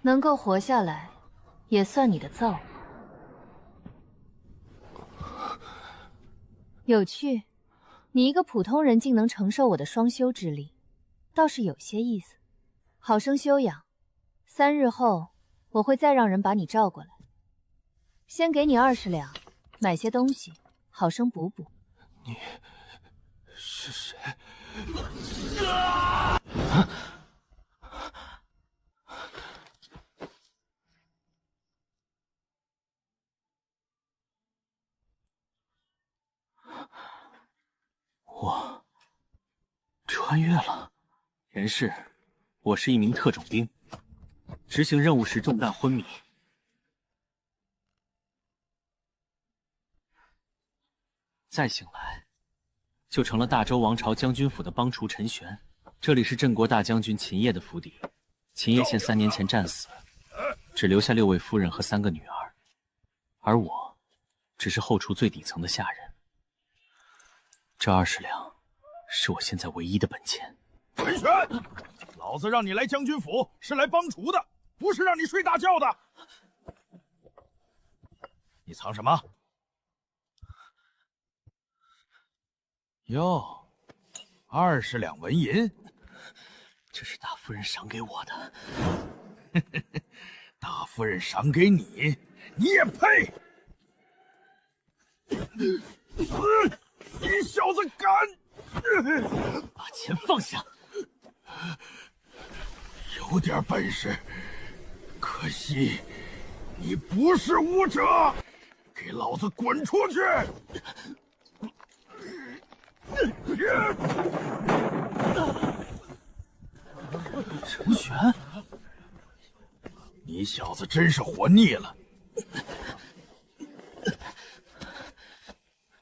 能够活下来，也算你的造物。有趣，你一个普通人竟能承受我的双修之力，倒是有些意思。好生休养，3日后我会再让人把你召过来。先给你20两，买些东西，好生补补。你是谁？我穿越了。人事，我是一名特种兵，执行任务时中弹昏迷。再醒来，就成了大周王朝将军府的帮厨陈玄。这里是镇国大将军秦业的府邸。秦业县3年前战死，只留下6位夫人和3个女儿，而我只是后厨最底层的下人。这20两是我现在唯一的本钱。陈玄，老子让你来将军府是来帮厨的，不是让你睡大觉的。你藏什么？哟，20两纹银，这是大夫人赏给我的。大夫人赏给你，你也配？你小子敢！把钱放下！有点本事，可惜你不是武者，给老子滚出去！陈玄，你小子真是活腻了。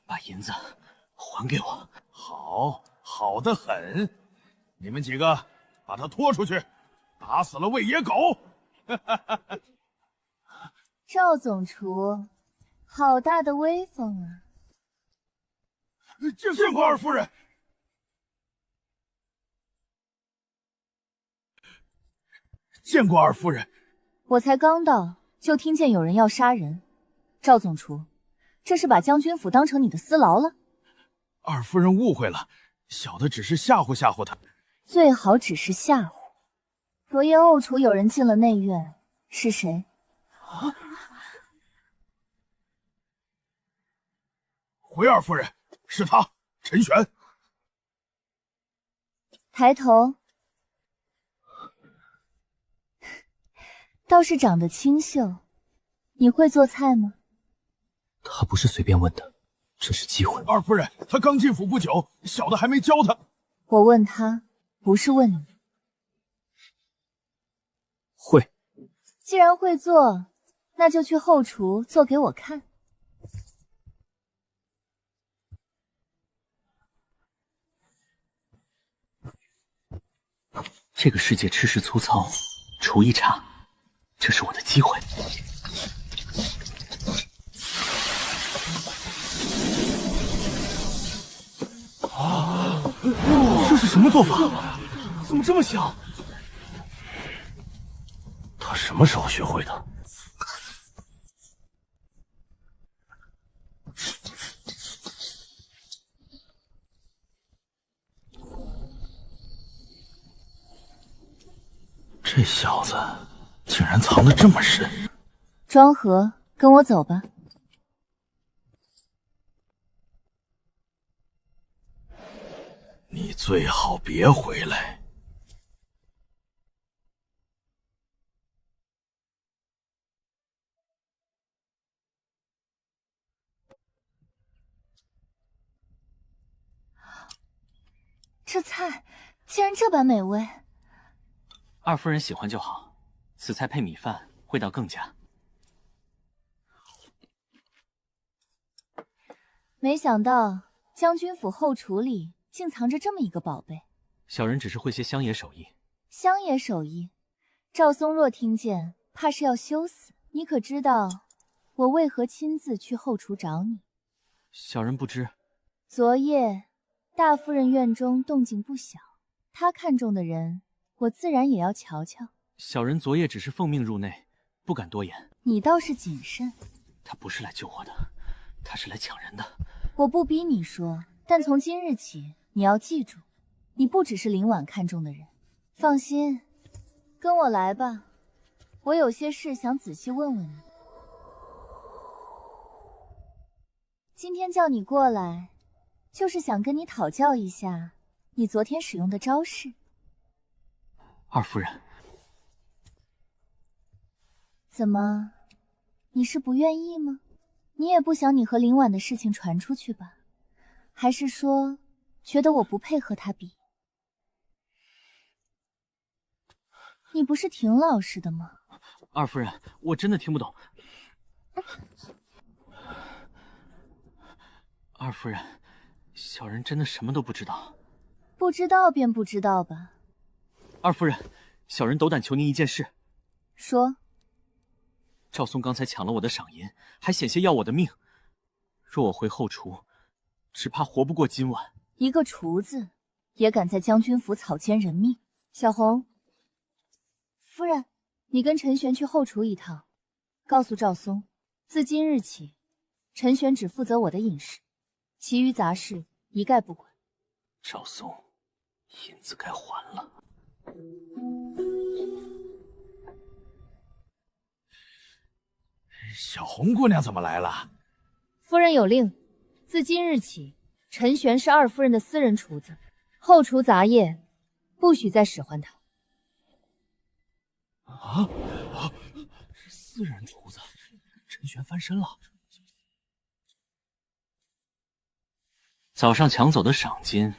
把银子还给我。好，好得很。你们几个把他拖出去，打死了喂野狗。赵总厨，好大的威风啊！见过二夫人。见过二夫人。我才刚到，就听见有人要杀人。赵总厨，这是把将军府当成你的私牢了？二夫人误会了，小的只是吓唬吓唬她。最好只是吓唬。昨夜后厨有人进了内院，是谁？回二夫人，是他，陈玄。抬头，倒是长得清秀。你会做菜吗？他不是随便问的，这是机会。二夫人，他刚进府不久，小的还没教他。我问他，不是问你。会。既然会做，那就去后厨做给我看。这个世界吃食粗糙，厨艺差，这是我的机会。这是什么做法？怎么这么香？他什么时候学会的？这小子竟然藏得这么深。庄和，跟我走吧。你最好别回来。这菜竟然这般美味。二夫人喜欢就好，此菜配米饭，味道更佳。没想到将军府后厨里竟藏着这么一个宝贝。小人只是会些乡野手艺。乡野手艺，赵松若听见，怕是要羞死。你可知道我为何亲自去后厨找你？小人不知。昨夜大夫人院中动静不小，她看中的人，我自然也要瞧瞧。小人昨夜只是奉命入内，不敢多言。你倒是谨慎。他不是来救我的，他是来抢人的。我不逼你说，但从今日起，你要记住，你不只是林婉看中的人。放心，跟我来吧，我有些事想仔细问问你。今天叫你过来，就是想跟你讨教一下你昨天使用的招式。二夫人，怎么，你是不愿意吗？你也不想你和林婉的事情传出去吧？还是说，觉得我不配和他比？你不是挺老实的吗？二夫人，我真的听不懂。二夫人，小人真的什么都不知道。不知道便不知道吧。二夫人，小人斗胆求您一件事。说。赵松刚才抢了我的赏银，还险些要我的命。若我回后厨，只怕活不过今晚。一个厨子，也敢在将军府草菅人命？小红，夫人，你跟陈玄去后厨一趟，告诉赵松，自今日起，陈玄只负责我的饮食，其余杂事一概不管。赵松，银子该还了。小红姑娘怎么来了？夫人有令，自今日起，陈玄是二夫人的私人厨子，后厨杂业不许再使唤他。私人厨子，陈玄翻身了。早上抢走的赏金，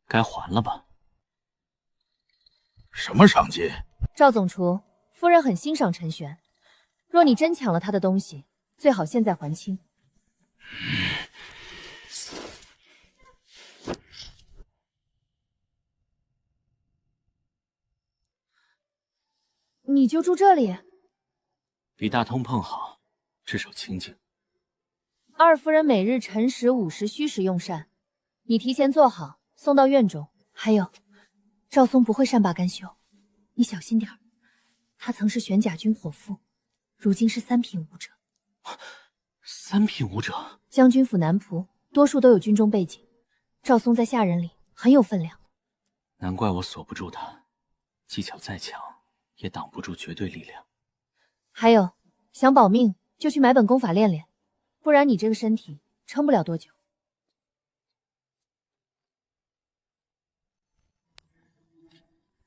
该还了吧？什么赏金？赵总厨，夫人很欣赏陈玄，若你真抢了他的东西，最好现在还清。你就住这里？比大通铺好，至少清静。二夫人每日晨食午食虚实用膳，你提前做好，送到院中。还有，赵松不会善罢甘休，你小心点儿。他曾是玄甲军伙夫，如今是三品武者。三品武者？将军府男仆多数都有军中背景，赵松在下人里很有分量。难怪我锁不住他，技巧再强，也挡不住绝对力量。还有，想保命就去买本功法练练，不然你这个身体撑不了多久。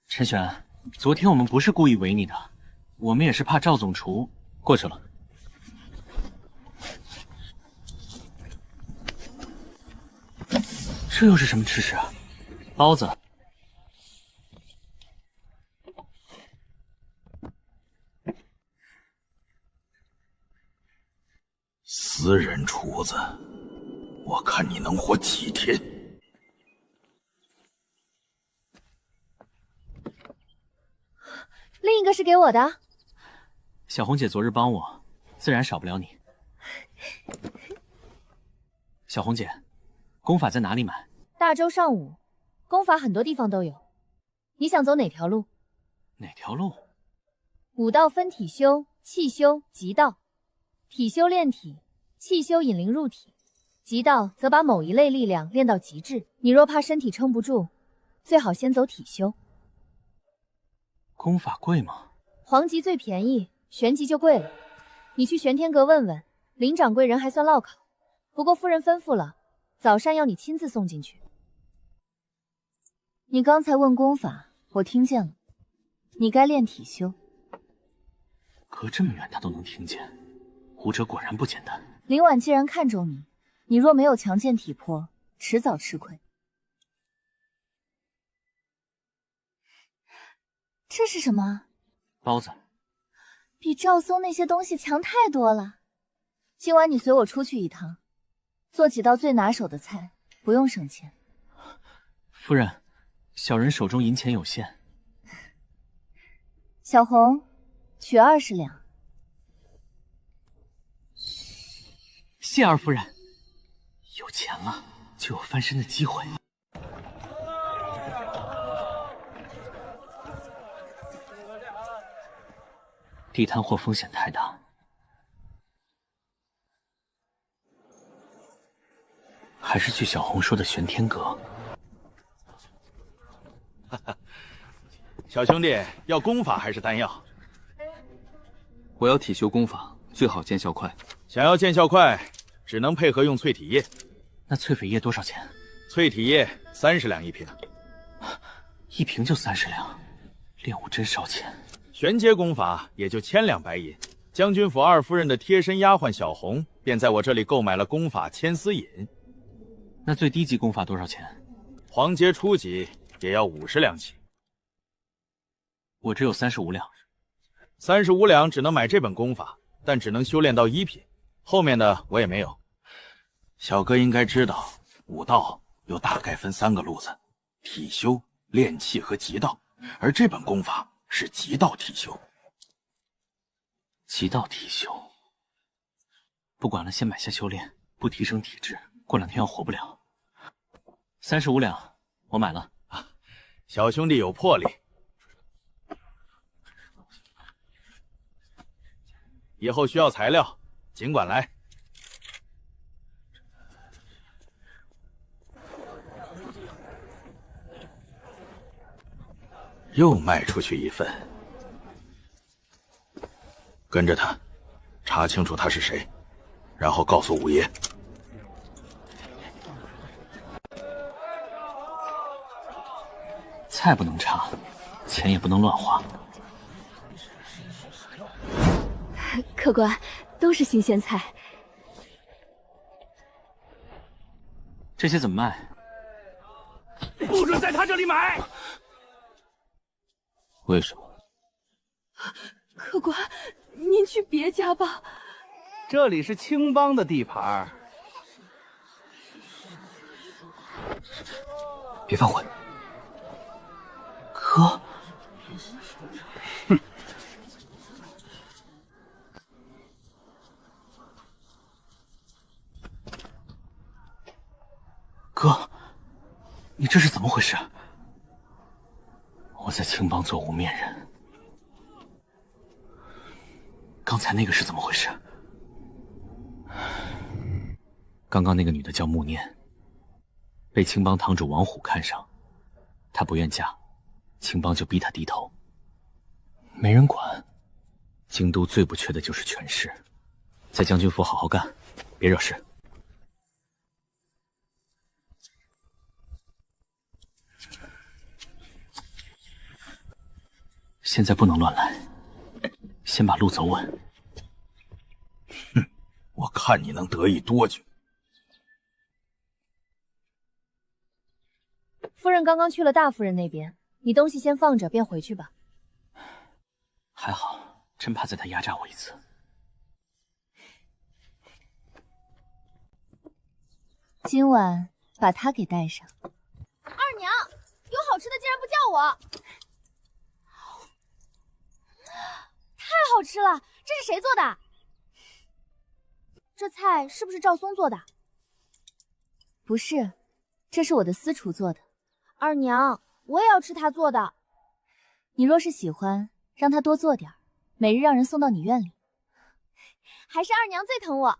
陈玄，昨天我们不是故意围你的，我们也是怕赵总厨过去了。这又是什么吃食啊？包子。私人厨子，我看你能活几天？另一个是给我的。小红姐昨日帮我，自然少不了你。小红姐，功法在哪里买？大周上午，功法很多地方都有。你想走哪条路？哪条路？武道分体修、气修、极道。体修练体，气修引灵入体，极道则把某一类力量练到极致。你若怕身体撑不住，最好先走体修。功法贵吗？黄级最便宜，玄级就贵了。你去玄天阁问问，林掌柜人还算唠嗑。不过夫人吩咐了，早膳要你亲自送进去。你刚才问功法，我听见了，你该练体修。隔这么远他都能听见，武者果然不简单。林婉既然看中你，你若没有强健体魄，迟早吃亏。这是什么？包子。比赵松那些东西强太多了。今晚你随我出去一趟，做几道最拿手的菜，不用省钱。夫人，小人手中银钱有限。小红，取20两。谢二夫人。有钱了，就有翻身的机会。地摊货风险太大，还是去小红说的玄天阁。小兄弟，要功法还是丹药？我要体修功法，最好见效快。想要见效快，只能配合用淬体液。那淬匪液多少钱？淬体液30两一瓶，一瓶就30两，练武真烧钱。玄阶功法也就1000两白银。将军府二夫人的贴身丫鬟小红便在我这里购买了功法千丝饮。那最低级功法多少钱？黄阶初级也要50两起。我只有35两。35两只能买这本功法，但只能修炼到1品，后面的我也没有。小哥应该知道，武道又大概分3个路子：体修、炼气和极道，而这本功法是极道体修。极道体修，不管了，先买下修炼，不提升体质，过2天要活不了。35两，我买了。小兄弟有魄力，以后需要材料，尽管来。又卖出去1份。跟着他，查清楚他是谁，然后告诉五爷。菜不能差，钱也不能乱花。客官，都是新鲜菜。这些怎么卖？不准在他这里买！为什么？客官，您去别家吧。这里是青帮的地盘。别犯浑。哥。哥，你这是怎么回事？我在青帮做无面人，刚才那个是怎么回事？刚刚那个女的叫穆念，被青帮堂主王虎看上，她不愿嫁，青帮就逼她低头。没人管，京都最不缺的就是权势，在将军府好好干，别惹事。现在不能乱来，先把路走稳。哼，我看你能得意多久。夫人刚刚去了大夫人那边，你东西先放着，便回去吧。还好，真怕再他压榨我一次。今晚把他给带上。二娘，有好吃的竟然不叫我！太好吃了，这是谁做的？这菜是不是赵松做的？不是，这是我的私厨做的。二娘，我也要吃他做的。你若是喜欢，让他多做点，每日让人送到你院里。还是二娘最疼我。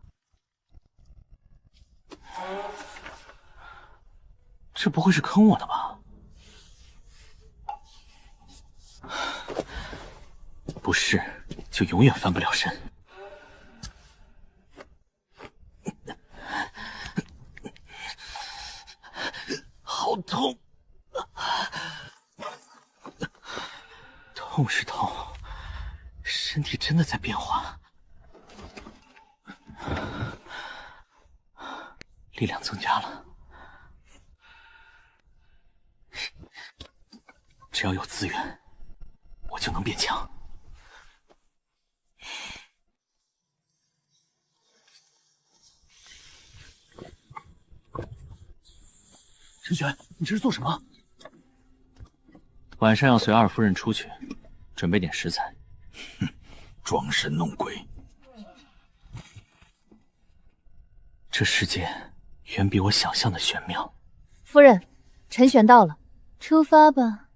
这不会是坑我的吧？不是，就永远翻不了身。好痛！痛是痛，身体真的在变化，力量增加了。只要有资源，我就能变强。陈玄，你这是做什么？晚上要随二夫人出去，准备点食材。哼，装神弄鬼。这世界远比我想象的玄妙。夫人，陈玄到了，出发吧。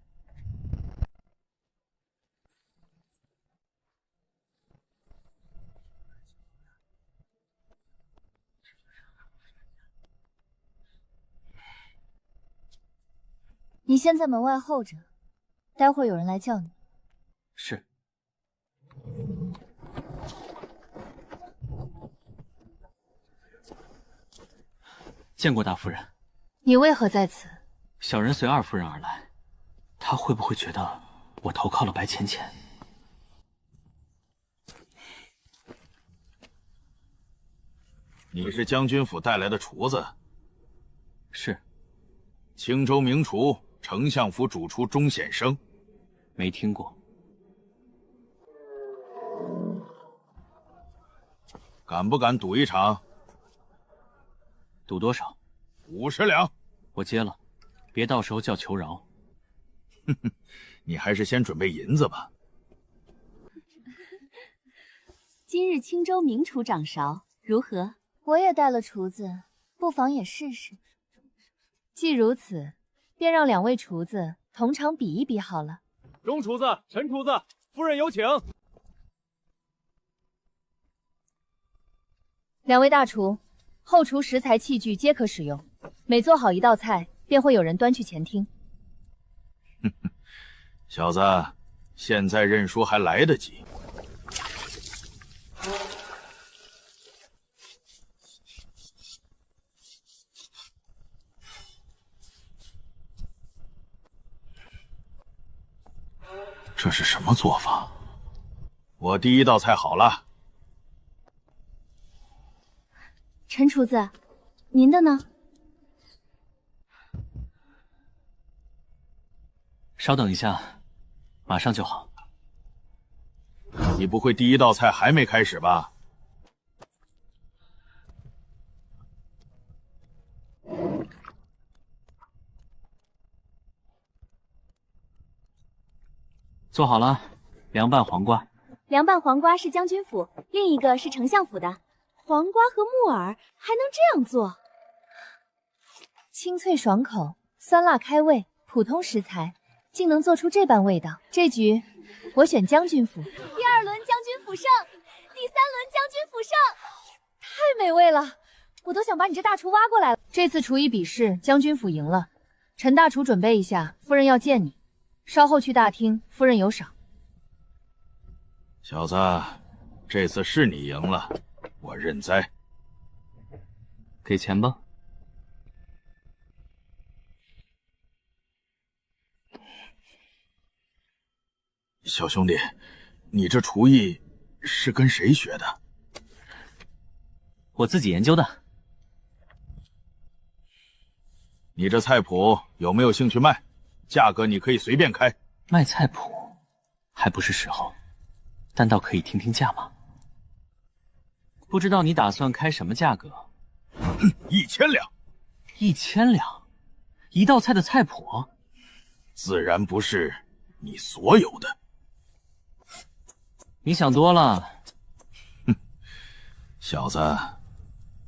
你先在门外候着，待会儿有人来叫你。是。见过大夫人。你为何在此？小人随二夫人而来，她会不会觉得我投靠了白浅浅？你是将军府带来的厨子？是。青州名厨，丞相府主厨钟显生。没听过。敢不敢赌一场？赌多少？50两。我接了，别到时候叫求饶。哼哼，你还是先准备银子吧。今日青州名厨掌勺，如何？我也带了厨子，不妨也试试。既如此，便让2位厨子同场比一比好了。钟厨子、陈厨子，夫人有请。 2位大厨，后厨食材器具皆可使用，每做好一道菜，便会有人端去前厅。小子，现在认输还来得及。这是什么做法？我第一道菜好了。 陈厨子，您的呢？稍等一下，马上就好。你不会第一道菜还没开始吧？做好了，凉拌黄瓜。凉拌黄瓜是将军府，另一个是丞相府的。 黄瓜和木耳还能这样做？清脆爽口，酸辣开胃，普通食材竟能做出这般味道。这局我选将军府。第2轮将军府胜，第3轮将军府胜。太美味了，我都想把你这大厨挖过来了。这次厨艺比试，将军府赢了。陈大厨准备一下，夫人要见你。稍后去大厅，夫人有赏。小子，这次是你赢了。 我认栽，给钱吧。小兄弟，你这厨艺是跟谁学的？我自己研究的。你这菜谱有没有兴趣卖？价格你可以随便开。卖菜谱还不是时候，但倒可以听听价码。 不知道你打算开什么价格？1000两。1000两，一道菜的菜谱，自然不是你所有的。你想多了。哼，小子，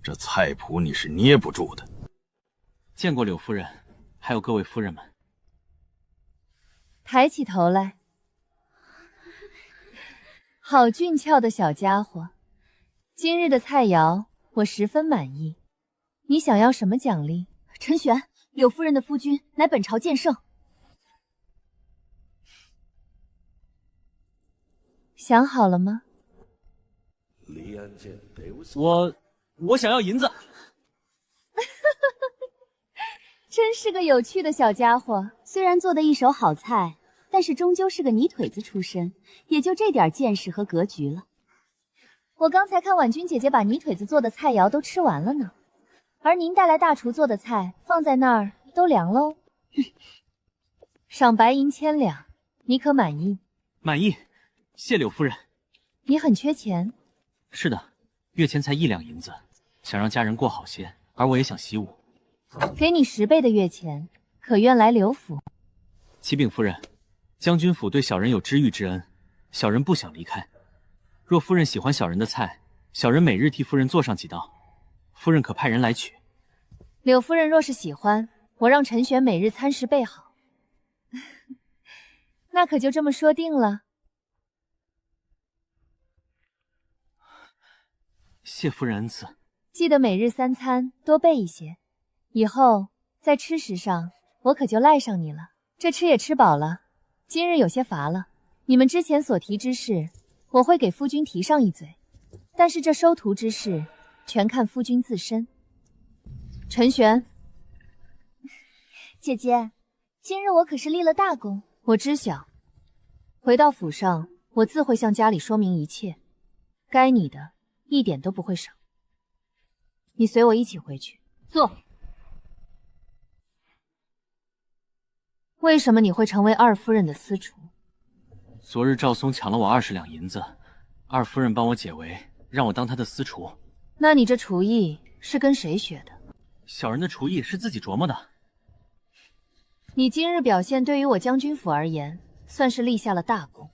这菜谱你是捏不住的。见过柳夫人，还有各位夫人们。抬起头来，好俊俏的小家伙。 今日的菜肴我十分满意，你想要什么奖励？陈玄，柳夫人的夫君乃本朝剑圣。想好了吗？我想要银子。真是个有趣的小家伙。虽然做的一手好菜，但是终究是个泥腿子出身，也就这点见识和格局了。 我刚才看婉君姐姐把泥腿子做的菜肴都吃完了呢，而您带来大厨做的菜放在那儿都凉喽。赏白银1000两，你可满意？满意，谢柳夫人。你很缺钱？是的，月前才1两银子，想让家人过好些，而我也想习武。给你10倍的月钱，可愿来刘府？启禀夫人，将军府对小人有知遇之恩，小人不想离开。 若夫人喜欢小人的菜，小人每日替夫人做上几道，夫人可派人来取。柳夫人若是喜欢，我让陈玄每日餐食备好。那可就这么说定了。谢夫人恩赐，记得每日3餐多备一些，以后在吃食上我可就赖上你了。这吃也吃饱了，今日有些乏了。你们之前所提之事，我会给夫君提上一嘴，但是这收徒之事，全看夫君自身。陈玄，姐姐，今日我可是立了大功。我知晓。回到府上，我自会向家里说明一切，该你的一点都不会少。你随我一起回去。坐。为什么你会成为二夫人的私厨？昨日赵松抢了我20两银子，二夫人帮我解围，让我当她的私厨。那你这厨艺是跟谁学的？小人的厨艺是自己琢磨的。你今日表现对于我将军府而言，算是立下了大功。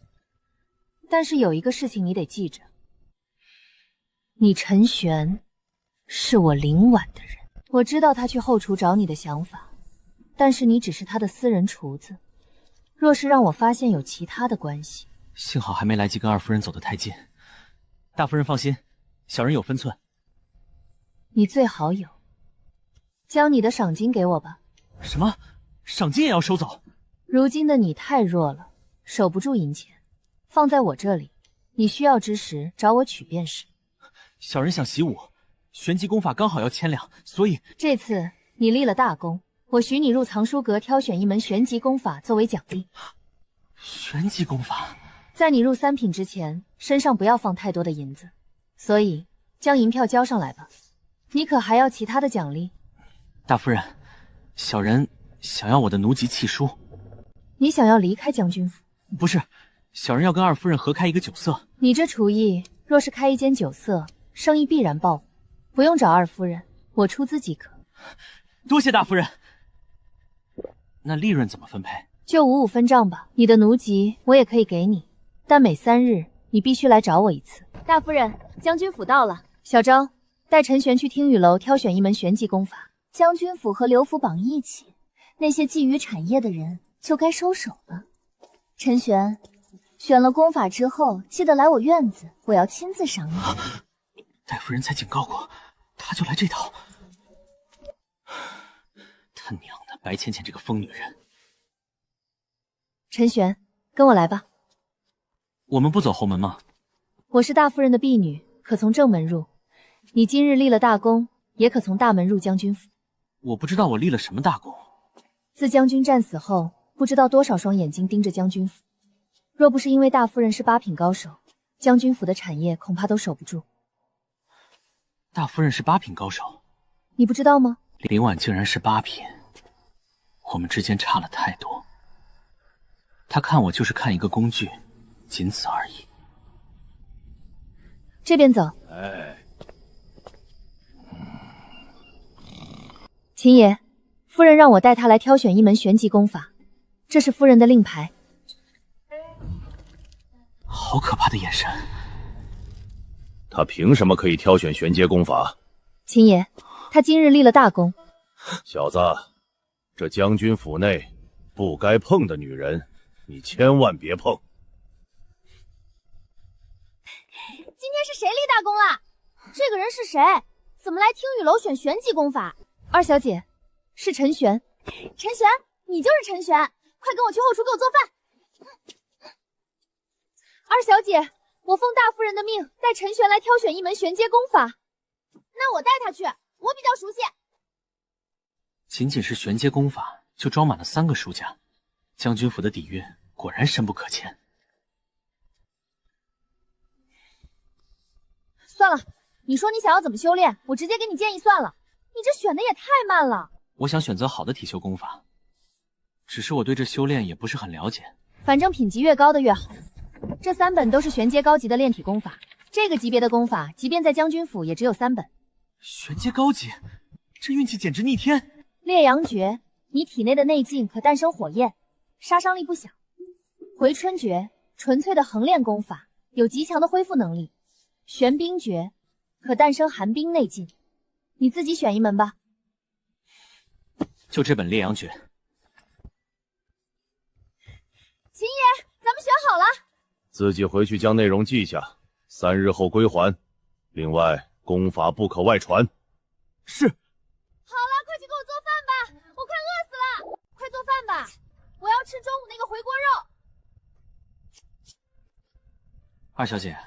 但是有一个事情你得记着，你陈玄是我林婉的人。我知道他去后厨找你的想法，但是你只是他的私人厨子。若是让我发现有其他的关系，幸好还没来及跟二夫人走得太近。大夫人放心，小人有分寸。你最好有。将你的赏金给我吧。什么？赏金也要收走？如今的你太弱了，守不住银钱，放在我这里，你需要之时找我取便是。小人想习武，玄机功法刚好要1000两，所以这次你立了大功，我许你入藏书阁挑选一门玄机功法作为奖励。玄机功法？在你入3品之前，身上不要放太多的银子，所以将银票交上来吧。你可还要其他的奖励？大夫人，小人想要我的奴籍契书。你想要离开将军府？不是，小人要跟二夫人合开一个酒色。你这厨艺，若是开一间酒色，生意必然爆火。不用找二夫人，我出资即可。多谢大夫人。那利润怎么分配？就5-5分账吧。你的奴籍我也可以给你，但每3日你必须来找我一次。大夫人，将军府到了。小昭，带陈玄去听雨楼挑选一门玄机功法。将军府和刘府绑一起，那些觊觎产业的人就该收手了。陈玄，选了功法之后，记得来我院子，我要亲自赏你。戴夫人才警告过，他就来这套。他娘的，白浅浅这个疯女人！陈玄，跟我来吧。我们不走后门吗？我是大夫人的婢女，可从正门入。你今日立了大功，也可从大门入将军府。我不知道我立了什么大功。自将军战死后，不知道多少双眼睛盯着将军府。若不是因为大夫人是8品高手，将军府的产业恐怕都守不住。大夫人是8品高手，你不知道吗？林婉竟然是8品，我们之间差了太多。他看我就是看一个工具，仅此而已。这边走。秦爷，夫人让我带他来挑选一门玄机功法，这是夫人的令牌。好可怕的眼神！他凭什么可以挑选玄阶功法？秦爷，他今日立了大功。小子，这将军府内不该碰的女人，你千万别碰。今天是谁立大功了？这个人是谁？怎么来听雨楼选玄机功法？二小姐，是陈玄。陈玄，你就是陈玄，快跟我去后厨给我做饭。二小姐，我奉大夫人的命，带陈玄来挑选一门玄阶功法。那我带他去，我比较熟悉。仅仅是玄阶功法，就装满了3个书架，将军府的底蕴果然深不可潜。算了，你说你想要怎么修炼，我直接给你建议算了。你这选的也太慢了。我想选择好的体修功法，只是我对这修炼也不是很了解。反正品级越高的越好。这3本都是玄阶高级的炼体功法，这个级别的功法，即便在将军府也只有3本。玄阶高级，这运气简直逆天！烈阳诀，你体内的内劲可诞生火焰，杀伤力不小。回春诀，纯粹的恒炼功法，有极强的恢复能力。玄冰诀，可诞生寒冰内劲。你自己选一门吧。就这本烈阳诀。秦爷，咱们选好了。自己回去将内容记下，3日后归还。另外，功法不可外传。是。好了，快去给我做饭吧，我快饿死了！快个回锅肉。二小姐，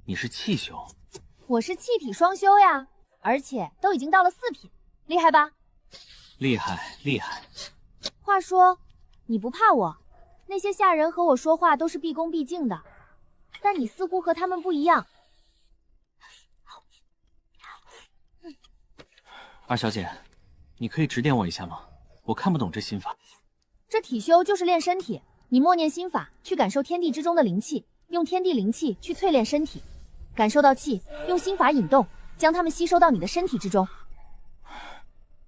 你是气修？我是气体双修呀，而且都已经到了4品，厉害吧？厉害厉害。话说，你不怕我？那些下人和我说话都是毕恭毕敬的，但你似乎和他们不一样。二小姐，你可以指点我一下吗？我看不懂这心法。这体修就是练身体，你默念心法，去感受天地之中的灵气，用天地灵气去淬炼身体，感受到气，用心法引动，将它们吸收到你的身体之中。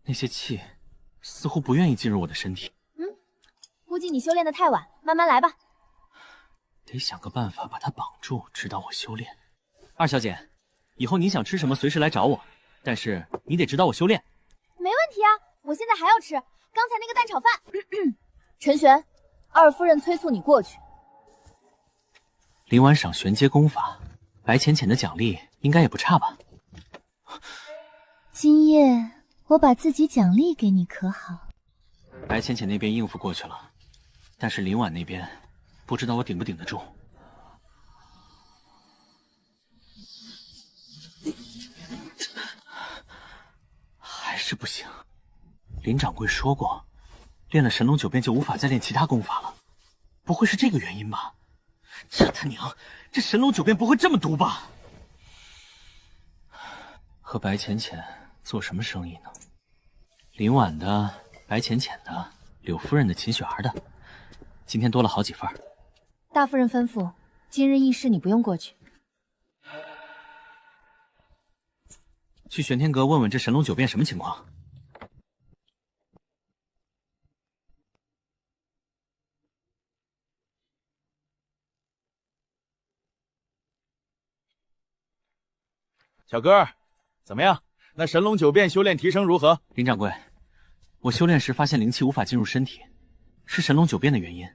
那些气似乎不愿意进入我的身体。估计你修炼的太晚，慢慢来吧。得想个办法把它绑住，指导我修炼。二小姐，以后你想吃什么随时来找我，但是你得指导我修炼。没问题啊，我现在还要吃刚才那个蛋炒饭。陈玄，二夫人催促你过去。林婉赏玄阶功法，白浅浅的奖励应该也不差吧？今夜我把自己奖励给你，可好？白浅浅那边应付过去了，但是林婉那边不知道我顶不顶得住。还是不行。林掌柜说过，练了神龙九变就无法再练其他功法了，不会是这个原因吧？这他娘，这神龙九变不会这么毒吧？和白浅浅做什么生意呢？林婉的、白浅浅的、柳夫人的、秦雪儿的，今天多了好几份。大夫人吩咐，今日议事你不用过去。去玄天阁问问这神龙九变什么情况。小哥，怎么样？那神龙九变修炼提升如何？林掌柜，我修炼时发现灵气无法进入身体，是神龙九变的原因。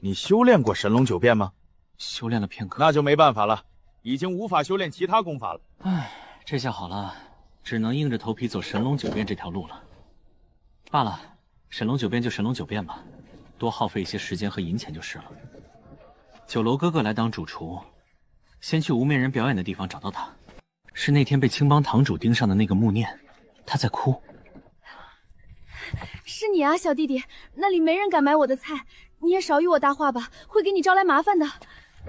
你修炼过神龙九变吗？修炼了片刻，那就没办法了，已经无法修炼其他功法了。唉，这下好了，只能硬着头皮走神龙九变这条路了。罢了，神龙九变就神龙九变吧，多耗费一些时间和银钱就是了。酒楼哥哥来当主厨，先去无面人表演的地方找到他。是那天被青帮堂主盯上的那个穆念，他在哭。是你啊，小弟弟，那里没人敢买我的菜，你也少与我搭话吧，会给你招来麻烦的。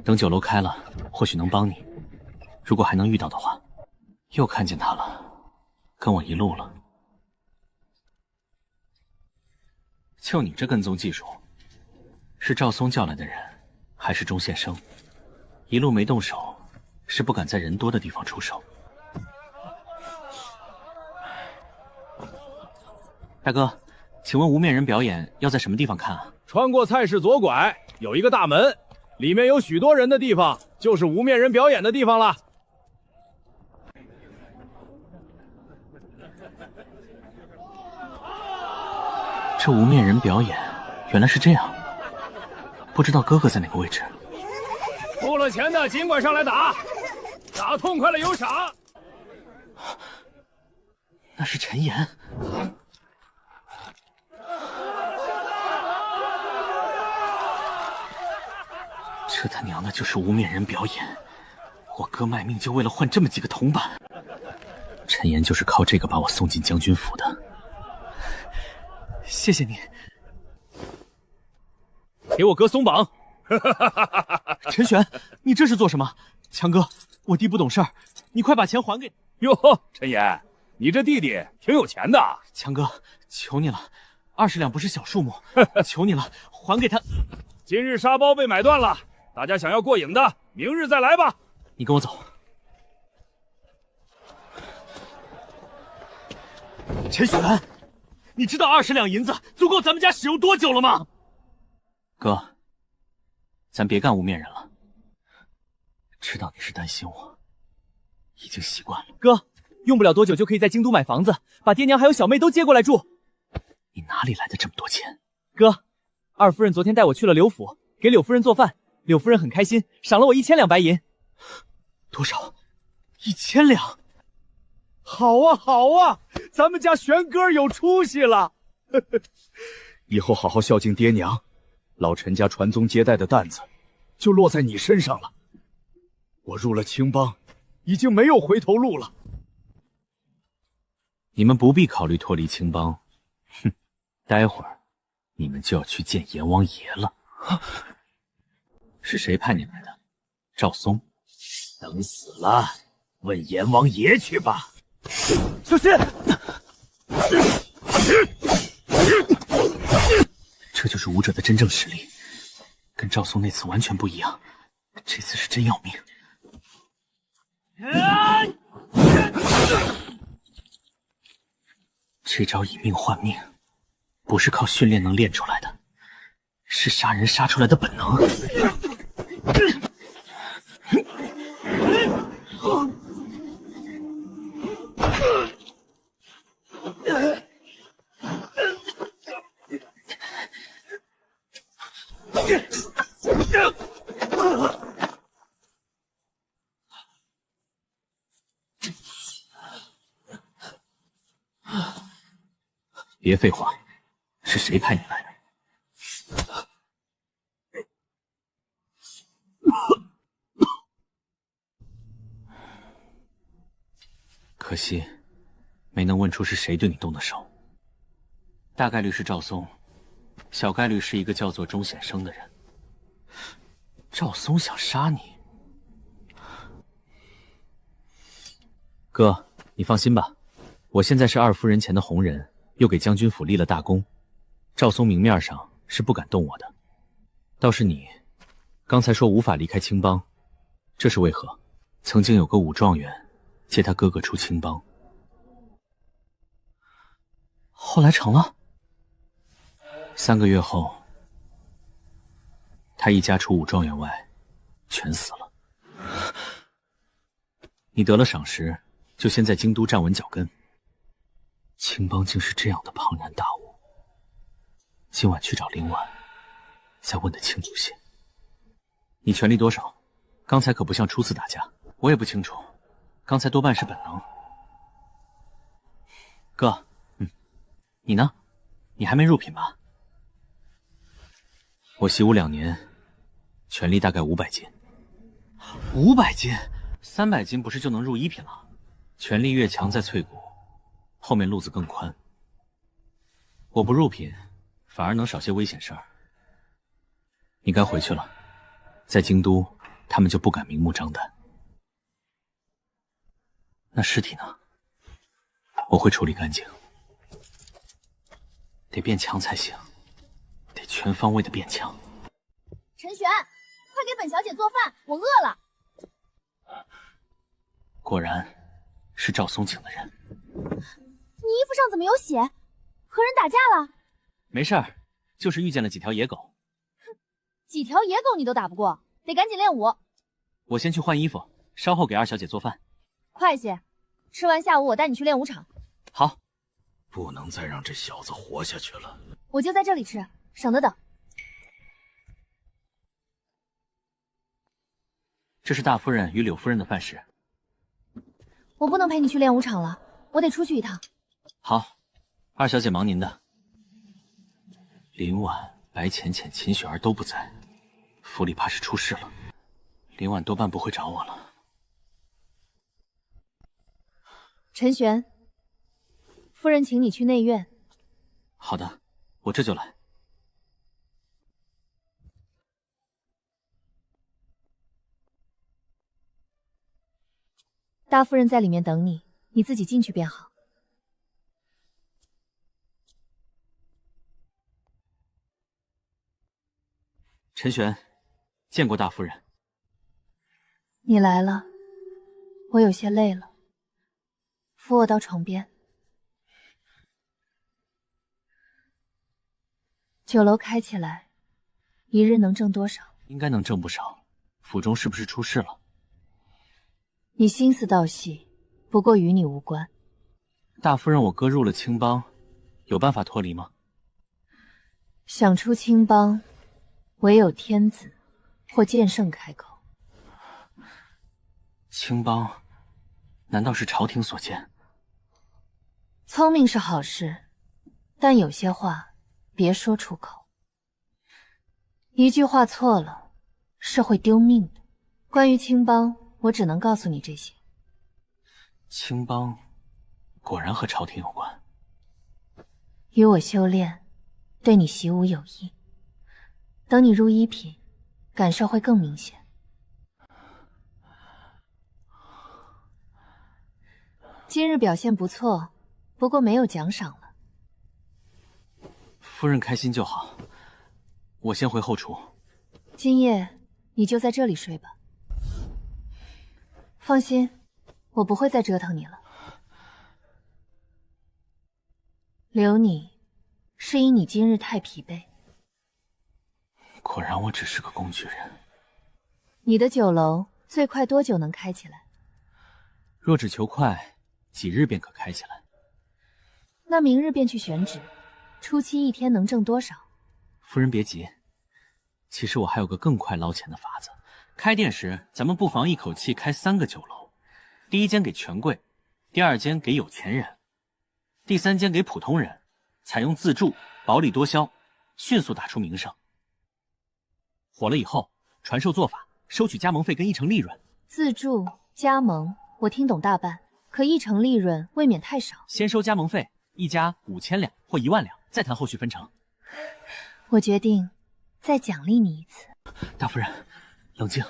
等酒楼开了，或许能帮你。如果还能遇到的话。又看见他了，跟我一路了。就你这跟踪技术，是赵松叫来的人，还是钟宪生？一路没动手，是不敢在人多的地方出手。大哥，请问无面人表演要在什么地方看啊？穿过菜市左拐，有一个大门，里面有许多人的地方，就是无面人表演的地方了。这无面人表演原来是这样，不知道哥哥在哪个位置。付了钱的尽管上来打，打痛快了有赏。那是陈岩。这他娘的就是无面人表演！我哥卖命就为了换这么几个铜板。陈岩就是靠这个把我送进将军府的。谢谢你，给我哥松绑！陈玄，你这是做什么？强哥，我弟不懂事儿，你快把钱还给……哟，陈岩，你这弟弟挺有钱的。强哥，求你了，20两不是小数目，求你了，还给他。今日沙包被买断了，大家想要过瘾的，明日再来吧。你跟我走。陈玄，你知道20两银子足够咱们家使用多久了吗？哥，咱别干无面人了。知道你是担心我，已经习惯了。哥，用不了多久就可以在京都买房子，把爹娘还有小妹都接过来住。你哪里来的这么多钱？哥，二夫人昨天带我去了柳府，给柳夫人做饭，柳夫人很开心，赏了我1000两白银。多少？1000两。好啊好啊，咱们家玄哥有出息了。以后好好孝敬爹娘，老陈家传宗接代的担子就落在你身上了。我入了青帮，已经没有回头路了。你们不必考虑脱离青帮，哼，待会儿你们就要去见阎王爷了。是谁派你来的？赵松。等死了，问阎王爷去吧。小心！这就是武者的真正实力，跟赵松那次完全不一样。这次是真要命。这招以命换命，不是靠训练能练出来的，是杀人杀出来的本能。别废话，是谁派你来的？可惜，没能问出是谁对你动的手。大概率是赵松，小概率是一个叫做钟显生的人。赵松想杀你，哥，你放心吧，我现在是二夫人前的红人。又给将军府立了大功，赵松明面上是不敢动我的。倒是你，刚才说无法离开青帮，这是为何？曾经有个武状元借他哥哥出青帮，后来成了。3个月后，他一家除武状元外，全死了。你得了赏识，就先在京都站稳脚跟。青帮竟是这样的庞然大物，今晚去找林婉，再问得清楚些。你权力多少？刚才可不像初次打架。我也不清楚，刚才多半是本能。哥，你呢？你还没入品吧？我习武2年，权力大概500斤。500斤？300斤不是就能入1品了？权力越强再淬骨，后面路子更宽。我不入品，反而能少些危险事儿。你该回去了，在京都，他们就不敢明目张胆。那尸体呢？我会处理干净。得变强才行，得全方位的变强。陈玄，快给本小姐做饭，我饿了。果然是赵松请的人。你衣服上怎么有血？和人打架了？没事儿，就是遇见了几条野狗。哼，几条野狗你都打不过，得赶紧练武。我先去换衣服，稍后给二小姐做饭。快些，吃完下午我带你去练武场。好。不能再让这小子活下去了。我就在这里吃，省得等。这是大夫人与柳夫人的饭食。我不能陪你去练武场了，我得出去一趟。好，二小姐忙您的。林婉、白浅浅、秦雪儿都不在，府里怕是出事了。林婉多半不会找我了。陈玄，夫人请你去内院。好的，我这就来。大夫人在里面等你，你自己进去便好。陈玄，见过大夫人。你来了，我有些累了，扶我到床边。酒楼开起来，一日能挣多少？应该能挣不少。府中是不是出事了？你心思倒细，不过与你无关。大夫人，我哥入了青帮，有办法脱离吗？想出青帮，唯有天子或剑圣开口。青帮，难道是朝廷所建？聪明是好事，但有些话别说出口。一句话错了，是会丢命的。关于青帮，我只能告诉你这些。青帮果然和朝廷有关。与我修炼，对你习武有益。等你入一品，感受会更明显。今日表现不错，不过没有奖赏了。夫人开心就好，我先回后厨。今夜你就在这里睡吧。放心，我不会再折腾你了。留你，是因你今日太疲惫。果然我只是个工具人。你的酒楼最快多久能开起来？若只求快，几日便可开起来。那明日便去选址，初期一天能挣多少？夫人别急，其实我还有个更快捞钱的法子。开店时，咱们不妨一口气开3个酒楼，第一间给权贵，第2间给有钱人，第3间给普通人，采用自助，薄利多销，迅速打出名声。火了以后，传授做法，收取加盟费跟1成利润。自助加盟，我听懂大半，可1成利润未免太少。先收加盟费，1家5000两或1万两，再谈后续分成。我决定再奖励你一次。大夫人，冷静。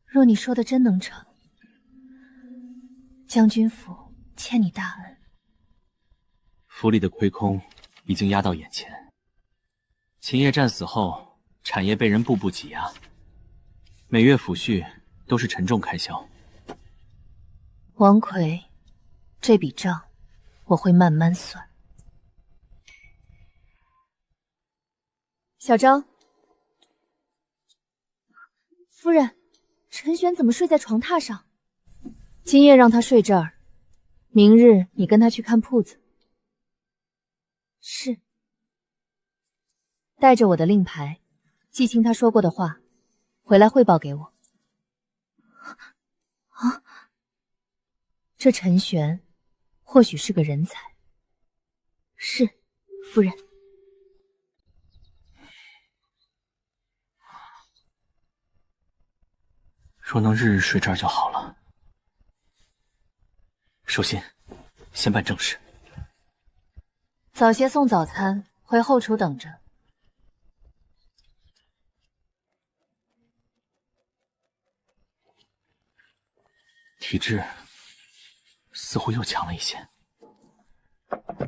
若你说的真能成，将军府欠你大恩。府里的亏空已经压到眼前。秦业战死后，产业被人步步挤压，每月抚恤都是沉重开销。王奎，这笔账我会慢慢算。小张，夫人，陈玄怎么睡在床榻上？今夜让他睡这儿，明日你跟他去看铺子。是。带着我的令牌，记清他说过的话，回来汇报给我。啊，这陈玄或许是个人才。是，夫人。若能日日睡这儿就好了。收心，先办正事。早些送早餐，回后厨等着。体质似乎又强了一些。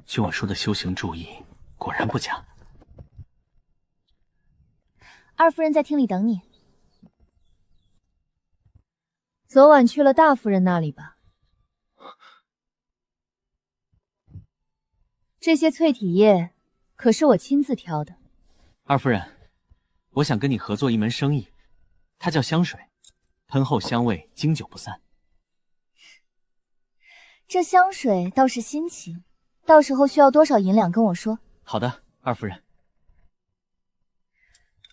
就我说的修行注意，果然不假。二夫人在厅里等你。昨晚去了大夫人那里吧？这些淬体液可是我亲自挑的。二夫人，我想跟你合作一门生意，它叫香水，喷后香味经久不散。这香水倒是新奇，到时候需要多少银两跟我说。好的，二夫人。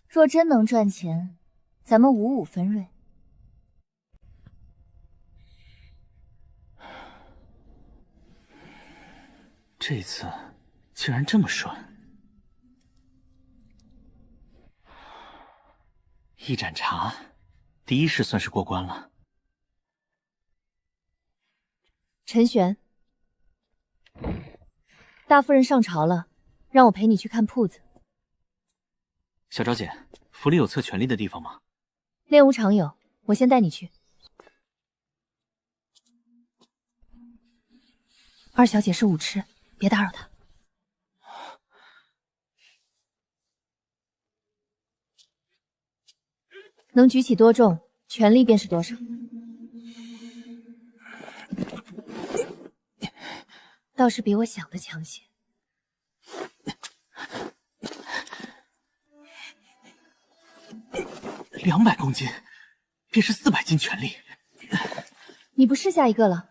若真能赚钱，咱们5-5分润。这次竟然这么顺，一盏茶，第一试算是过关了。陈玄，大夫人上朝了，让我陪你去看铺子。小昭姐，府里有测权力的地方吗？练武场有，我先带你去。二小姐是武痴，别打扰她。能举起多重，权力便是多少。倒是比我想的强些。200公斤，便是400斤权力。你不试下一个了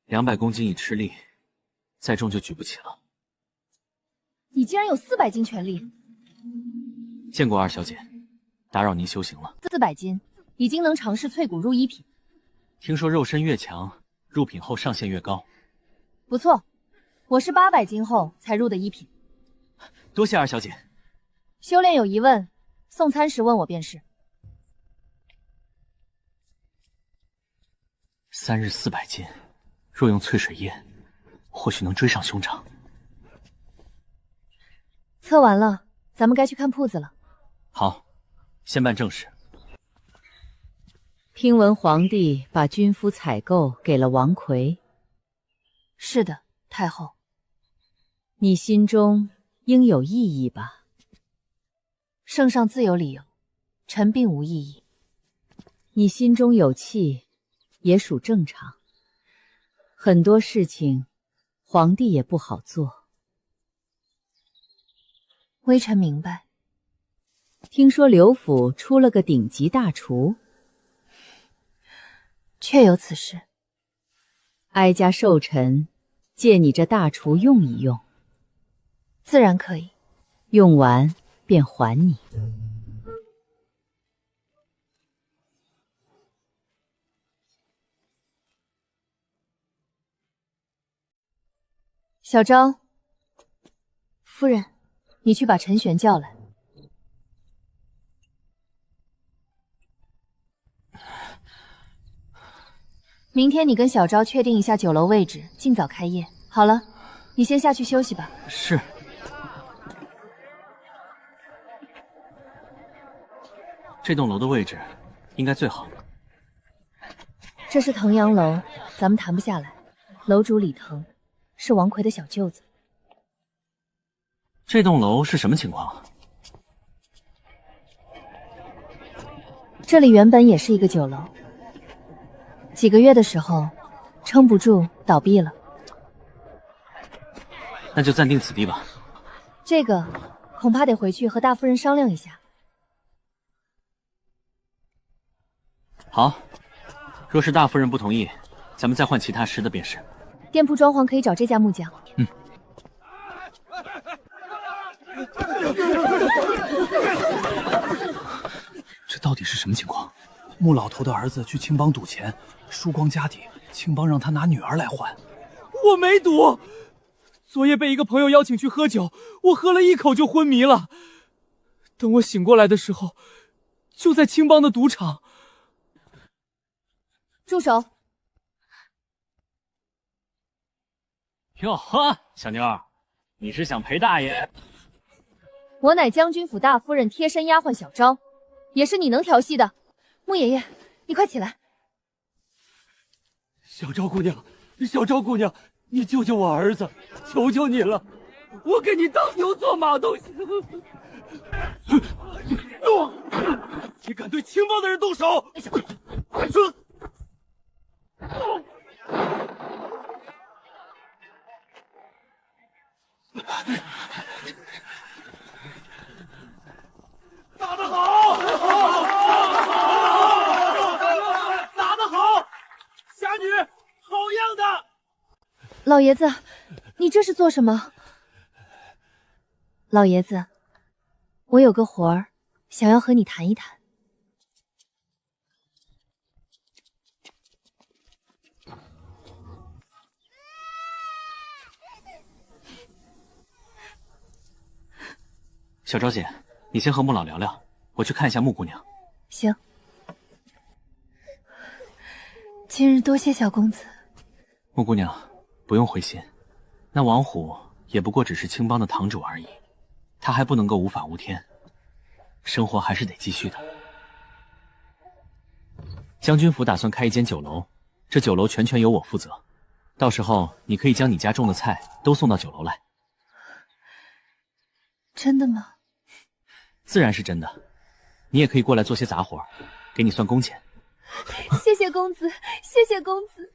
？200公斤已吃力，再重就举不起了。你竟然有400斤权力！见过二小姐，打扰您修行了。400斤，已经能尝试淬骨入1品。听说肉身越强，入品后上限越高。不错，我是800斤后才入的1品。多谢二小姐。修炼有疑问，送餐时问我便是。3日400斤，若用淬水液，或许能追上兄长。测完了，咱们该去看铺子了。好，先办正事。听闻皇帝把军夫采购给了王奎。是的，太后。你心中应有异议吧？圣上自有理由，臣并无异议。你心中有气，也属正常。很多事情，皇帝也不好做。微臣明白。听说刘府出了个顶级大厨，确有此事。哀家寿辰，借你这大厨用一用。自然可以，用完便还你。小昭，夫人，你去把陈玄叫来。明天你跟小昭确定一下酒楼位置，尽早开业。好了，你先下去休息吧。是。这栋楼的位置应该最好。这是腾阳楼，咱们谈不下来。楼主李腾是王奎的小舅子。这栋楼是什么情况？这里原本也是一个酒楼，几个月的时候撑不住倒闭了。那就暂定此地吧。这个恐怕得回去和大夫人商量一下。好，若是大夫人不同意，咱们再换其他师的便是。店铺装潢可以找这家木匠。嗯。这到底是什么情况？穆老头的儿子去青帮赌钱，输光家底，青帮让他拿女儿来换。我没赌，昨夜被一个朋友邀请去喝酒，我喝了1口就昏迷了。等我醒过来的时候，就在青帮的赌场。住手！哟呵，小妞儿，你是想陪大爷？我乃将军府大夫人贴身丫鬟小昭，也是你能调戏的。穆爷爷，你快起来！小昭姑娘，小昭姑娘，你救救我儿子，求求你了，我给你当牛做马都行。你敢对青帮的人动手？打得好！打得好！侠女，好样的！老爷子，你这是做什么？老爷子，我有个活儿，想要和你谈一谈。小昭姐，你先和穆老聊聊，我去看一下穆姑娘。行。今日多谢小公子。穆姑娘，不用灰心，那王虎也不过只是青帮的堂主而已，他还不能够无法无天，生活还是得继续的。将军府打算开一间酒楼，这酒楼全权由我负责，到时候你可以将你家种的菜都送到酒楼来。真的吗？自然是真的，你也可以过来做些杂活，给你算工钱。谢谢公子，谢谢公子。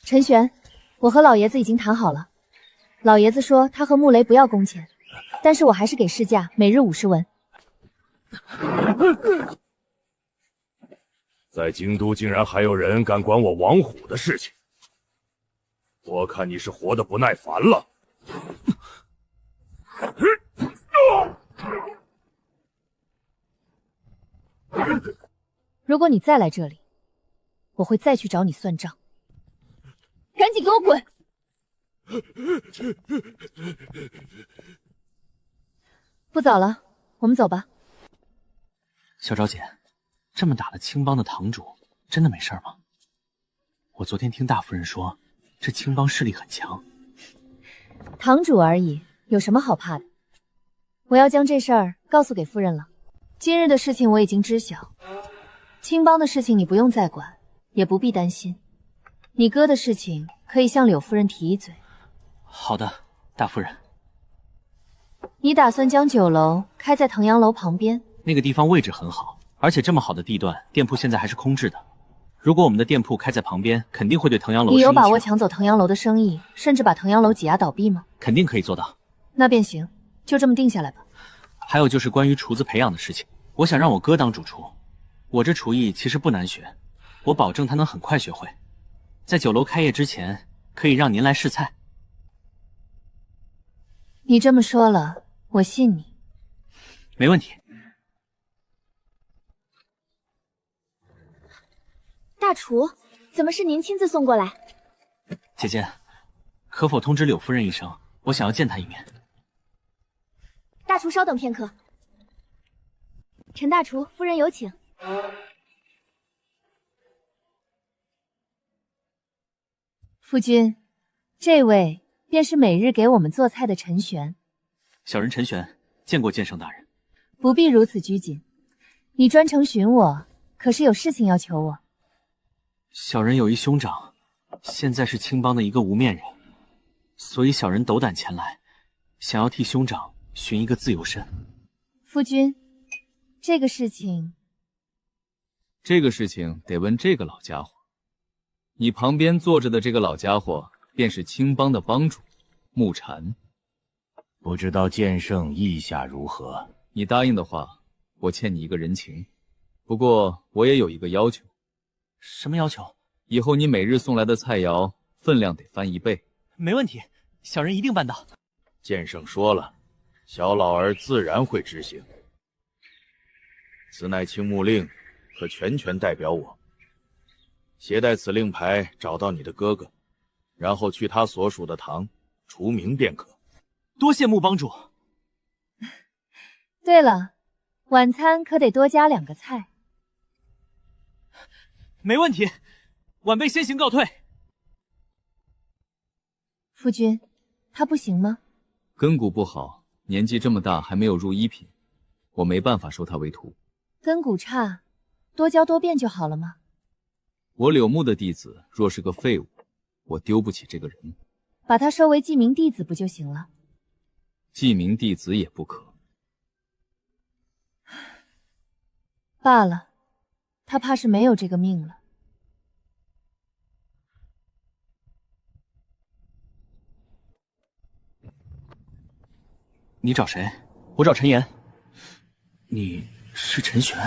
陈玄，我和老爷子已经谈好了，老爷子说他和穆雷不要工钱，但是我还是给市价每日50文。在京都竟然还有人敢管我王虎的事情，我看你是活得不耐烦了。如果你再来这里，我会再去找你算账。赶紧给我滚！不早了，我们走吧。小昭姐，这么大的青帮的堂主，真的没事吗？我昨天听大夫人说，这青帮势力很强。堂主而已，有什么好怕的？我要将这事儿告诉给夫人了。今日的事情我已经知晓，青帮的事情你不用再管，也不必担心。你哥的事情可以向柳夫人提一嘴。好的，大夫人。你打算将酒楼开在腾阳楼旁边？那个地方位置很好，而且这么好的地段，店铺现在还是空置的。如果我们的店铺开在旁边，肯定会对腾阳楼。你有把握抢走腾阳楼的生意，甚至把腾阳楼挤压倒闭吗？肯定可以做到。那便行，就这么定下来吧。还有就是关于厨子培养的事情，我想让我哥当主厨。我这厨艺其实不难学，我保证他能很快学会。在酒楼开业之前，可以让您来试菜。你这么说了，我信你。没问题。大厨，怎么是您亲自送过来？姐姐，可否通知柳夫人一声，我想要见她一面。大厨稍等片刻。陈大厨，夫人有请。夫君，这位便是每日给我们做菜的陈玄。小人陈玄，见过剑圣大人。不必如此拘谨，你专程寻我，可是有事情要求我？小人有一兄长，现在是青帮的一个无面人，所以小人斗胆前来，想要替兄长寻一个自由身。夫君，这个事情得问这个老家伙。你旁边坐着的这个老家伙，便是青帮的帮主木禅。不知道剑圣意下如何？你答应的话，我欠你一个人情。不过我也有一个要求。什么要求？以后你每日送来的菜肴分量得翻1倍。没问题，小人一定办到。剑圣说了，小老儿自然会执行。此乃青木令，可全权代表我。携带此令牌找到你的哥哥，然后去他所属的堂除名便可。多谢木帮主。对了，晚餐可得多加2个菜。没问题，晚辈先行告退。夫君，他不行吗？根骨不好，年纪这么大还没有入1品，我没办法收他为徒。根骨差，多教多变就好了吗？我柳木的弟子若是个废物，我丢不起这个人。把他收为记名弟子不就行了？记名弟子也不可。罢了，他怕是没有这个命了。你找谁？我找陈岩。你是陈玄？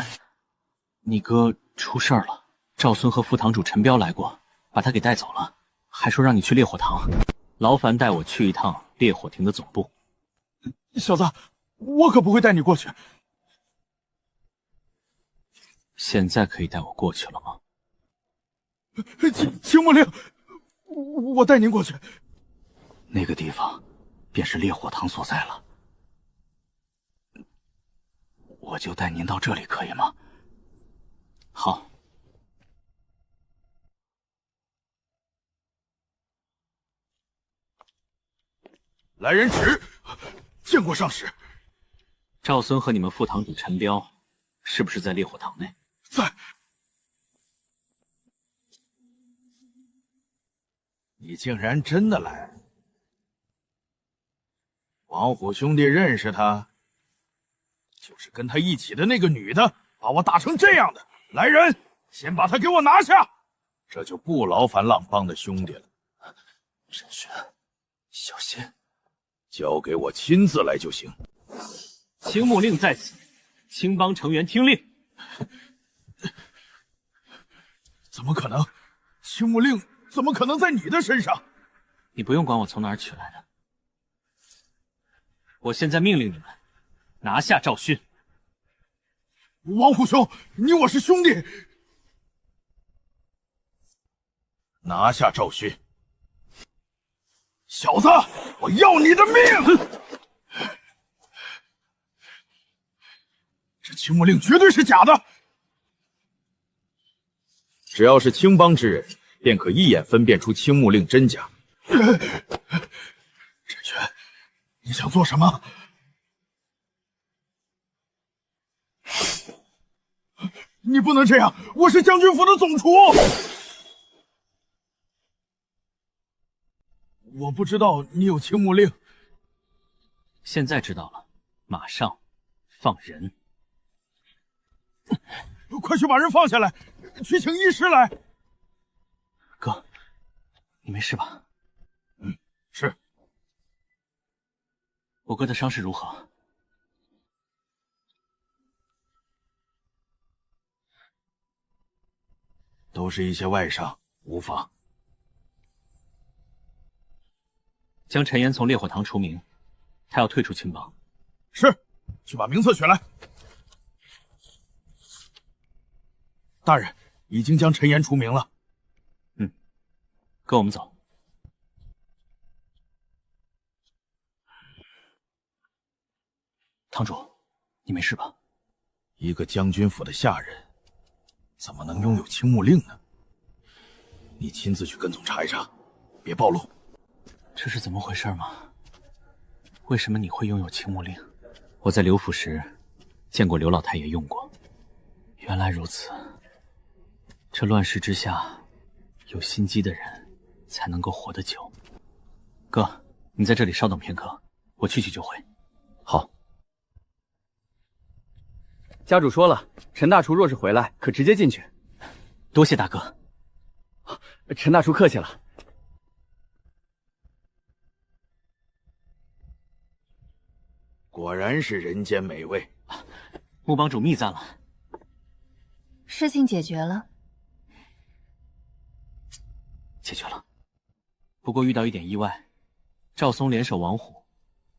你哥出事儿了。赵孙和副堂主陈彪来过，把他给带走了，还说让你去烈火堂，劳烦带我去一趟烈火亭的总部。小子，我可不会带你过去。现在可以带我过去了吗？青木令，我带您过去。那个地方便是烈火堂所在了，我就带您到这里，可以吗？好。来人旨，见过上使。赵孙和你们副堂主陈彪，是不是在烈火堂内？在。你竟然真的来！王虎兄弟认识他，就是跟他一起的那个女的，把我打成这样的。来人，先把他给我拿下，这就不劳烦浪帮的兄弟了。陈玄，小心。交给我亲自来就行。青木令在此，青帮成员听令。怎么可能？青木令怎么可能在你的身上？你不用管我从哪儿取来的。我现在命令你们拿下赵勋。王虎兄，你我是兄弟。拿下赵勋！小子，我要你的命！这青木令绝对是假的。只要是青帮之人，便可一眼分辨出青木令真假。陈玄，你想做什么？你不能这样！我是将军府的总厨。我不知道你有青木令。现在知道了，马上放人。快去把人放下来，去请医师来。哥，你没事吧？是。我哥的伤势如何？都是一些外伤，无妨。将陈岩从烈火堂除名，他要退出青帮。是，去把名册取来。大人，已经将陈岩除名了。跟我们走。堂主，你没事吧？一个将军府的下人，怎么能拥有青木令呢？你亲自去跟踪查一查，别暴露。这是怎么回事吗？为什么你会拥有青木令？我在刘府时见过刘老太爷用过。原来如此，这乱世之下，有心机的人才能够活得久。哥，你在这里稍等片刻，我去就回。好。家主说了，陈大厨若是回来，可直接进去。多谢大哥。陈大厨客气了。果然是人间美味。穆帮主密赞了。事情解决了。解决了，不过遇到一点意外，赵松联手王虎，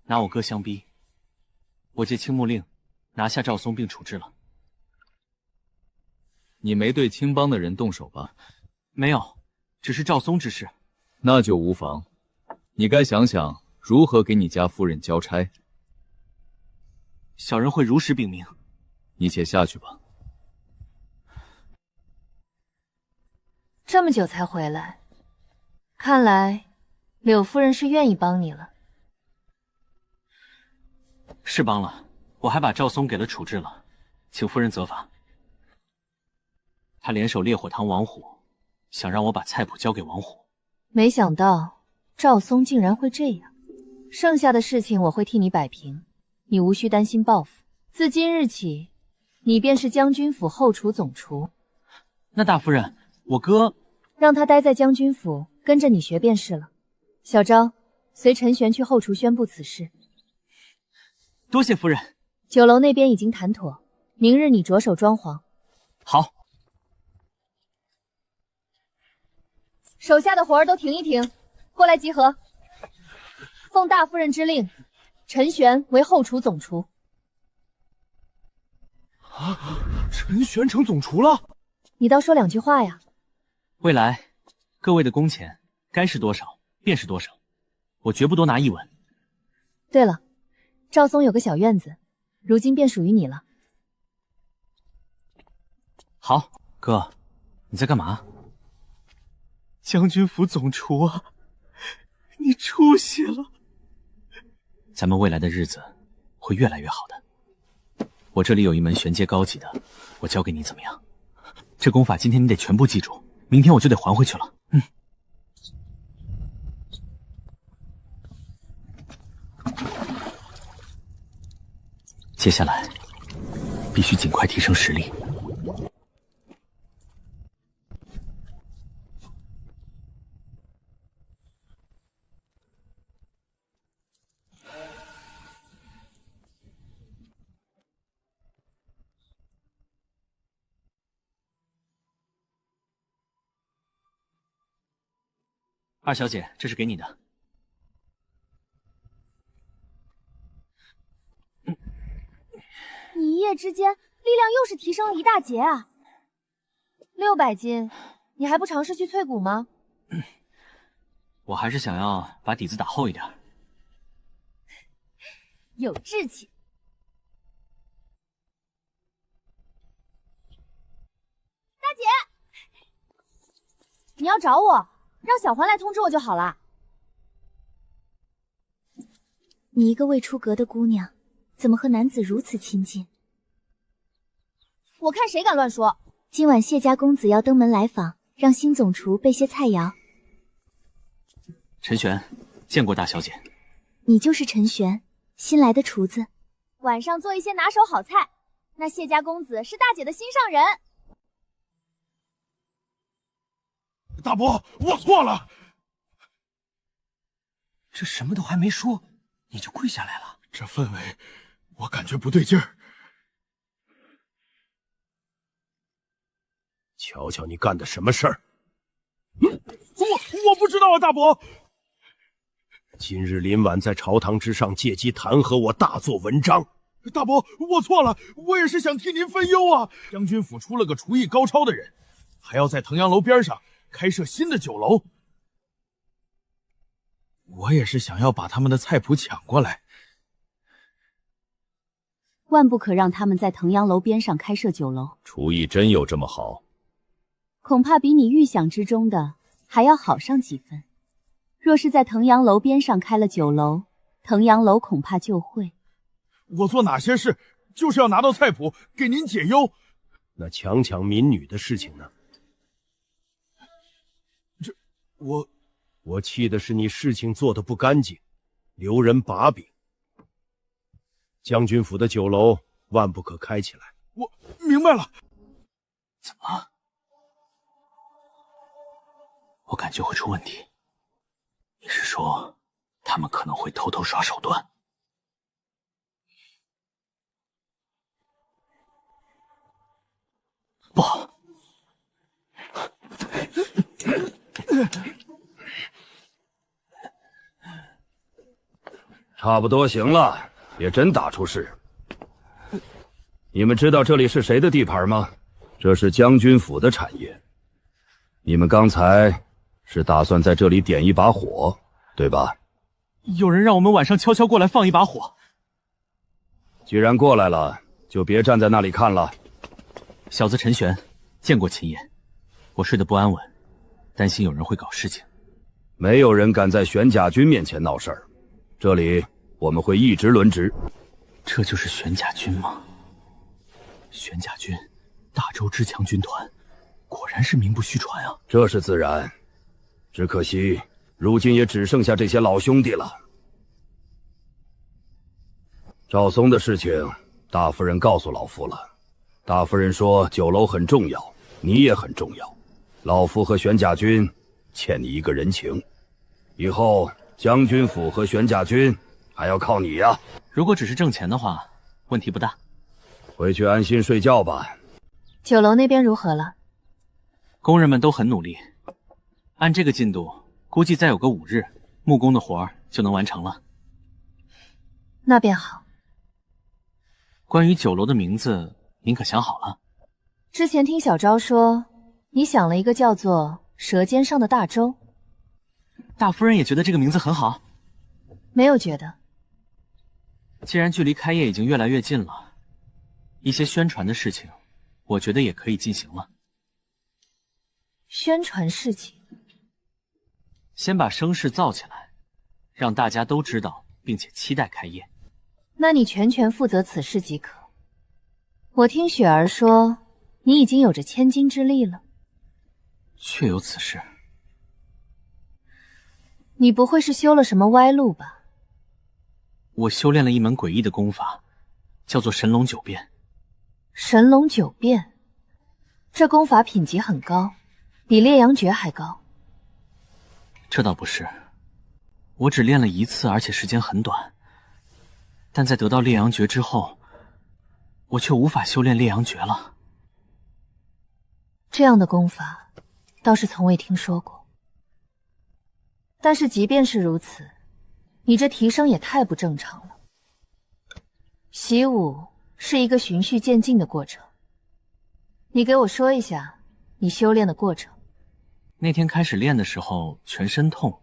拿我哥相逼。我借青木令拿下赵松并处置了。你没对青帮的人动手吧？没有，只是赵松之事。那就无妨。你该想想如何给你家夫人交差。小人会如实禀明。你且下去吧。这么久才回来，看来柳夫人是愿意帮你了。是帮了，我还把赵松给了处置了，请夫人责罚。他联手烈火堂王虎，想让我把菜谱交给王虎。没想到赵松竟然会这样，剩下的事情我会替你摆平，你无需担心报复。自今日起，你便是将军府后厨总厨。那大夫人，我哥让他待在将军府，跟着你学便是了。小昭，随陈玄去后厨宣布此事。多谢夫人。酒楼那边已经谈妥，明日你着手装潢。好。手下的活儿都停一停，过来集合。奉大夫人之令，陈玄为后厨总厨。啊，陈玄成总厨了？你倒说两句话呀。未来各位的工钱该是多少便是多少，我绝不多拿一文。对了，赵松有个小院子，如今便属于你了。好，哥，你在干嘛？将军府总厨啊，你出息了！咱们未来的日子会越来越好的。我这里有一门玄阶高级的，我教给你怎么样？这功法今天你得全部记住，明天我就得还回去了。接下来必须尽快提升实力。二小姐，这是给你的。你一夜之间力量又是提升了一大截啊！ 600斤，你还不尝试去淬骨吗？我还是想要把底子打厚一点。有志气。大姐，你要找我，让小环来通知我就好了。你一个未出阁的姑娘，怎么和男子如此亲近？我看谁敢乱说！今晚谢家公子要登门来访，让新总厨备些菜肴。陈玄，见过大小姐。你就是陈玄，新来的厨子。晚上做一些拿手好菜。那谢家公子是大姐的心上人。大伯，我错了。这什么都还没说，你就跪下来了。这氛围，我感觉不对劲儿。瞧瞧你干的什么事儿！我不知道啊，大伯。今日林婉在朝堂之上借机弹劾我，大做文章。大伯，我错了，我也是想替您分忧啊。将军府出了个厨艺高超的人，还要在腾阳楼边上开设新的酒楼。我也是想要把他们的菜谱抢过来。万不可让他们在腾阳楼边上开设酒楼。厨艺真有这么好？恐怕比你预想之中的还要好上几分。若是在腾阳楼边上开了酒楼，腾阳楼恐怕就会……我做哪些事，就是要拿到菜谱给您解忧。那强抢民女的事情呢？这我气的是你事情做得不干净，留人把柄。将军府的酒楼万不可开起来。我明白了。怎么了？我感觉会出问题。你是说，他们可能会偷偷耍手段？不好！差不多行了，也真打出事。你们知道这里是谁的地盘吗？这是将军府的产业。你们刚才是打算在这里点一把火，对吧？有人让我们晚上悄悄过来放一把火。既然过来了，就别站在那里看了。小子陈玄，见过秦爷。我睡得不安稳，担心有人会搞事情。没有人敢在玄甲军面前闹事儿，这里我们会一直轮值。这就是玄甲军吗？玄甲军，大周之强军团，果然是名不虚传啊！这是自然，只可惜如今也只剩下这些老兄弟了。赵松的事情，大夫人告诉老夫了。大夫人说酒楼很重要，你也很重要。老夫和玄甲军欠你一个人情，以后将军府和玄甲军还要靠你呀。如果只是挣钱的话，问题不大。回去安心睡觉吧。酒楼那边如何了？工人们都很努力，按这个进度，估计再有个5日，木工的活儿就能完成了。那便好。关于酒楼的名字，您可想好了？之前听小昭说，你想了一个叫做“舌尖上的大粥”。大夫人也觉得这个名字很好？没有觉得。既然距离开业已经越来越近了，一些宣传的事情，我觉得也可以进行了。宣传事情？先把声势造起来，让大家都知道，并且期待开业。那你全权负责此事即可。我听雪儿说，你已经有着千金之力了。确有此事。你不会是修了什么歪路吧？我修炼了一门诡异的功法，叫做神龙九变。神龙九变，这功法品级很高，比烈阳诀还高。这倒不是，我只练了1次，而且时间很短。但在得到烈阳诀之后，我却无法修炼烈阳诀了。这样的功法，倒是从未听说过。但是即便是如此，你这提升也太不正常了。习武是一个循序渐进的过程，你给我说一下你修炼的过程。那天开始练的时候全身痛，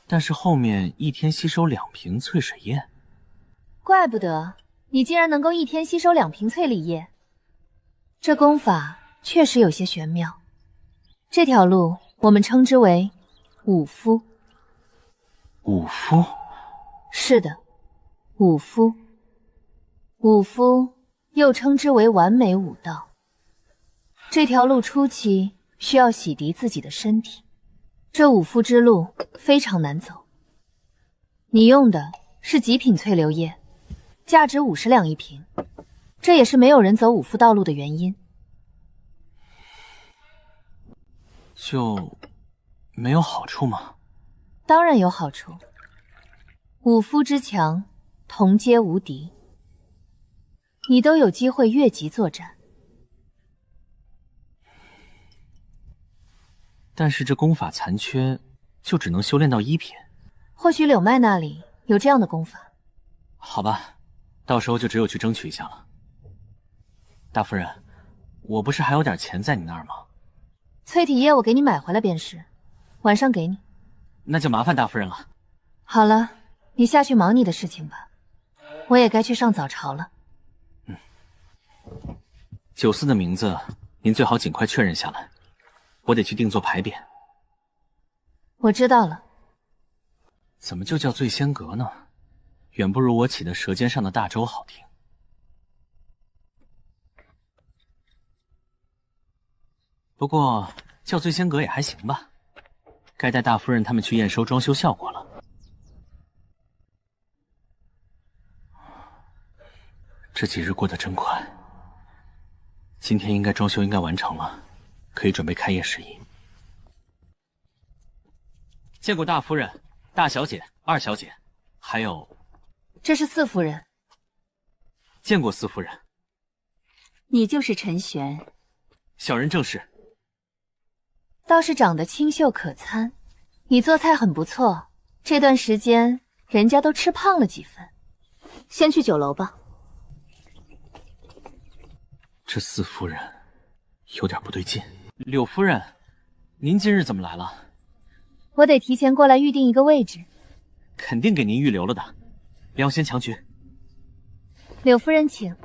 但是后面一天吸收2瓶淬水液。怪不得你竟然能够一天吸收2瓶淬力液，这功法确实有些玄妙。这条路我们称之为五夫。五夫？是的，五夫。五夫又称之为完美武道。这条路初期需要洗涤自己的身体，这五夫之路非常难走。你用的是极品淬流液，价值50两1瓶，这也是没有人走五夫道路的原因。就没有好处吗？当然有好处。五夫之强，同阶无敌，你都有机会越级作战。但是这功法残缺，就只能修炼到1品。或许柳麦那里有这样的功法。好吧，到时候就只有去争取一下了。大夫人，我不是还有点钱在你那儿吗？淬体液我给你买回来便是，晚上给你。那就麻烦大夫人了。好了，你下去忙你的事情吧，我也该去上早朝了。酒肆的名字您最好尽快确认下来，我得去定做牌匾。我知道了。怎么就叫醉仙阁呢？远不如我起的舌尖上的大粥好听。不过叫醉仙阁也还行吧，该带大夫人他们去验收装修效果了。这几日过得真快，今天应该装修应该完成了，可以准备开业事宜。见过大夫人、大小姐、二小姐，还有……这是四夫人。见过四夫人。你就是陈玄。小人正是。倒是长得清秀可餐，你做菜很不错，这段时间人家都吃胖了几分。先去酒楼吧。这四夫人有点不对劲。柳夫人，您今日怎么来了？我得提前过来预定一个位置。肯定给您预留了的，良先强局。柳夫人请。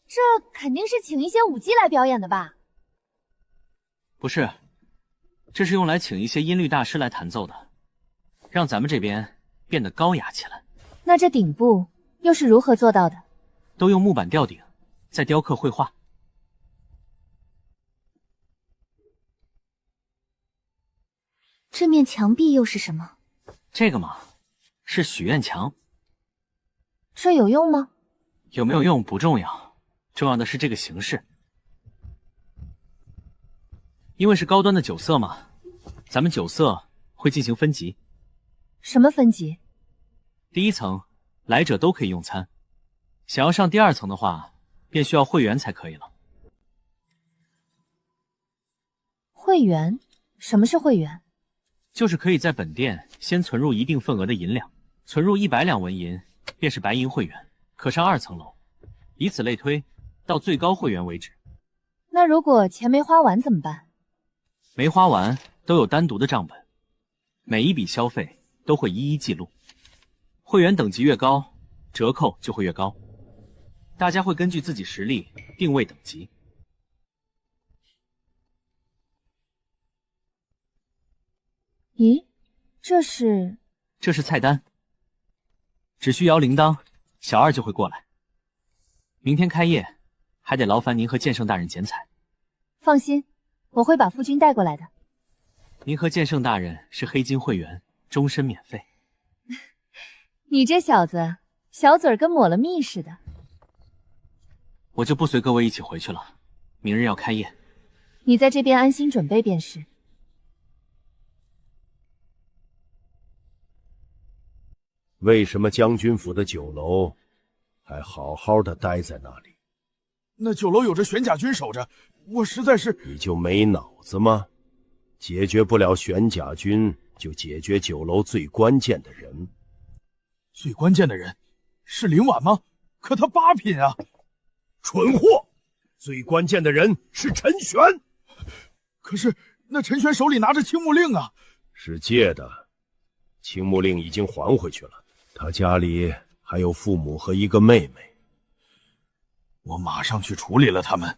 这肯定是请一些舞姬来表演的吧？不是，这是用来请一些音律大师来弹奏的，让咱们这边变得高雅起来。那这顶部又是如何做到的？都用木板吊顶，再雕刻绘画。这面墙壁又是什么？这个嘛，是许愿墙。这有用吗？有没有用不重要，重要的是这个形式。因为是高端的酒色嘛，咱们酒色会进行分级。什么分级？第一层，来者都可以用餐。想要上第二层的话，便需要会员才可以了。会员？什么是会员？就是可以在本店先存入一定份额的银两，存入100两纹银，便是白银会员，可上2层楼，以此类推，到最高会员为止。那如果钱没花完怎么办？没花完都有单独的账本，每一笔消费都会一一记录。会员等级越高，折扣就会越高。大家会根据自己实力定位等级。咦，这是菜单，只需摇铃铛，小二就会过来。明天开业，还得劳烦您和剑圣大人剪彩。放心，我会把夫君带过来的。您和剑圣大人是黑金会员，终身免费。你这小子，小嘴跟抹了蜜似的。我就不随各位一起回去了，明日要开业。你在这边安心准备便是。为什么将军府的酒楼还好好的待在那里？那酒楼有着玄甲军守着，我实在是……你就没脑子吗？解决不了玄甲军，就解决酒楼最关键的人。最关键的人是林婉吗？可他8品啊！蠢货！最关键的人是陈玄。可是那陈玄手里拿着青木令啊！是借的，青木令已经还回去了。他家里还有父母和一个妹妹。我马上去处理了他们。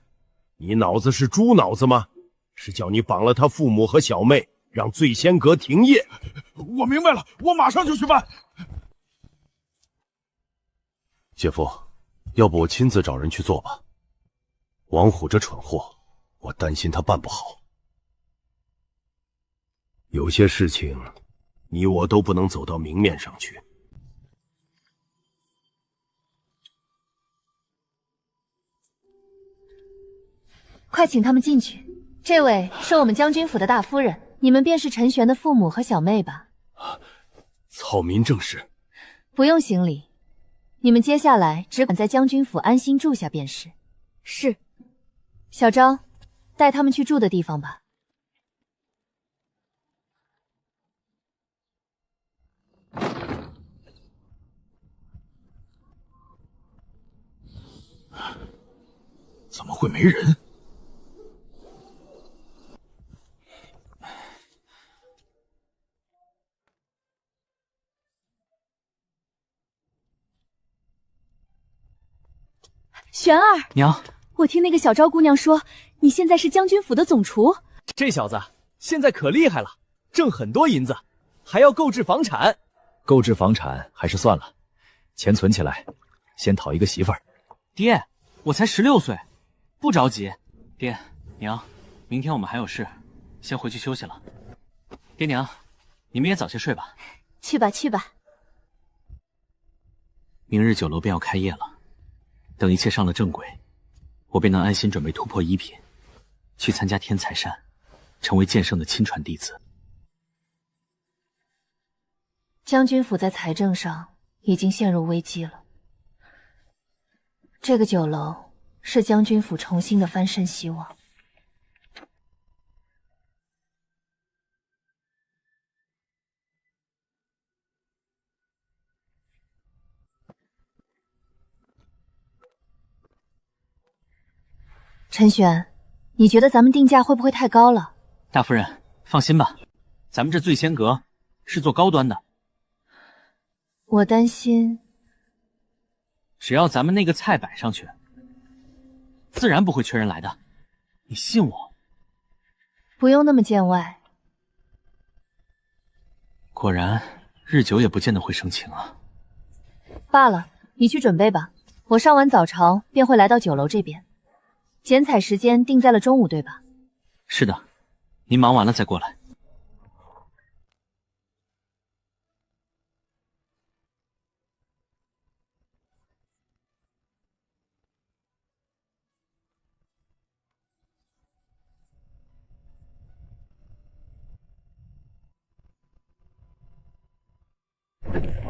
你脑子是猪脑子吗？是叫你绑了他父母和小妹，让醉仙阁停业。我明白了，我马上就去办。姐夫，要不我亲自找人去做吧。王虎这蠢货，我担心他办不好。有些事情，你我都不能走到明面上去。快请他们进去。这位是我们将军府的大夫人，你们便是陈玄的父母和小妹吧？草民正是。不用行礼，你们接下来只管在将军府安心住下便是。是。小昭，带他们去住的地方吧。怎么会没人？玄儿，娘，我听那个小昭姑娘说，你现在是将军府的总厨。这小子现在可厉害了，挣很多银子，还要购置房产。购置房产还是算了，钱存起来，先讨一个媳妇儿。爹，我才16岁，不着急。爹娘，明天我们还有事，先回去休息了。爹娘，你们也早些睡吧。去吧去吧。明日酒楼便要开业了，等一切上了正轨，我便能安心准备突破1品，去参加天才山，成为剑圣的亲传弟子。将军府在财政上已经陷入危机了，这个酒楼是将军府重新的翻身希望。陈玄，你觉得咱们定价会不会太高了？大夫人，放心吧，咱们这醉仙阁是做高端的。我担心，只要咱们那个菜摆上去，自然不会缺人来的，你信我。不用那么见外。果然，日久也不见得会生情啊。罢了，你去准备吧，我上完早朝便会来到酒楼这边。剪彩时间定在了中午，对吧？是的，您忙完了再过来。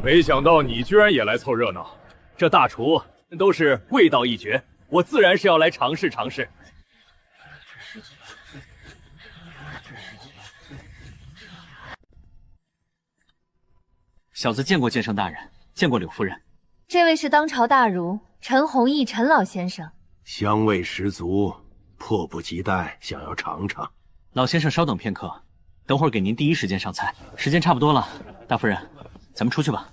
没想到你居然也来凑热闹，这大厨都是味道一绝，我自然是要来尝试尝试。小子见过剑圣大人，见过柳夫人。这位是当朝大儒陈弘毅陈老先生，香味十足，迫不及待想要尝尝。老先生稍等片刻，等会儿给您第一时间上菜。时间差不多了，大夫人，咱们出去吧。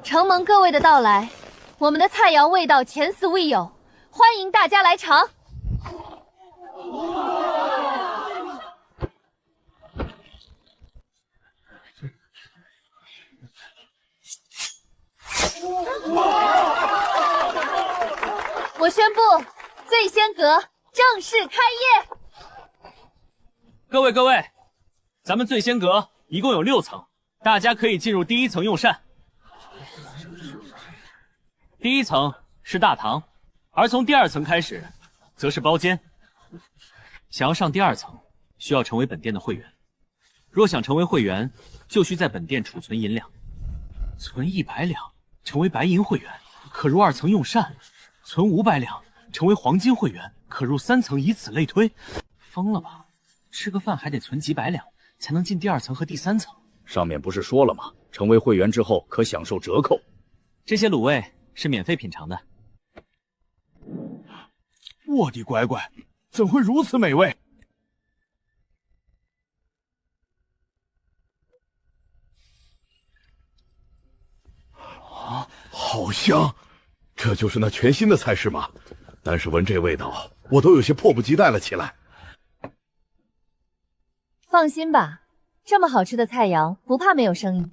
承蒙各位的到来，我们的菜肴味道前所未有，欢迎大家来尝。我宣布，醉仙阁正式开业。各位，咱们醉仙阁一共有6层，大家可以进入第1层用膳。第1层是大堂，而从第2层开始，则是包间。想要上第2层，需要成为本店的会员。若想成为会员，就需在本店储存银两，存100两成为白银会员，可入2层用膳；存500两成为黄金会员，可入3层，以此类推。疯了吧？吃个饭还得存几百两，才能进第2层和第3层。上面不是说了吗？成为会员之后可享受折扣。这些卤味是免费品尝的。我的乖乖，怎会如此美味？啊，好香！这就是那全新的菜式吗？但是闻这味道，我都有些迫不及待了起来。放心吧，这么好吃的菜肴，不怕没有生意。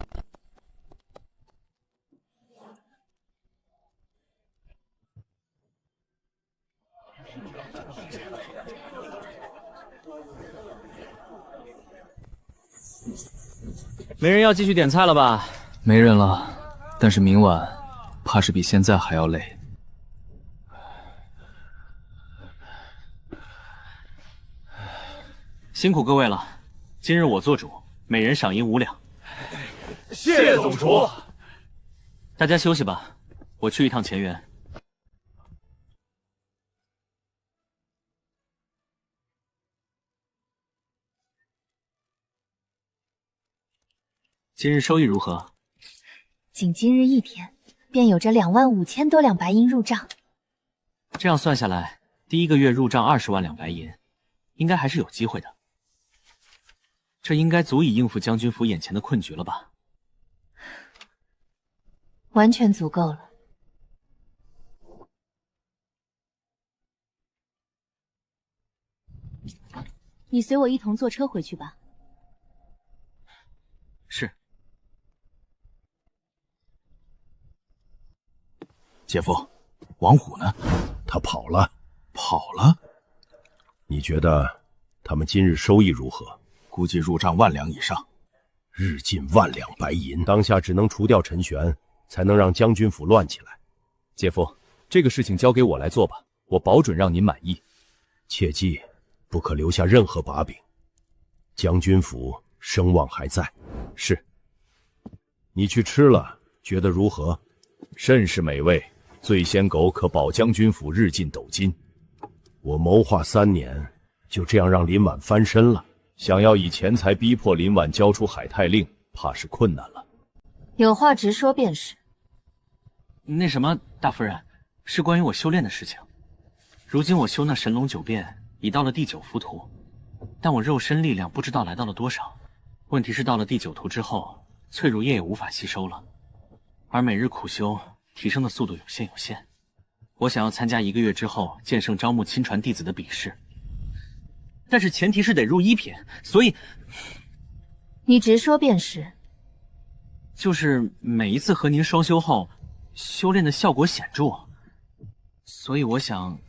没人要继续点菜了吧？没人了，但是明晚怕是比现在还要累。辛苦各位了，今日我做主，每人赏银5两。谢总厨。大家休息吧，我去一趟前园。今日收益如何？仅今日一天，便有着25000多两白银入账。这样算下来，第1个月入账20万两白银，应该还是有机会的。这应该足以应付将军府眼前的困局了吧？完全足够了。你随我一同坐车回去吧。是。姐夫，王虎呢？他跑了。跑了？你觉得他们今日收益如何？估计入账1万两以上，日进1万两白银。当下只能除掉陈玄，才能让将军府乱起来。姐夫，这个事情交给我来做吧，我保准让您满意。切记，不可留下任何把柄。将军府声望还在。是。你去吃了，觉得如何？甚是美味，醉仙狗可保将军府日进斗金。我谋划3年，就这样让林婉翻身了。想要以钱财逼迫林婉交出海泰令，怕是困难了。有话直说便是。那什么，大夫人，是关于我修炼的事情。如今我修那神龙9变已到了第9浮屠，但我肉身力量不知道来到了多少。问题是到了第9图之后，淬乳液也无法吸收了，而每日苦修提升的速度有限。我想要参加1个月之后剑圣招募亲传弟子的比试，但是前提是得入1品，所以你直说便是。就是每一次和您双修后，修炼的效果显著，所以我想，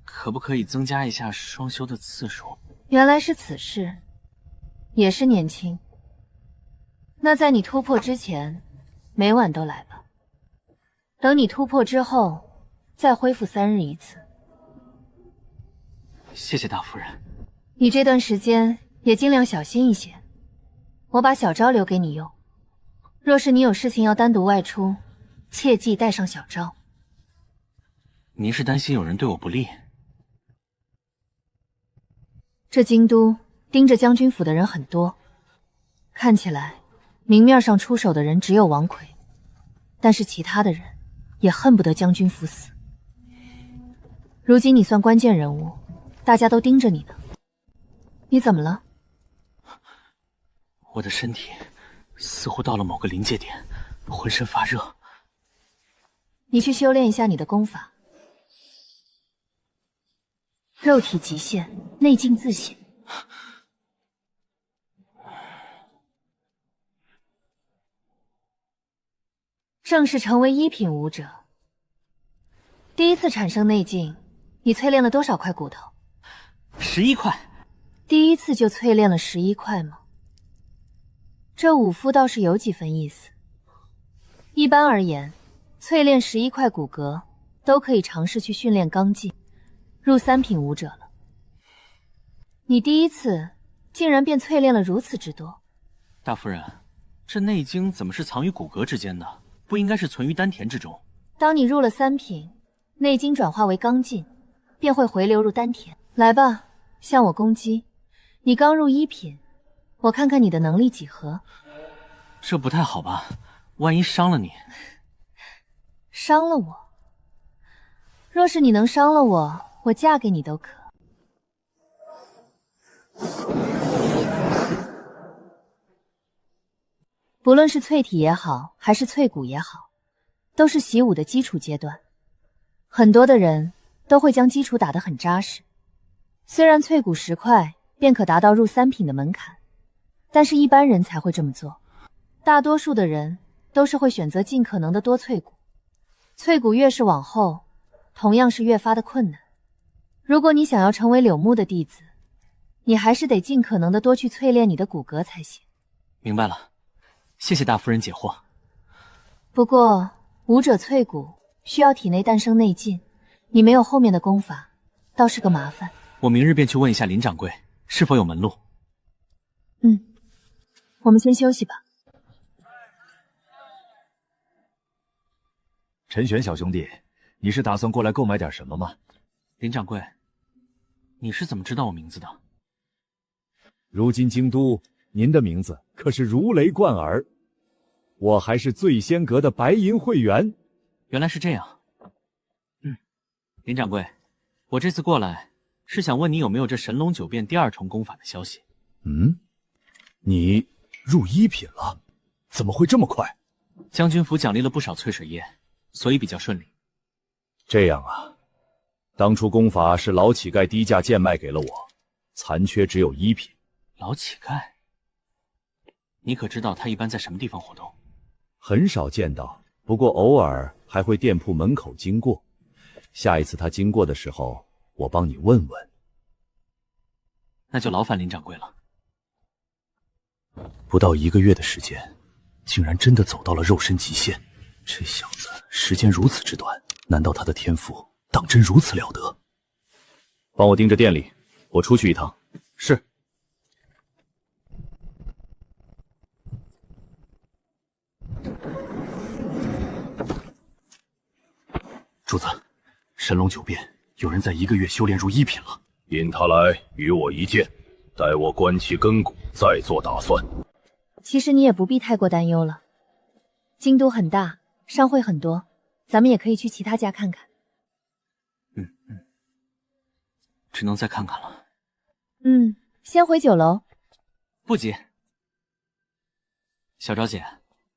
可不可以增加一下双修的次数？原来是此事，也是年轻。那在你突破之前，每晚都来吧。等你突破之后，再恢复3日一次。谢谢大夫人。你这段时间也尽量小心一些，我把小招留给你用。若是你有事情要单独外出，切记带上小招。您是担心有人对我不利？这京都盯着将军府的人很多，看起来明面上出手的人只有王奎，但是其他的人也恨不得将军府死。如今你算关键人物，大家都盯着你呢。你怎么了？我的身体似乎到了某个临界点，浑身发热。你去修炼一下你的功法。肉体极限，内劲自显。正式成为1品武者，第一次产生内劲，你淬炼了多少块骨头？11块。第一次就淬炼了11块吗？这武夫倒是有几分意思。一般而言，淬炼11块骨骼都可以尝试去训练刚劲，入3品武者了。你第一次竟然便淬炼了如此之多。大夫人，这内经怎么是藏于骨骼之间的？不应该是存于丹田之中？当你入了3品，内经转化为刚劲，便会回流入丹田。来吧，向我攻击。你刚入1品，我看看你的能力几何。这不太好吧？万一伤了你。伤了我？若是你能伤了我，我嫁给你都可。不论是淬体也好，还是淬骨也好，都是习武的基础阶段。很多的人都会将基础打得很扎实。虽然淬骨10块便可达到入3品的门槛，但是一般人才会这么做。大多数的人都是会选择尽可能的多淬骨。淬骨越是往后，同样是越发的困难。如果你想要成为柳木的弟子，你还是得尽可能的多去淬炼你的骨骼才行。明白了，谢谢大夫人解惑。不过武者淬骨需要体内诞生内劲，你没有后面的功法，倒是个麻烦。我明日便去问一下林掌柜是否有门路。我们先休息吧。陈玄小兄弟，你是打算过来购买点什么吗？林掌柜，你是怎么知道我名字的？如今京都，您的名字可是如雷贯耳，我还是醉仙阁的白银会员。原来是这样。林掌柜，我这次过来是想问你有没有这神龙九变第2重功法的消息。你入1品了？怎么会这么快？将军府奖励了不少淬水液，所以比较顺利。这样啊，当初功法是老乞丐低价贱卖给了我，残缺只有1品。老乞丐？你可知道他一般在什么地方活动？很少见到，不过偶尔还会店铺门口经过。下一次他经过的时候，我帮你问问。那就劳烦林掌柜了。不到1个月的时间，竟然真的走到了肉身极限。这小子时间如此之短，难道他的天赋当真如此了得？帮我盯着店里，我出去一趟。是。主子，神龙九变，有人在1个月修炼入1品了。引他来与我一见，待我观其根骨，再做打算。其实你也不必太过担忧了，京都很大，商会很多，咱们也可以去其他家看看。只能再看看了。先回酒楼。不急。小昭姐，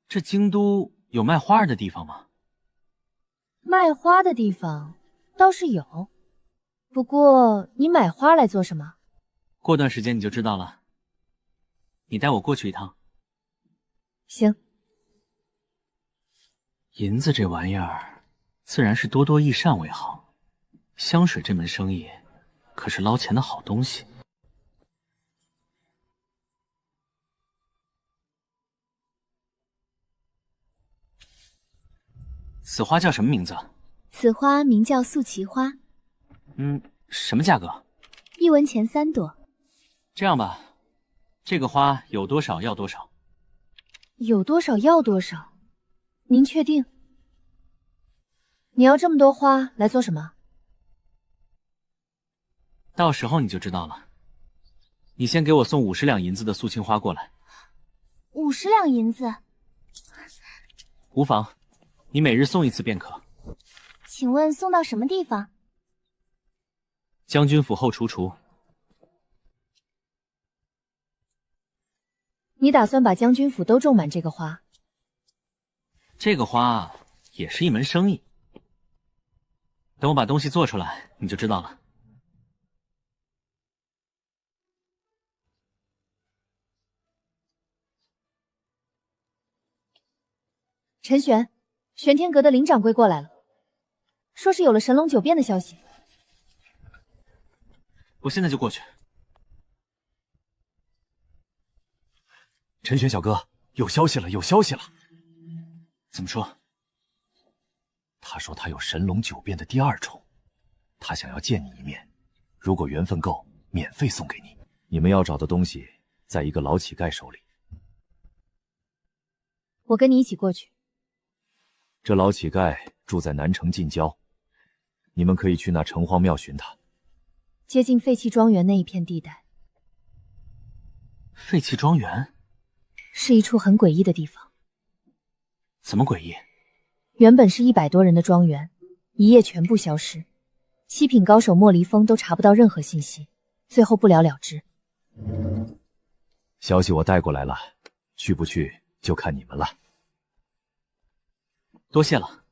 这京都有卖花儿的地方吗？卖花的地方倒是有，不过你买花来做什么？过段时间你就知道了。你带我过去一趟。行。银子这玩意儿，自然是多多益善为好。香水这门生意，可是捞钱的好东西。此花叫什么名字？此花名叫素奇花。什么价格？1文钱3朵。这样吧，这个花有多少要多少。有多少要多少？您确定？你要这么多花来做什么？到时候你就知道了。你先给我送50两银子的素青花过来。50两银子？无妨，你每日送1次便可。请问送到什么地方？将军府后厨厨。你打算把将军府都种满这个花？这个花也是一门生意。等我把东西做出来，你就知道了。陈玄，玄天阁的林掌柜过来了，说是有了神龙九变的消息。我现在就过去。陈玄小哥，有消息了，有消息了。怎么说？他说他有神龙九变的第2重，他想要见你一面，如果缘分够，免费送给你。你们要找的东西，在一个老乞丐手里。我跟你一起过去。这老乞丐住在南城近郊，你们可以去那城隍庙寻他。接近废弃庄园那一片地带。废弃庄园？是一处很诡异的地方。怎么诡异？原本是100多人的庄园，一夜全部消失，7品高手莫离风都查不到任何信息，最后不了了之。消息我带过来了，去不去就看你们了。多谢了。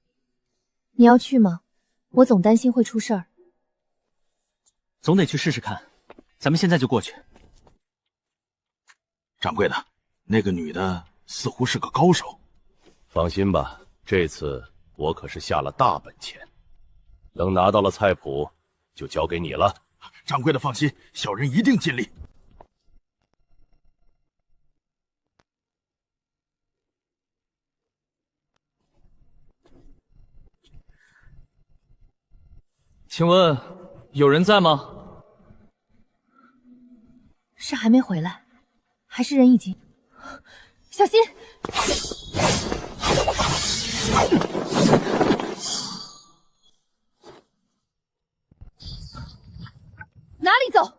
你要去吗？我总担心会出事儿。总得去试试看，咱们现在就过去。掌柜的，那个女的似乎是个高手。放心吧，这次我可是下了大本钱，等拿到了菜谱，就交给你了。掌柜的放心，小人一定尽力。请问有人在吗？是还没回来，还是人已经？小心！哪里走？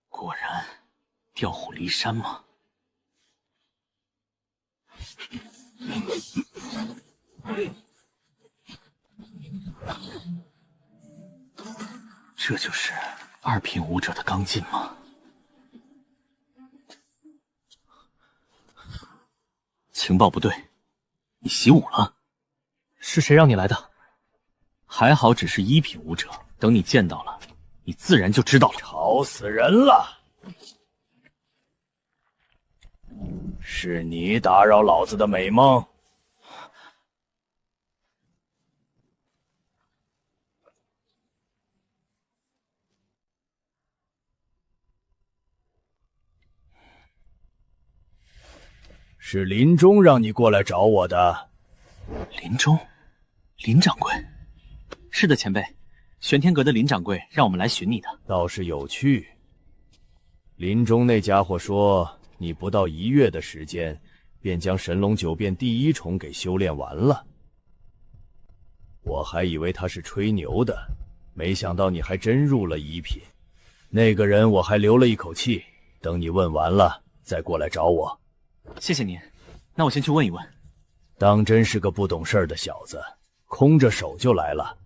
果然，调虎离山吗？这就是2品武者的刚劲吗？情报不对，你习武了？是谁让你来的？还好只是1品武者，等你见到了，你自然就知道了。吵死人了！是你打扰老子的美梦。是林中让你过来找我的。林中，林掌柜。是的，前辈，玄天阁的林掌柜让我们来寻你的。倒是有趣。林中那家伙说，你不到1月的时间，便将神龙9变第1重给修炼完了。我还以为他是吹牛的，没想到你还真入了1品。那个人我还留了一口气，等你问完了再过来找我。谢谢您，那我先去问一问。当真是个不懂事儿的小子，空着手就来了。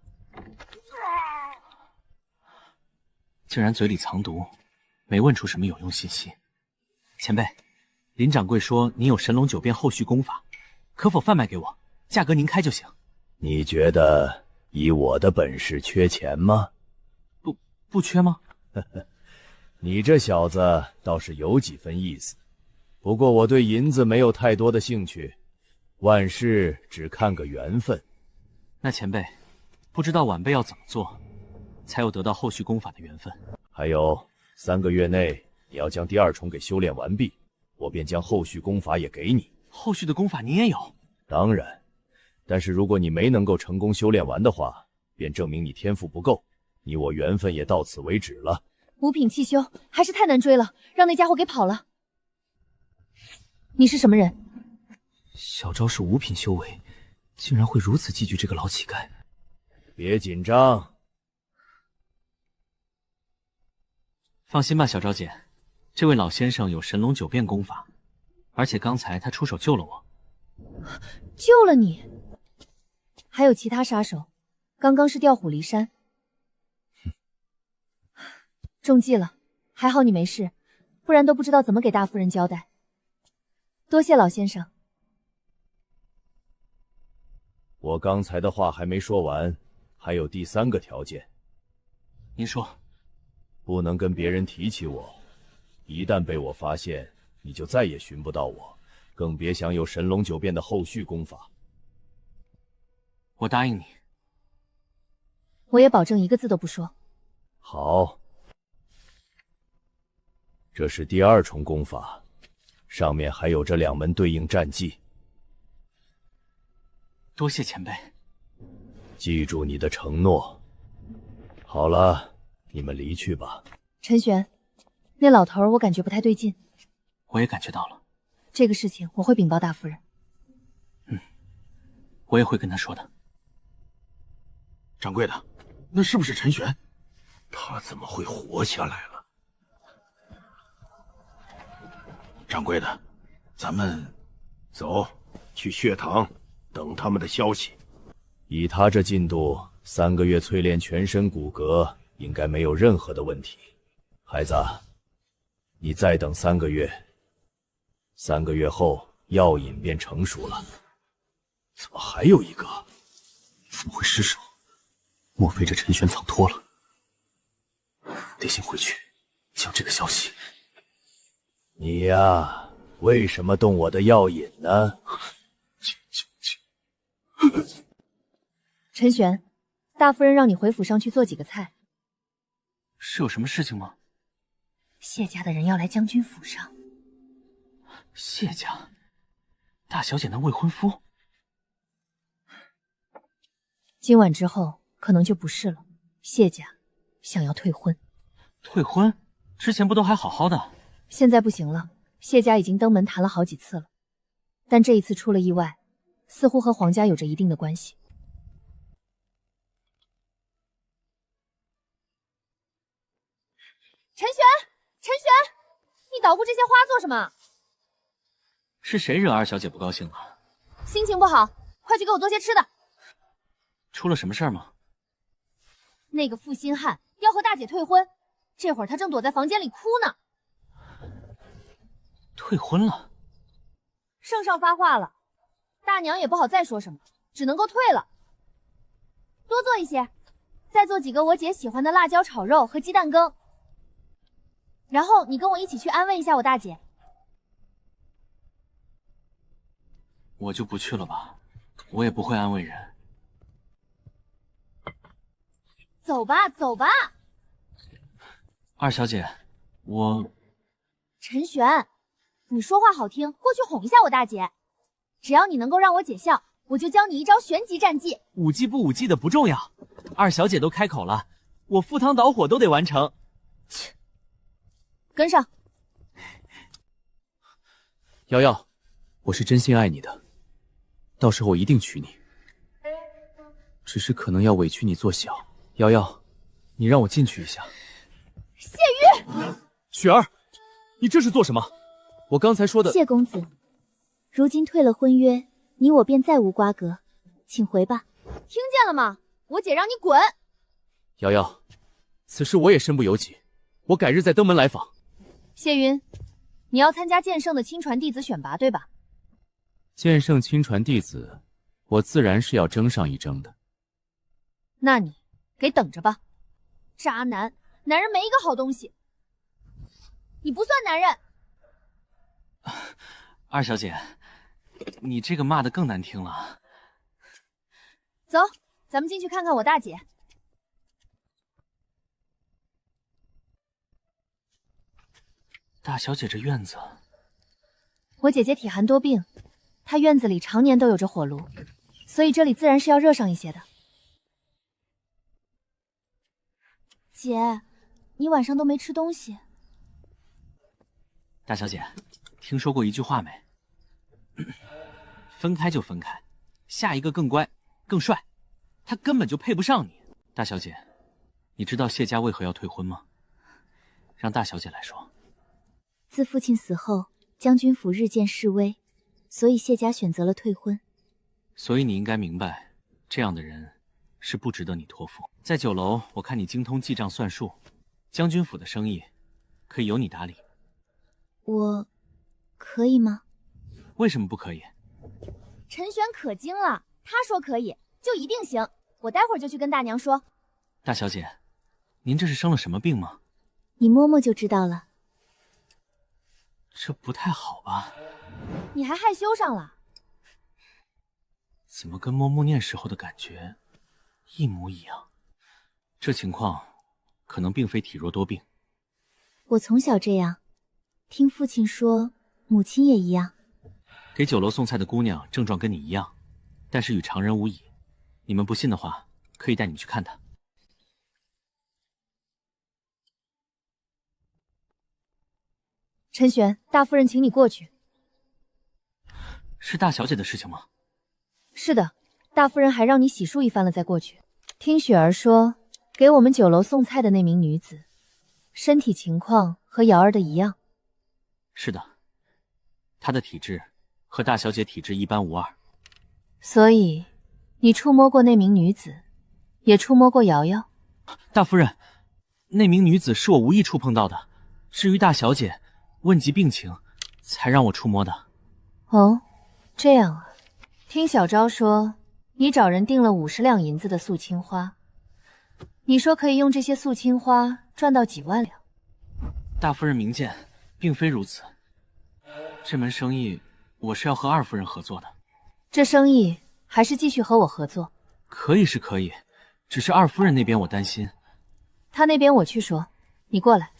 竟然嘴里藏毒，没问出什么有用信息。前辈，林掌柜说您有神龙9变后续功法，可否贩卖给我？价格您开就行。你觉得以我的本事缺钱吗？不缺吗？你这小子倒是有几分意思。不过我对银子没有太多的兴趣，万事只看个缘分。那前辈，不知道晚辈要怎么做，才有得到后续功法的缘分？还有3个月内你要将第2重给修炼完毕，我便将后续功法也给你。后续的功法您也有？当然，但是如果你没能够成功修炼完的话，便证明你天赋不够，你我缘分也到此为止了。5品气修还是太难追了，让那家伙给跑了。你是什么人？小昭是5品修为，竟然会如此忌惧这个老乞丐。别紧张。放心吧，小昭姐，这位老先生有神龙9变功法，而且刚才他出手救了我。救了你？还有其他杀手，刚刚是调虎离山。中计了，还好你没事，不然都不知道怎么给大夫人交代。多谢老先生。我刚才的话还没说完，还有第3个条件。您说。不能跟别人提起我，一旦被我发现，你就再也寻不到我，更别想有神龙9变的后续功法。我答应你。我也保证一个字都不说。好。这是第2重功法，上面还有这2门对应战技。多谢前辈。记住你的承诺。好了，你们离去吧。陈玄，那老头我感觉不太对劲。我也感觉到了。这个事情我会禀报大夫人。我也会跟他说的。掌柜的，那是不是陈玄？他怎么会活下来了？掌柜的，咱们走去血堂等他们的消息。以他这进度，3个月淬炼全身骨骼，应该没有任何的问题。孩子，你再等3个月，3个月后药引便成熟了。怎么还有一个？怎么会失手？莫非这陈玄藏脱了？得先回去将这个消息。你呀，为什么动我的药引呢？陈玄，大夫人让你回府上去做几个菜。是有什么事情吗？谢家的人要来将军府上。谢家，大小姐那未婚夫。今晚之后可能就不是了。谢家想要退婚。退婚？之前不都还好好的？现在不行了。谢家已经登门谈了好几次了，但这一次出了意外，似乎和皇家有着一定的关系。陈玄，陈玄，你捣鼓这些花做什么？是谁惹二小姐不高兴了？心情不好，快去给我做些吃的。出了什么事儿吗？那个负心汉要和大姐退婚，这会儿他正躲在房间里哭呢。退婚了？圣上发话了，大娘也不好再说什么，只能够退了。多做一些，再做几个我姐喜欢的辣椒炒肉和鸡蛋羹。然后你跟我一起去安慰一下我大姐。我就不去了吧，我也不会安慰人。走吧，走吧。二小姐，我……陈玄，你说话好听，过去哄一下我大姐。只要你能够让我姐笑，我就教你一招玄级战技。武技不武技的不重要，二小姐都开口了，我赴汤蹈火都得完成。切，跟上。瑶瑶，我是真心爱你的，到时候我一定娶你。只是可能要委屈你做小。瑶瑶，你让我进去一下。谢玉，雪儿，你这是做什么？我刚才说的。谢公子，如今退了婚约，你我便再无瓜葛，请回吧。听见了吗？我姐让你滚。瑶瑶，此事我也身不由己，我改日再登门来访。谢云，你要参加剑圣的亲传弟子选拔，对吧？剑圣亲传弟子，我自然是要争上一争的。那你给等着吧，渣男，男人没一个好东西，你不算男人。二小姐，你这个骂得更难听了。走，咱们进去看看我大姐。大小姐这院子，我姐姐体寒多病，她院子里常年都有着火炉，所以这里自然是要热上一些的。姐，你晚上都没吃东西。大小姐，听说过一句话没？分开就分开，下一个更乖更帅，他根本就配不上你。大小姐，你知道谢家为何要退婚吗？让大小姐来说。自父亲死后，将军府日渐式微，所以谢家选择了退婚。所以你应该明白，这样的人是不值得你托付。在酒楼，我看你精通记账算术，将军府的生意可以由你打理。我可以吗？为什么不可以？陈玄可精了，他说可以就一定行。我待会儿就去跟大娘说。大小姐，您这是生了什么病吗？你摸摸就知道了。这不太好吧？你还害羞上了？怎么跟摸念时候的感觉一模一样？这情况可能并非体弱多病。我从小这样，听父亲说，母亲也一样。给酒楼送菜的姑娘症状跟你一样，但是与常人无异。你们不信的话，可以带你们去看她。陈玄，大夫人请你过去。是大小姐的事情吗？是的，大夫人还让你洗漱一番了再过去。听雪儿说，给我们酒楼送菜的那名女子，身体情况和瑶儿的一样。是的，她的体质和大小姐体质一般无二。所以，你触摸过那名女子，也触摸过瑶瑶。大夫人，那名女子是我无意触碰到的。至于大小姐，问及病情，才让我触摸的。哦，这样啊。听小昭说，你找人订了50两银子的素青花，你说可以用这些素青花赚到几万两。大夫人明鉴，并非如此。这门生意我是要和二夫人合作的。这生意还是继续和我合作？可以是可以，只是二夫人那边我担心。她那边我去说，你过来。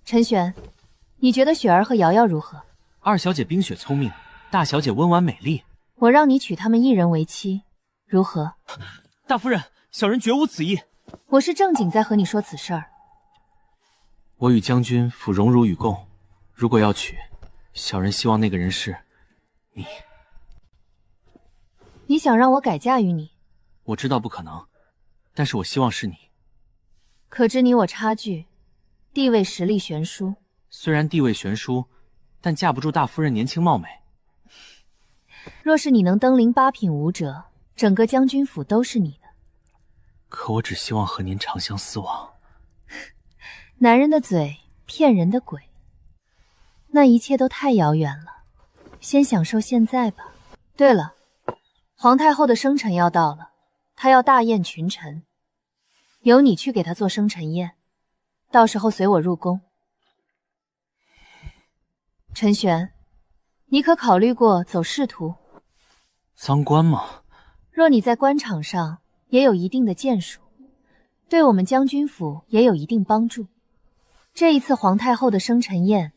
陈玄，你觉得雪儿和瑶瑶如何？二小姐冰雪聪明，大小姐温婉美丽。我让你娶她们一人为妻，如何？大夫人，小人绝无此意。我是正经在和你说此事儿。我与将军府荣辱与共，如果要娶，小人希望那个人是你。你想让我改嫁于你？我知道不可能，但是我希望是你。可知你我差距，地位实力悬殊。虽然地位悬殊，但架不住大夫人年轻貌美。若是你能登临8品武者，整个将军府都是你的。可我只希望和您长相厮往。男人的嘴骗人的鬼，那一切都太遥远了，先享受现在吧。对了，皇太后的生辰要到了，她要大宴群臣，由你去给她做生辰宴，到时候随我入宫。陈玄，你可考虑过走仕途？赃官吗？若你在官场上也有一定的建树，对我们将军府也有一定帮助，这一次皇太后的生辰宴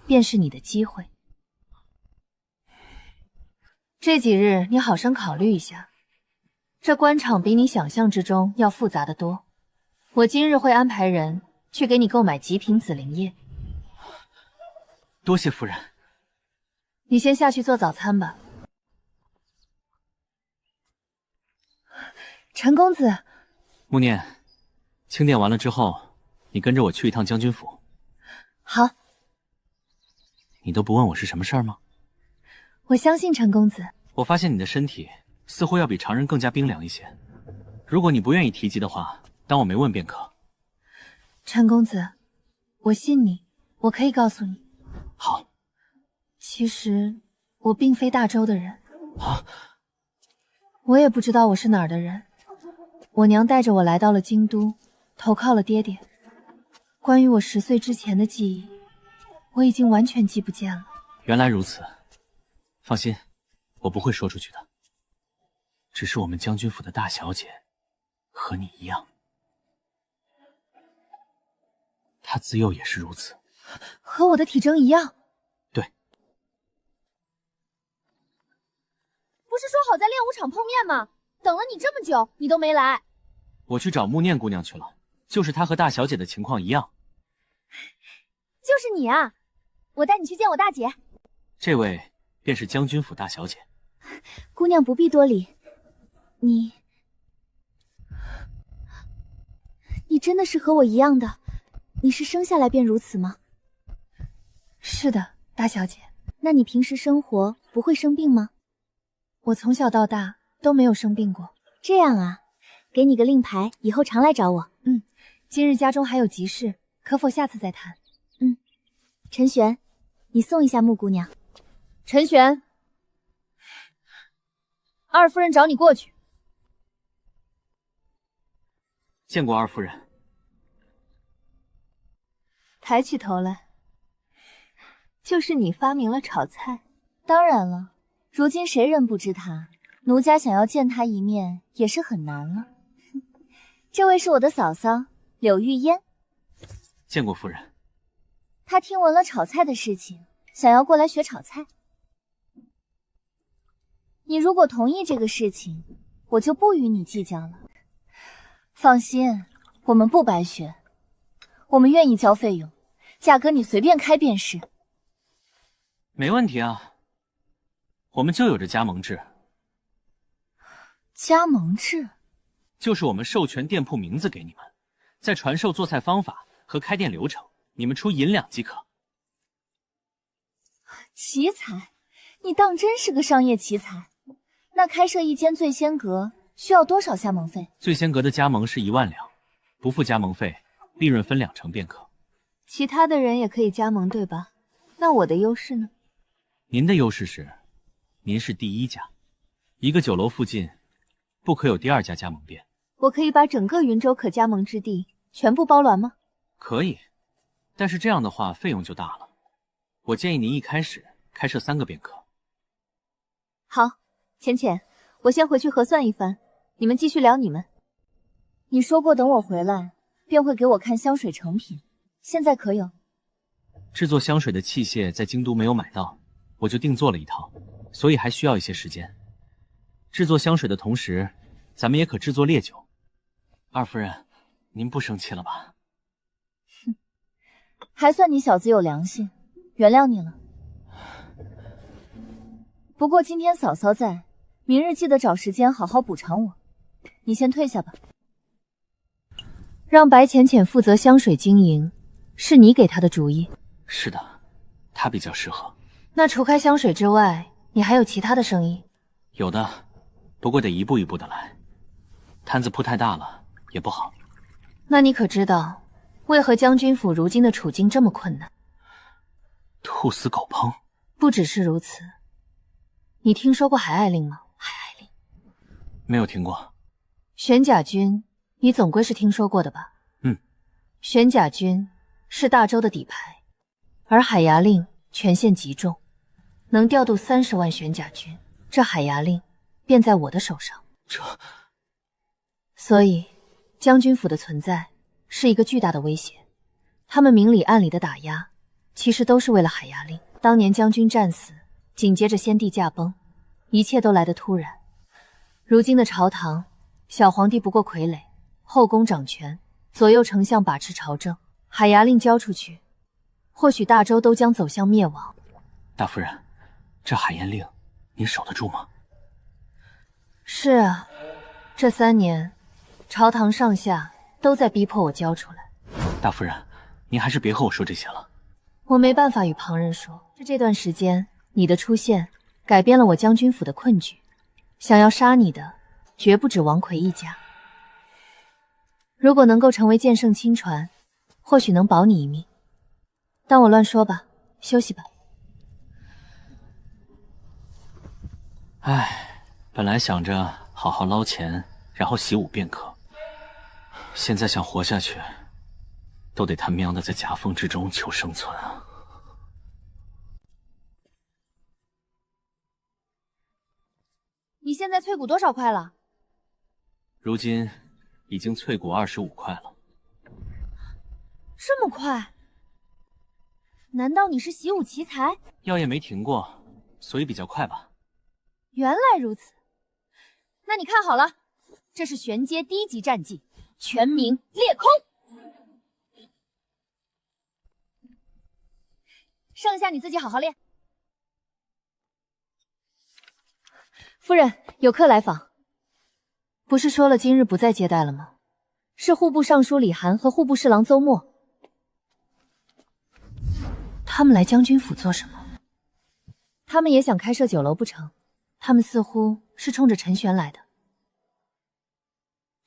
便是你的机会。这几日你好生考虑一下，这官场比你想象之中要复杂得多。我今日会安排人去给你购买极品紫灵液。多谢夫人。你先下去做早餐吧。陈公子。穆念，清点完了之后，你跟着我去一趟将军府。好。你都不问我是什么事儿吗？我相信陈公子。我发现你的身体似乎要比常人更加冰凉一些。如果你不愿意提及的话，当我没问便可。陈公子，我信你，我可以告诉你。好。其实我并非大周的人。啊？我也不知道我是哪儿的人。我娘带着我来到了京都，投靠了爹爹。关于我10岁之前的记忆，我已经完全记不见了。原来如此，放心，我不会说出去的。只是我们将军府的大小姐和你一样，她自幼也是如此。和我的体征一样？对。不是说好在练武场碰面吗？等了你这么久，你都没来。我去找穆念姑娘去了，就是她和大小姐的情况一样。就是你啊！我带你去见我大姐。这位便是将军府大小姐。姑娘不必多礼。你真的是和我一样的？你是生下来便如此吗？是的，大小姐。那你平时生活不会生病吗？我从小到大都没有生病过。这样啊，给你个令牌，以后常来找我。今日家中还有急事，可否下次再谈？陈玄，你送一下穆姑娘。陈玄，二夫人找你过去。见过二夫人。抬起头来。就是你发明了炒菜？当然了，如今谁人不知他？奴家想要见他一面也是很难了。这位是我的嫂嫂柳玉烟。见过夫人。她听闻了炒菜的事情，想要过来学炒菜。你如果同意这个事情，我就不与你计较了。放心，我们不白学，我们愿意交费用，价格你随便开便是。没问题啊，我们就有着加盟制。加盟制？就是我们授权店铺名字给你们，再传授做菜方法和开店流程，你们出银两即可。奇才，你当真是个商业奇才？那开设一间醉仙阁需要多少加盟费？醉仙阁的加盟是1万两，不付加盟费，利润分2成便可。其他的人也可以加盟，对吧？那我的优势呢？您的优势是，您是第1家，一个酒楼附近不可有第2家加盟店。我可以把整个云州可加盟之地全部包揽吗？可以，但是这样的话费用就大了。我建议您一开始开设3个便可。好，浅浅，我先回去核算一番，你们继续聊你们。你说过等我回来便会给我看香水成品，现在可有？制作香水的器械在京都没有买到，我就定做了一套，所以还需要一些时间。制作香水的同时，咱们也可制作烈酒。二夫人，您不生气了吧？哼，还算你小子有良心，原谅你了。不过今天嫂嫂在，明日记得找时间好好补偿我。你先退下吧。让白浅浅负责香水经营，是你给他的主意？是的，他比较适合。那除开香水之外，你还有其他的生意？有的，不过得一步一步的来，摊子铺太大了也不好。那你可知道，为何将军府如今的处境这么困难？兔死狗烹。不只是如此，你听说过海爱令吗？海爱令没有听过。玄甲军，你总归是听说过的吧？玄甲军是大周的底牌，而海牙令权限极重，能调度30万玄甲军，这海牙令便在我的手上。所以将军府的存在是一个巨大的威胁，他们明里暗里的打压，其实都是为了海牙令。当年将军战死，紧接着先帝驾崩，一切都来得突然。如今的朝堂，小皇帝不过傀儡，后宫掌权，左右丞相把持朝政，海牙令交出去，或许大周都将走向灭亡。大夫人，这海盐令您守得住吗？是啊，这3年，朝堂上下都在逼迫我交出来。大夫人，您还是别和我说这些了。我没办法与旁人说，这段时间你的出现改变了我将军府的困局，想要杀你的绝不止王奎一家。如果能够成为剑圣亲传，或许能保你一命。当我乱说吧，休息吧。唉，本来想着好好捞钱，然后习武便可，现在想活下去，都得他喵的在夹缝之中求生存啊！你现在淬骨多少块了？如今已经淬骨25块了。这么快？难道你是习武奇才？药业没停过，所以比较快吧。原来如此，那你看好了，这是玄阶低级战技，全名裂空。剩下你自己好好练。夫人，有客来访。不是说了今日不再接待了吗？是户部尚书李涵和户部侍郎邹默。他们来将军府做什么？他们也想开设酒楼不成？他们似乎是冲着陈玄来的。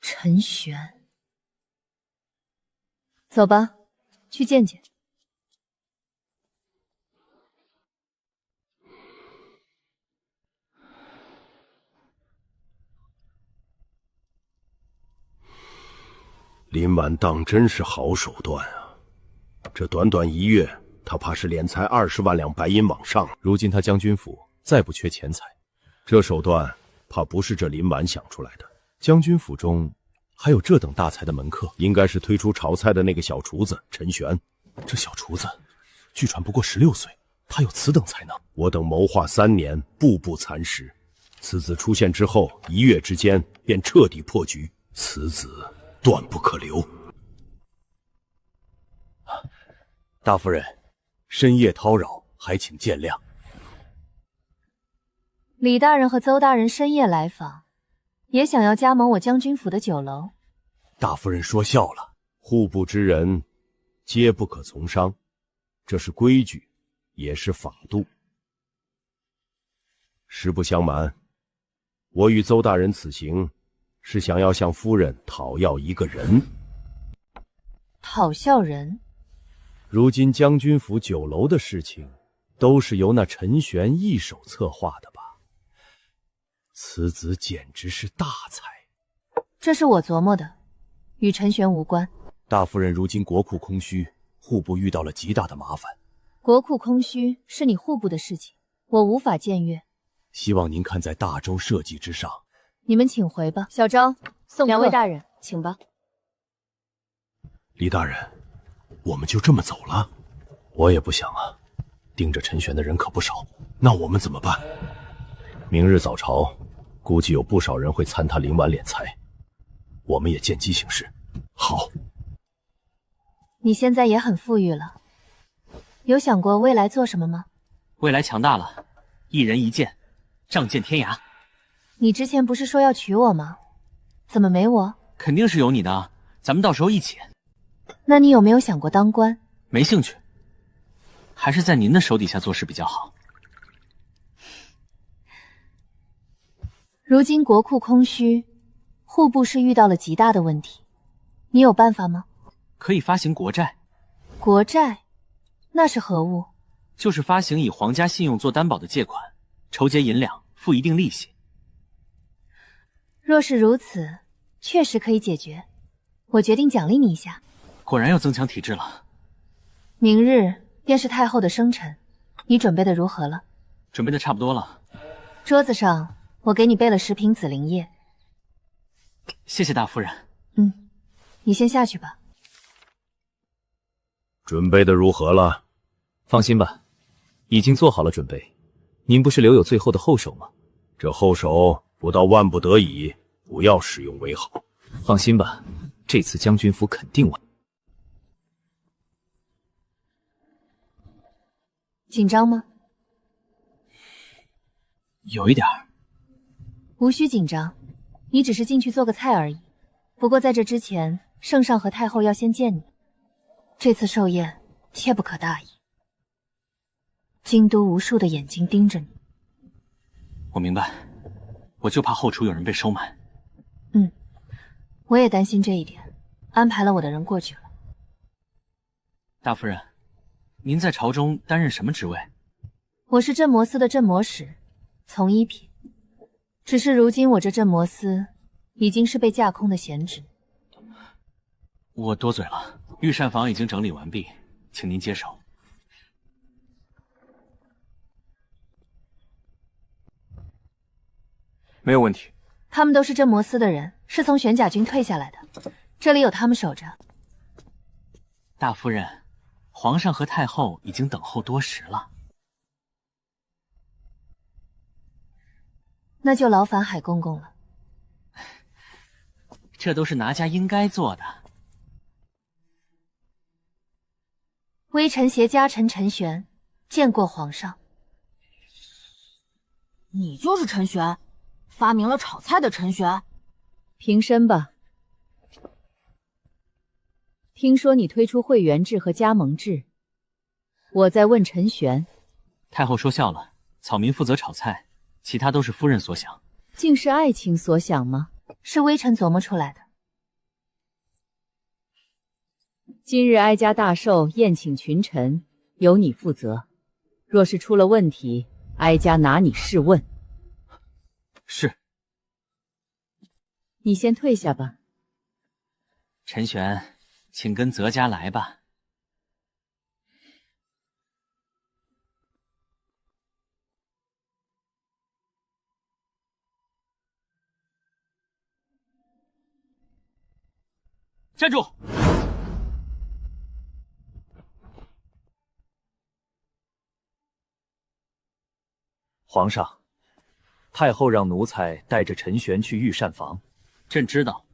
陈玄，走吧，去见见。林婉当真是好手段啊！这短短1月，他怕是敛财20万两白银往上。如今他将军府再不缺钱财，这手段怕不是这林婉想出来的。将军府中还有这等大才的门客，应该是推出炒菜的那个小厨子陈玄。这小厨子，据传不过16岁，他有此等才能。我等谋划3年，步步蚕食。此子出现之后，1月之间便彻底破局。此子断不可留。大夫人，深夜叨扰，还请见谅。李大人和邹大人深夜来访，也想要加盟我将军府的酒楼。大夫人说笑了，户部之人皆不可从商，这是规矩，也是法度。实不相瞒，我与邹大人此行，是想要向夫人讨要一个人。讨笑人？如今将军府酒楼的事情，都是由那陈玄一手策划的吧？此子简直是大才。这是我琢磨的，与陈玄无关。大夫人如今国库空虚，户部遇到了极大的麻烦。国库空虚是你户部的事情，我无法僭越。希望您看在大周社稷之上。你们请回吧。小昭，送两位大人，请吧。李大人，我们就这么走了？我也不想啊，盯着陈玄的人可不少。那我们怎么办？明日早朝，估计有不少人会参他临晚敛财，我们也见机行事。好。你现在也很富裕了，有想过未来做什么吗？未来强大了，一人一剑，仗剑天涯。你之前不是说要娶我吗？怎么没我？肯定是有你的，咱们到时候一起。那你有没有想过当官？没兴趣，还是在您的手底下做事比较好。如今国库空虚，户部是遇到了极大的问题，你有办法吗？可以发行国债。国债？那是何物？就是发行以皇家信用做担保的借款，筹集银两，付一定利息。若是如此，确实可以解决。我决定奖励你一下。果然要增强体质了。明日便是太后的生辰，你准备的如何了？准备的差不多了。桌子上我给你备了10瓶紫灵叶。谢谢大夫人。你先下去吧。准备的如何了？放心吧，已经做好了准备。您不是留有最后的后手吗？这后手不到万不得已，不要使用为好。放心吧，这次将军府肯定完。紧张吗？有一点。无需紧张，你只是进去做个菜而已。不过在这之前，圣上和太后要先见你。这次寿宴，切不可大意。京都无数的眼睛盯着你。我明白，我就怕后厨有人被收买。我也担心这一点，安排了我的人过去了。大夫人，您在朝中担任什么职位？我是镇魔司的镇魔使，从一品。只是如今我这镇魔司已经是被架空的闲职。我多嘴了，御膳房已经整理完毕，请您接手。没有问题。他们都是镇魔司的人，是从玄甲军退下来的，这里有他们守着。大夫人，皇上和太后已经等候多时了。那就劳烦海公公了。这都是拿家应该做的。微臣携家臣陈玄见过皇上。你就是陈玄，发明了炒菜的陈玄。平身吧。听说你推出会员制和加盟制，我在问陈玄。太后说笑了，草民负责炒菜，其他都是夫人所想。竟是爱情所想吗？是微臣琢磨出来的。今日哀家大寿宴请群臣，由你负责。若是出了问题，哀家拿你试问。是。你先退下吧。陈玄，请跟泽家来吧。站住！皇上，太后让奴才带着陈玄去御膳房。朕知道。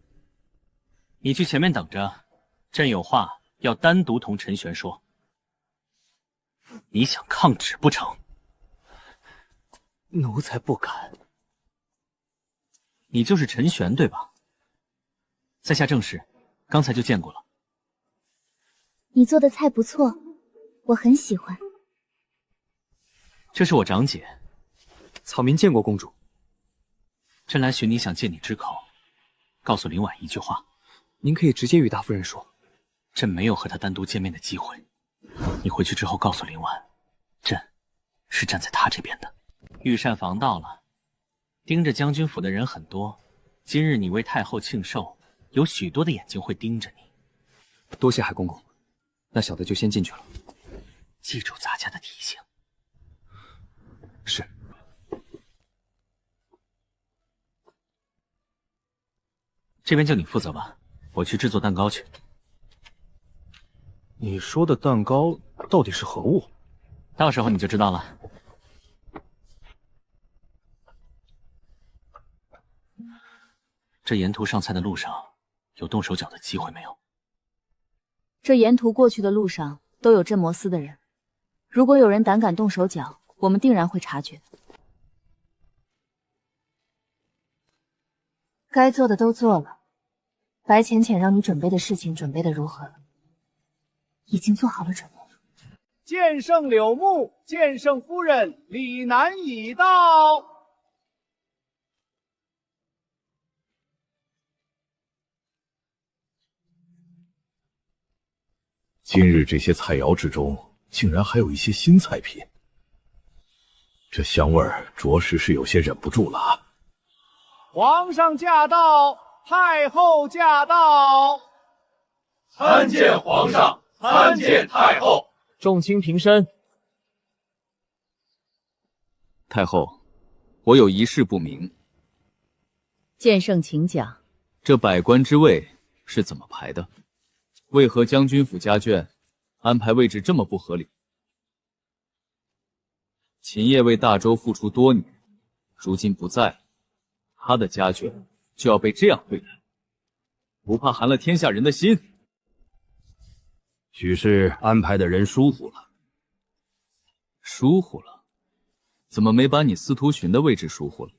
你去前面等着，朕有话要单独同陈玄说。你想抗旨不成？奴才不敢。你就是陈玄对吧？在下正室，刚才就见过了。你做的菜不错，我很喜欢。这是我长姐，草民见过公主。朕来寻你，想借你之口，告诉林婉一句话。您可以直接与大夫人说。朕没有和她单独见面的机会。你回去之后告诉林婉，朕是站在她这边的。御膳房到了，盯着将军府的人很多。今日你为太后庆寿，有许多的眼睛会盯着你。多谢海公公，那小的就先进去了。记住咱家的提醒。是。这边就你负责吧，我去制作蛋糕去。你说的蛋糕到底是何物？到时候你就知道了。这沿途上菜的路上，有动手脚的机会没有？这沿途过去的路上都有镇魔司的人，如果有人胆敢动手脚，我们定然会察觉。该做的都做了，白浅浅让你准备的事情准备的如何了？已经做好了准备。剑圣柳木，剑圣夫人李楠已到。今日这些菜肴之中，竟然还有一些新菜品，这香味儿着实是有些忍不住了啊！皇上驾到，太后驾到。参见皇上，参见太后。众卿平身。太后，我有一事不明。剑圣，请讲。这百官之位是怎么排的？为何将军府家眷安排位置这么不合理？秦业为大周付出多年，如今不在了，他的家眷就要被这样对待，不怕寒了天下人的心？许是安排的人疏忽了。疏忽了？怎么没把你司徒寻的位置疏忽了？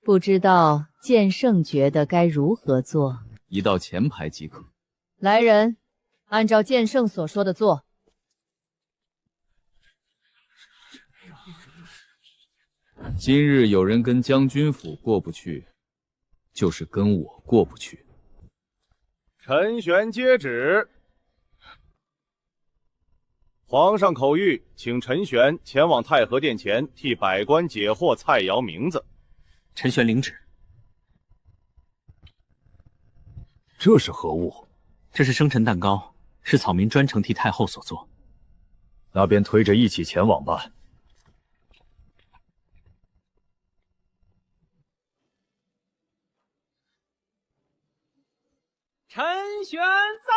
不知道剑圣觉得该如何做？移到前排即可。来人，按照剑圣所说的做。今日有人跟将军府过不去，就是跟我过不去。陈玄接旨。皇上口谕，请陈玄前往太和殿前替百官解惑菜肴名字。陈玄领旨。这是何物？这是生辰蛋糕，是草民专程替太后所做。那便推着一起前往吧。陈玄造。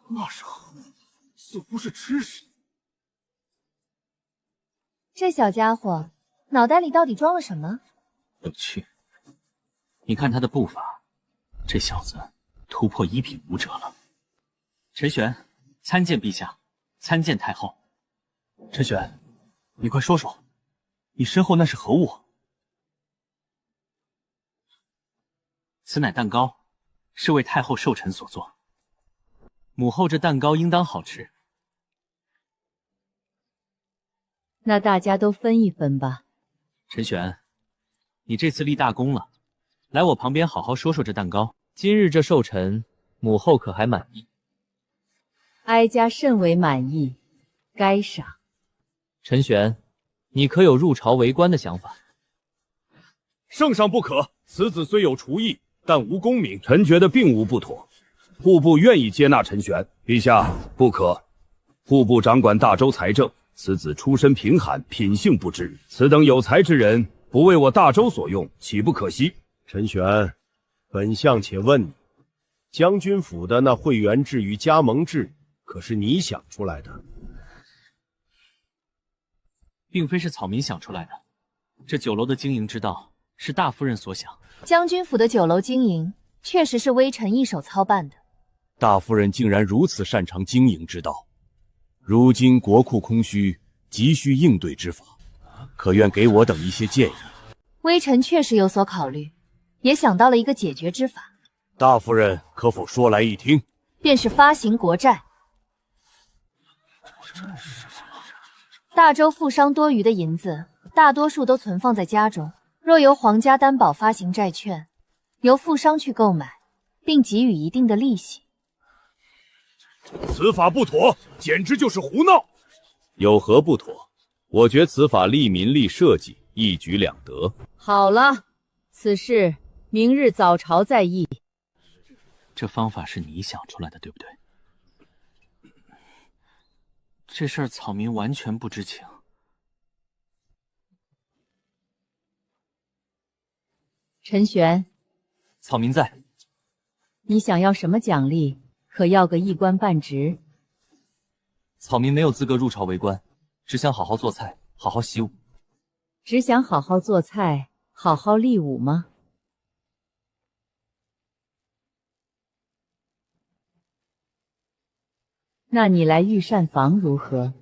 那时候似乎是吃食。这小家伙脑袋里到底装了什么？有趣。你看他的步伐，这小子突破1品武者了。陈玄，参见陛下，参见太后。陈玄，你快说说，你身后那是何物？此乃蛋糕，是为太后寿辰所做。母后这蛋糕应当好吃。那大家都分一分吧。陈玄，你这次立大功了，来我旁边好好说说这蛋糕。今日这寿辰，母后可还满意？哀家甚为满意，该赏。陈玄，你可有入朝为官的想法？圣上不可，此子虽有厨艺，但无功名。臣觉得并无不妥，户部愿意接纳陈玄。陛下不可，户部掌管大周财政，此子出身贫寒，品性不知，此等有才之人不为我大周所用，岂不可惜？陈玄，本相且问你，将军府的那会员制与加盟制，可是你想出来的？并非是草民想出来的，这酒楼的经营之道是大夫人所想。将军府的酒楼经营确实是微臣一手操办的。大夫人竟然如此擅长经营之道，如今国库空虚，急需应对之法，可愿给我等一些建议？微臣确实有所考虑，也想到了一个解决之法。大夫人可否说来一听？便是发行国债。大周富商多余的银子，大多数都存放在家中。若由皇家担保发行债券，由富商去购买，并给予一定的利息。此法不妥，简直就是胡闹！有何不妥？我觉此法利民利社稷，一举两得。好了，此事明日早朝再议。这方法是你想出来的，对不对？这事儿草民完全不知情。陈玄，草民在。你想要什么奖励？可要个一官半职。草民没有资格入朝为官，只想好好做菜，好好习武。只想好好做菜，好好立武吗？那你来御膳房如何？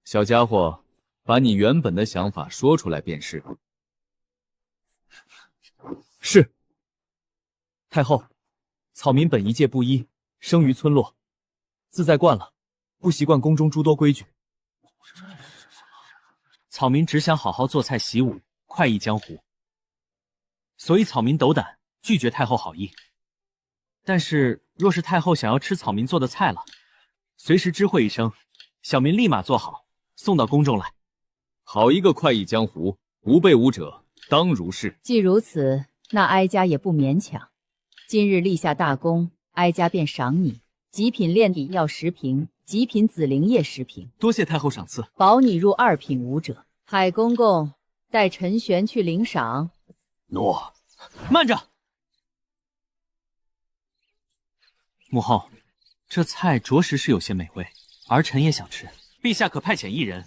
小家伙，把你原本的想法说出来便是。是。太后，草民本一介布衣，生于村落，自在惯了，不习惯宫中诸多规矩。草民只想好好做菜习武，快意江湖，所以草民斗胆拒绝太后好意。但是若是太后想要吃草民做的菜了，随时知会一声，小民立马做好，送到宫中来。好一个快意江湖，无备武者当如是。既如此，那哀家也不勉强。今日立下大功，哀家便赏你极品炼体药10瓶，极品紫灵液10瓶。多谢太后赏赐，保你入2品武者。海公公，带陈玄去领赏。诺。慢着，母后，这菜着实是有些美味，儿臣也想吃。陛下可派遣一人，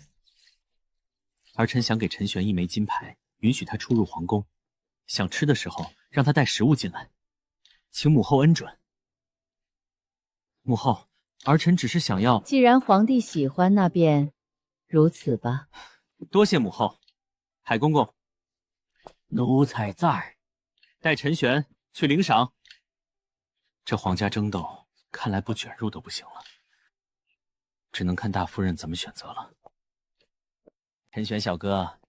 儿臣想给陈玄一枚金牌，允许他出入皇宫。想吃的时候，让他带食物进来，请母后恩准。母后，儿臣只是想要……既然皇帝喜欢，那便如此吧。多谢母后。海公公，奴才在。带陈玄去领赏。这皇家争斗，看来不卷入都不行了，只能看大夫人怎么选择了。陈玄小哥，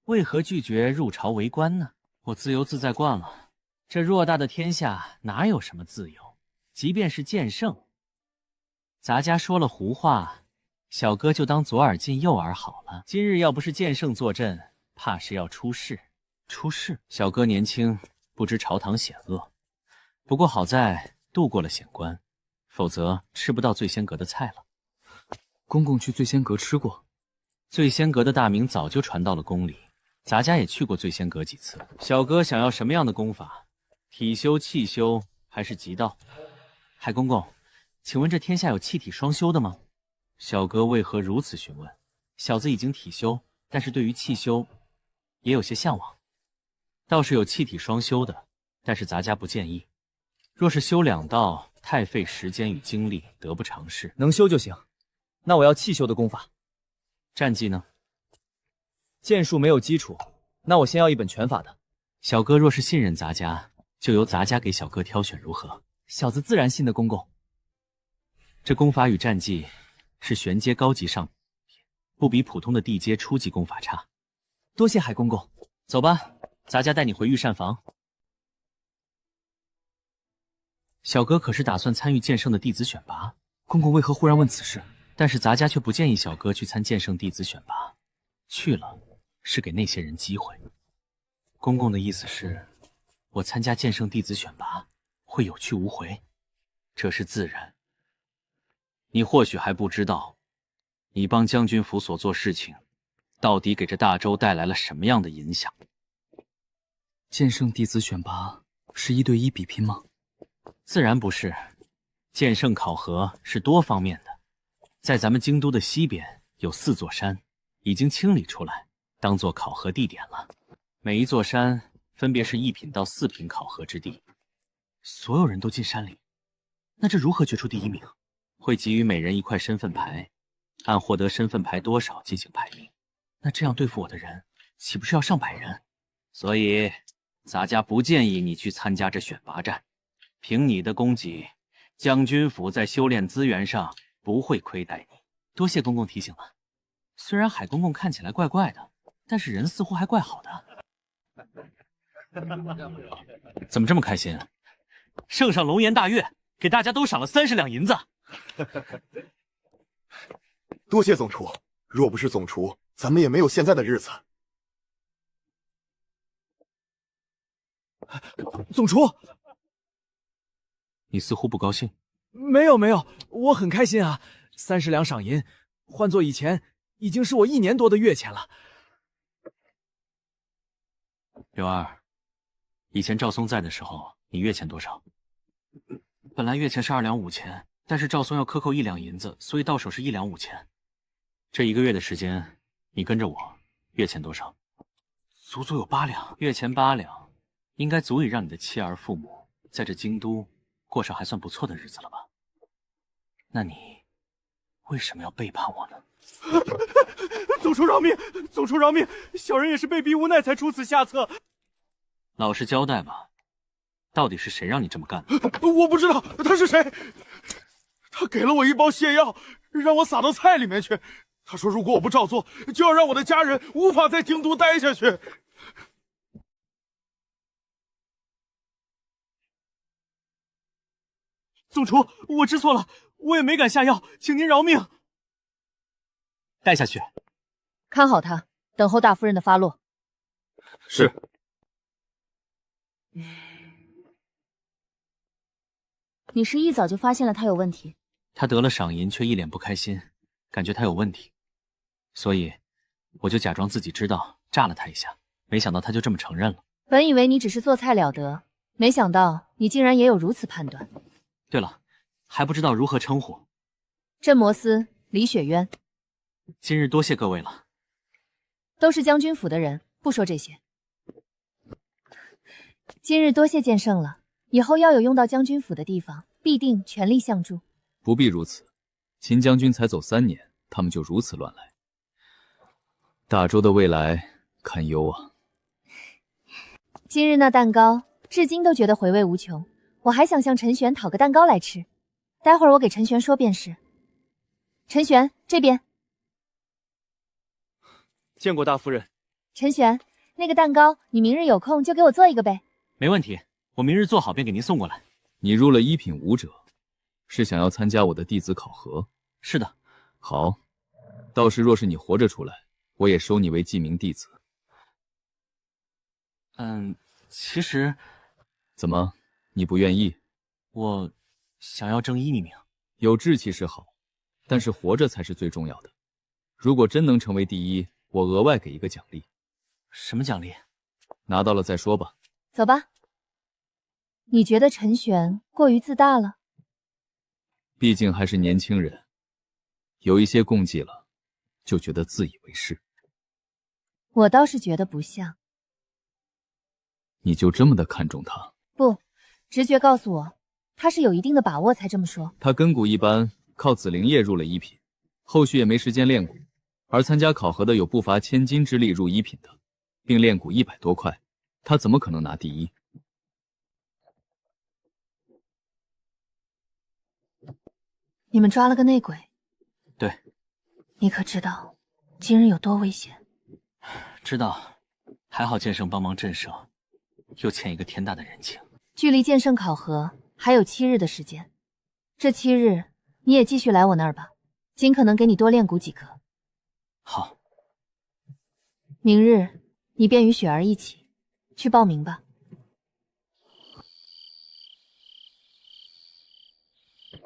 为何拒绝入朝为官呢？我自由自在惯了，这偌大的天下哪有什么自由？即便是剑圣，咱家说了胡话，小哥就当左耳进右耳好了。今日要不是剑圣坐镇，怕是要出事。出事？小哥年轻，不知朝堂险恶，不过好在度过了险关，否则吃不到醉仙阁的菜了。公公去醉仙阁吃过，醉仙阁的大名早就传到了宫里，咱家也去过醉仙阁几次。小哥想要什么样的功法？体修、气修还是极道？海公公，请问这天下有气体双修的吗？小哥为何如此询问？小子已经体修，但是对于气修也有些向往。倒是有气体双修的，但是咱家不建议。若是修2道，太费时间与精力，得不偿失。能修就行。那我要气修的功法。战绩呢？剑术没有基础，那我先要一本拳法的。小哥若是信任咱家，就由咱家给小哥挑选如何？小子自然信得公公。这功法与战技是玄阶高级上品，不比普通的地阶初级功法差。多谢海公公。走吧，咱家带你回御膳房。小哥可是打算参与剑圣的弟子选拔？公公为何忽然问此事？但是咱家却不建议小哥去参剑圣弟子选拔，去了是给那些人机会。公公的意思是，我参加剑圣弟子选拔会有去无回，这是自然。你或许还不知道，你帮将军府所做事情，到底给这大周带来了什么样的影响？剑圣弟子选拔是1对1比拼吗？自然不是，剑圣考核是多方面的。在咱们京都的西边有4座山，已经清理出来，当做考核地点了。每一座山分别是1品到4品考核之地。所有人都进山里，那这如何决出第1名？会给予每人1块身份牌，按获得身份牌多少进行排名。那这样对付我的人，岂不是要上百人？所以洒家不建议你去参加这选拔战。凭你的功绩，将军府在修炼资源上不会亏待你。多谢公公提醒了。虽然海公公看起来怪怪的，但是人似乎还怪好的。怎么这么开心？圣上龙颜大悦，给大家都赏了30两银子。多谢总厨，若不是总厨，咱们也没有现在的日子。总厨，你似乎不高兴。没有，我很开心啊！30两赏银，换做以前，已经是我1年多的月钱了。刘二，以前赵松在的时候，你月钱多少？本来月钱是2两5钱，但是赵松要克扣1两银子，所以到手是1两5钱。这1个月的时间，你跟着我，月钱多少？足足有8两。月钱8两，应该足以让你的妻儿父母在这京都过上还算不错的日子了吧？那你为什么要背叛我呢？总厨饶命！总厨饶命！小人也是被逼无奈才出此下策。老实交代吧，到底是谁让你这么干的？我不知道他是谁，他给了我一包泻药，让我撒到菜里面去。他说如果我不照做，就要让我的家人无法在京都待下去。总厨，我知错了，我也没敢下药，请您饶命。带下去，看好他，等候大夫人的发落。是。你是一早就发现了他有问题？他得了赏银却一脸不开心，感觉他有问题，所以我就假装自己知道，炸了他一下，没想到他就这么承认了。本以为你只是做菜了得，没想到你竟然也有如此判断。对了，还不知道如何称呼。镇摩司李雪渊。今日多谢各位了。都是将军府的人，不说这些。今日多谢剑圣了，以后要有用到将军府的地方，必定全力相助。不必如此，秦将军才走3年，他们就如此乱来，大周的未来堪忧啊！今日那蛋糕，至今都觉得回味无穷。我还想向陈玄讨个蛋糕来吃，待会儿我给陈玄说便是。陈玄这边。见过大夫人。陈玄，那个蛋糕你明日有空就给我做一个呗。没问题，我明日做好便给您送过来。你入了1品武者，是想要参加我的弟子考核？是的。好，到时若是你活着出来，我也收你为记名弟子。其实……怎么，你不愿意？我想要正一名。有志气是好，但是活着才是最重要的。如果真能成为第1，我额外给一个奖励。什么奖励？拿到了再说吧。走吧。你觉得陈玄过于自大了？毕竟还是年轻人，有一些共忌了，就觉得自以为是。我倒是觉得不像。你就这么的看重他？不，直觉告诉我，他是有一定的把握才这么说。他根骨一般，靠紫灵液入了1品，后续也没时间练骨。而参加考核的有不乏千金之力入1品的，并练骨100多块，他怎么可能拿第1？你们抓了个内鬼。对。你可知道今日有多危险？知道，还好剑圣帮忙震慑，又欠一个天大的人情。距离剑圣考核还有7日的时间，这7日你也继续来我那儿吧，尽可能给你多练骨几颗。好，明日你便与雪儿一起去报名吧。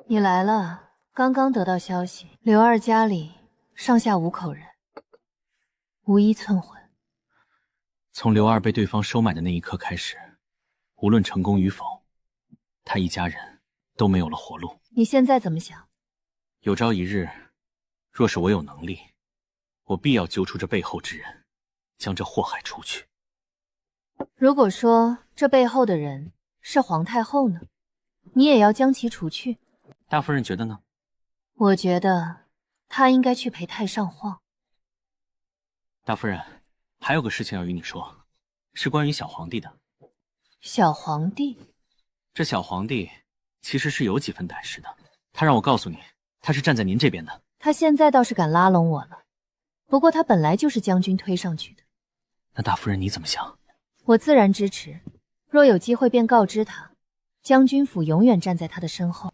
你来了，刚刚得到消息，刘二家里上下5口人，无一寸魂。从刘二被对方收买的那一刻开始，无论成功与否，他一家人都没有了活路。你现在怎么想？有朝一日，若是我有能力，我必要揪出这背后之人，将这祸害除去。如果说这背后的人是皇太后呢，你也要将其除去。大夫人觉得呢？我觉得她应该去陪太上皇。大夫人，还有个事情要与你说。是关于小皇帝的。小皇帝？这小皇帝其实是有几分胆识的，他让我告诉你，他是站在您这边的。他现在倒是敢拉拢我了，不过他本来就是将军推上去的。那大夫人你怎么想？我自然支持，若有机会便告知他，将军府永远站在他的身后。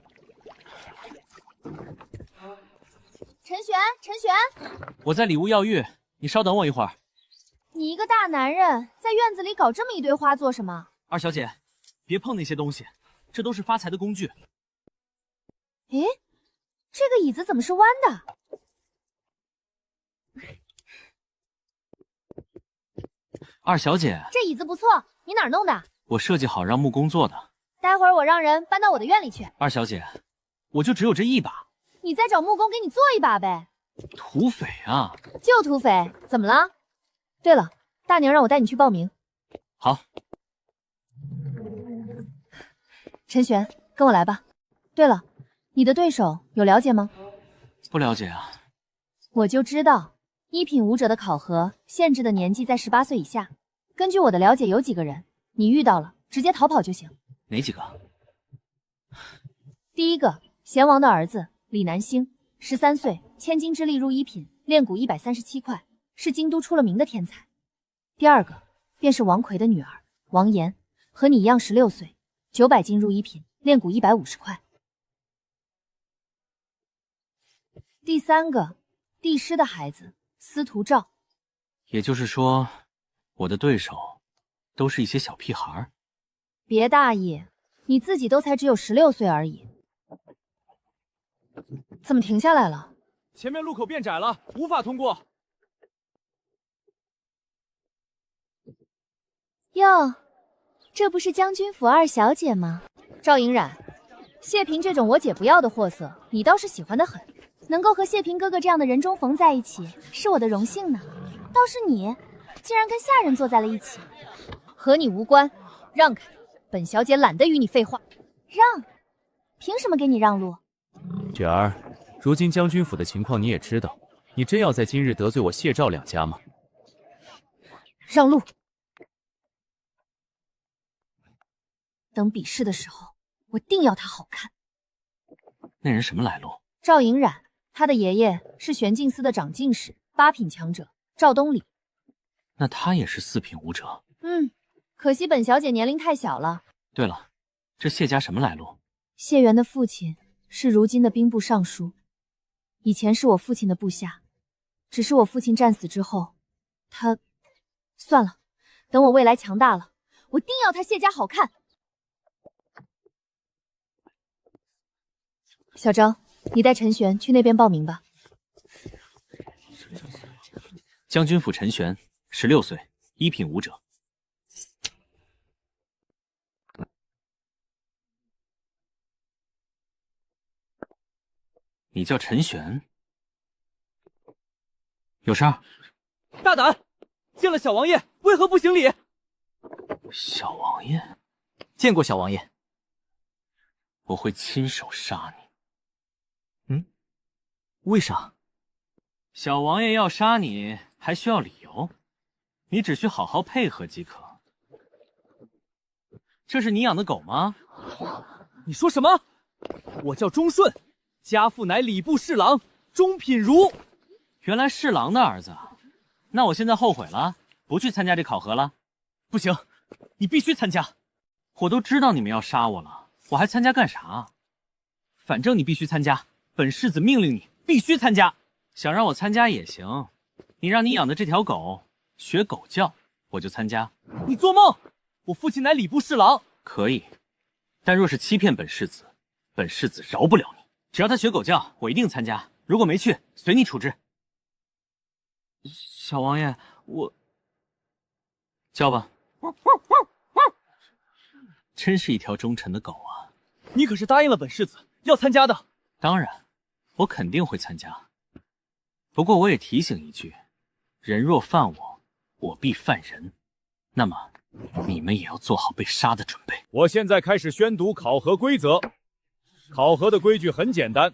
陈玄，陈玄，我在里屋药浴，你稍等我一会儿。你一个大男人，在院子里搞这么一堆花做什么？二小姐，别碰那些东西，这都是发财的工具。诶，这个椅子怎么是弯的？二小姐，这椅子不错，你哪儿弄的？我设计好让木工做的。待会儿我让人搬到我的院里去。二小姐，我就只有这一把。你再找木工给你做一把呗。土匪啊！就土匪，怎么了？对了，大娘让我带你去报名。好。陈玄，跟我来吧。对了，你的对手有了解吗？不了解啊。我就知道，一品武者的考核限制的年纪在18岁以下。根据我的了解，有几个人，你遇到了直接逃跑就行。哪几个？第一个，贤王的儿子李南星，13岁，千金之力入一品，炼骨137块，是京都出了名的天才。第二个，便是王奎的女儿王岩，和你一样16岁，900金入一品，炼骨150块。第三个，帝师的孩子司徒照。也就是说，我的对手都是一些小屁孩。别大意，你自己都才只有16岁而已。怎么停下来了？前面路口变窄了，无法通过。哟，这不是将军府二小姐吗？赵颖冉，谢平这种我姐不要的货色，你倒是喜欢的很。能够和谢平哥哥这样的人中逢在一起，是我的荣幸呢。倒是你，竟然跟下人坐在了一起，和你无关。让开，本小姐懒得与你废话。让？凭什么给你让路？雪儿，如今将军府的情况你也知道，你真要在今日得罪我谢赵两家吗？让路。等比试的时候，我定要他好看。那人什么来路？赵颖冉，他的爷爷是玄镜司的长进士，8品强者赵东礼。那他也是4品武者。可惜本小姐年龄太小了。对了，这谢家什么来路？谢元的父亲是如今的兵部尚书，以前是我父亲的部下，只是我父亲战死之后，他……算了，等我未来强大了，我定要他谢家好看。小昭，你带陈玄去那边报名吧。将军府陈玄，16岁，1品武者。你叫陈玄？有事儿？大胆！见了小王爷，为何不行礼？小王爷？见过小王爷。我会亲手杀你。为啥？小王爷要杀你，还需要理由？你只需好好配合即可。这是你养的狗吗？你说什么？我叫钟顺，家父乃礼部侍郎钟品如。原来侍郎的儿子，那我现在后悔了，不去参加这考核了。不行，你必须参加。我都知道你们要杀我了，我还参加干啥？反正你必须参加，本世子命令你必须参加。想让我参加也行，你让你养的这条狗学狗叫，我就参加。你做梦！我父亲乃礼部侍郎。可以，但若是欺骗本世子，本世子饶不了你。只要他学狗叫，我一定参加。如果没去，随你处置。小王爷，我叫吧。真是一条忠诚的狗啊！你可是答应了本世子要参加的。当然，我肯定会参加。不过我也提醒一句，人若犯我，我必犯人。那么你们也要做好被杀的准备。我现在开始宣读考核规则。考核的规矩很简单，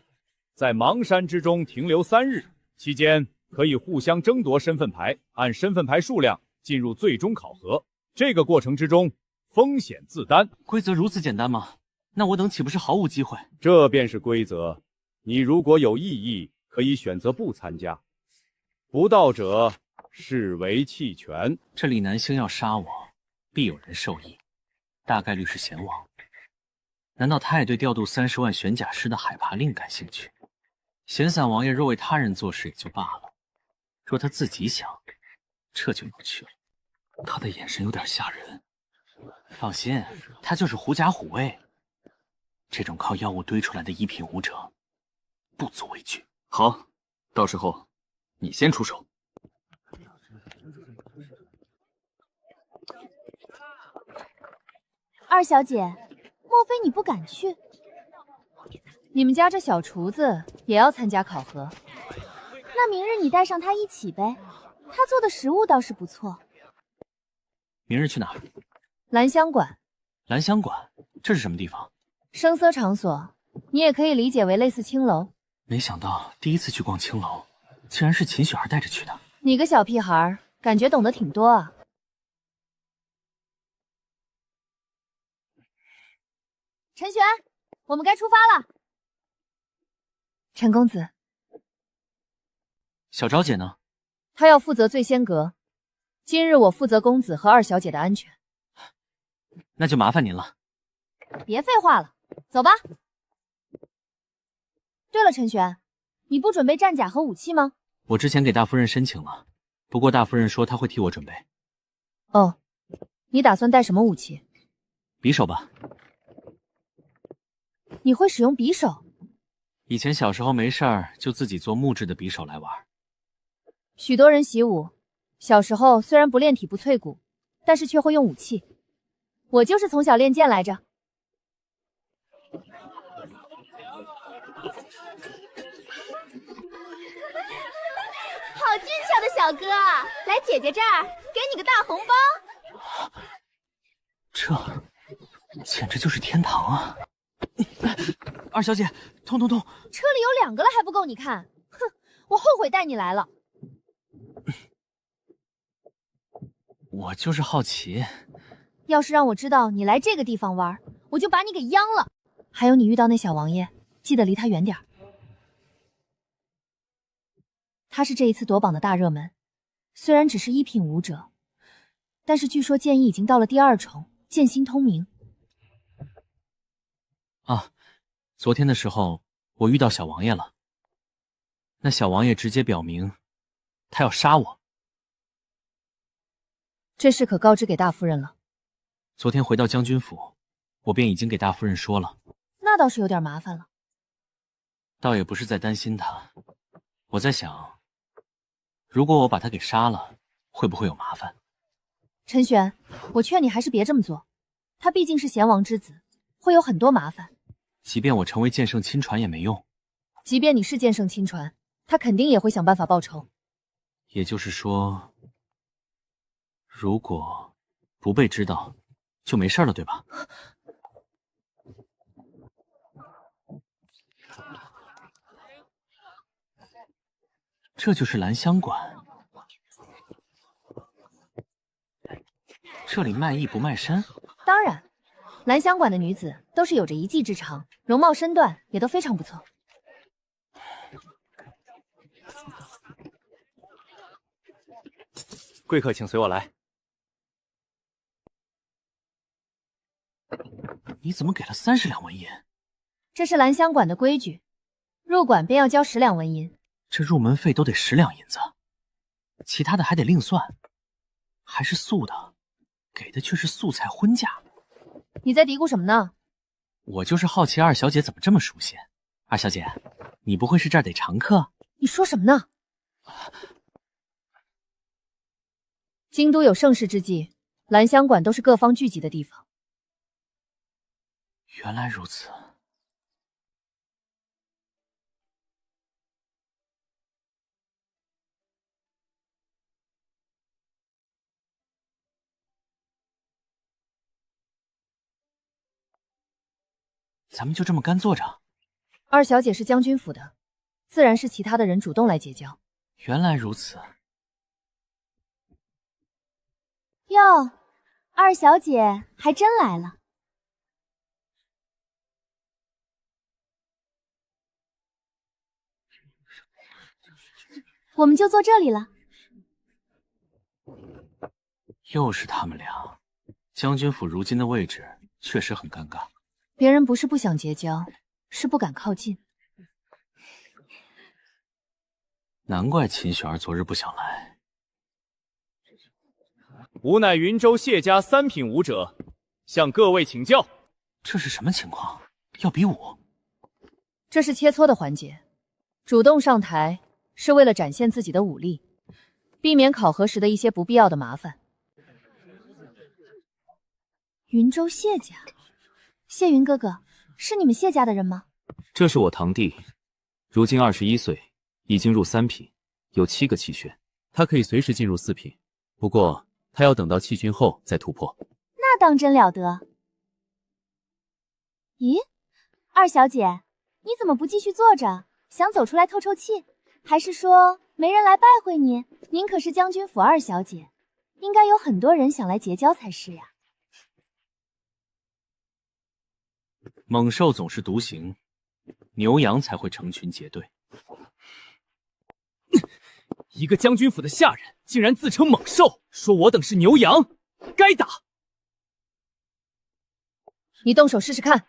在邙山之中停留3日，期间可以互相争夺身份牌，按身份牌数量进入最终考核。这个过程之中风险自担。规则如此简单吗？那我等岂不是毫无机会？这便是规则。你如果有异议，可以选择不参加。不到者视为弃权。这李南星要杀我，必有人受益，大概率是贤王。难道他也对调度30万玄甲师的海拔令感兴趣？闲散王爷若为他人做事也就罢了，若他自己想，这就有趣了。他的眼神有点吓人。放心，他就是狐假虎威。这种靠药物堆出来的一品武者，不足为惧。好，到时候你先出手。二小姐，莫非你不敢去？你们家这小厨子也要参加考核？那明日你带上他一起呗，他做的食物倒是不错。明日去哪儿？兰香馆。兰香馆，这是什么地方？声色场所，你也可以理解为类似青楼。没想到第一次去逛青楼，竟然是秦雪儿带着去的。你个小屁孩，感觉懂得挺多啊。陈玄，我们该出发了。陈公子，小昭姐呢？她要负责醉仙阁，今日我负责公子和二小姐的安全。那就麻烦您了。别废话了，走吧。对了，陈玄，你不准备战甲和武器吗？我之前给大夫人申请了，不过大夫人说她会替我准备。哦，你打算带什么武器？匕首吧。你会使用匕首？以前小时候没事儿就自己做木质的匕首来玩。许多人习武，小时候虽然不练体不淬骨，但是却会用武器。我就是从小练剑来着。好俊俏的小哥，来姐姐这儿给你个大红包。这简直就是天堂啊！二小姐，痛！车里有2个了还不够你看？哼，我后悔带你来了。我就是好奇，要是让我知道你来这个地方玩，我就把你给央了。还有你遇到那小王爷，记得离他远点。他是这一次夺榜的大热门，虽然只是1品武者，但是据说剑意已经到了第2重，剑心通明。啊，昨天的时候我遇到小王爷了，那小王爷直接表明他要杀我。这事可告知给大夫人了。昨天回到将军府，我便已经给大夫人说了。那倒是有点麻烦了。倒也不是在担心他，我在想，如果我把他给杀了，会不会有麻烦？陈玄，我劝你还是别这么做，他毕竟是贤王之子，会有很多麻烦。即便我成为剑圣亲传也没用。即便你是剑圣亲传，他肯定也会想办法报仇。也就是说，如果不被知道，就没事了，对吧？这就是兰香馆，这里卖艺不卖身。当然，兰香馆的女子都是有着一技之长，容貌身段也都非常不错。贵客请随我来。你怎么给了30两纹银？这是兰香馆的规矩，入馆便要交10两纹银。这入门费都得10两银子，其他的还得另算，还是素的，给的却是素菜荤价。你在嘀咕什么呢？我就是好奇二小姐怎么这么熟悉。二小姐，你不会是这儿得常客？你说什么呢？京都有盛世之际，兰香馆都是各方聚集的地方。原来如此。咱们就这么干坐着？二小姐是将军府的，自然是其他的人主动来结交。原来如此。哟，二小姐还真来了。我们就坐这里了。又是他们俩，将军府如今的位置确实很尴尬。别人不是不想结交，是不敢靠近。难怪秦雪儿昨日不想来。吾乃云州谢家三品武者，向各位请教。这是什么情况？要比武？这是切磋的环节，主动上台是为了展现自己的武力，避免考核时的一些不必要的麻烦。云州谢家，谢云哥哥，是你们谢家的人吗？这是我堂弟，如今21岁，已经入3品，有7个气旋，他可以随时进入4品，不过他要等到气军后再突破。那当真了得。咦，二小姐，你怎么不继续坐着？想走出来透透气？还是说没人来拜会你？您可是将军府二小姐，应该有很多人想来结交才是呀。猛兽总是独行，牛羊才会成群结队。一个将军府的下人竟然自称猛兽，说我等是牛羊，该打！你动手试试看。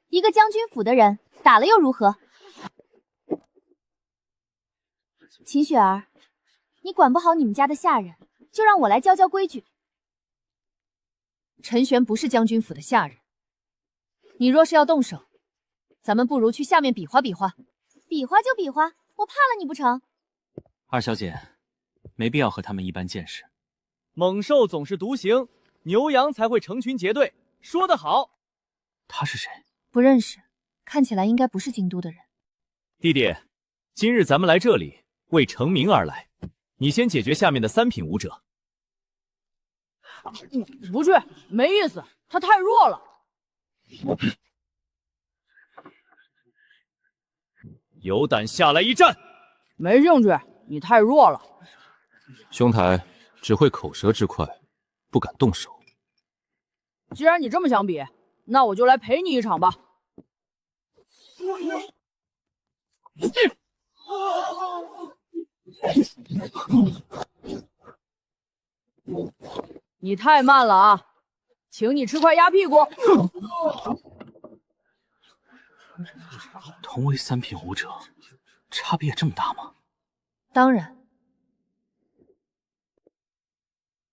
一个将军府的人打了又如何？秦雪儿，你管不好你们家的下人，就让我来教教规矩。陈玄不是将军府的下人，你若是要动手，咱们不如去下面比划比划。比划就比划，我怕了你不成？二小姐，没必要和他们一般见识。猛兽总是独行，牛羊才会成群结队。说得好。他是谁？不认识，看起来应该不是京都的人。弟弟，今日咱们来这里为成名而来，你先解决下面的3品武者。不去，没意思，他太弱了。有胆下来一战！没兴趣，你太弱了。兄台只会口舌之快，不敢动手。既然你这么想比，那我就来陪你一场吧。你太慢了啊，请你吃块鸭屁股。同为3品武者，差别这么大吗？当然。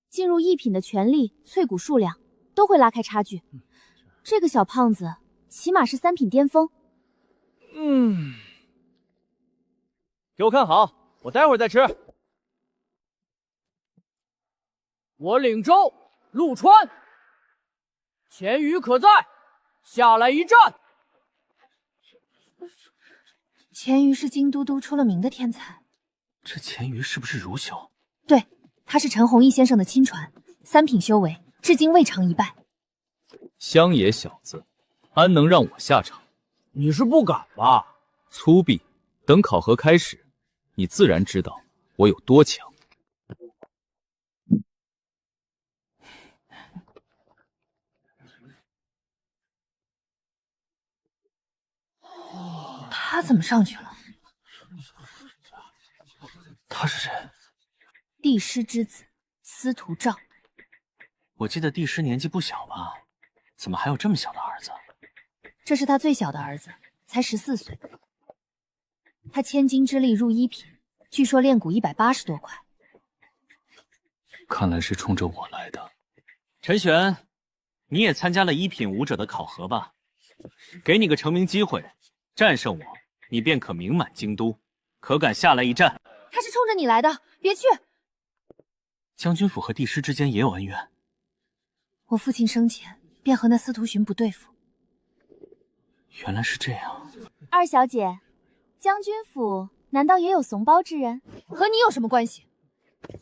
进入1品的权力、淬骨数量都会拉开差距。这个小胖子起码是3品巅峰。给我看好，我待会儿再吃。我领州陆川，钱宇可在，下来一战。钱瑜是京都都出了名的天才。这钱瑜是不是如修？对，他是陈弘毅先生的亲传，3品修为，至今未尝一败。乡野小子，安能让我下场？你是不敢吧？粗鄙！等考核开始，你自然知道我有多强。他怎么上去了？他是谁？帝师之子司徒照。我记得帝师年纪不小吧？怎么还有这么小的儿子？这是他最小的儿子，才14岁。他千金之力入1品，据说练骨180多块。看来是冲着我来的。陈玄，你也参加了1品武者的考核吧？给你个成名机会，战胜我，你便可名满京都。可敢下来一战？他是冲着你来的，别去！将军府和帝师之间也有恩怨。我父亲生前便和那司徒寻不对付。原来是这样。二小姐，将军府难道也有怂包之人？和你有什么关系？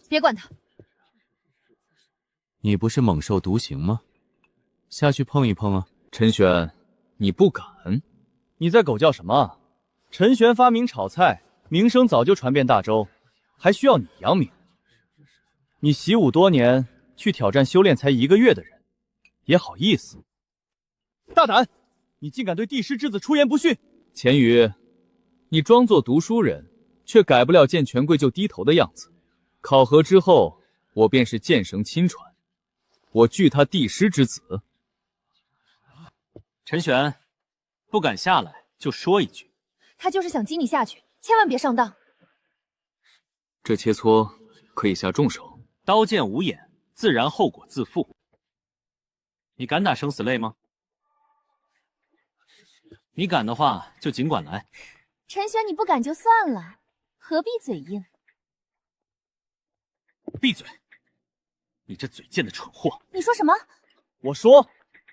别管他。你不是猛兽独行吗？下去碰一碰啊！陈玄，你不敢？你在狗叫什么？陈玄发明炒菜，名声早就传遍大周，还需要你扬名？你习武多年，去挑战修炼才1个月的人，也好意思？大胆！你竟敢对帝师之子出言不逊！钱宇，你装作读书人，却改不了见权贵就低头的样子。考核之后，我便是剑绳亲传，我惧他帝师之子。陈玄，不敢下来就说一句。他就是想激你下去，千万别上当。这切磋可以下重手。刀剑无眼，自然后果自负。你敢打生死擂吗？你敢的话，就尽管来。陈玄，你不敢就算了，何必嘴硬？闭嘴！你这嘴贱的蠢货！你说什么？我说，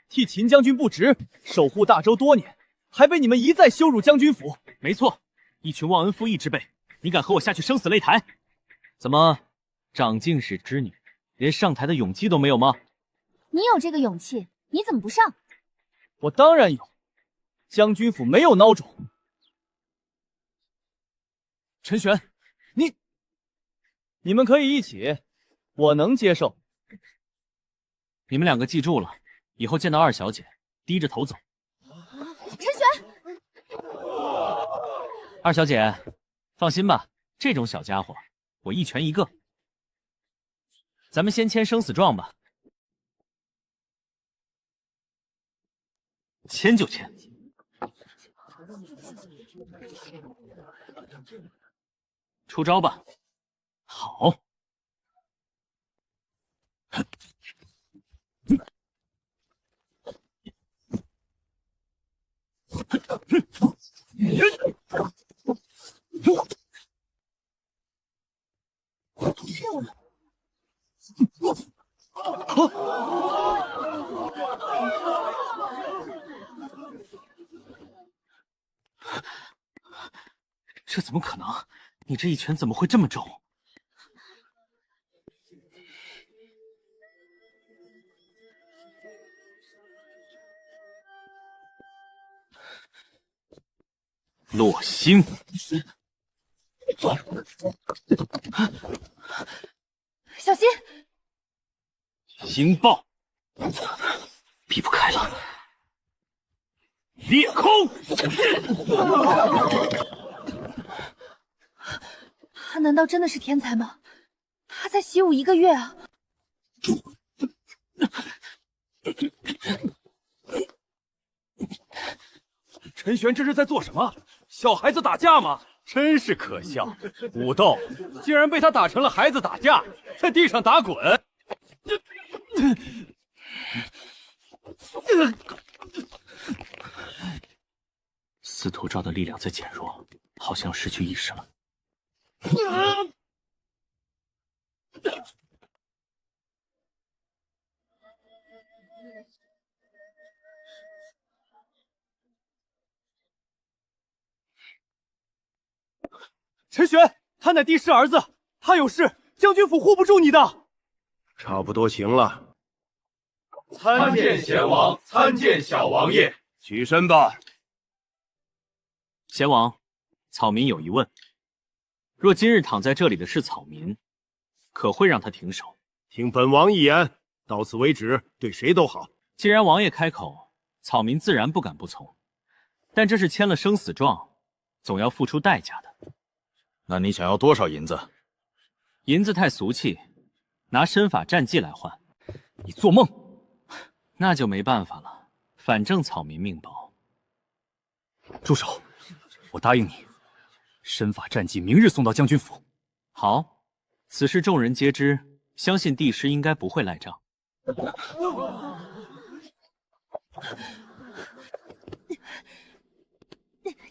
替秦将军不值，守护大周多年，还被你们一再羞辱将军府。没错，一群忘恩负义之辈，你敢和我下去生死擂台？怎么，长进士之女，连上台的勇气都没有吗？你有这个勇气，你怎么不上？我当然有，将军府没有孬种。陈玄，你们可以一起，我能接受。你们两个记住了，以后见到二小姐，低着头走。陈玄，二小姐，放心吧，这种小家伙，我一拳一个。咱们先签生死状吧。签就签。出招吧。好。这怎么可能？你这一拳怎么会这么重？落星，小心！星爆，避不开了。裂空，他难道真的是天才吗？他才习武1个月啊！陈玄这是在做什么？小孩子打架吗？真是可笑！武斗竟然被他打成了孩子打架，在地上打滚。司徒昭的力量在减弱，好像失去意识了。陈玄，他乃帝师儿子，他有事，将军府护不住你的。差不多行了。参见贤王，参见小王爷。起身吧。贤王，草民有疑问。若今日躺在这里的是草民，可会让他停手？听本王一言，到此为止，对谁都好。既然王爷开口，草民自然不敢不从。但这是签了生死状，总要付出代价的。那你想要多少银子？银子太俗气，拿身法战绩来换。你做梦！那就没办法了，反正草民命薄。住手！我答应你，身法战绩明日送到将军府。好，此事众人皆知，相信帝师应该不会赖账。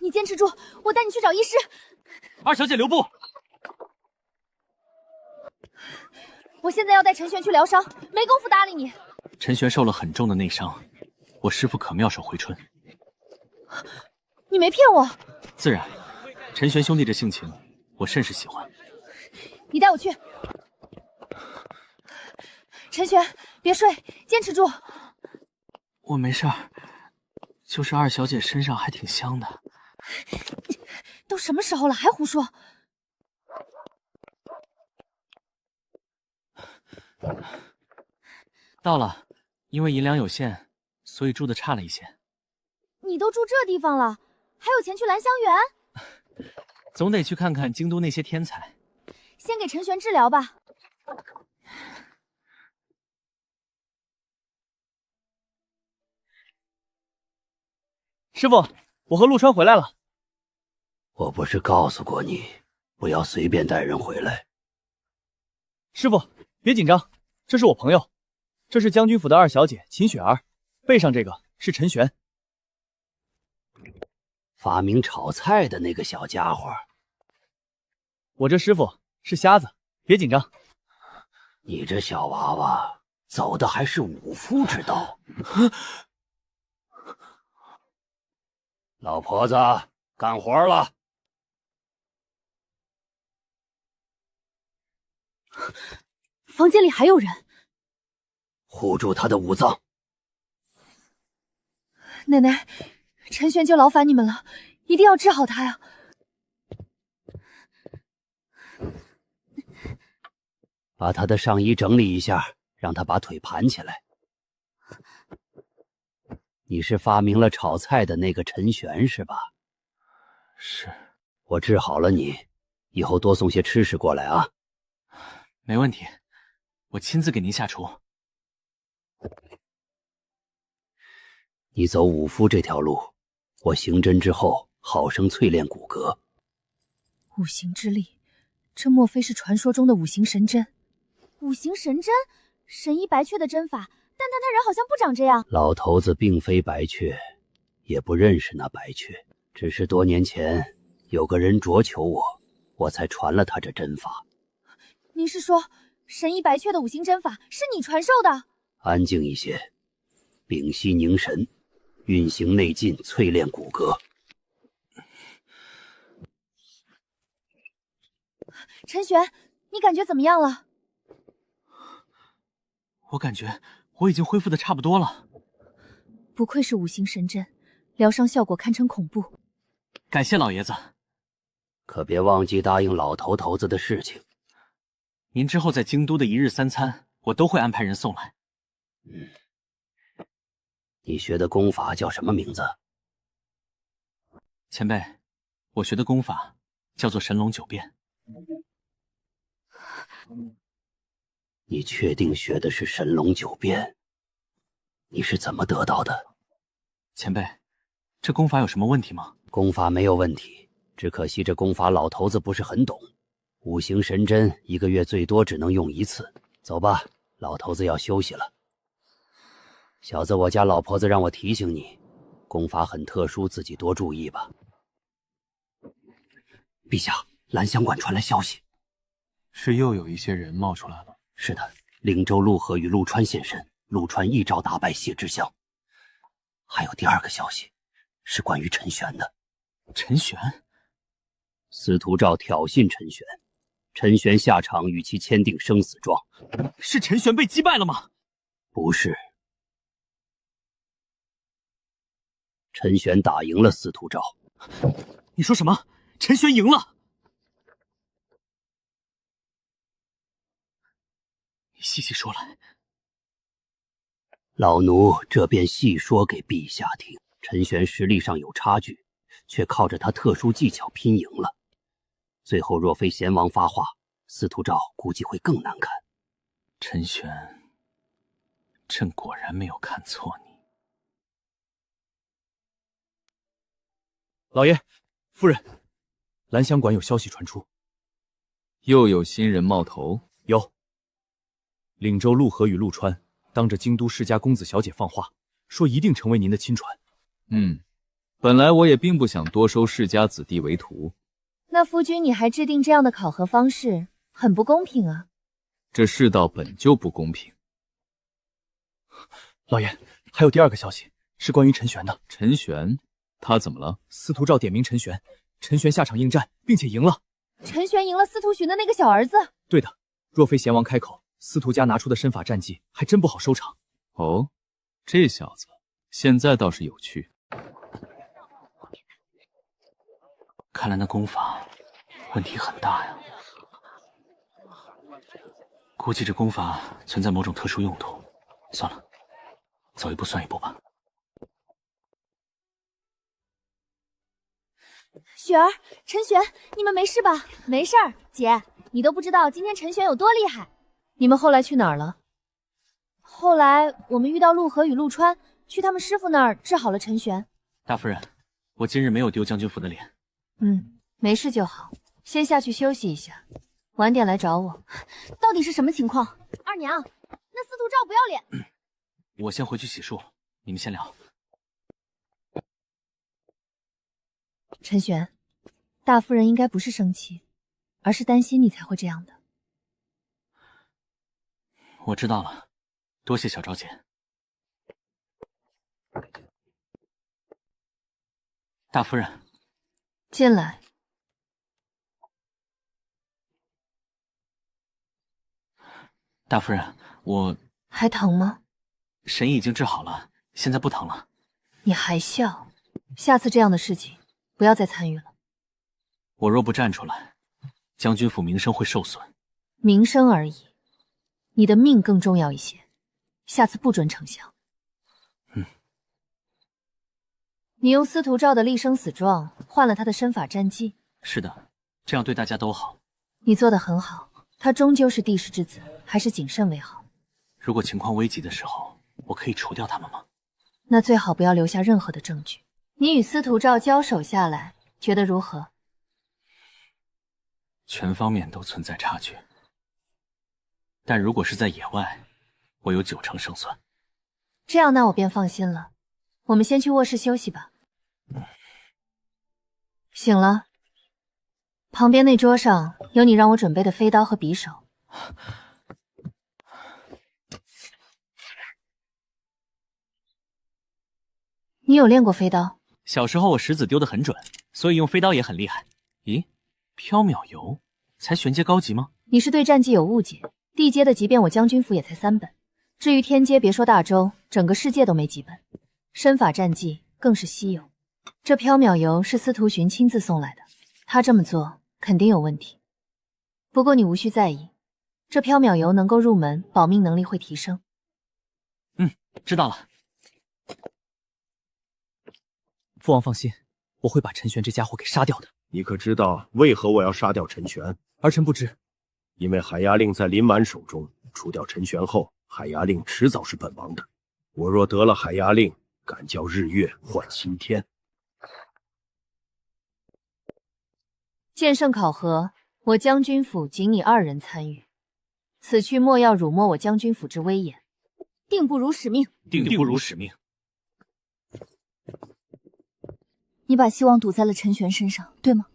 你坚持住，我带你去找医师。二小姐留步！我现在要带陈玄去疗伤，没工夫搭理你。陈玄受了很重的内伤，我师父可妙手回春。你没骗我？自然，陈玄兄弟这性情，我甚是喜欢。你带我去。陈玄，别睡，坚持住。我没事儿，就是二小姐身上还挺香的。都什么时候了，还胡说！到了，因为银两有限，所以住的差了一些。你都住这地方了，还有钱去兰香园？总得去看看京都那些天才。先给陈玄治疗吧。师傅，我和陆川回来了。我不是告诉过你，不要随便带人回来。师傅，别紧张，这是我朋友，这是将军府的二小姐秦雪儿，背上这个是陈玄。发明炒菜的那个小家伙。我这师傅是瞎子，别紧张。你这小娃娃走的还是武夫之道。老婆子，干活了。房间里还有人，护住他的五脏。奶奶，陈玄就劳烦你们了，一定要治好他呀！把他的上衣整理一下，让他把腿盘起来。你是发明了炒菜的那个陈玄是吧？是。我治好了你，以后多送些吃食过来啊。没问题，我亲自给您下厨。你走武夫这条路，我行针之后好生淬炼骨骼。五行之力，这莫非是传说中的五行神针？五行神针，神医白雀的针法，但他人好像不长这样。老头子并非白雀，也不认识那白雀，只是多年前有个人着求我，我才传了他这针法。您是说，神医白雀的五行针法是你传授的？安静一些，屏息凝神，运行内劲，淬炼骨骼。陈玄，你感觉怎么样了？我感觉我已经恢复的差不多了。不愧是五行神针，疗伤效果堪称恐怖。感谢老爷子，可别忘记答应老头子的事情。您之后在京都的一日三餐，我都会安排人送来。你学的功法叫什么名字？前辈，我学的功法叫做神龙九变。你确定学的是神龙九变？你是怎么得到的？前辈，这功法有什么问题吗？功法没有问题，只可惜这功法老头子不是很懂。五行神针1个月最多只能用1次。走吧，老头子要休息了。小子，我家老婆子让我提醒你，功法很特殊，自己多注意吧。陛下，兰香馆传来消息，是又有一些人冒出来了。是的，灵州陆河与陆川现身，陆川一招打败谢之香。还有第2个消息，是关于陈玄的。陈玄？司徒昭挑衅陈玄，陈玄下场与其签订生死状。是陈玄被击败了吗？不是，陈玄打赢了司徒昭。你说什么？陈玄赢了？你细细说来。老奴这便细说给陛下听。陈玄实力上有差距，却靠着他特殊技巧拼赢了。最后若非贤王发话，司徒昭估计会更难看。陈玄，朕果然没有看错你。老爷，夫人，兰香馆有消息传出，又有新人冒头。有，岭州陆河与陆川当着京都世家公子小姐放话，说一定成为您的亲传。本来我也并不想多收世家子弟为徒。那夫君你还制定这样的考核方式，很不公平啊。这世道本就不公平。老爷，还有第2个消息，是关于陈玄的。陈玄？他怎么了？司徒昭点名陈玄，陈玄下场应战，并且赢了。陈玄赢了司徒寻的那个小儿子？对的，若非贤王开口，司徒家拿出的身法战绩还真不好收场。哦，这小子现在倒是有趣。看来那功法问题很大呀。估计这功法存在某种特殊用途。算了，走一步算一步吧。雪儿、陈玄，你们没事吧？没事儿，姐，你都不知道今天陈玄有多厉害。你们后来去哪儿了？后来我们遇到陆河与陆川，去他们师傅那儿治好了陈玄。大夫人，我今日没有丢将军府的脸。没事就好，先下去休息一下，晚点来找我。到底是什么情况？二娘，那司徒赵不要脸。我先回去洗漱，你们先聊。陈玄，大夫人应该不是生气，而是担心你才会这样的。我知道了，多谢小昭姐。大夫人，进来。大夫人，我还疼吗？神医已经治好了，现在不疼了。你还笑？下次这样的事情不要再参与了。我若不站出来，将军府名声会受损。名声而已，你的命更重要一些。下次不准逞强。你用司徒赵的立生死状换了他的身法战绩。是的，这样对大家都好。你做得很好，他终究是帝室之子，还是谨慎为好。如果情况危急的时候，我可以除掉他们吗？那最好不要留下任何的证据。你与司徒赵交手下来，觉得如何？全方面都存在差距，但如果是在野外，我有90%胜算。这样，那我便放心了。我们先去卧室休息吧。醒了，旁边那桌上有你让我准备的飞刀和匕首。你有练过飞刀？小时候我石子丢得很准，所以用飞刀也很厉害。咦，缥缈游才玄阶高级吗？你是对战绩有误解，地阶的即便我将军府也才3本，至于天阶，别说大周，整个世界都没几本。身法战绩更是稀有。这缥缈游是司徒寻亲自送来的，他这么做肯定有问题。不过你无需在意，这缥缈游能够入门，保命能力会提升。知道了。父王放心，我会把陈玄这家伙给杀掉的。你可知道为何我要杀掉陈玄？儿臣不知。因为海牙令在林婉手中，除掉陈玄后，海牙令迟早是本王的。我若得了海牙令，敢叫日月换新天。剑圣考核，我将军府仅你2人参与，此去莫要辱没我将军府之威严。定不辱使命。定不辱使命。你把希望赌在了陈玄身上，对吗？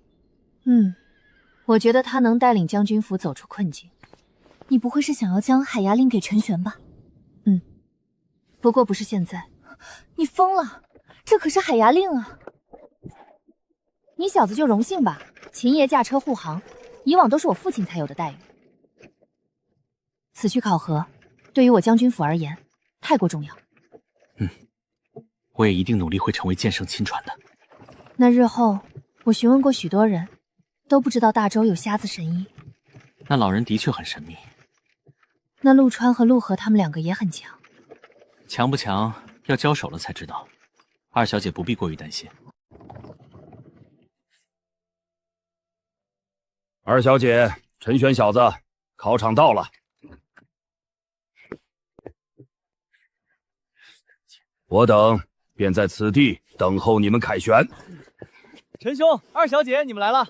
我觉得他能带领将军府走出困境。你不会是想要将海牙令给陈玄吧？不过不是现在。你疯了，这可是海牙令啊！你小子就荣幸吧，秦爷驾车护航，以往都是我父亲才有的待遇。此去考核，对于我将军府而言，太过重要。我也一定努力会成为剑圣亲传的。那日后，我询问过许多人，都不知道大周有瞎子神医。那老人的确很神秘。那陆川和陆河他们2个也很强。强不强，要交手了才知道。二小姐不必过于担心。二小姐，陈玄小子，考场到了。我等便在此地等候你们凯旋。陈兄，二小姐，你们来了。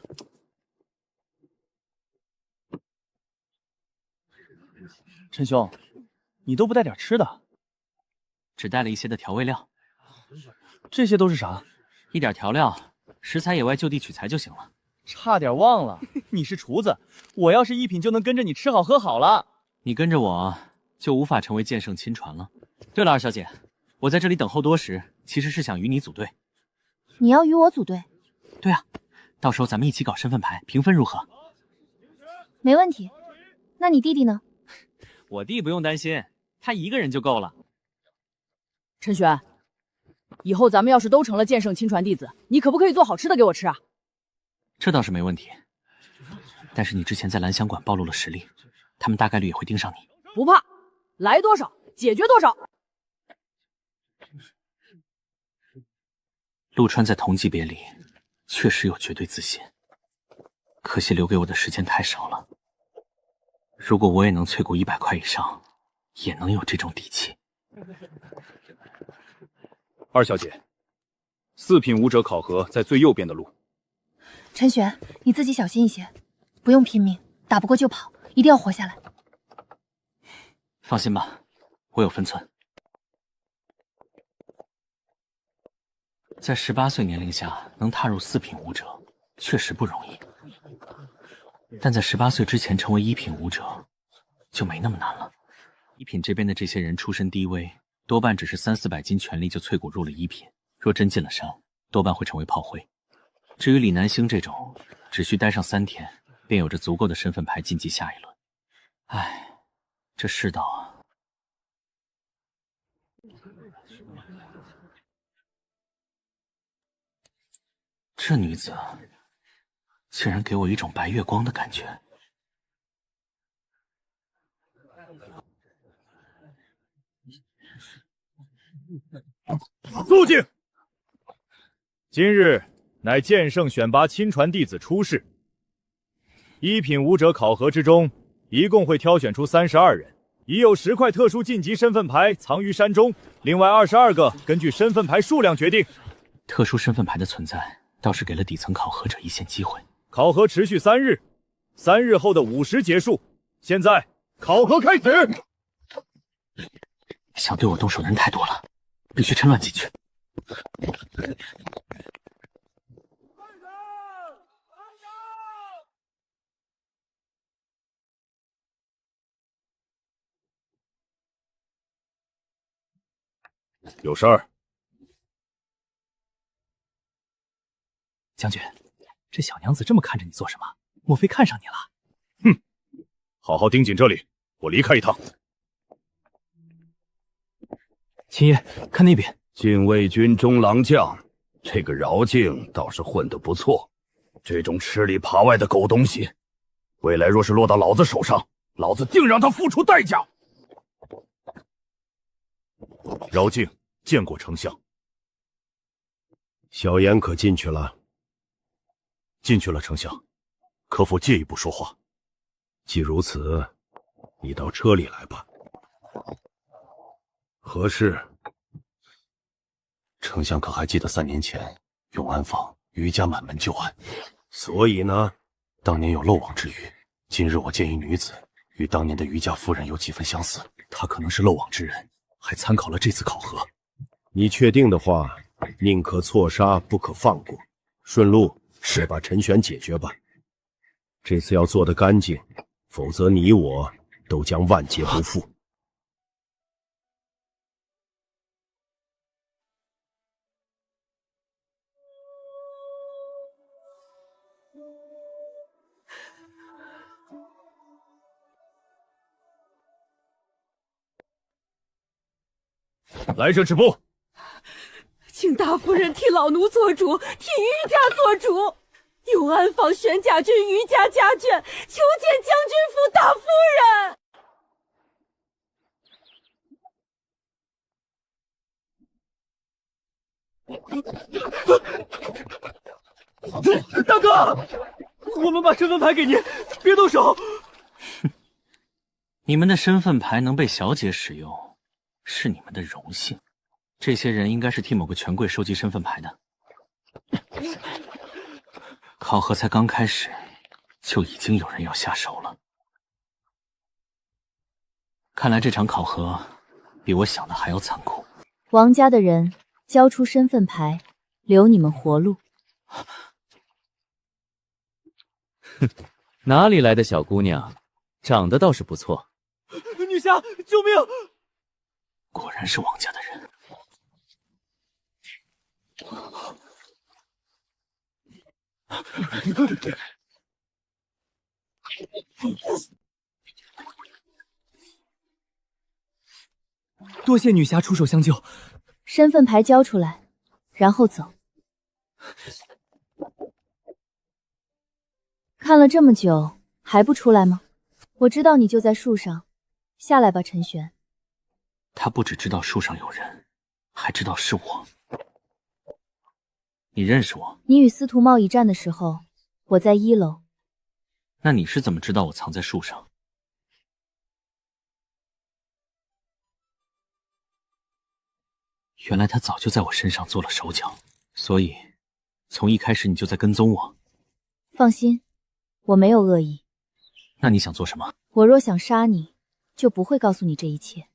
陈兄，你都不带点吃的？只带了一些的调味料。这些都是啥？一点调料，食材野外就地取材就行了。差点忘了，你是厨子，我要是一品就能跟着你吃好喝好了。你跟着我就无法成为剑圣亲传了。对了，二小姐，我在这里等候多时，其实是想与你组队。你要与我组队？对啊，到时候咱们一起搞身份牌，评分如何？没问题。那你弟弟呢？我弟不用担心，他一个人就够了。陈玄，以后咱们要是都成了剑圣亲传弟子，你可不可以做好吃的给我吃啊？这倒是没问题，但是你之前在蓝香馆暴露了实力，他们大概率也会盯上你。不怕，来多少解决多少。陆川在同级别里确实有绝对自信，可惜留给我的时间太少了。如果我也能淬骨100块以上，也能有这种底气。二小姐，4品武者考核在最右边的路。陈玄，你自己小心一些，不用拼命，打不过就跑，一定要活下来。放心吧，我有分寸。在18岁年龄下能踏入4品武者，确实不容易。但在18岁之前成为1品武者，就没那么难了。1品这边的这些人出身低微，多半只是300-400斤全力就淬骨入了1品，若真进了山，多半会成为炮灰。至于李南星这种，只需待上3天，便有着足够的身份牌晋级下一轮。唉，这世道啊。这女子竟然给我一种白月光的感觉。肃静！今日乃剑圣选拔亲传弟子出世，1品武者考核之中，一共会挑选出32人，已有10块特殊晋级身份牌藏于山中，另外22个根据身份牌数量决定。特殊身份牌的存在，倒是给了底层考核者一线机会。考核持续3日，3日后的午时结束。现在考核开始。想对我动手的人太多了，必须趁乱进去。有事儿？将军，这小娘子这么看着你做什么？莫非看上你了？哼，好好盯紧这里，我离开一趟。秦爷，看那边。禁卫军中郎将，这个饶静倒是混得不错。这种吃里扒外的狗东西，未来若是落到老子手上，老子定让他付出代价。饶静见过丞相。小妍可进去了？进去了，丞相。可否借一步说话？既如此，你到车里来吧。何事？丞相可还记得3年前永安坊余家满门旧案？所以呢？当年有漏网之鱼，今日我见一女子与当年的余家夫人有几分相似，她可能是漏网之人，还参考了这次考核。你确定的话，宁可错杀，不可放过。顺路是把陈玄解决吧。这次要做得干净，否则你我都将万劫不复。来者止步！请大夫人替老奴做主，替余家做主。永安坊玄甲郡余家家眷，求见将军府大夫人。大哥，我们把身份牌给您，别动手。你们的身份牌能被小姐使用，是你们的荣幸。这些人应该是替某个权贵收集身份牌的。考核才刚开始，就已经有人要下手了。看来这场考核比我想的还要残酷。王家的人交出身份牌，留你们活路。哼，哪里来的小姑娘？长得倒是不错。女侠，救命！果然是王家的人。多谢女侠出手相救。身份牌交出来，然后走。看了这么久，还不出来吗？我知道你就在树上，下来吧，陈玄。他不只知道树上有人，还知道是我。你认识我？你与司徒茂一战的时候，我在1楼。那你是怎么知道我藏在树上？原来他早就在我身上做了手脚，所以从一开始你就在跟踪我。放心，我没有恶意。那你想做什么？我若想杀你，就不会告诉你这一切。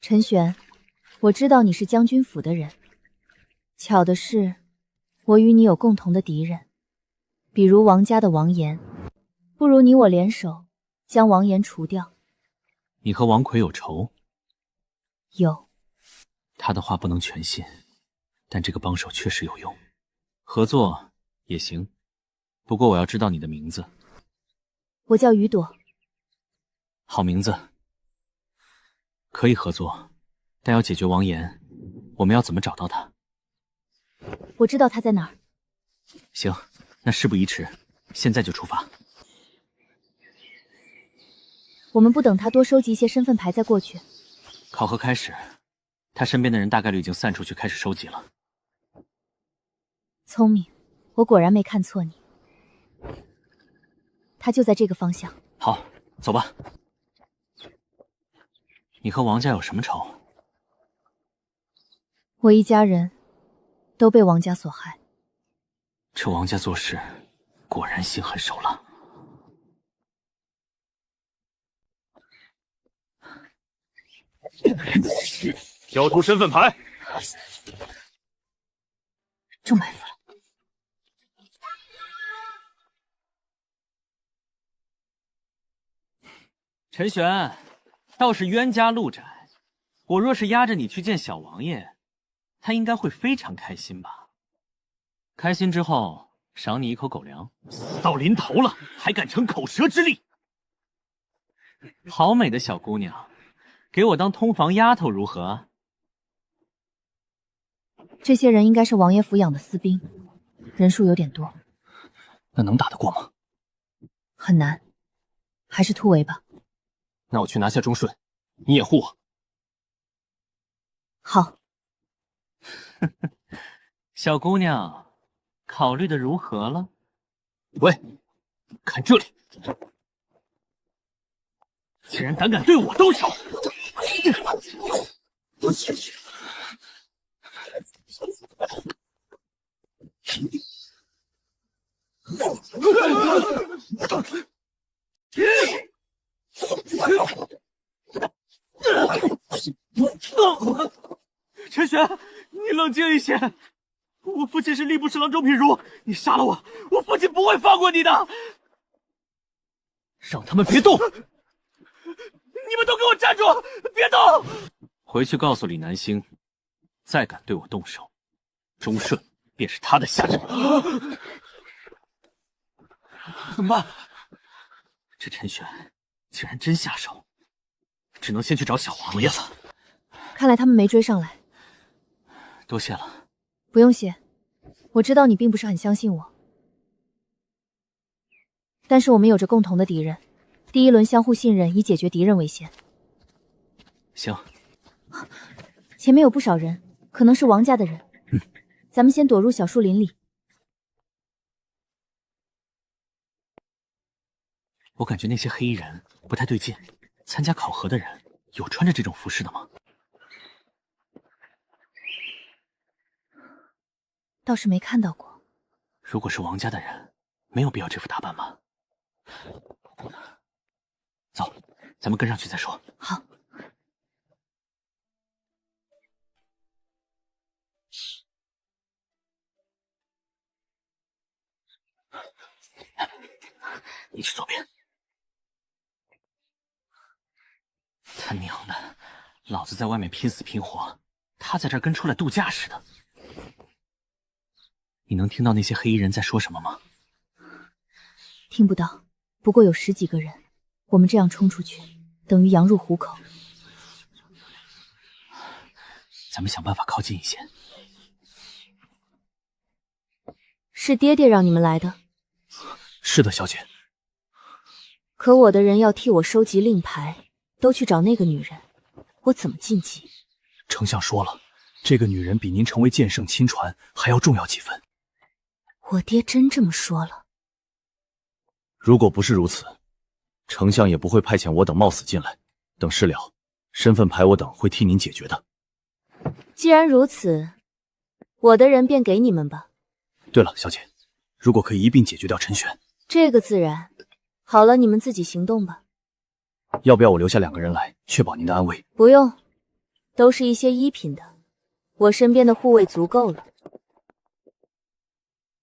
陈玄，我知道你是将军府的人。巧的是，我与你有共同的敌人，比如王家的王岩。不如你我联手，将王岩除掉。你和王奎有仇？有。他的话不能全信，但这个帮手确实有用，合作也行。不过我要知道你的名字。我叫雨朵。好名字。可以合作，但要解决王岩，我们要怎么找到他？我知道他在哪儿。行，那事不宜迟，现在就出发。我们不等他多收集一些身份牌再过去。考核开始，他身边的人大概率已经散出去开始收集了。聪明，我果然没看错你。他就在这个方向。好，走吧。你和王家有什么仇？我一家人都被王家所害。这王家做事果然心狠手辣。交出身份牌。中埋伏了。陈玄，倒是冤家路窄。我若是押着你去见小王爷，他应该会非常开心吧？开心之后赏你一口狗粮。死到临头了，还敢逞口舌之力！好美的小姑娘，给我当通房丫头如何？这些人应该是王爷府养的私兵，人数有点多。那能打得过吗？很难，还是突围吧。那我去拿下钟顺，你掩护我。好。小姑娘，考虑的如何了？喂，看这里！竟然胆敢对我动手！陈玄，你冷静一些。我父亲是吏部侍郎周品如，你杀了我，我父亲不会放过你的。让他们别动！你们都给我站住！别动！回去告诉李南星，再敢对我动手，钟顺便是他的下场。怎么办？这陈玄竟然真下手，只能先去找小王爷了。看来他们没追上来。多谢了。不用谢，我知道你并不是很相信我，但是我们有着共同的敌人，第一轮相互信任，以解决敌人为先。行。前面有不少人，可能是王家的人。咱们先躲入小树林里。我感觉那些黑衣人不太对劲，参加考核的人有穿着这种服饰的吗？倒是没看到过。如果是王家的人，没有必要这副打扮吧？走，咱们跟上去再说。好。你去左边。他娘的，老子在外面拼死拼活，他在这儿跟出来度假似的。你能听到那些黑衣人在说什么吗？听不到，不过有10几个人，我们这样冲出去，等于羊入虎口。咱们想办法靠近一些。是爹爹让你们来的？是的，小姐。可我的人要替我收集令牌，都去找那个女人，我怎么晋级？丞相说了，这个女人比您成为剑圣亲传还要重要几分。我爹真这么说了？如果不是如此，丞相也不会派遣我等冒死进来。等事了，身份牌我等会替您解决的。既然如此，我的人便给你们吧。对了，小姐，如果可以一并解决掉陈玄，这个自然。好了，你们自己行动吧。要不要我留下2个人来，确保您的安危？不用，都是一些一品的，我身边的护卫足够了。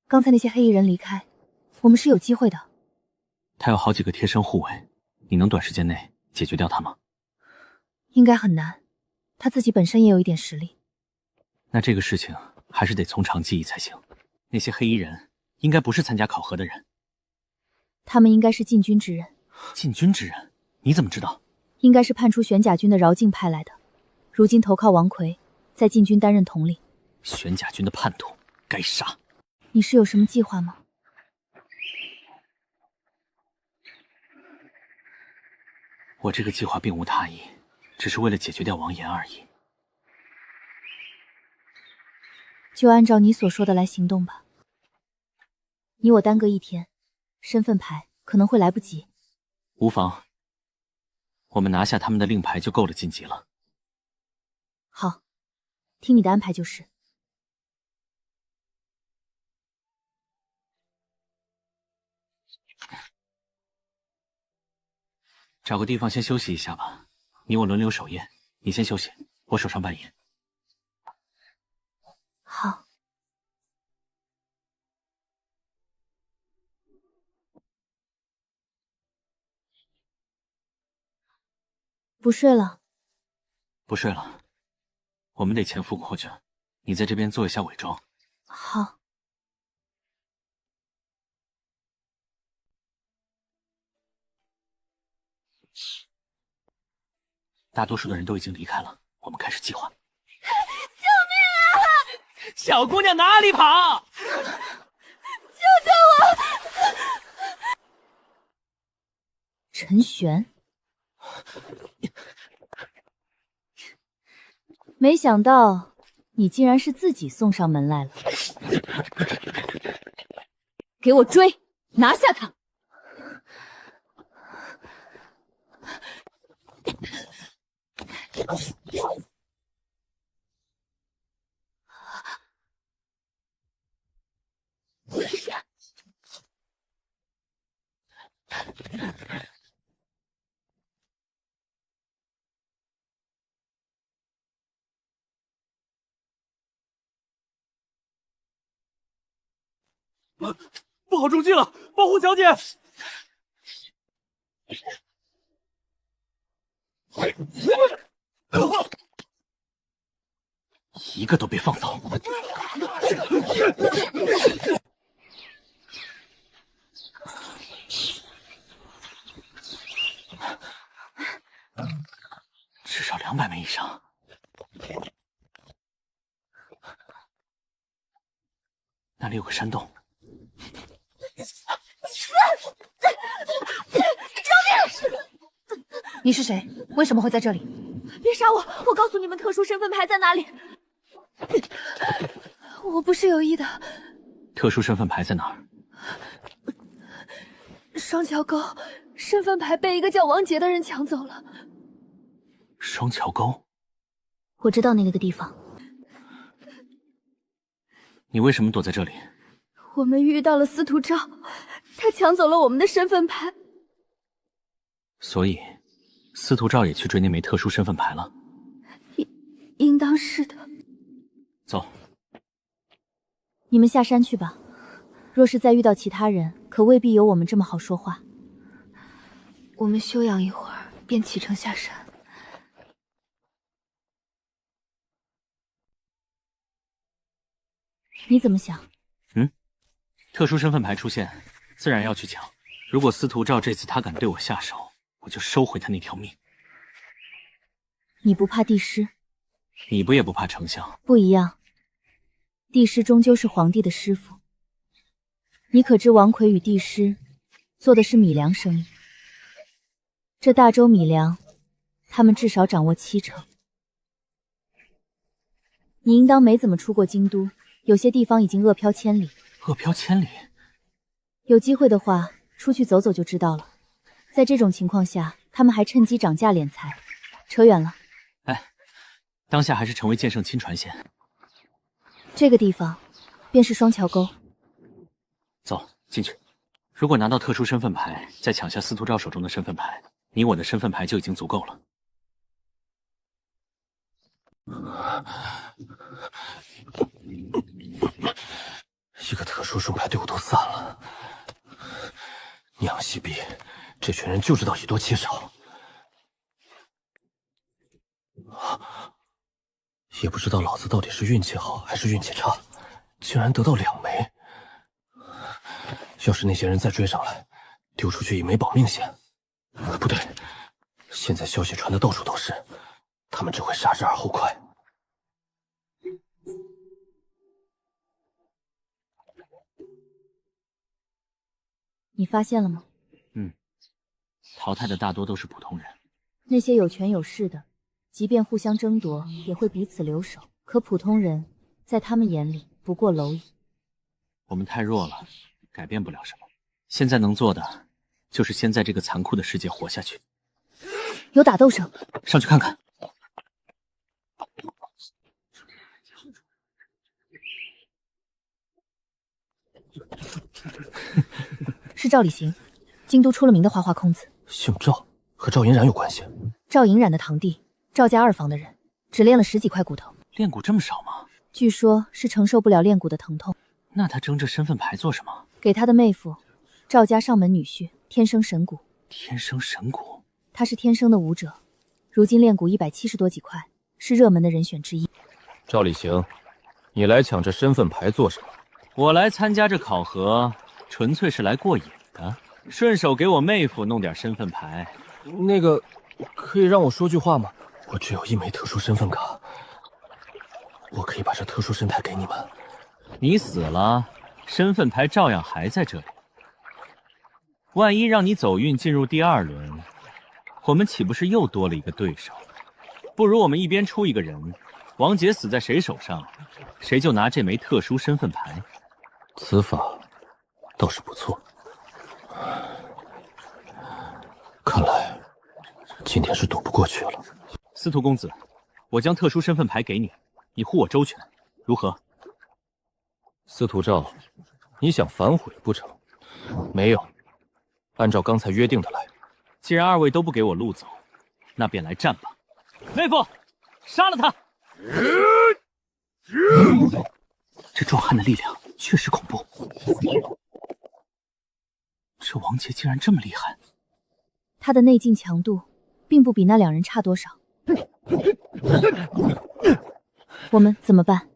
刚才那些黑衣人离开，我们是有机会的。他有好几个贴身护卫，你能短时间内解决掉他吗？应该很难，他自己本身也有一点实力。那这个事情还是得从长计议才行。那些黑衣人应该不是参加考核的人，他们应该是禁军之人。禁军之人？你怎么知道？应该是叛出玄甲军的饶敬派来的，如今投靠王奎，在禁军担任统领。玄甲军的叛徒，该杀！你是有什么计划吗？我这个计划并无他意，只是为了解决掉王岩而已。就按照你所说的来行动吧。你我耽搁1天，身份牌可能会来不及。无妨，我们拿下他们的令牌就够了晋级了。好，听你的安排就是。找个地方先休息一下吧，你我轮流守夜，你先休息，我守上半夜。好。不睡了？不睡了，我们得潜伏过去，你在这边做一下伪装。好。大多数的人都已经离开了，我们开始计划。救命啊！小姑娘哪里跑？救救我！陈玄，没想到你竟然是自己送上门来了。给我追，拿下他！不好中计了！保护小姐！一个都别放走！至少200枚以上。那里有个山洞。救命！你是谁？为什么会在这里？别杀我！我告诉你们，特殊身份牌在哪里。我不是有意的。特殊身份牌在哪儿？双桥沟，身份牌被一个叫王杰的人抢走了。双桥沟？我知道那个地方。你为什么躲在这里？我们遇到了司徒昭，他抢走了我们的身份牌。所以，司徒昭也去追那枚特殊身份牌了。应当是的。走，你们下山去吧。若是再遇到其他人，可未必有我们这么好说话。我们休养一会儿，便启程下山。你怎么想？特殊身份牌出现，自然要去抢。如果司徒昭这次他敢对我下手，我就收回他那条命。你不怕帝师？你不也不怕丞相？不一样，帝师终究是皇帝的师傅。你可知王奎与帝师做的是米粮生意？这大周米粮，他们至少掌握70%。你应当没怎么出过京都，有些地方已经饿殍千里。饿殍千里？有机会的话，出去走走就知道了。在这种情况下，他们还趁机涨价敛财。扯远了。哎，当下还是成为剑圣亲传先。这个地方，便是双桥沟。走，进去。如果拿到特殊身份牌，再抢下司徒昭手中的身份牌，你我的身份牌就已经足够了。一个特殊顺牌队伍都散了，娘西逼，这群人就知道以多欺少，也不知道老子到底是运气好还是运气差，竟然得到2枚。要是那些人再追上来，丢出去1枚保命线。不对，现在消息传的到处都是，他们只会杀之而后快。你发现了吗？淘汰的大多都是普通人。那些有权有势的，即便互相争夺，也会彼此留守。可普通人，在他们眼里不过蝼蚁。我们太弱了，改变不了什么。现在能做的，就是先在这个残酷的世界活下去。有打斗声，上去看看。是赵礼行，京都出了名的花花公子。姓赵，和赵隐染有关系？赵隐染的堂弟，赵家2房的人，只练了10几块骨头。练骨这么少吗？据说是承受不了练骨的疼痛。那他争这身份牌做什么？给他的妹夫，赵家上门女婿，天生神骨。天生神骨？他是天生的武者，如今练骨170多几块，是热门的人选之一。赵礼行，你来抢这身份牌做什么？我来参加这考核，纯粹是来过瘾的，顺手给我妹夫弄点身份牌。那个，可以让我说句话吗？我只有1枚特殊身份卡，我可以把这特殊身牌给你们。你死了，身份牌照样还在这里。万一让你走运进入第2轮，我们岂不是又多了一个对手？不如我们一边出一个人，王杰死在谁手上，谁就拿这枚特殊身份牌。此法倒是不错，看来今天是躲不过去了。司徒公子，我将特殊身份牌给你，你护我周全，如何？司徒昭，你想反悔不成？没有，按照刚才约定的来。既然2位都不给我路走，那便来战吧。妹夫，杀了他！这壮汉的力量确实恐怖。这王杰竟然这么厉害！他的内劲强度并不比那2人差多少。我们怎么办？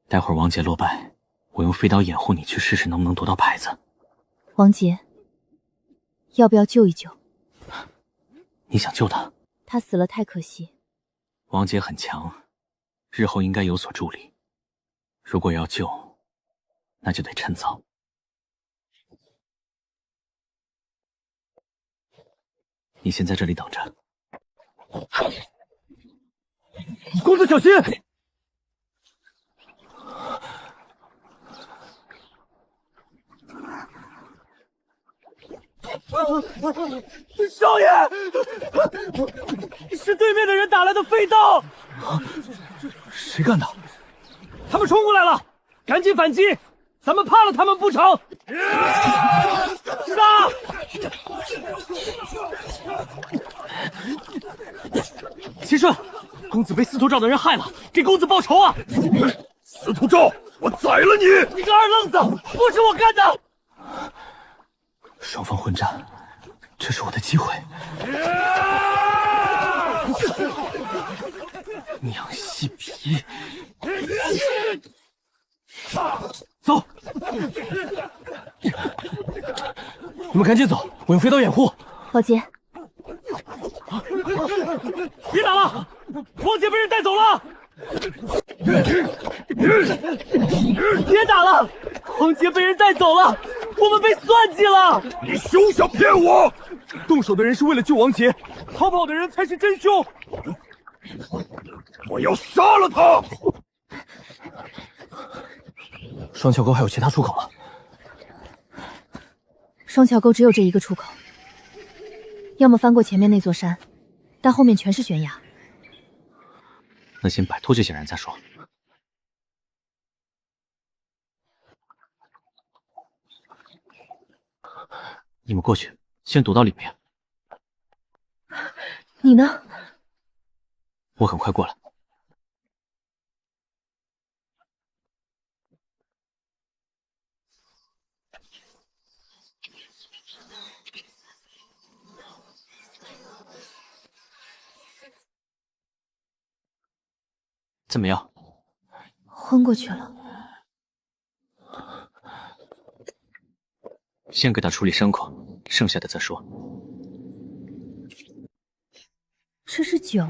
待会儿王杰落败，我用飞刀掩护你去试试能不能夺到牌子。王杰，要不要救一救？你想救他？他死了太可惜。王杰很强，日后应该有所助力。如果要救，那就得趁早。你先在这里等着。公子小心！少爷，是对面的人打来的飞刀。谁干的？他们冲过来了，赶紧反击！咱们怕了他们不成？杀！齐顺，公子被司徒昭的人害了，给公子报仇啊！司徒昭，我宰了你！你个二愣子，不是我干的！双方混战，这是我的机会。娘西皮！走！你们赶紧走，我用飞刀掩护。宝杰，别打了，王杰被人带走了！别打了，王杰被人带走了，我们被算计了！你休想骗我！动手的人是为了救王杰，逃跑的人才是真凶。我要杀了他！双桥沟还有其他出口吗？双桥沟只有这一个出口，要么翻过前面那座山，但后面全是悬崖。那先摆脱这些人再说。你们过去，先躲到里面。你呢？我很快过来。怎么样？昏过去了。先给他处理伤口，剩下的再说。这是酒，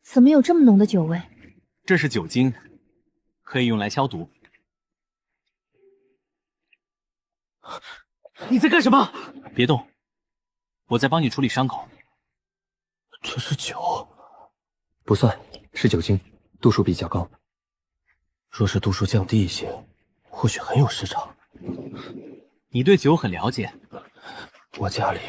怎么有这么浓的酒味？这是酒精，可以用来消毒。你在干什么？别动，我在帮你处理伤口。这是酒？不算，是酒精，度数比较高。若是度数降低一些，或许很有市场。你对酒很了解。我家里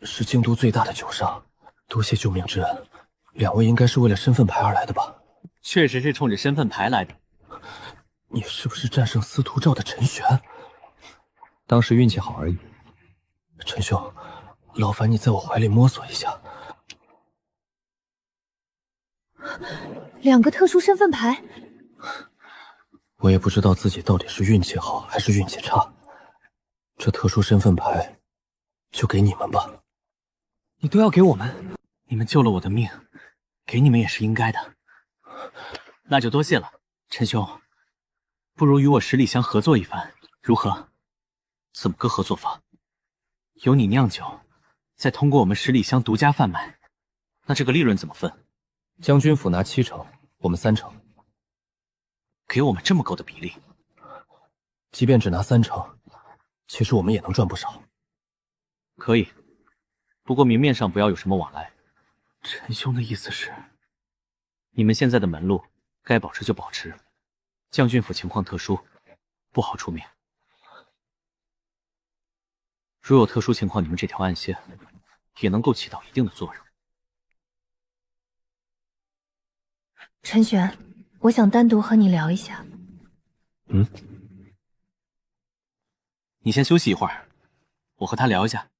是京都最大的酒商，多谢救命之恩。两位应该是为了身份牌而来的吧？确实是冲着身份牌来的。你是不是战胜司徒赵的陈玄？当时运气好而已。陈兄，劳烦你在我怀里摸索一下。两个特殊身份牌，我也不知道自己到底是运气好还是运气差。这特殊身份牌就给你们吧。你都要给我们？你们救了我的命，给你们也是应该的。那就多谢了，陈兄。不如与我十里香合作一番，如何？怎么个合作法？由你酿酒，再通过我们十里香独家贩卖，那这个利润怎么分？将军府拿70%，我们30%。给我们这么高的比例？即便只拿30%，其实我们也能赚不少。可以，不过明面上不要有什么往来。陈兄的意思是，你们现在的门路该保持就保持。将军府情况特殊，不好出面。如有特殊情况，你们这条暗线也能够起到一定的作用。陈玄，我想单独和你聊一下。你先休息一会儿，我和他聊一下。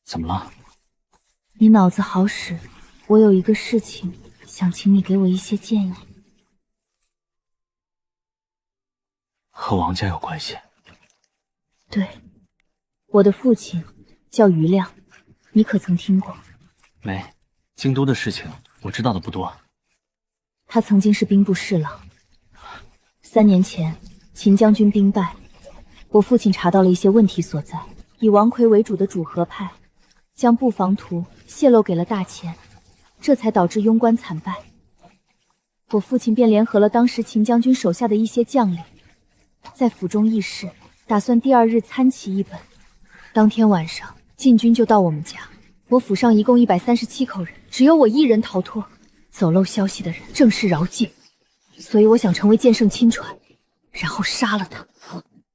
怎么了？你脑子好使，我有一个事情想请你给我一些建议。和王家有关系？对，我的父亲叫余亮，你可曾听过？没，京都的事情我知道的不多。他曾经是兵部侍郎。3年前，秦将军兵败，我父亲查到了一些问题所在，以王奎为主的主和派将布防图泄露给了大前，这才导致庸关惨败。我父亲便联合了当时秦将军手下的一些将领，在府中议事，打算第2日参其一本。当天晚上，禁军就到我们家，我府上一共137口人，只有我一人逃脱。走漏消息的人正是饶进，所以我想成为剑圣亲传，然后杀了他。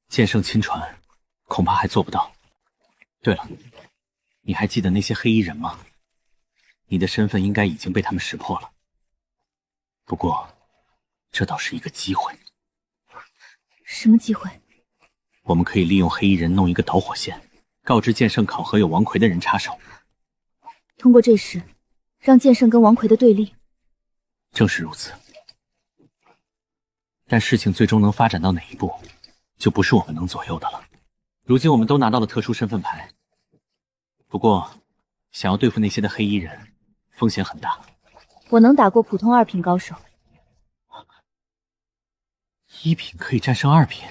剑圣亲传，恐怕还做不到。对了，你还记得那些黑衣人吗？你的身份应该已经被他们识破了。不过，这倒是一个机会。什么机会？我们可以利用黑衣人弄一个导火线，告知剑圣考核有王奎的人插手。通过这事，让剑圣跟王奎的对立。正是如此。但事情最终能发展到哪一步，就不是我们能左右的了。如今我们都拿到了特殊身份牌，不过想要对付那些的黑衣人，风险很大。我能打过普通2品高手。1品可以战胜2品？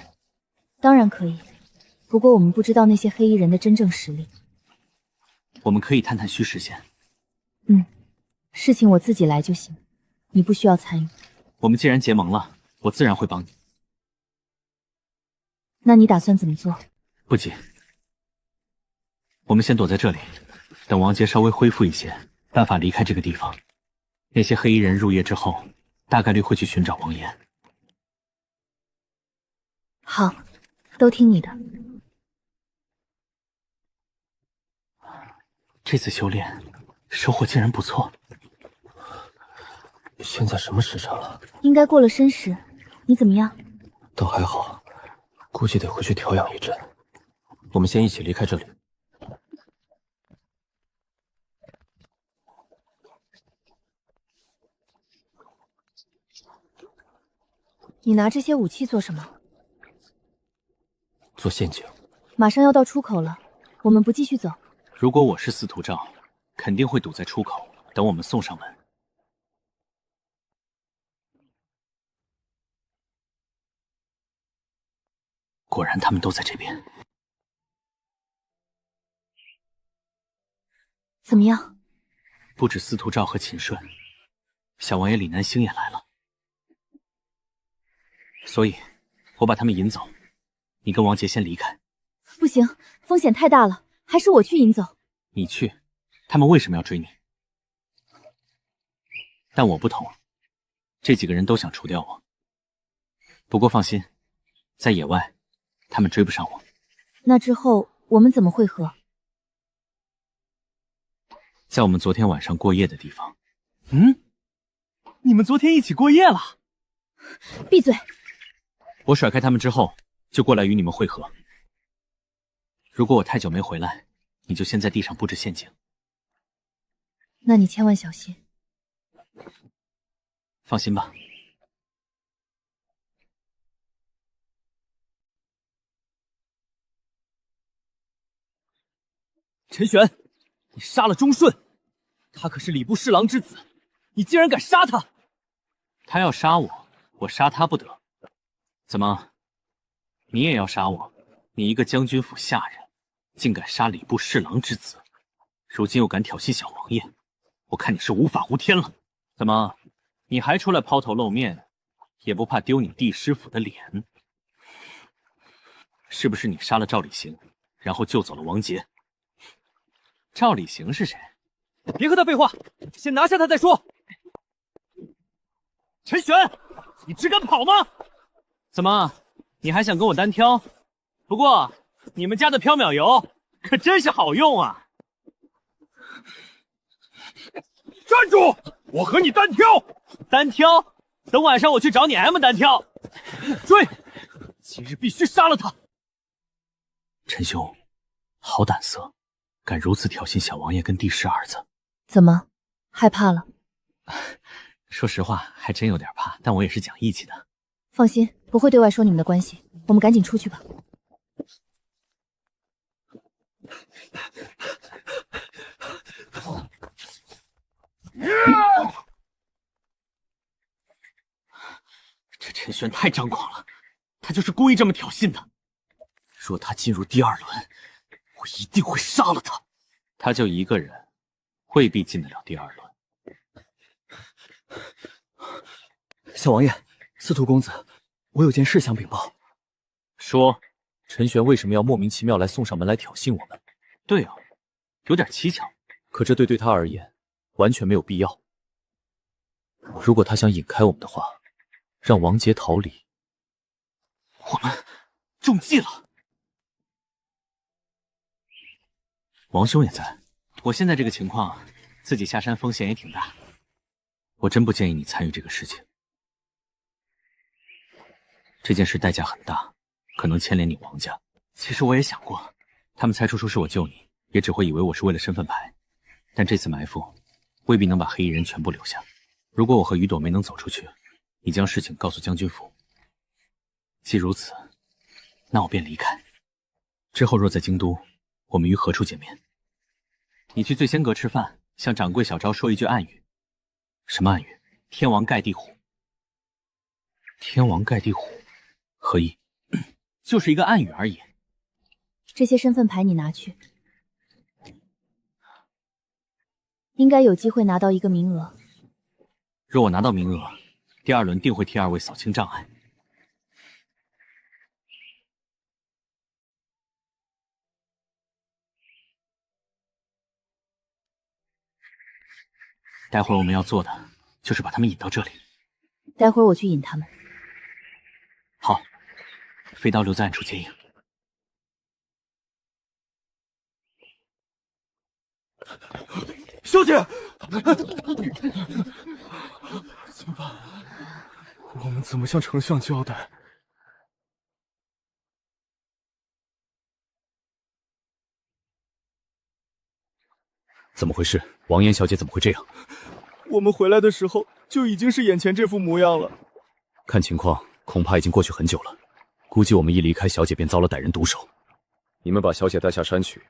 当然可以，不过我们不知道那些黑衣人的真正实力。我们可以探探虚实线。事情我自己来就行，你不需要参与。我们既然结盟了，我自然会帮你。那你打算怎么做？不急，我们先躲在这里，等王杰稍微恢复一些，办法离开这个地方。那些黑衣人入夜之后，大概率会去寻找王岩。好，都听你的。这次修炼收获竟然不错。现在什么时辰了？应该过了申时，你怎么样？倒还好，估计得回去调养一阵。我们先一起离开这里。你拿这些武器做什么？做陷阱。马上要到出口了，我们不继续走。如果我是司徒赵，肯定会堵在出口，等我们送上门。果然，他们都在这边。怎么样？不止司徒赵和秦顺，小王爷李南星也来了。所以，我把他们引走，你跟王杰先离开。不行，风险太大了，还是我去引走。你去，他们为什么要追你？但我不同，这几个人都想除掉我。不过放心，在野外，他们追不上我。那之后我们怎么会合？在我们昨天晚上过夜的地方。你们昨天一起过夜了？闭嘴！我甩开他们之后，就过来与你们会合。如果我太久没回来，你就先在地上布置陷阱。那你千万小心。放心吧。陈玄，你杀了钟顺，他可是礼部侍郎之子，你竟然敢杀他！他要杀我，我杀他不得。怎么，你也要杀我？你一个将军府下人，竟敢杀礼部侍郎之子，如今又敢挑衅小王爷，我看你是无法无天了。怎么，你还出来抛头露面，也不怕丢你帝师府的脸？是不是你杀了赵礼行，然后救走了王杰？赵礼行是谁？别和他废话，先拿下他再说。陈玄，你只敢跑吗？怎么，你还想跟我单挑？不过，你们家的缥缈油可真是好用啊！站住！我和你单挑！单挑？等晚上我去找你 M 单挑。追！今日必须杀了他！陈兄，好胆色，敢如此挑衅小王爷跟帝师儿子。怎么，害怕了？说实话，还真有点怕，但我也是讲义气的。放心，不会对外说你们的关系。我们赶紧出去吧。这陈玄太张狂了，他就是故意这么挑衅的。若他进入第二轮，我一定会杀了他。他就一个人，未必进得了第二轮。小王爷，司徒公子，我有件事想禀报。说，陈玄为什么要莫名其妙来送上门来挑衅我们？对啊，有点蹊跷。可这对他而言完全没有必要。如果他想引开我们的话，让王杰逃离，我们中计了。王兄也在，我现在这个情况，自己下山风险也挺大，我真不建议你参与这个事情。这件事代价很大，可能牵连你王家。其实我也想过，他们猜出是我救你，也只会以为我是为了身份牌。但这次埋伏，未必能把黑衣人全部留下。如果我和雨朵没能走出去，你将事情告诉将军府。既如此，那我便离开。之后若在京都，我们于何处见面？你去醉仙阁吃饭，向掌柜小昭说一句暗语。什么暗语？天王盖地虎。天王盖地虎，何意？就是一个暗语而已。这些身份牌你拿去，应该有机会拿到一个名额。若我拿到名额，第二轮定会替二位扫清障碍。待会儿我们要做的就是把他们引到这里。待会儿我去引他们。好，飞刀留在暗处接应。小姐，怎么办？我们怎么向丞相交代？怎么回事？王妍小姐怎么会这样？我们回来的时候就已经是眼前这副模样了。看情况，恐怕已经过去很久了。估计我们一离开，小姐便遭了歹人毒手。你们把小姐带下山去，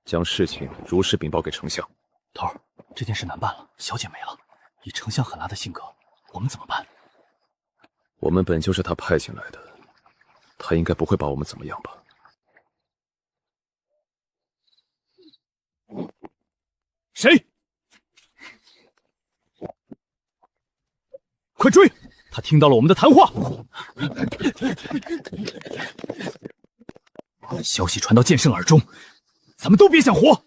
将事情如实禀报给丞相。头儿，这件事难办了，小姐没了。以丞相狠辣的性格，我们怎么办？我们本就是他派进来的，他应该不会把我们怎么样吧？谁？快追！他听到了我们的谈话。消息传到剑圣耳中，咱们都别想活。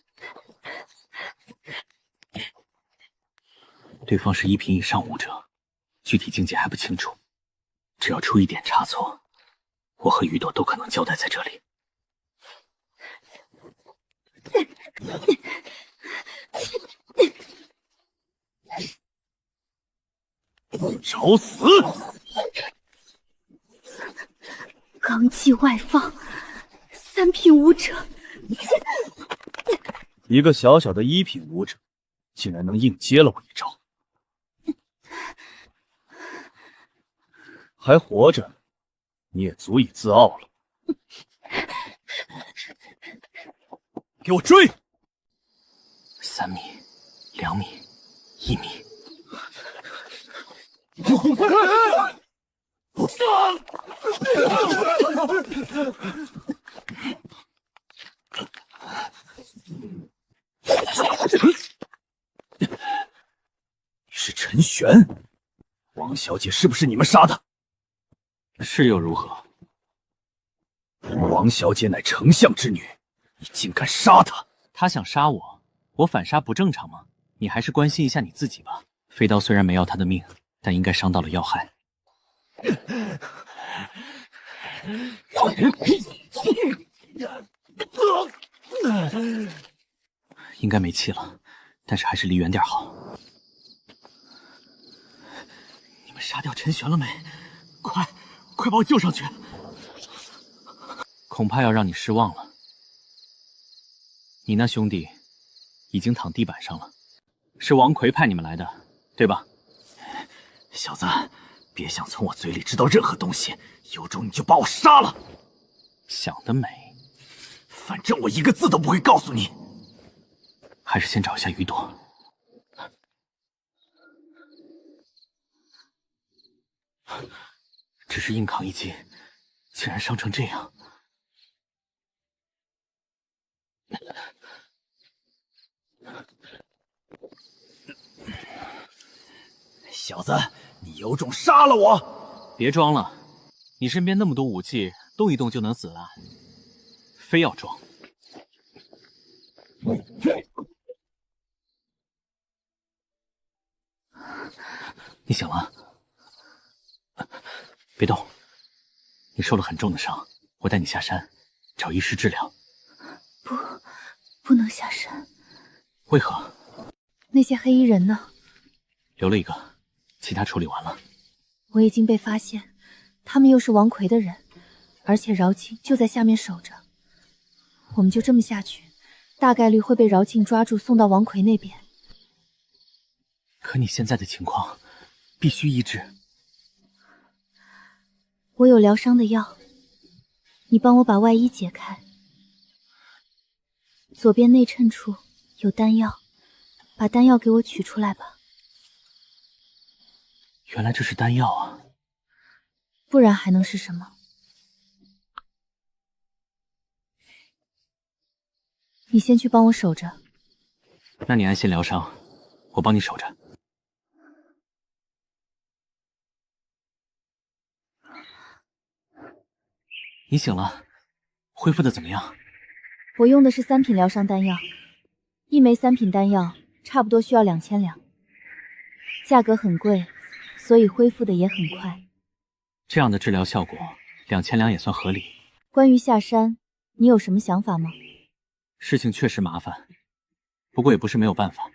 对方是1品以上武者，具体境界还不清楚。只要出一点差错，我和雨朵都可能交代在这里。找死！罡气外放，3品武者，一个小小的1品武者，竟然能硬接了我一招，还活着，你也足以自傲了。给我追！3米、2米、1米。是陈玄，王小姐是不是你们杀的？是又如何？王小姐乃丞相之女，你竟敢杀她！她想杀我，我反杀不正常吗？你还是关心一下你自己吧。飞刀虽然没要她的命，但应该伤到了要害。应该没气了，但是还是离远点好。你们杀掉陈玄了没？快把我救上去！恐怕要让你失望了。你那兄弟已经躺地板上了，是王奎派你们来的，对吧？小子，别想从我嘴里知道任何东西，有种你就把我杀了！想得美！反正我一个字都不会告诉你。还是先找一下雨朵。只是硬扛一击，竟然伤成这样。小子，你有种杀了我！别装了，你身边那么多武器，动一动就能死了，非要装。你醒了？别动，你受了很重的伤，我带你下山找医师治疗。不能下山。为何？那些黑衣人呢？留了一个，其他处理完了。我已经被发现，他们又是王奎的人，而且饶庆就在下面守着。我们就这么下去，大概率会被饶庆抓住，送到王奎那边。可你现在的情况，必须医治。我有疗伤的药，你帮我把外衣解开。左边内衬处有丹药，把丹药给我取出来吧。原来这是丹药啊！不然还能是什么？你先去帮我守着。那你安心疗伤，我帮你守着。你醒了，恢复的怎么样？我用的是3品疗伤丹药，一枚3品丹药差不多需要2000两。价格很贵，所以恢复的也很快。这样的治疗效果，2000两也算合理。关于下山，你有什么想法吗？事情确实麻烦，不过也不是没有办法。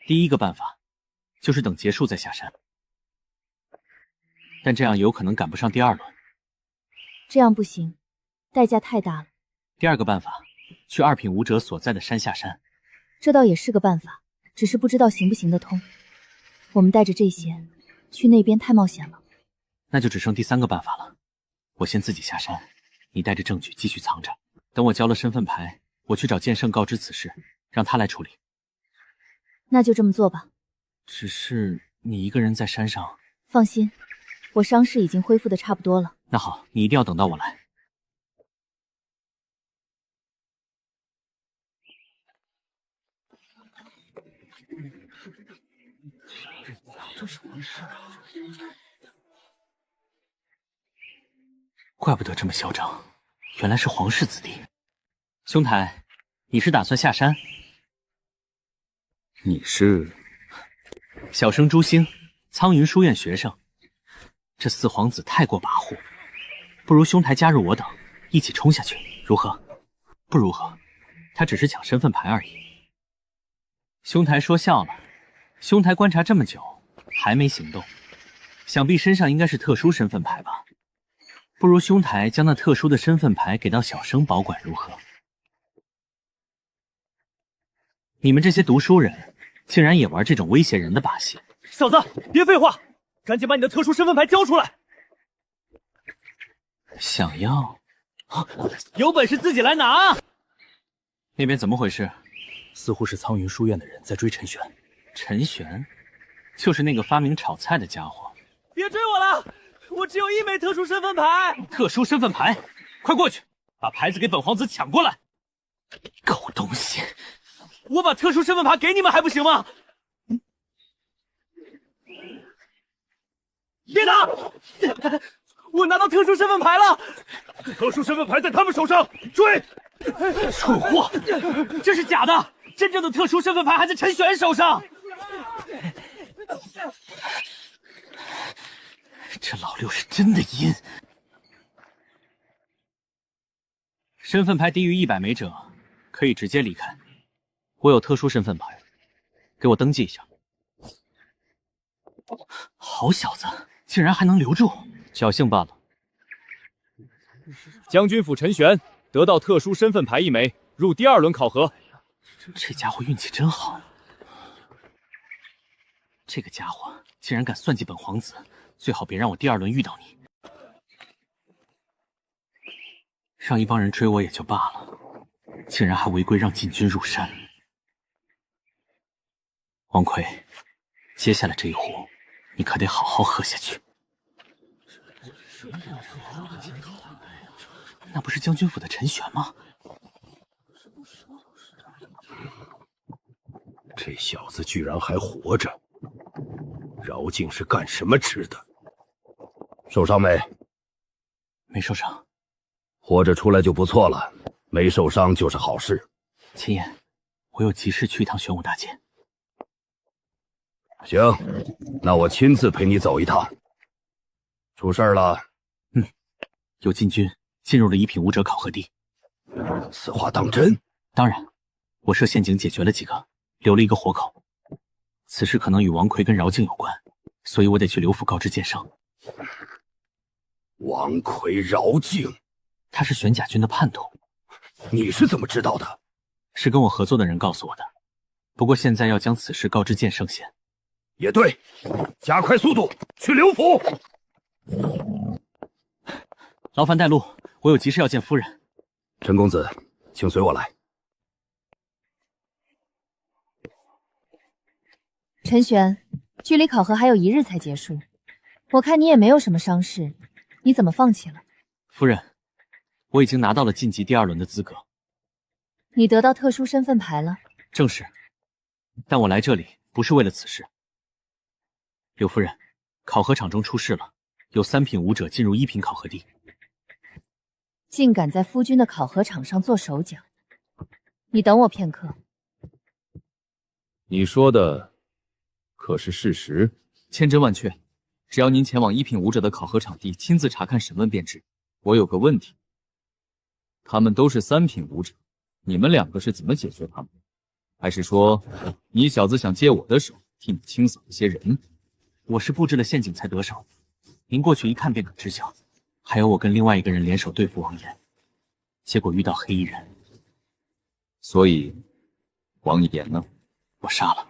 第一个办法就是等结束再下山，但这样有可能赶不上第2轮。这样不行，代价太大了。第二个办法，去2品武者所在的山下山。这倒也是个办法，只是不知道行不行得通。我们带着这些去那边太冒险了。那就只剩第3个办法了。我先自己下山，你带着证据继续藏着。等我交了身份牌，我去找剑圣告知此事，让他来处理。那就这么做吧。只是你一个人在山上。放心，我伤势已经恢复的差不多了。那好，你一定要等到我来。这什么事啊？怪不得这么嚣张，原来是皇室子弟。兄台，你是打算下山？你是？小生朱星，苍云书院学生。这四皇子太过跋扈，不如兄台加入我等，一起冲下去，如何？不如何，他只是抢身份牌而已。兄台说笑了，兄台观察这么久，还没行动，想必身上应该是特殊身份牌吧？不如兄台将那特殊的身份牌给到小生保管，如何？你们这些读书人，竟然也玩这种威胁人的把戏！小子，别废话，赶紧把你的特殊身份牌交出来！想要？有本事自己来拿！那边怎么回事？似乎是苍云书院的人在追陈玄。陈玄，就是那个发明炒菜的家伙。别追我了，我只有1枚特殊身份牌。特殊身份牌，快过去，把牌子给本皇子抢过来！狗东西！我把特殊身份牌给你们还不行吗？别打！我拿到特殊身份牌了！特殊身份牌在他们手上，追！蠢货，这是假的，真正的特殊身份牌还在陈玄手上。这老六是真的阴。身份牌低于100枚者，可以直接离开。我有特殊身份牌，给我登记一下。好小子，竟然还能留住，侥幸罢了。将军府陈玄得到特殊身份牌1枚，入第2轮考核。这家伙运气真好。这个家伙竟然敢算计本皇子，最好别让我第2轮遇到你。让一帮人追我也就罢了，竟然还违规让禁军入山。王奎，接下来这一壶，你可得好好喝下去。那不是将军府的陈玄吗？这小子居然还活着！饶静是干什么吃的？受伤没？没受伤。活着出来就不错了，没受伤就是好事。秦言，我有急事去一趟玄武大街。行，那我亲自陪你走一趟。出事了？有禁军进入了1品武者考核地。此话当真？当然，我设陷阱解决了几个，留了一个活口。此事可能与王奎跟饶静有关，所以我得去刘府告知剑圣。王奎、饶静，他是玄甲军的叛徒。你是怎么知道的？是跟我合作的人告诉我的。不过现在要将此事告知剑圣先。也对，加快速度，去刘府。劳烦带路，我有急事要见夫人。陈公子，请随我来。陈玄，距离考核还有1日才结束，我看你也没有什么伤势，你怎么放弃了？夫人，我已经拿到了晋级第2轮的资格。你得到特殊身份牌了？正是，但我来这里不是为了此事。刘夫人，考核场中出事了，有3品武者进入1品考核地。竟敢在夫君的考核场上做手脚！你等我片刻。你说的可是事实千真万确，只要您前往一品武者的考核场地亲自查看审问便知。我有个问题，他们都是3品武者，你们2个是怎么解决他们？还是说你小子想借我的手替你清扫一些人？我是布置了陷阱才得手，您过去一看便可知晓。还有我跟另外一个人联手对付王岩，结果遇到黑衣人。所以王岩呢？我杀了。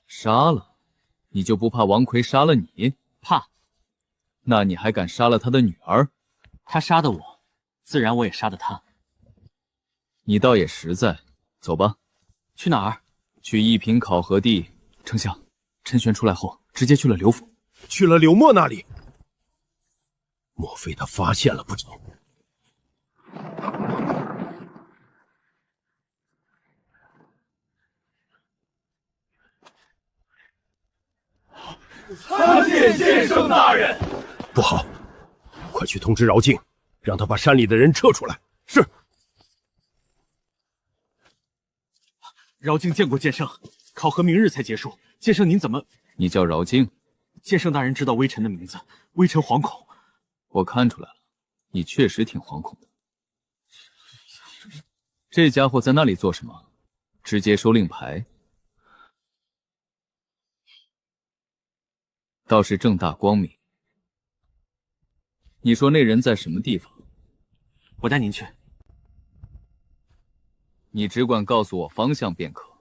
杀了？你就不怕王奎杀了你？怕。那你还敢杀了他的女儿？他杀的我，自然我也杀的他。你倒也实在。走吧。去哪儿？去一品考核地。丞相，陈玄出来后，直接去了刘府。去了柳墨那里？莫非他发现了不成？参见剑圣大人。不好，快去通知饶静，让他把山里的人撤出来。是。饶静见过剑圣，考核明日才结束。剑圣您怎么？你叫饶静？剑圣大人知道微臣的名字，微臣惶恐。我看出来了，你确实挺惶恐的。这家伙在那里做什么？直接收令牌，倒是正大光明。你说那人在什么地方？我带您去。你只管告诉我方向便可。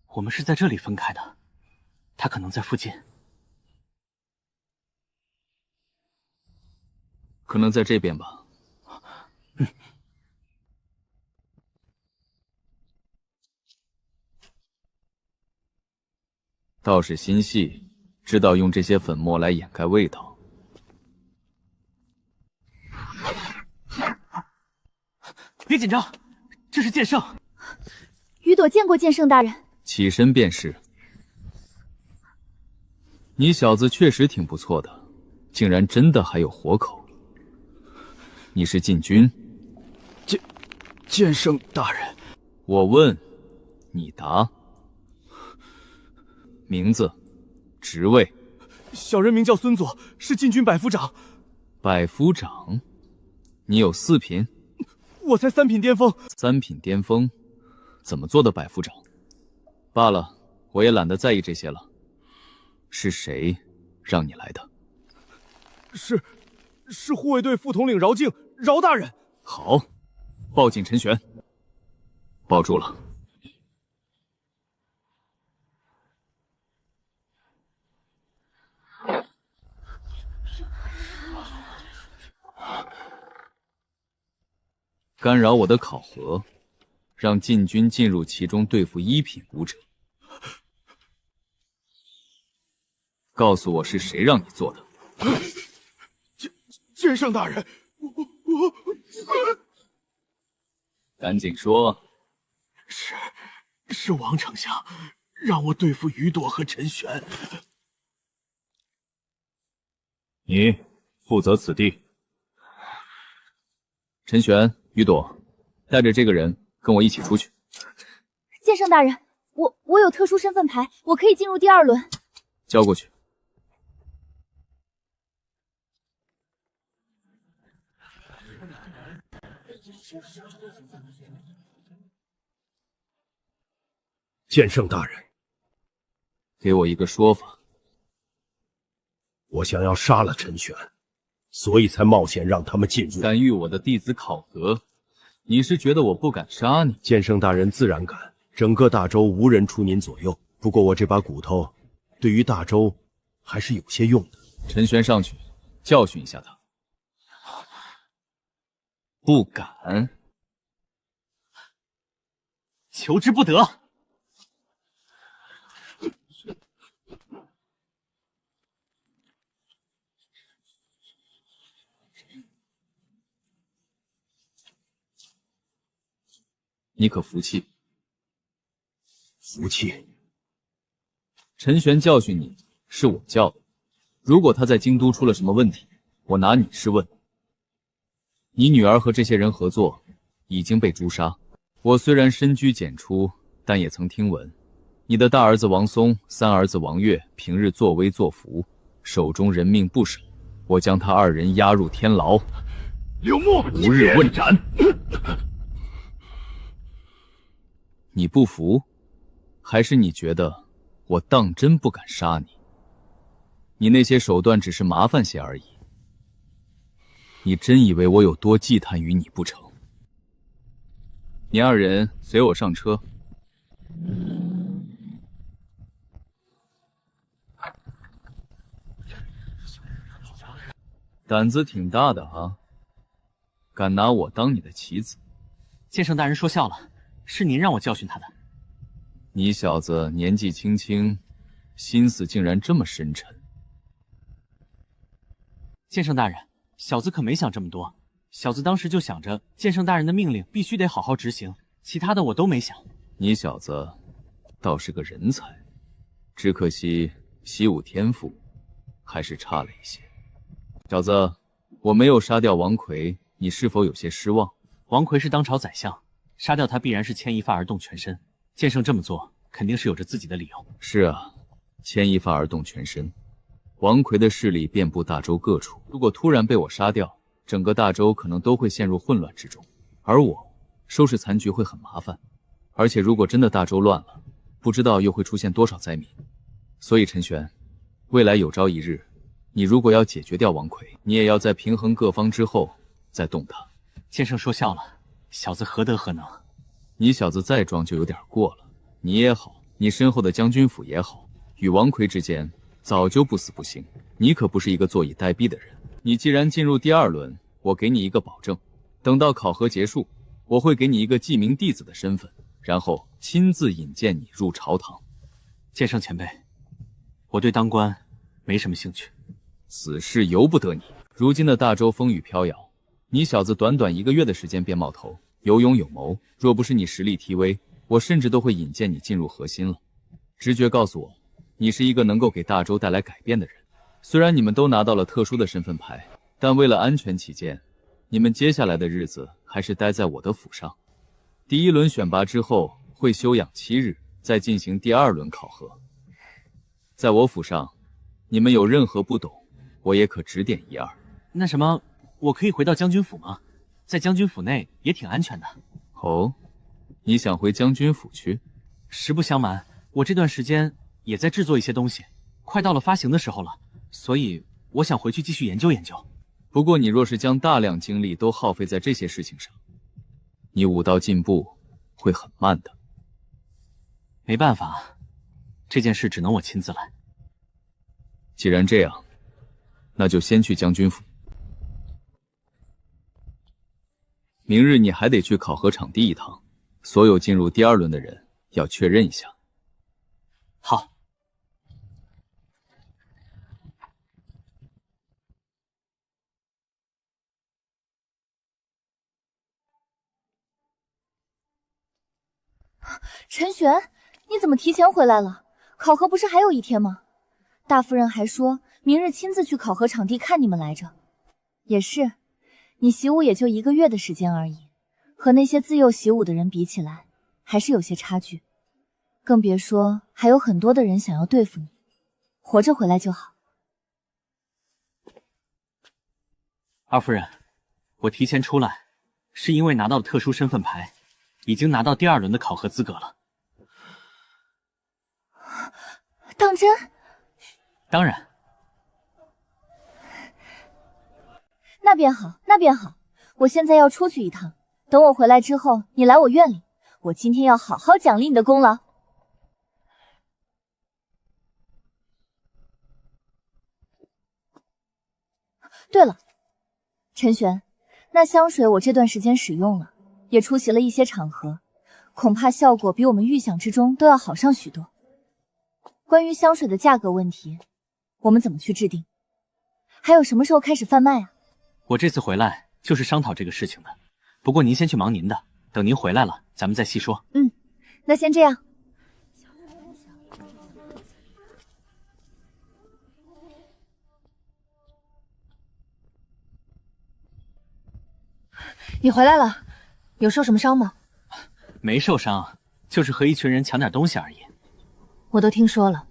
我们是在这里分开的，他可能在附近。可能在这边吧。倒是心细，知道用这些粉末来掩盖味道。别紧张，这是剑圣。雨朵见过剑圣大人。起身便是。你小子确实挺不错的，竟然真的还有活口。你是禁军？剑圣大人。我问，你答。名字，职位。小人名叫孙佐，是禁军百夫长。百夫长？你有4品？我才3品巅峰。3品巅峰，怎么做的百夫长？罢了，我也懒得在意这些了。是谁让你来的？是护卫队副统领饶静，饶大人。好，抱紧陈玄。抱住了。干扰我的考核，让禁军进入其中对付1品武者。告诉我是谁让你做的？剑圣大人，我赶紧说。是王丞相让我对付雨朵和陈玄。你负责此地。陈玄、雨朵，带着这个人跟我一起出去。剑圣大人，我有特殊身份牌，我可以进入第2轮。交过去。剑圣大人，给我一个说法。我想要杀了陈玄，所以才冒险让他们进入。干预我的弟子考核，你是觉得我不敢杀你？剑圣大人自然敢，整个大周无人出您左右。不过我这把骨头，对于大周还是有些用的。陈玄上去教训一下他。不敢，求之不得。你可服气？服气。陈玄教训你是我教的，如果他在京都出了什么问题，我拿你试问。你女儿和这些人合作，已经被诛杀。我虽然深居简出，但也曾听闻，你的大儿子王松、三儿子王悦平日作威作福，手中人命不少。我将他二人押入天牢，柳木无日问斩。你不服，还是你觉得我当真不敢杀你？你那些手段只是麻烦些而已。你真以为我有多忌惮于你不成？你二人随我上车。胆子挺大的啊，敢拿我当你的棋子。剑圣大人说笑了，是您让我教训他的。你小子年纪轻轻，心思竟然这么深沉。剑圣大人，小子可没想这么多。小子当时就想着剑圣大人的命令必须得好好执行，其他的我都没想。你小子倒是个人才，只可惜习武天赋还是差了一些。小子，我没有杀掉王奎，你是否有些失望？王奎是当朝宰相，杀掉他必然是牵一发而动全身。剑圣这么做肯定是有着自己的理由。是啊，牵一发而动全身。王奎的势力遍布大洲各处，如果突然被我杀掉，整个大洲可能都会陷入混乱之中，而我收拾残局会很麻烦。而且如果真的大洲乱了，不知道又会出现多少灾民。所以陈玄，未来有朝一日，你如果要解决掉王奎，你也要在平衡各方之后再动他。剑圣说笑了，小子何德何能？你小子再装就有点过了。你也好，你身后的将军府也好，与王奎之间早就不死不行。你可不是一个坐以待毙的人。你既然进入第二轮，我给你一个保证，等到考核结束，我会给你一个记名弟子的身份，然后亲自引荐你入朝堂。剑圣前辈，我对当官没什么兴趣。此事由不得你。如今的大洲风雨飘摇，你小子短短1个月的时间便冒头，有勇有谋。若不是你实力提微，我甚至都会引荐你进入核心了。直觉告诉我，你是一个能够给大洲带来改变的人。虽然你们都拿到了特殊的身份牌，但为了安全起见，你们接下来的日子还是待在我的府上。第1轮选拔之后会休养7日，再进行第2轮考核。在我府上，你们有任何不懂，我也可指点一二。那什么，我可以回到将军府吗？在将军府内也挺安全的。哦，你想回将军府去？实不相瞒，我这段时间也在制作一些东西，快到了发行的时候了，所以我想回去继续研究研究。不过你若是将大量精力都耗费在这些事情上，你武道进步会很慢的。没办法，这件事只能我亲自来。既然这样，那就先去将军府。明日你还得去考核场地一趟，所有进入第2轮的人要确认一下。好。陈玄，你怎么提前回来了？考核不是还有1天吗？大夫人还说明日亲自去考核场地看你们来着。也是，你习武也就1个月的时间而已，和那些自幼习武的人比起来，还是有些差距。更别说还有很多的人想要对付你，活着回来就好。二夫人，我提前出来，是因为拿到了特殊身份牌，已经拿到第2轮的考核资格了。当真？当然。那便好，那便好。我现在要出去一趟，等我回来之后，你来我院里，我今天要好好奖励你的功劳。对了，陈玄，那香水我这段时间使用了，也出席了一些场合，恐怕效果比我们预想之中都要好上许多。关于香水的价格问题，我们怎么去制定？还有什么时候开始贩卖啊？我这次回来就是商讨这个事情的。不过您先去忙您的，等您回来了，咱们再细说。那先这样。你回来了，有受什么伤吗？没受伤，就是和一群人抢点东西而已。我都听说了，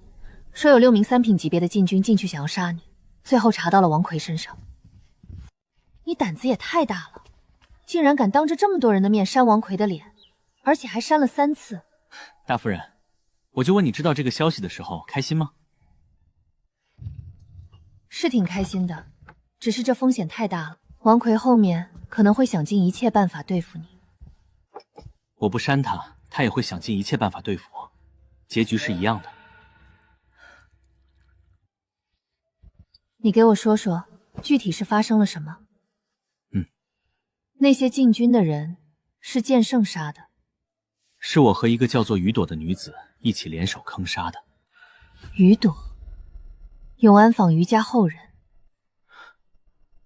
说有6名3品级别的禁军进去想要杀你，最后查到了王奎身上。你胆子也太大了，竟然敢当着这么多人的面扇王奎的脸，而且还扇了3次。大夫人，我就问你知道这个消息的时候开心吗？是挺开心的，只是这风险太大了，王奎后面可能会想尽一切办法对付你。我不扇他，他也会想尽一切办法对付我，结局是一样的。你给我说说，具体是发生了什么？那些禁军的人是剑圣杀的。是我和一个叫做雨朵的女子一起联手坑杀的。雨朵，永安坊余家后人。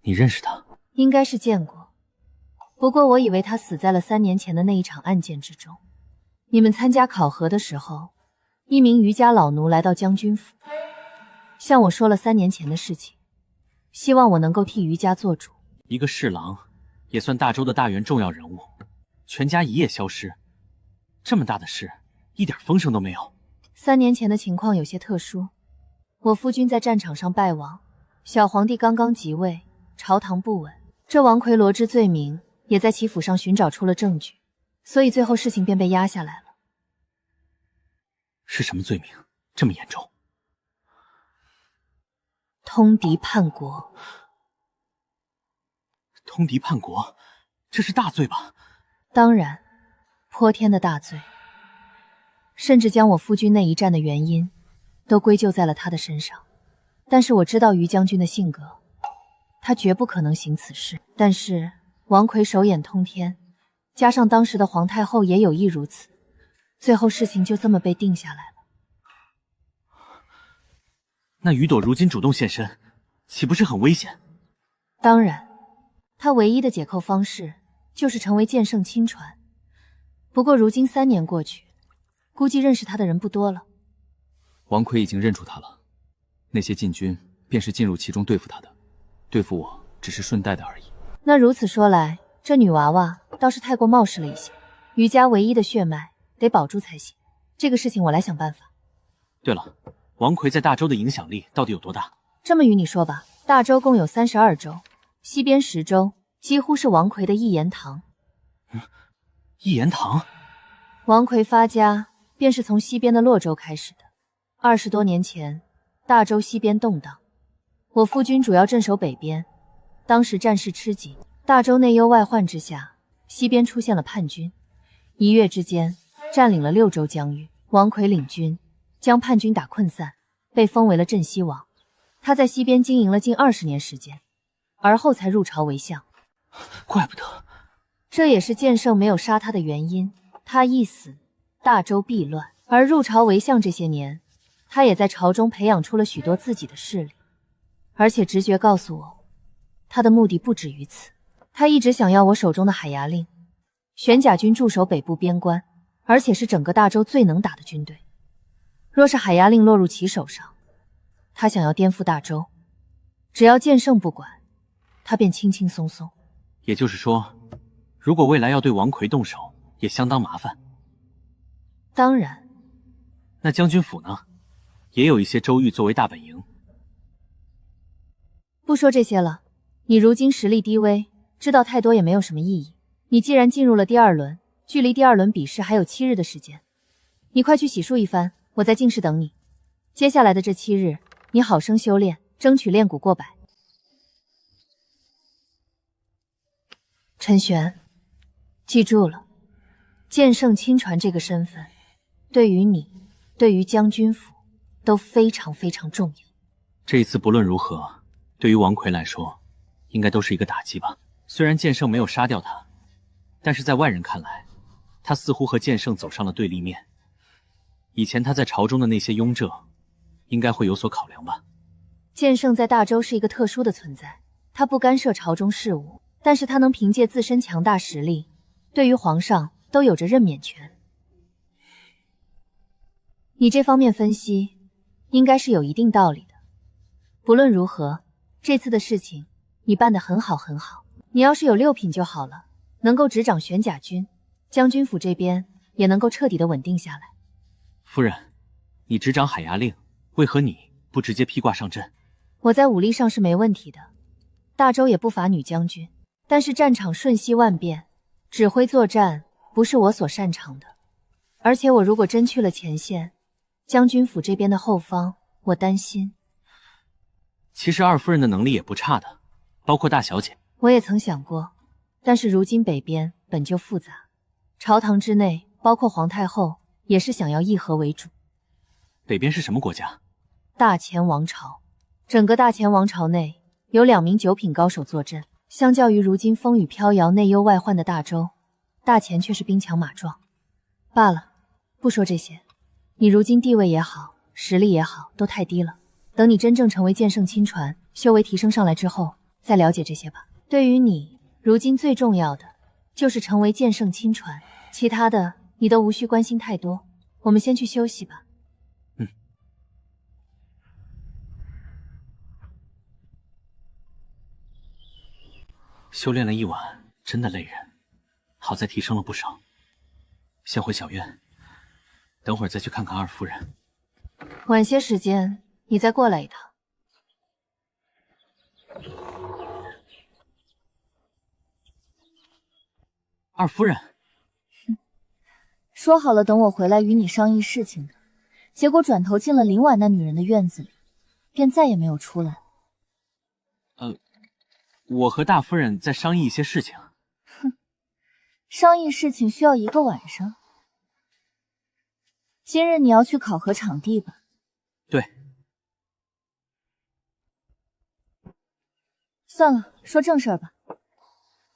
你认识她？应该是见过，不过我以为她死在了3年前的那一场案件之中。你们参加考核的时候，一名余家老奴来到将军府，向我说了3年前的事情，希望我能够替余家做主。一个侍郎，也算大周的大员重要人物，全家一夜消失，这么大的事，一点风声都没有。3年前的情况有些特殊，我夫君在战场上败亡，小皇帝刚刚即位，朝堂不稳，这王奎罗织罪名也在其府上寻找出了证据，所以最后事情便被压下来了。是什么罪名这么严重？通敌叛国。通敌叛国，这是大罪吧？当然，泼天的大罪，甚至将我夫君那一战的原因都归咎在了他的身上。但是我知道于将军的性格，他绝不可能行此事。但是王奎手眼通天，加上当时的皇太后也有意如此，最后事情就这么被定下来了。那雨朵如今主动现身，岂不是很危险？当然，他唯一的解扣方式就是成为剑圣亲传。不过如今3年过去，估计认识他的人不多了。王奎已经认出他了，那些禁军便是进入其中对付他的，对付我只是顺带的而已。那如此说来，这女娃娃倒是太过冒失了一些。余家唯一的血脉得保住才行，这个事情我来想办法。对了，王奎在大周的影响力到底有多大？这么与你说吧，大周共有32州，西边10州几乎是王奎的一言堂。一言堂？王奎发家便是从西边的洛州开始的。20多年前，大周西边动荡，我夫君主要镇守北边，当时战事吃紧，大周内忧外患之下，西边出现了叛军，1月之间占领了6州疆域。王奎领军将叛军打困散，被封为了镇西王。他在西边经营了近20年时间，而后才入朝为相。怪不得，这也是剑圣没有杀他的原因。他一死，大周必乱。而入朝为相这些年，他也在朝中培养出了许多自己的势力。而且直觉告诉我，他的目的不止于此。他一直想要我手中的海牙令，玄甲军驻守北部边关，而且是整个大周最能打的军队。若是海牙令落入其手上，他想要颠覆大周，只要剑圣不管，他便轻轻松松。也就是说，如果未来要对王奎动手，也相当麻烦。当然。那将军府呢？也有一些州域作为大本营。不说这些了，你如今实力低微，知道太多也没有什么意义。你既然进入了第2轮，距离第2轮比试还有7日的时间，你快去洗漱一番，我在净室等你。接下来的这7日，你好生修炼，争取炼蛊过100。陈玄，记住了，剑圣亲传这个身份，对于你，对于将军府都非常非常重要。这一次不论如何，对于王奎来说，应该都是一个打击吧。虽然剑圣没有杀掉他，但是在外人看来，他似乎和剑圣走上了对立面。以前他在朝中的那些庸政，应该会有所考量吧。剑圣在大周是一个特殊的存在，他不干涉朝中事务，但是他能凭借自身强大实力，对于皇上都有着任免权。你这方面分析，应该是有一定道理的。不论如何，这次的事情你办得很好很好。你要是有6品就好了，能够执掌玄甲军，将军府这边也能够彻底的稳定下来。夫人，你执掌海牙令，为何你不直接披挂上阵？我在武力上是没问题的，大周也不乏女将军，但是战场瞬息万变，指挥作战不是我所擅长的。而且我如果真去了前线，将军府这边的后方，我担心。其实二夫人的能力也不差的，包括大小姐。我也曾想过，但是如今北边本就复杂，朝堂之内，包括皇太后，也是想要议和为主。北边是什么国家？大前王朝。整个大前王朝内有2名9品高手坐镇，相较于如今风雨飘摇、内忧外患的大周，大前却是兵强马壮。罢了，不说这些，你如今地位也好，实力也好，都太低了。等你真正成为剑圣亲传，修为提升上来之后，再了解这些吧。对于你，如今最重要的就是成为剑圣亲传，其他的你都无需关心太多。我们先去休息吧。修炼了一晚，真的累人，好在提升了不少。先回小院，等会儿再去看看二夫人。晚些时间你再过来一趟。二夫人，说好了等我回来与你商议事情的，结果转头进了林婉那女人的院子里，便再也没有出来。我和大夫人在商议一些事情。哼，商议事情需要1个晚上。今日你要去考核场地吧？对。算了，说正事儿吧。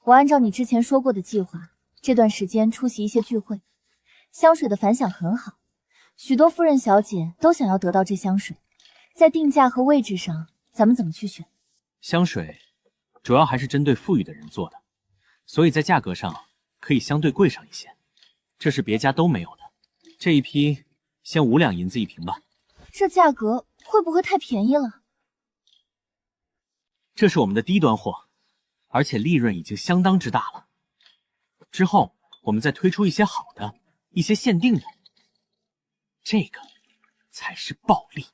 我按照你之前说过的计划，这段时间出席一些聚会。香水的反响很好，许多夫人小姐都想要得到这香水。在定价和位置上，咱们怎么去选？香水主要还是针对富裕的人做的，所以在价格上可以相对贵上一些，这是别家都没有的。这一批先5两银子1瓶吧。这价格会不会太便宜了？这是我们的低端货，而且利润已经相当之大了。之后我们再推出一些好的，一些限定的，这个才是暴利。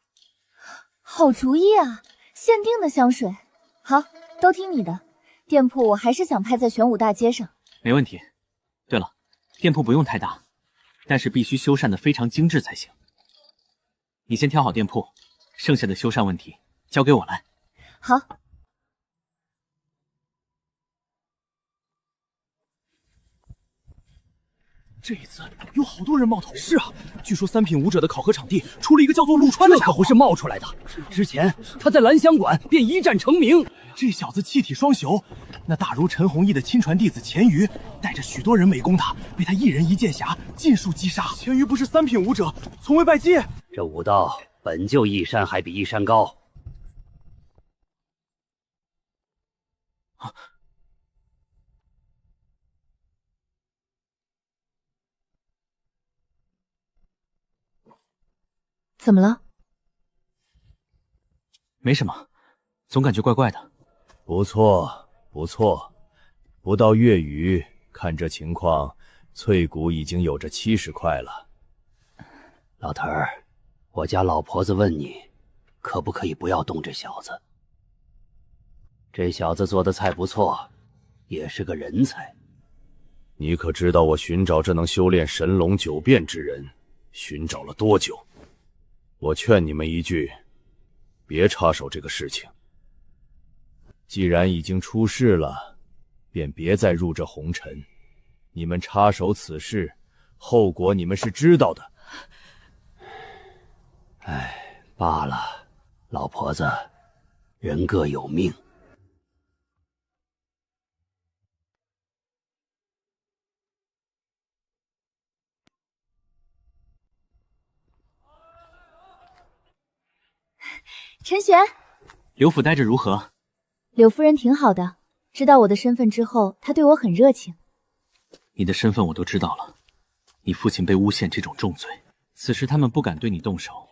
好主意啊，限定的香水。好，都听你的。店铺我还是想开在玄武大街上。没问题。对了，店铺不用太大，但是必须修缮的非常精致才行。你先挑好店铺，剩下的修缮问题交给我来。好。这一次有好多人冒头。是啊，据说3品武者的考核场地出了一个叫做陆川的家伙，这可不是冒出来的。之前他在兰香馆便一战成名。这小子气体双雄，那大如陈弘毅的亲传弟子钱瑜，带着许多人围攻他，被他一人一剑匣尽数击杀。钱瑜不是3品武者，从未拜见。这武道本就一山还比一山高。怎么了？没什么，总感觉怪怪的。不错，不错，不到月余，看这情况，淬骨已经有着70块了。老头儿，我家老婆子问你，可不可以不要动这小子？这小子做的菜不错，也是个人才。你可知道我寻找这能修炼神龙9变之人，寻找了多久？我劝你们一句，别插手这个事情。既然已经出事了，便别再入这红尘。你们插手此事，后果你们是知道的。唉，罢了，老婆子，人各有命。陈玄，刘府待着如何？柳夫人挺好的，知道我的身份之后，她对我很热情。你的身份我都知道了，你父亲被诬陷这种重罪，此时他们不敢对你动手，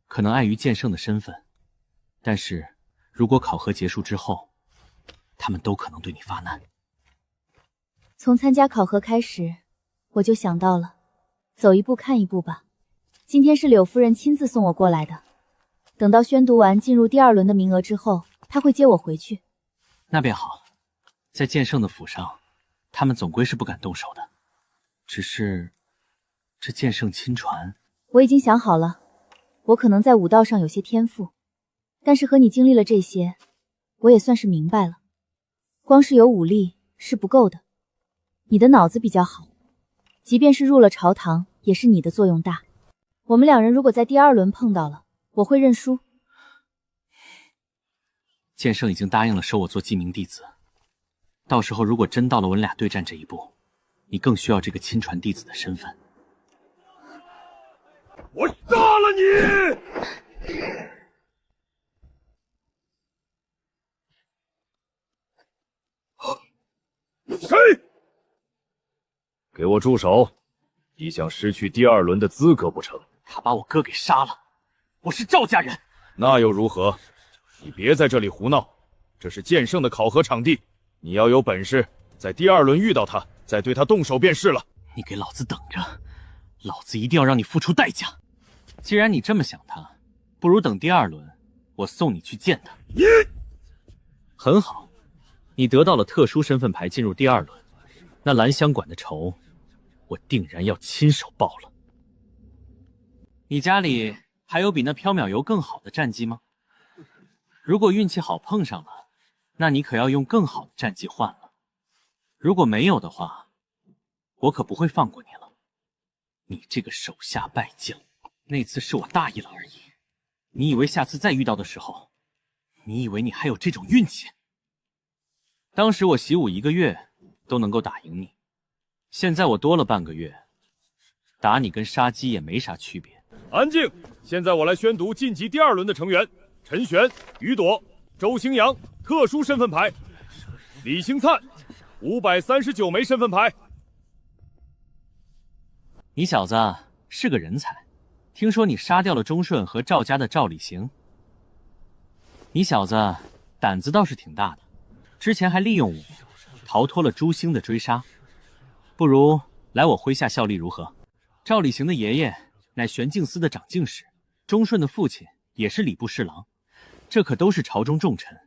可能碍于剑圣的身份。但是如果考核结束之后，他们都可能对你发难。从参加考核开始，我就想到了，走一步看一步吧。今天是柳夫人亲自送我过来的，等到宣读完进入第2轮的名额之后，她会接我回去。那便好，在剑圣的府上，他们总归是不敢动手的。只是这剑圣亲传，我已经想好了，我可能在武道上有些天赋，但是和你经历了这些，我也算是明白了，光是有武力是不够的。你的脑子比较好，即便是入了朝堂，也是你的作用大。我们2人如果在第2轮碰到了，我会认输。剑圣已经答应了收我做记名弟子，到时候如果真到了我们俩对战这一步，你更需要这个亲传弟子的身份。我杀了你！谁？给我住手！你想失去第2轮的资格不成？他把我哥给杀了，我是赵家人。那又如何？你别在这里胡闹，这是剑圣的考核场地，你要有本事，在第2轮遇到他，再对他动手便是了。你给老子等着，老子一定要让你付出代价。既然你这么想他，不如等第2轮，我送你去见他。你很好，你得到了特殊身份牌，进入第2轮，那兰香馆的仇，我定然要亲手报了。你家里还有比那缥缈油更好的战绩吗？如果运气好碰上了，那你可要用更好的战绩换了。如果没有的话，我可不会放过你了。你这个手下败将，那次是我大意了而已。你以为下次再遇到的时候，你以为你还有这种运气？当时我习武1个月都能够打赢你，现在我多了半个月，打你跟杀鸡也没啥区别。安静！现在我来宣读晋级第2轮的成员：陈玄、于朵、周星阳，特殊身份牌；李星灿，539枚身份牌。你小子是个人才，听说你杀掉了忠顺和赵家的赵礼行。你小子胆子倒是挺大的，之前还利用我逃脱了朱兴的追杀，不如来我麾下效力如何？赵礼行的爷爷乃玄镜司的掌镜使，忠顺的父亲也是礼部侍郎，这可都是朝中重臣。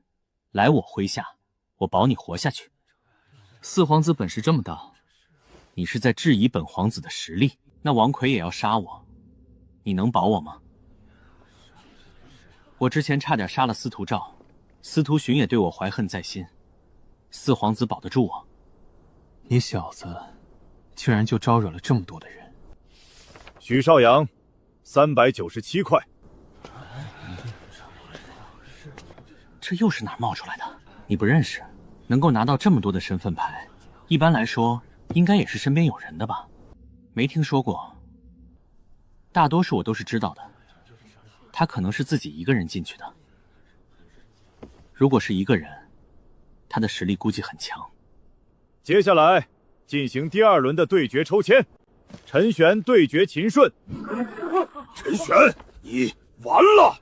来我麾下，我保你活下去。四皇子本事这么大，你是在质疑本皇子的实力？那王奎也要杀我，你能保我吗？我之前差点杀了司徒赵，司徒寻也对我怀恨在心，四皇子保得住我？你小子居然就招惹了这么多的人！许绍阳，397块。这又是哪儿冒出来的？你不认识？能够拿到这么多的身份牌，一般来说应该也是身边有人的吧？没听说过。大多数我都是知道的。他可能是自己一个人进去的。如果是一个人，他的实力估计很强。接下来进行第2轮的对决抽签，陈玄对决秦顺。陈玄，你完了！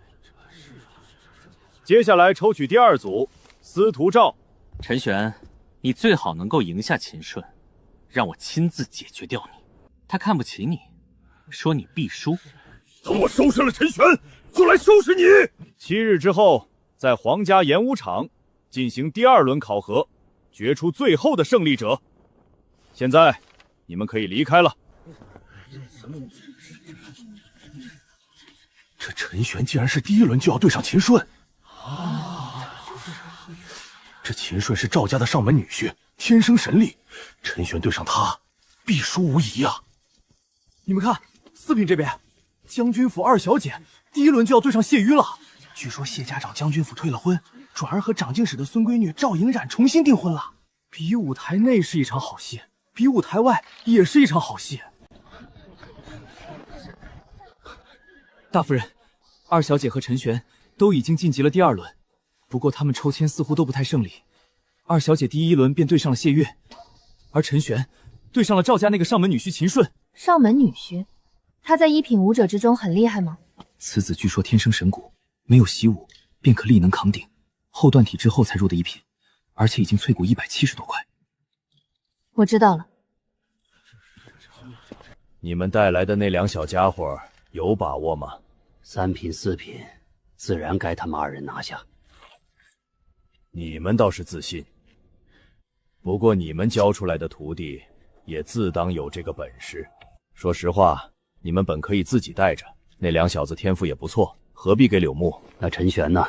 接下来抽取第2组，司徒赵。陈玄，你最好能够赢下秦顺，让我亲自解决掉你。他看不起你，说你必输。等我收拾了陈玄，就来收拾你。7日之后，在皇家演武场进行第2轮考核，决出最后的胜利者。现在你们可以离开了。这陈玄竟然是第1轮就要对上秦顺这秦顺是赵家的上门女婿，天生神力，陈玄对上他必输无疑啊！你们看，四品这边，将军府2小姐第1轮就要对上谢瑜了。据说谢家长将军府退了婚，转而和掌镜使的孙闺女赵颖冉重新订婚了。比舞台内是一场好戏，比舞台外也是一场好戏。大夫人，2小姐和陈玄都已经晋级了第2轮，不过他们抽签似乎都不太胜利。二小姐第1轮便对上了谢月，而陈玄对上了赵家那个上门女婿秦顺。上门女婿，他在1品武者之中很厉害吗？此子据说天生神骨，没有习武便可力能扛鼎，后断体之后才入的1品，而且已经淬骨170多块。我知道了。你们带来的那2小家伙有把握吗？3品、4品，自然该他们2人拿下。你们倒是自信，不过你们教出来的徒弟也自当有这个本事。说实话，你们本可以自己带着，那2小子天赋也不错，何必给柳木？那陈玄呢？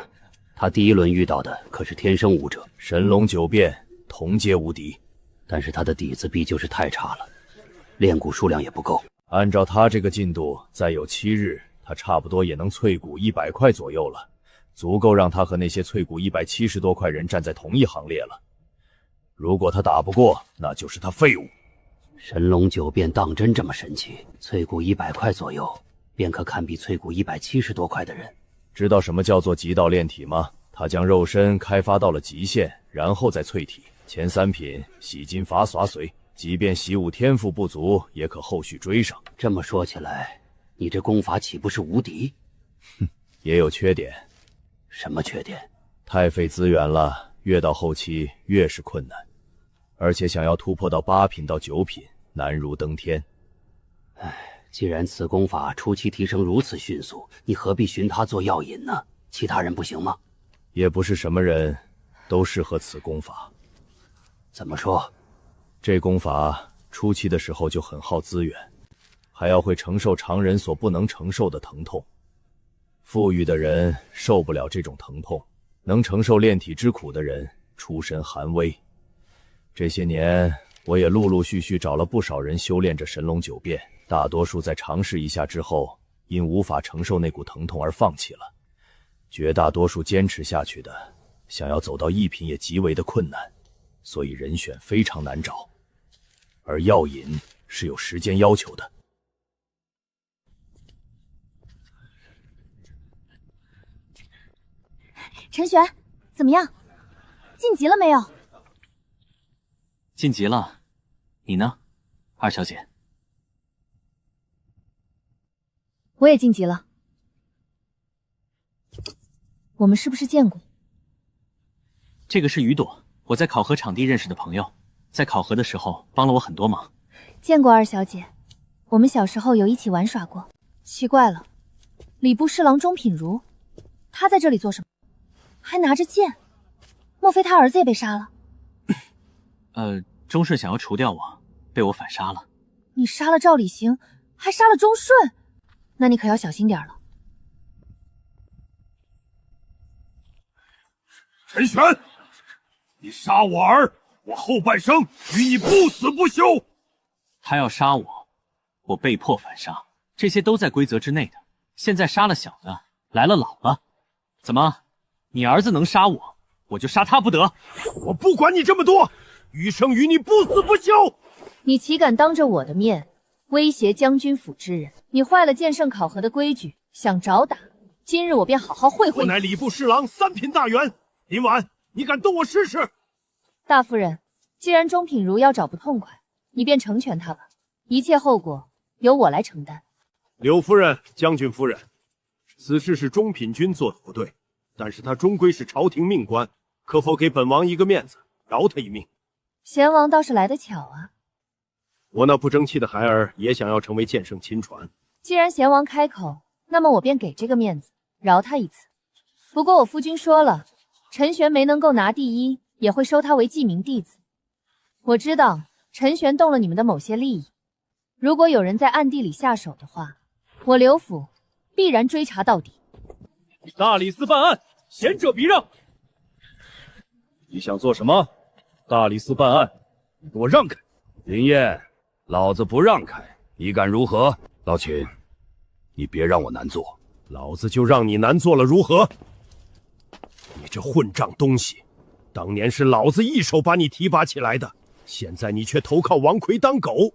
他第1轮遇到的可是天生武者，神龙9变，同阶无敌，但是他的底子必就是太差了，练骨数量也不够。按照他这个进度，再有7日，他差不多也能淬骨100块左右了，足够让他和那些淬骨170多块人站在同一行列了。如果他打不过，那就是他废物。神龙9变当真这么神奇？淬骨100块左右，便可堪比淬骨170多块的人。知道什么叫做极道炼体吗？他将肉身开发到了极限，然后再淬体。前3品洗金法耍随，即便习武天赋不足，也可后续追上。这么说起来，你这功法岂不是无敌？哼，也有缺点。什么缺点？太费资源了，越到后期越是困难，而且想要突破到8品到9品，难如登天。既然此功法初期提升如此迅速，你何必寻他做药引呢？其他人不行吗？也不是什么人都适合此功法。怎么说？这功法初期的时候就很耗资源，还要会承受常人所不能承受的疼痛。富裕的人受不了这种疼痛，能承受炼体之苦的人出身寒微。这些年我也陆陆续续找了不少人修炼着神龙9变，大多数在尝试一下之后，因无法承受那股疼痛而放弃了。绝大多数坚持下去的，想要走到1品也极为的困难，所以人选非常难找。而药引是有时间要求的。陈玄，怎么样？晋级了没有？晋级了，你呢，二小姐？我也晋级了。我们是不是见过？这个是雨朵，我在考核场地认识的朋友，在考核的时候帮了我很多忙。见过二小姐，我们小时候有一起玩耍过。奇怪了，礼部侍郎钟品如，他在这里做什么？还拿着剑，莫非他儿子也被杀了？钟顺想要除掉我，被我反杀了。你杀了赵礼行，还杀了钟顺，那你可要小心点了。陈玄，你杀我儿，我后半生与你不死不休。他要杀我，我被迫反杀，这些都在规则之内的。现在杀了小的，来了老了，怎么？你儿子能杀我，我就杀他不得。我不管你这么多，余生与你不死不休。你岂敢当着我的面威胁将军府之人？你坏了剑圣考核的规矩，想找打，今日我便好好会会你。我乃礼部侍郎3品大员，今晚你敢动我试试？大夫人，既然钟品如要找不痛快，你便成全他吧，一切后果由我来承担。柳夫人、将军夫人，此事是钟品君做的不对，但是他终归是朝廷命官，可否给本王一个面子，饶他一命？贤王倒是来得巧啊！我那不争气的孩儿也想要成为剑圣亲传。既然贤王开口，那么我便给这个面子，饶他一次。不过我夫君说了，陈玄没能够拿第一，也会收他为记名弟子。我知道陈玄动了你们的某些利益，如果有人在暗地里下手的话，我刘府必然追查到底。大理寺办案，贤者避让。你想做什么？大理寺办案，你给我让开！林燕，老子不让开，你敢如何？老秦，你别让我难做，老子就让你难做了，如何？你这混账东西，当年是老子一手把你提拔起来的，现在你却投靠王奎当狗，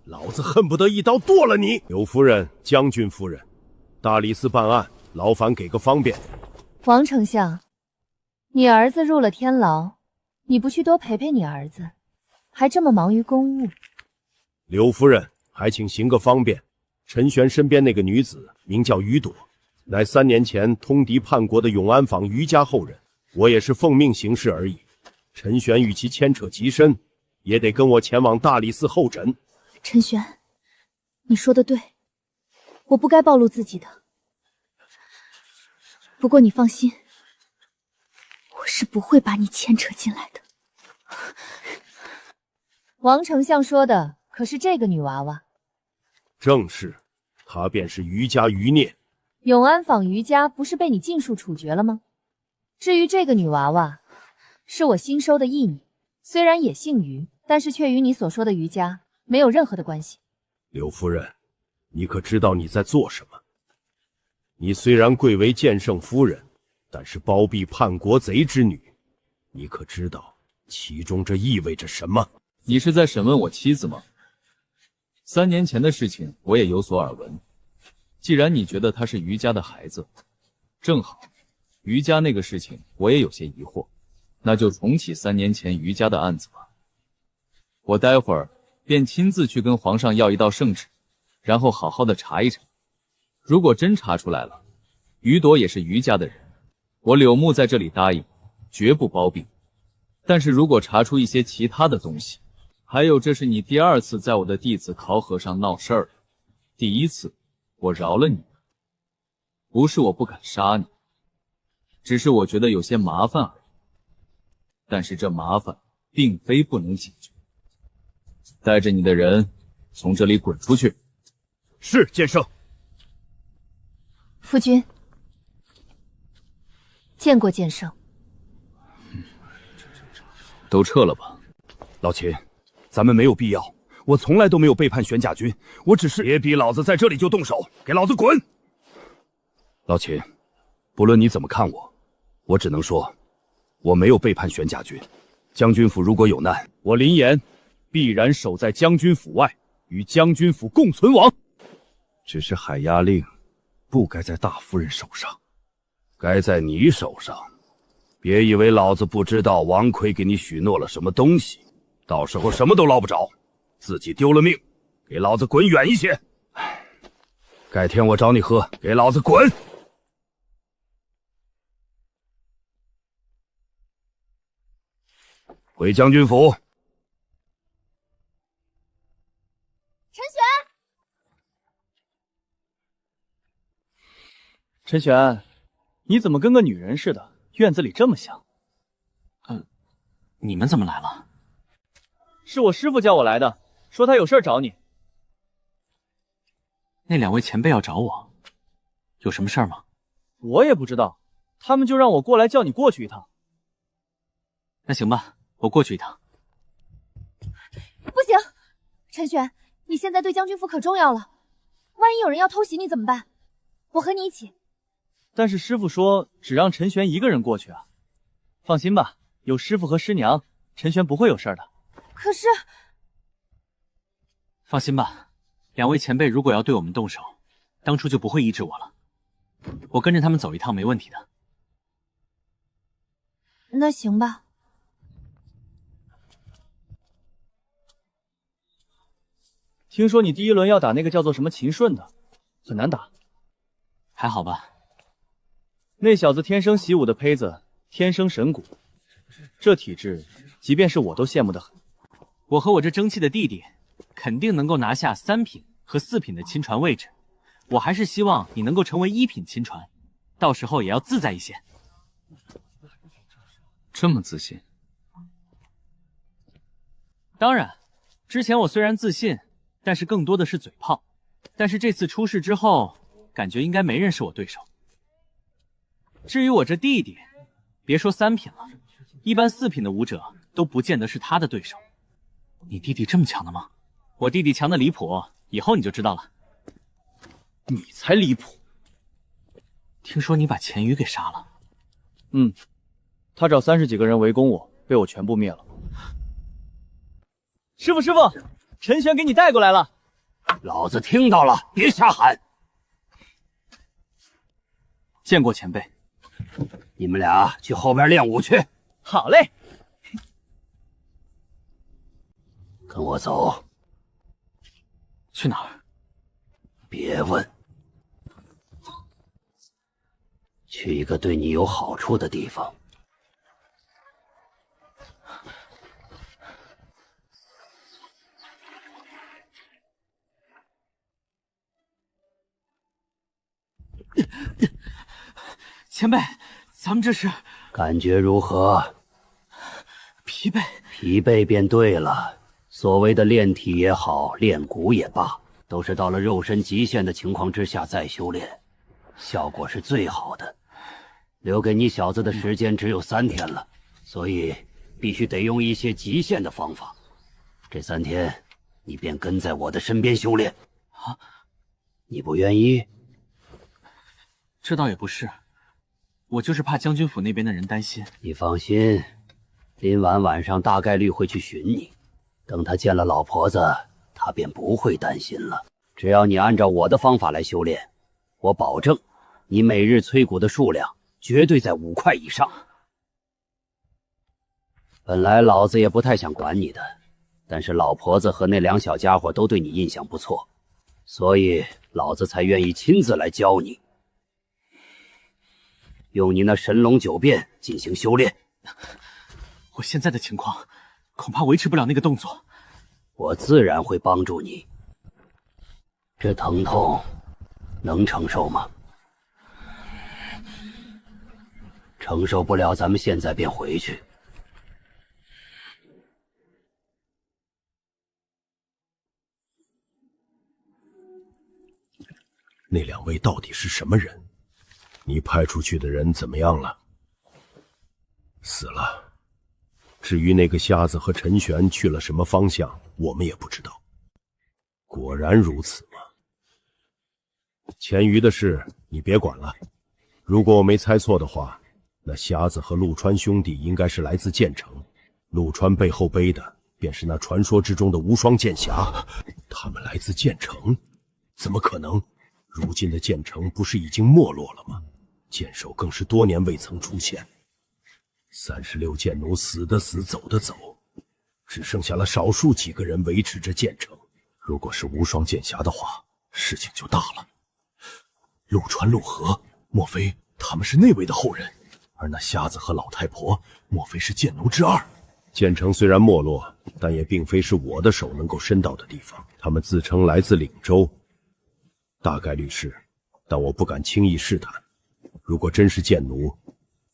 老子恨不得一刀剁了你！刘夫人、将军夫人，大理寺办案，劳烦给个方便。王丞相，你儿子入了天牢，你不去多陪陪你儿子，还这么忙于公务。刘夫人，还请行个方便。陈玄身边那个女子名叫于朵，乃3年前通敌叛国的永安坊于家后人，我也是奉命行事而已。陈玄与其牵扯极深，也得跟我前往大理寺候诊。陈玄，你说的对，我不该暴露自己的。不过你放心，我是不会把你牵扯进来的。王丞相说的可是这个女娃娃？正是，她便是于家于孽。永安坊于家不是被你尽数处决了吗？至于这个女娃娃，是我新收的义女，虽然也姓于，但是却与你所说的于家没有任何的关系。刘夫人，你可知道你在做什么？你虽然贵为建圣夫人，但是包庇叛国贼之女，你可知道其中这意味着什么？你是在审问我妻子吗？3年前的事情我也有所耳闻。既然你觉得她是于家的孩子，正好，于家那个事情我也有些疑惑，那就重启3年前于家的案子吧。我待会儿便亲自去跟皇上要一道圣旨，然后好好的查一查。如果真查出来了，于朵也是于家的人，我柳木在这里答应，绝不包庇。但是如果查出一些其他的东西，还有这是你第2次在我的弟子考核上闹事儿，第1次我饶了你，不是我不敢杀你，只是我觉得有些麻烦而已。但是这麻烦并非不能解决。带着你的人从这里滚出去。是，剑圣。夫君，见过剑圣。都撤了吧。老秦，咱们没有必要。我从来都没有背叛玄甲军，我只是……别逼老子在这里就动手，给老子滚！老秦，不论你怎么看我，我只能说，我没有背叛玄甲军。将军府如果有难，我林岩必然守在将军府外，与将军府共存亡。只是海压令不该在大夫人手上，该在你手上。别以为老子不知道王奎给你许诺了什么东西，到时候什么都捞不着，自己丢了命，给老子滚远一些！改天我找你喝，给老子滚！回将军府。陈玄，陈玄，你怎么跟个女人似的？院子里这么香。你们怎么来了？是我师父叫我来的，说他有事找你。那2位前辈要找我，有什么事儿吗？我也不知道，他们就让我过来叫你过去一趟。那行吧，我过去一趟。不行，陈玄，你现在对将军府可重要了，万一有人要偷袭你怎么办？我和你一起。但是师傅说只让陈玄一个人过去啊。放心吧，有师傅和师娘，陈玄不会有事的。可是，放心吧，2位前辈如果要对我们动手，当初就不会医治我了。我跟着他们走一趟没问题的。那行吧。听说你第1轮要打那个叫做什么秦顺的，很难打。还好吧。那小子天生习武的胚子，天生神骨，这体质，即便是我都羡慕得很。我和我这争气的弟弟，肯定能够拿下3品和4品的亲传位置。我还是希望你能够成为1品亲传，到时候也要自在一些。这么自信？当然，之前我虽然自信，但是更多的是嘴炮。但是这次出事之后，感觉应该没人是我对手。至于我这弟弟，别说3品了，一般4品的武者都不见得是他的对手。你弟弟这么强的吗？我弟弟强的离谱，以后你就知道了。你才离谱！听说你把钱宇给杀了？他找30几个人围攻我，被我全部灭了。师傅，陈玄给你带过来了。老子听到了，别瞎喊。见过前辈。你们俩去后边练武去。好嘞，跟我走。去哪儿？别问。去一个对你有好处的地方。前辈，咱们这是感觉如何？疲惫。疲惫便对了。所谓的练体也好，练骨也罢，都是到了肉身极限的情况之下再修炼，效果是最好的。留给你小子的时间只有3天了，所以必须得用一些极限的方法。这3天，你便跟在我的身边修炼。啊，你不愿意？这倒也不是，我就是怕将军府那边的人担心。你放心，林婉晚上大概率会去寻你，等他见了老婆子，他便不会担心了。只要你按照我的方法来修炼，我保证，你每日催骨的数量绝对在5块以上。本来老子也不太想管你的，但是老婆子和那2小家伙都对你印象不错，所以老子才愿意亲自来教你。用你那神龙9变进行修炼。我现在的情况，恐怕维持不了那个动作。我自然会帮助你。这疼痛能承受吗？承受不了，咱们现在便回去。那2位到底是什么人？你派出去的人怎么样了？死了。至于那个瞎子和陈玄去了什么方向，我们也不知道。果然如此吗？钱余的事你别管了。如果我没猜错的话，那瞎子和陆川兄弟应该是来自剑城，陆川背后背的便是那传说之中的无双剑侠。他们来自剑城？怎么可能？如今的剑城不是已经没落了吗？剑手更是多年未曾出现。36剑奴死的死，走的走，只剩下了少数几个人维持着剑城。如果是无双剑侠的话，事情就大了。陆川、陆河，莫非他们是那位的后人？而那瞎子和老太婆，莫非是剑奴之二？剑城虽然没落，但也并非是我的手能够伸到的地方。他们自称来自岭州，大概率是，但我不敢轻易试探。如果真是剑奴，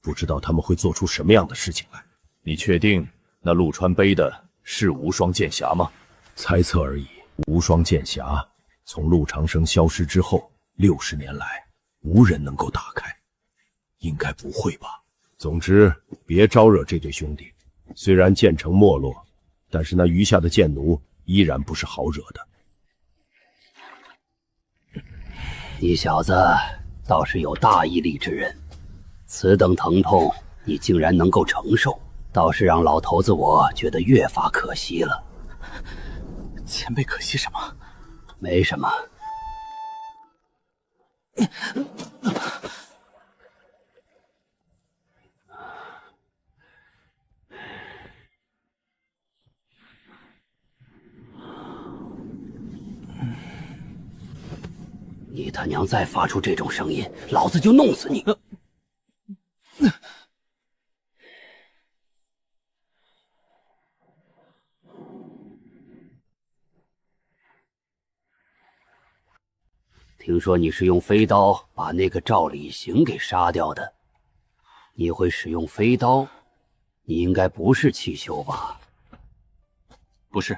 不知道他们会做出什么样的事情来。你确定那陆川背的是无双剑侠吗？猜测而已。无双剑侠从陆长生消失之后60年来，无人能够打开，应该不会吧？总之，别招惹这对兄弟。虽然剑城没落，但是那余下的剑奴依然不是好惹的。你小子倒是有大毅力之人，此等疼痛你竟然能够承受，倒是让老头子我觉得越发可惜了。前辈可惜什么？没什么。你他娘再发出这种声音，老子就弄死你！听说你是用飞刀把那个赵礼行给杀掉的，你会使用飞刀？你应该不是气修吧？不是。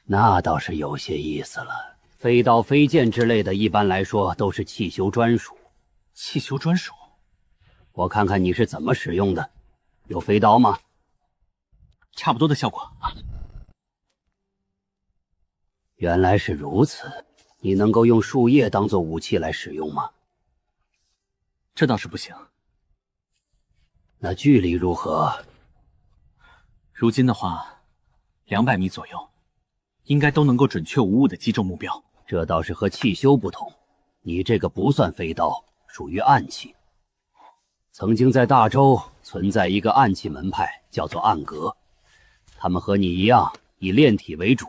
那倒是有些意思了。飞刀、飞剑之类的，一般来说都是气修专属。气修专属？我看看你是怎么使用的。有飞刀吗？差不多的效果。原来是如此。你能够用树叶当做武器来使用吗？这倒是不行。那距离如何？如今的话，200米左右，应该都能够准确无误地击中目标。这倒是和气修不同，你这个不算飞刀，属于暗器，曾经在大周存在一个暗器门派，叫做暗阁。他们和你一样，以炼体为主，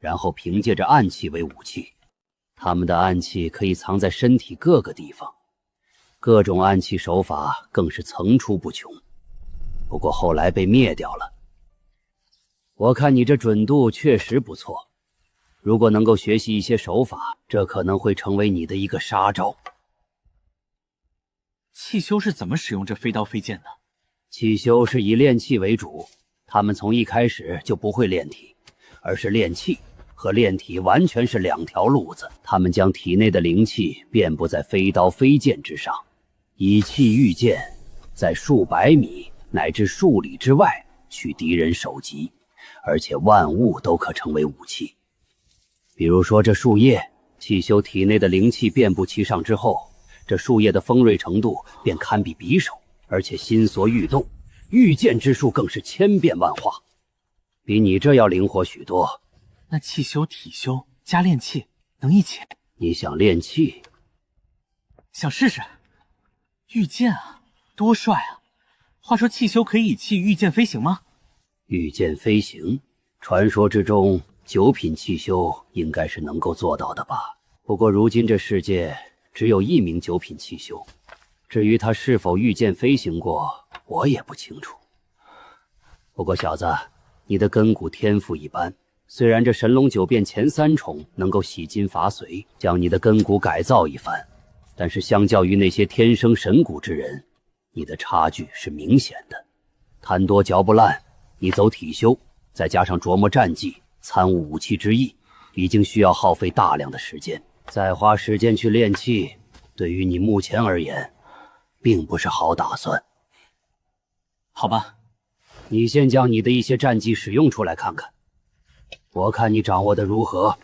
然后凭借着暗器为武器。他们的暗器可以藏在身体各个地方，各种暗器手法更是层出不穷。不过后来被灭掉了。我看你这准度确实不错，如果能够学习一些手法，这可能会成为你的一个杀招。气修是怎么使用这飞刀飞剑的？气修是以炼气为主，他们从一开始就不会炼体，而是炼气，和炼体完全是两条路子。他们将体内的灵气遍布在飞刀飞剑之上，以气御剑，在数百米乃至数里之外取敌人首级，而且万物都可成为武器。比如说这树叶，气修体内的灵气遍布其上之后，这树叶的锋锐程度便堪比匕首，而且心所欲动，御剑之术更是千变万化，比你这要灵活许多。那气修、体修加炼气能一起？你想炼气？想试试。御剑啊，多帅啊！话说气修可以以气御剑飞行吗？御剑飞行，传说之中9品气修应该是能够做到的吧？不过如今这世界只有1名9品气修，至于他是否御剑飞行过，我也不清楚。不过小子，你的根骨天赋一般，虽然这神龙9变前3重能够洗金伐髓，将你的根骨改造一番，但是相较于那些天生神骨之人，你的差距是明显的。贪多嚼不烂，你走体修，再加上琢磨战技，参悟武器之意，已经需要耗费大量的时间。再花时间去练气，对于你目前而言，并不是好打算。好吧，你先将你的一些战技使用出来看看，我看你掌握的如何。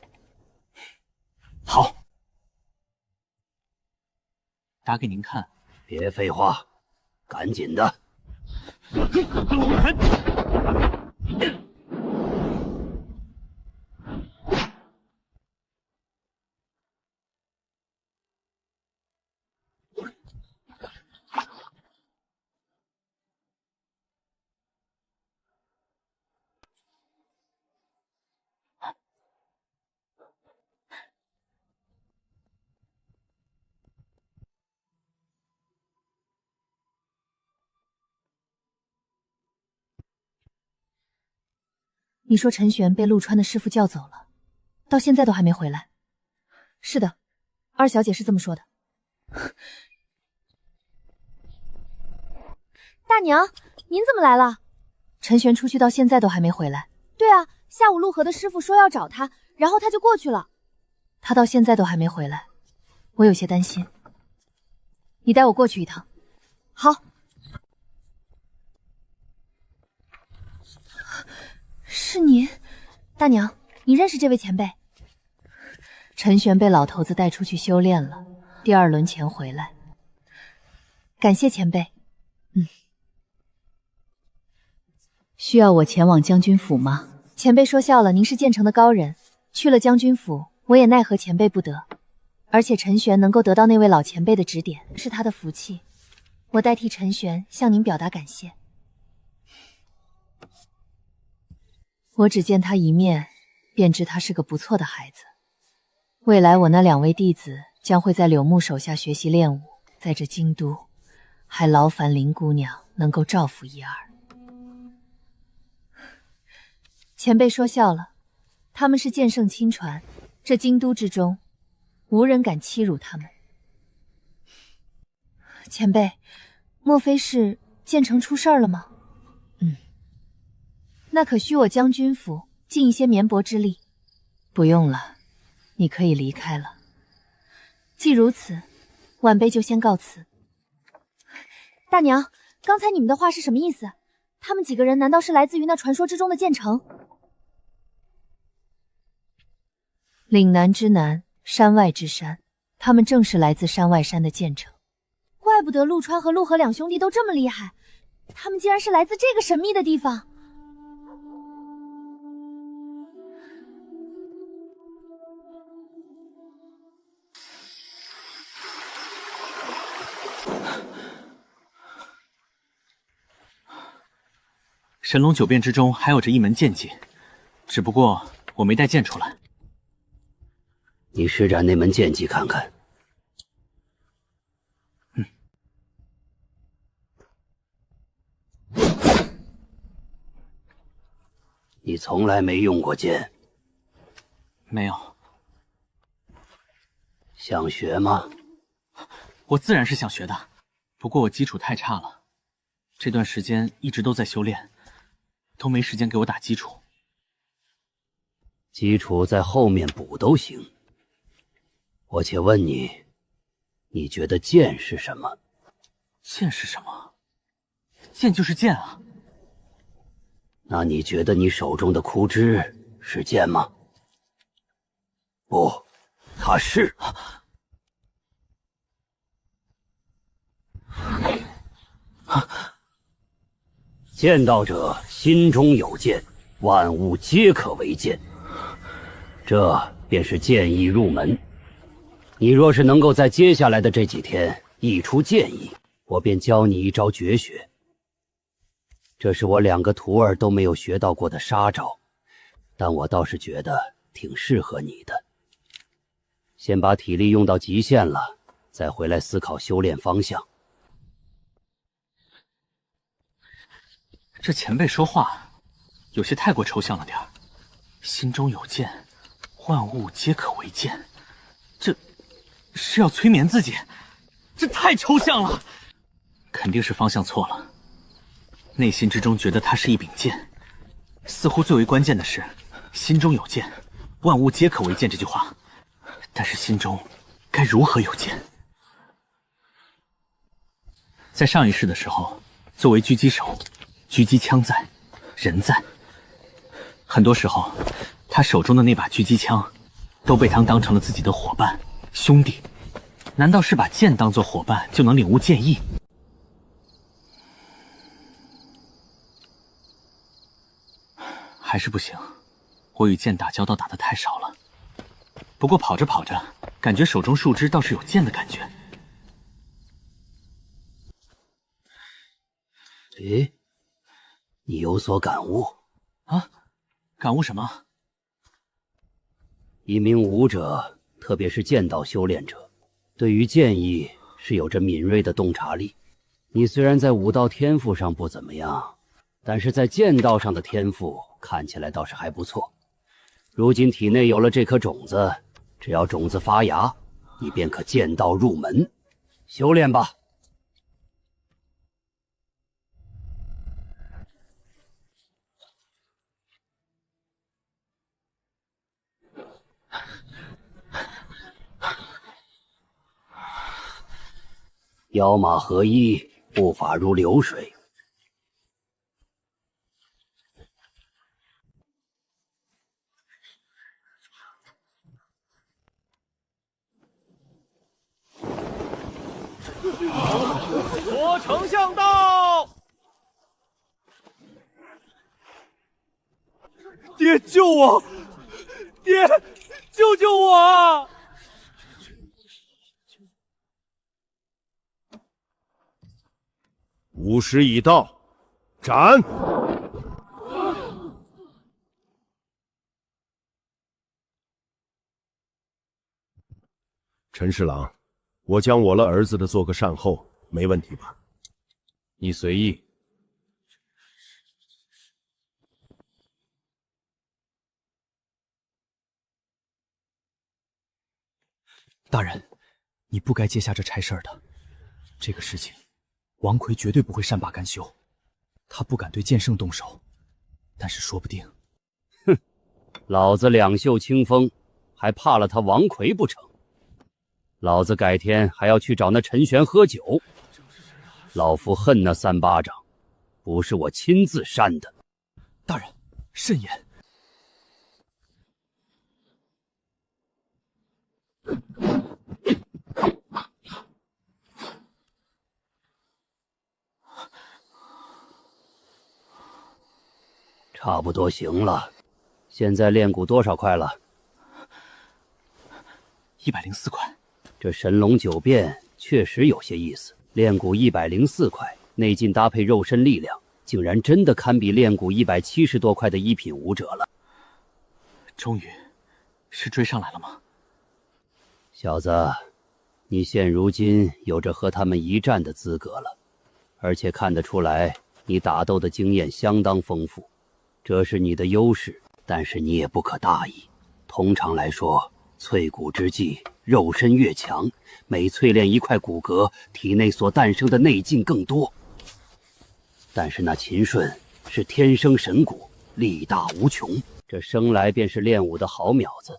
好，打给您看。别废话，赶紧的。你说陈玄被陆川的师傅叫走了，到现在都还没回来。是的，二小姐是这么说的。大娘，您怎么来了？陈玄出去到现在都还没回来。对啊，下午陆河的师傅说要找他，然后他就过去了。他到现在都还没回来，我有些担心。你带我过去一趟。好。是您，大娘，你认识这位前辈？陈玄被老头子带出去修炼了，第2轮前回来。感谢前辈。需要我前往将军府吗？前辈说笑了，您是剑城的高人，去了将军府，我也奈何前辈不得。而且陈玄能够得到那位老前辈的指点，是他的福气。我代替陈玄向您表达感谢。我只见他一面，便知他是个不错的孩子。未来我那2位弟子将会在柳木手下学习练武，在这京都，还劳烦林姑娘能够照拂一二。前辈说笑了，他们是剑圣亲传，这京都之中，无人敢欺辱他们。前辈，莫非是剑城出事儿了吗？那可需我将军府尽一些绵薄之力。不用了，你可以离开了。既如此，晚辈就先告辞。大娘，刚才你们的话是什么意思？他们几个人难道是来自于那传说之中的剑城？岭南之南，山外之山，他们正是来自山外山的剑城。怪不得陆川和陆河2兄弟都这么厉害，他们竟然是来自这个神秘的地方。神龙九变之中还有着一门剑技，只不过我没带剑出来。你施展那门剑技看看。你从来没用过剑？没有。想学吗？我自然是想学的，不过我基础太差了，这段时间一直都在修炼，都没时间给我打基础。基础在后面补都行。我且问你，你觉得剑是什么？剑是什么？剑就是剑啊。那你觉得你手中的枯枝是剑吗？不，它是。剑道者心中有剑，万物皆可为剑，这便是剑意入门。你若是能够在接下来的这几天译出剑意，我便教你一招绝学。这是我2个徒儿都没有学到过的杀招，但我倒是觉得挺适合你的。先把体力用到极限了，再回来思考修炼方向。这前辈说话有些太过抽象了点儿。心中有剑，万物皆可为剑，这是要催眠自己？这太抽象了，肯定是方向错了。内心之中觉得它是一柄剑，似乎最为关键的是心中有剑，万物皆可为剑这句话，但是心中该如何有剑？在上一世的时候，作为狙击手，狙击枪在，人在。很多时候，他手中的那把狙击枪，都被他当成了自己的伙伴、兄弟。难道是把剑当作伙伴就能领悟剑意？还是不行，我与剑打交道打得太少了。不过跑着跑着，感觉手中树枝倒是有剑的感觉。诶，你有所感悟啊？感悟什么？一名武者，特别是剑道修炼者，对于剑意是有着敏锐的洞察力。你虽然在武道天赋上不怎么样，但是在剑道上的天赋看起来倒是还不错。如今体内有了这颗种子，只要种子发芽，你便可剑道入门。修炼吧。腰马合一，步伐如流水。左丞相到！爹，救我！爹，救救我啊！午时已到，斩！陈侍郎，我将我了儿子的做个善后，没问题吧？你随意。大人，你不该接下这差事的。这个事情，王奎绝对不会善罢甘休。他不敢对剑圣动手，但是说不定……哼，老子两袖清风，还怕了他王奎不成？老子改天还要去找那陈玄喝酒。老夫恨那3巴掌，不是我亲自扇的。大人，慎言。差不多行了，现在炼蛊多少块了？104块。这神龙九变确实有些意思，炼蛊104块，内劲搭配肉身力量，竟然真的堪比炼蛊170多块的一品武者了。终于，是追上来了吗？小子，你现如今有着和他们一战的资格了，而且看得出来，你打斗的经验相当丰富，这是你的优势，但是你也不可大意。通常来说，淬骨之际，肉身越强，每淬炼一块骨骼，体内所诞生的内劲更多。但是那秦顺是天生神骨，力大无穷，这生来便是练武的好苗子。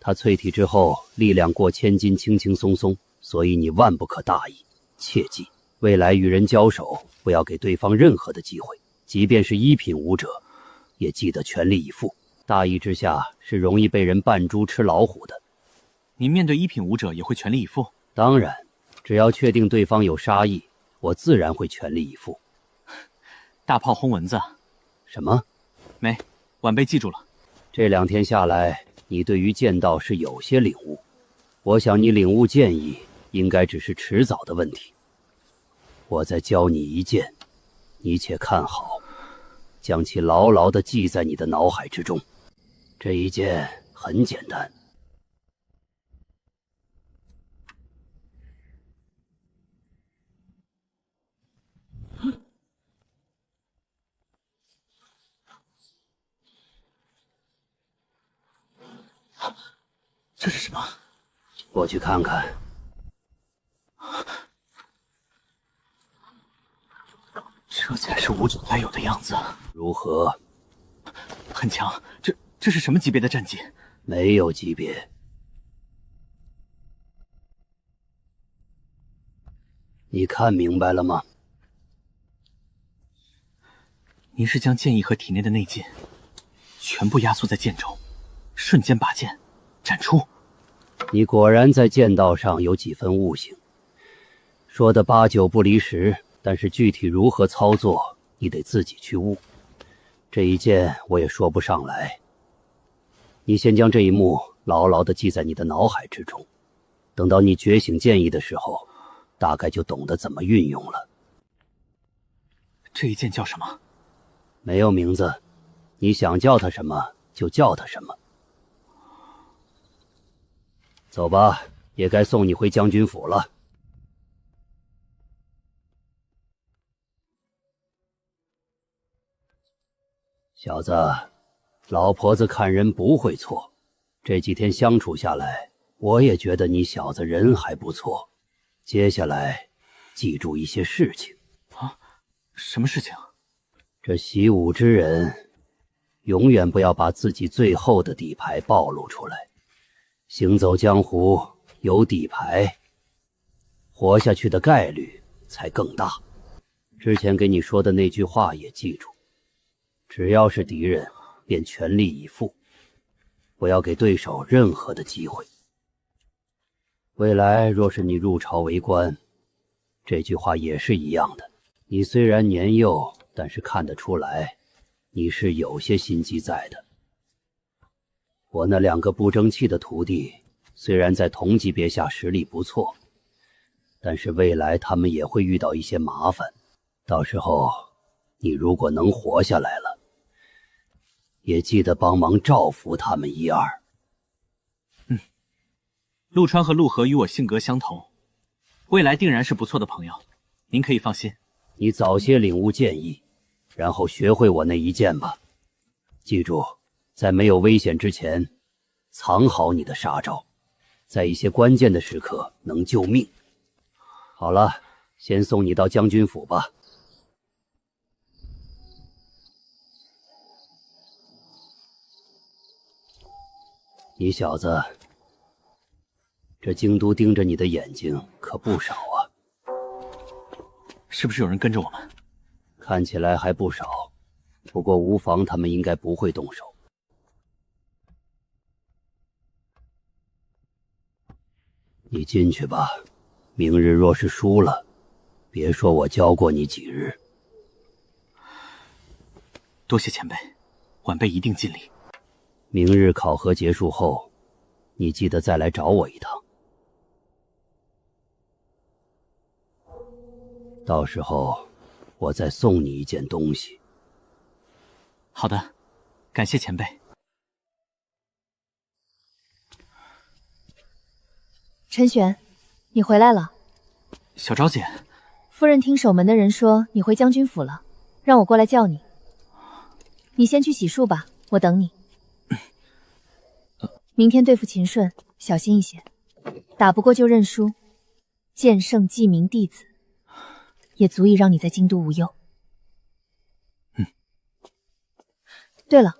他淬体之后，力量过千斤，轻轻松松，所以你万不可大意。切记，未来与人交手，不要给对方任何的机会，即便是一品武者，也记得全力以赴。大意之下是容易被人扮猪吃老虎的。您面对一品武者也会全力以赴？当然，只要确定对方有杀意，我自然会全力以赴。大炮轰蚊子？什么？没，晚辈记住了。这2天下来，你对于剑道是有些领悟。我想你领悟剑意，应该只是迟早的问题。我再教你一剑，你且看好，将其牢牢地记在你的脑海之中。这一剑很简单。这是什么？过去看看。这才是武者该有的样子。如何？很强。这是什么级别的战绩？没有级别。你看明白了吗？您是将剑意和体内的内劲全部压缩在剑中，瞬间拔剑斩出。你果然在剑道上有几分悟性，说的8、9不离10，但是具体如何操作，你得自己去悟。这一剑我也说不上来。你先将这一幕牢牢地记在你的脑海之中，等到你觉醒剑意的时候，大概就懂得怎么运用了。这一剑叫什么？没有名字，你想叫它什么就叫它什么。走吧，也该送你回将军府了。小子，老婆子看人不会错，这几天相处下来，我也觉得你小子人还不错。接下来，记住一些事情。啊？什么事情？这习武之人，永远不要把自己最后的底牌暴露出来。行走江湖有底牌，活下去的概率才更大。之前给你说的那句话也记住，只要是敌人，便全力以赴，不要给对手任何的机会。未来若是你入朝为官，这句话也是一样的。你虽然年幼，但是看得出来，你是有些心机在的。我那2个不争气的徒弟，虽然在同级别下实力不错，但是未来他们也会遇到一些麻烦。到时候，你如果能活下来了，也记得帮忙照拂他们1、2。陆川和陆河与我性格相同，未来定然是不错的朋友，您可以放心。你早些领悟剑意，然后学会我那一剑吧。记住，在没有危险之前，藏好你的杀招，在一些关键的时刻能救命。好了，先送你到将军府吧。你小子，这京都盯着你的眼睛可不少啊。是不是有人跟着我们？看起来还不少，不过无妨，他们应该不会动手。你进去吧，明日若是输了，别说我教过你几日。多谢前辈，晚辈一定尽力。明日考核结束后，你记得再来找我一趟。到时候，我再送你一件东西。好的，感谢前辈。陈玄，你回来了。小昭姐，夫人听守门的人说你回将军府了，让我过来叫你。你先去洗漱吧，我等你。明天对付秦顺，小心一些，打不过就认输。剑圣记名弟子，也足以让你在京都无忧。对了，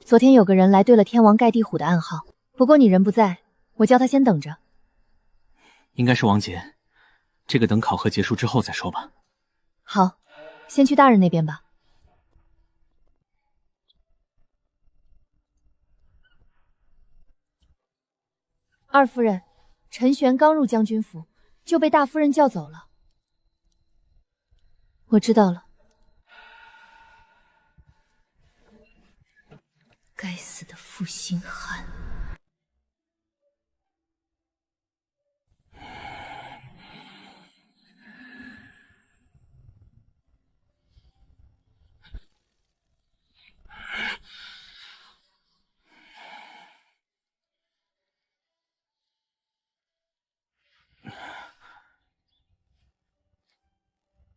昨天有个人来对了天王盖地虎的暗号，不过你人不在，我叫他先等着。应该是王杰，这个等考核结束之后再说吧。好，先去大人那边吧。二夫人，陈玄刚入将军府，就被大夫人叫走了。我知道了。该死的负心汉！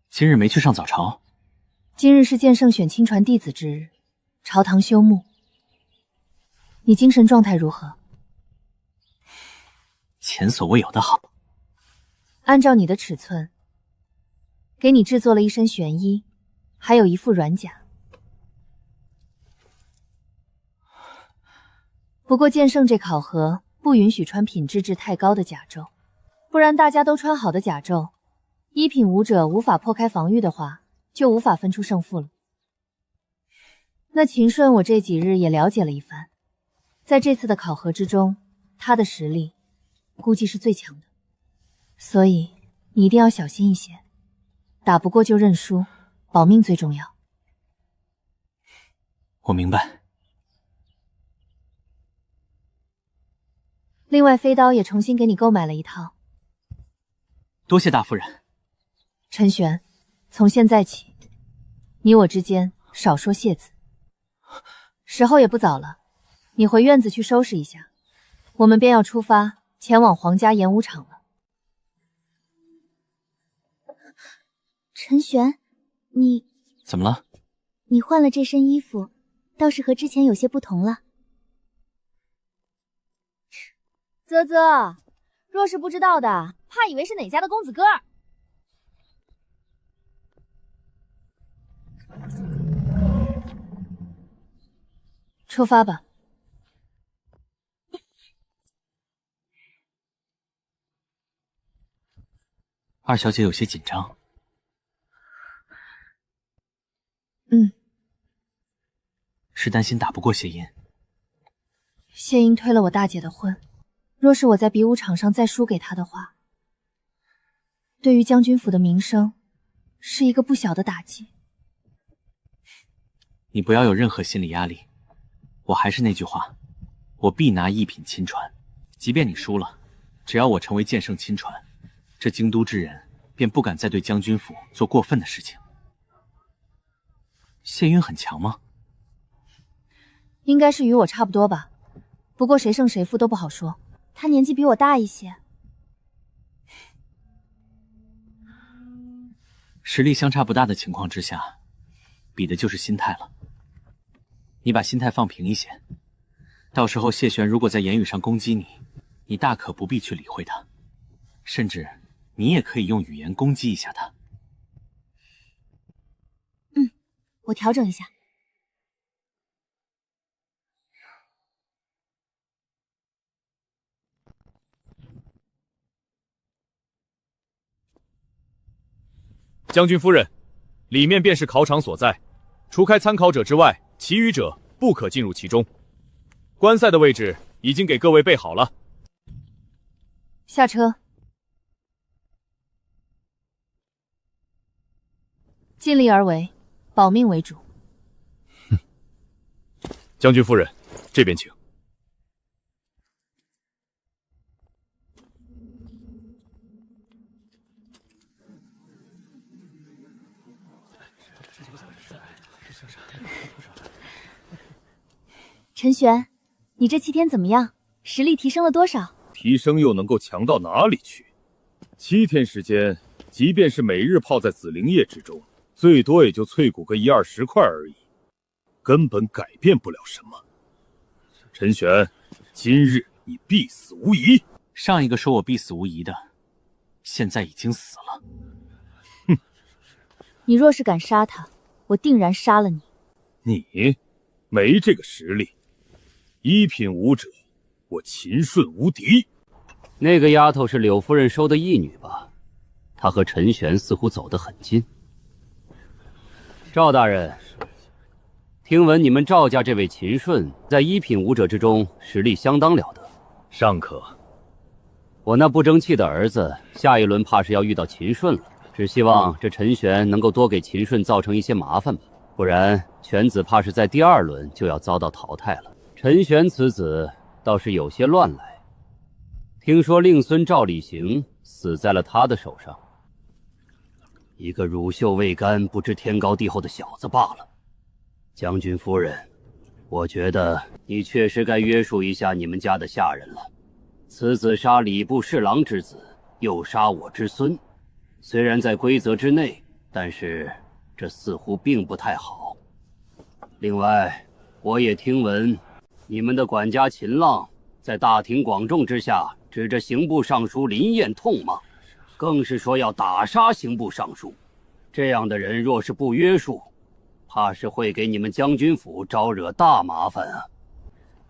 今日没去上早朝？今日是剑圣选亲传弟子之日，朝堂休沐。你精神状态如何？前所未有的好。按照你的尺寸，给你制作了一身玄衣，还有一副软甲。不过剑圣这考核不允许穿品质太高的甲胄，不然大家都穿好的甲胄，一品武者无法破开防御的话，就无法分出胜负了。那秦顺我这几日也了解了一番，在这次的考核之中，他的实力估计是最强的，所以你一定要小心一些，打不过就认输，保命最重要。我明白。另外飞刀也重新给你购买了一套。多谢大夫人。陈玄，从现在起，你我之间少说谢字。时候也不早了，你回院子去收拾一下，我们便要出发前往皇家演武场了。陈玄，你怎么了？你换了这身衣服，倒是和之前有些不同了。啧啧，若是不知道的，怕以为是哪家的公子哥儿。出发吧。二小姐有些紧张。是担心打不过谢音。谢音推了我大姐的婚，若是我在比武场上再输给她的话，对于将军府的名声是一个不小的打击。你不要有任何心理压力，我还是那句话，我必拿一品亲传。即便你输了，只要我成为剑圣亲传，这京都之人便不敢再对将军府做过分的事情。谢云很强吗？应该是与我差不多吧，不过谁胜谁负都不好说。他年纪比我大一些，实力相差不大的情况之下，比的就是心态了。你把心态放平一些，到时候谢玄如果在言语上攻击你，你大可不必去理会他，甚至你也可以用语言攻击一下他。我调整一下。将军夫人，里面便是考场所在，除开参考者之外，其余者不可进入其中。观赛的位置已经给各位备好了。下车。尽力而为，保命为主。将军夫人，这边请。陈玄，你这7天怎么样？实力提升了多少？提升又能够强到哪里去？7天时间，即便是每日泡在紫灵液之中，最多也就淬骨个1-20块而已，根本改变不了什么。陈玄，今日你必死无疑。上一个说我必死无疑的，现在已经死了。哼！你若是敢杀他，我定然杀了你。你没这个实力，1品武者，我秦顺无敌。那个丫头是柳夫人收的义女吧？她和陈玄似乎走得很近。赵大人，听闻你们赵家这位秦顺在1品武者之中实力相当了得。尚可。我那不争气的儿子，下一轮怕是要遇到秦顺了。只希望这陈玄能够多给秦顺造成一些麻烦吧，不然犬子怕是在第2轮就要遭到淘汰了。陈玄此子倒是有些乱来，听说令孙赵礼行死在了他的手上，一个乳臭未干、不知天高地厚的小子罢了。将军夫人，我觉得你确实该约束一下你们家的下人了。此子杀礼部侍郎之子，又杀我之孙，虽然在规则之内，但是这似乎并不太好。另外，我也听闻你们的管家秦浪在大庭广众之下指着刑部尚书林燕痛骂，更是说要打杀刑部尚书。这样的人若是不约束，怕是会给你们将军府招惹大麻烦啊。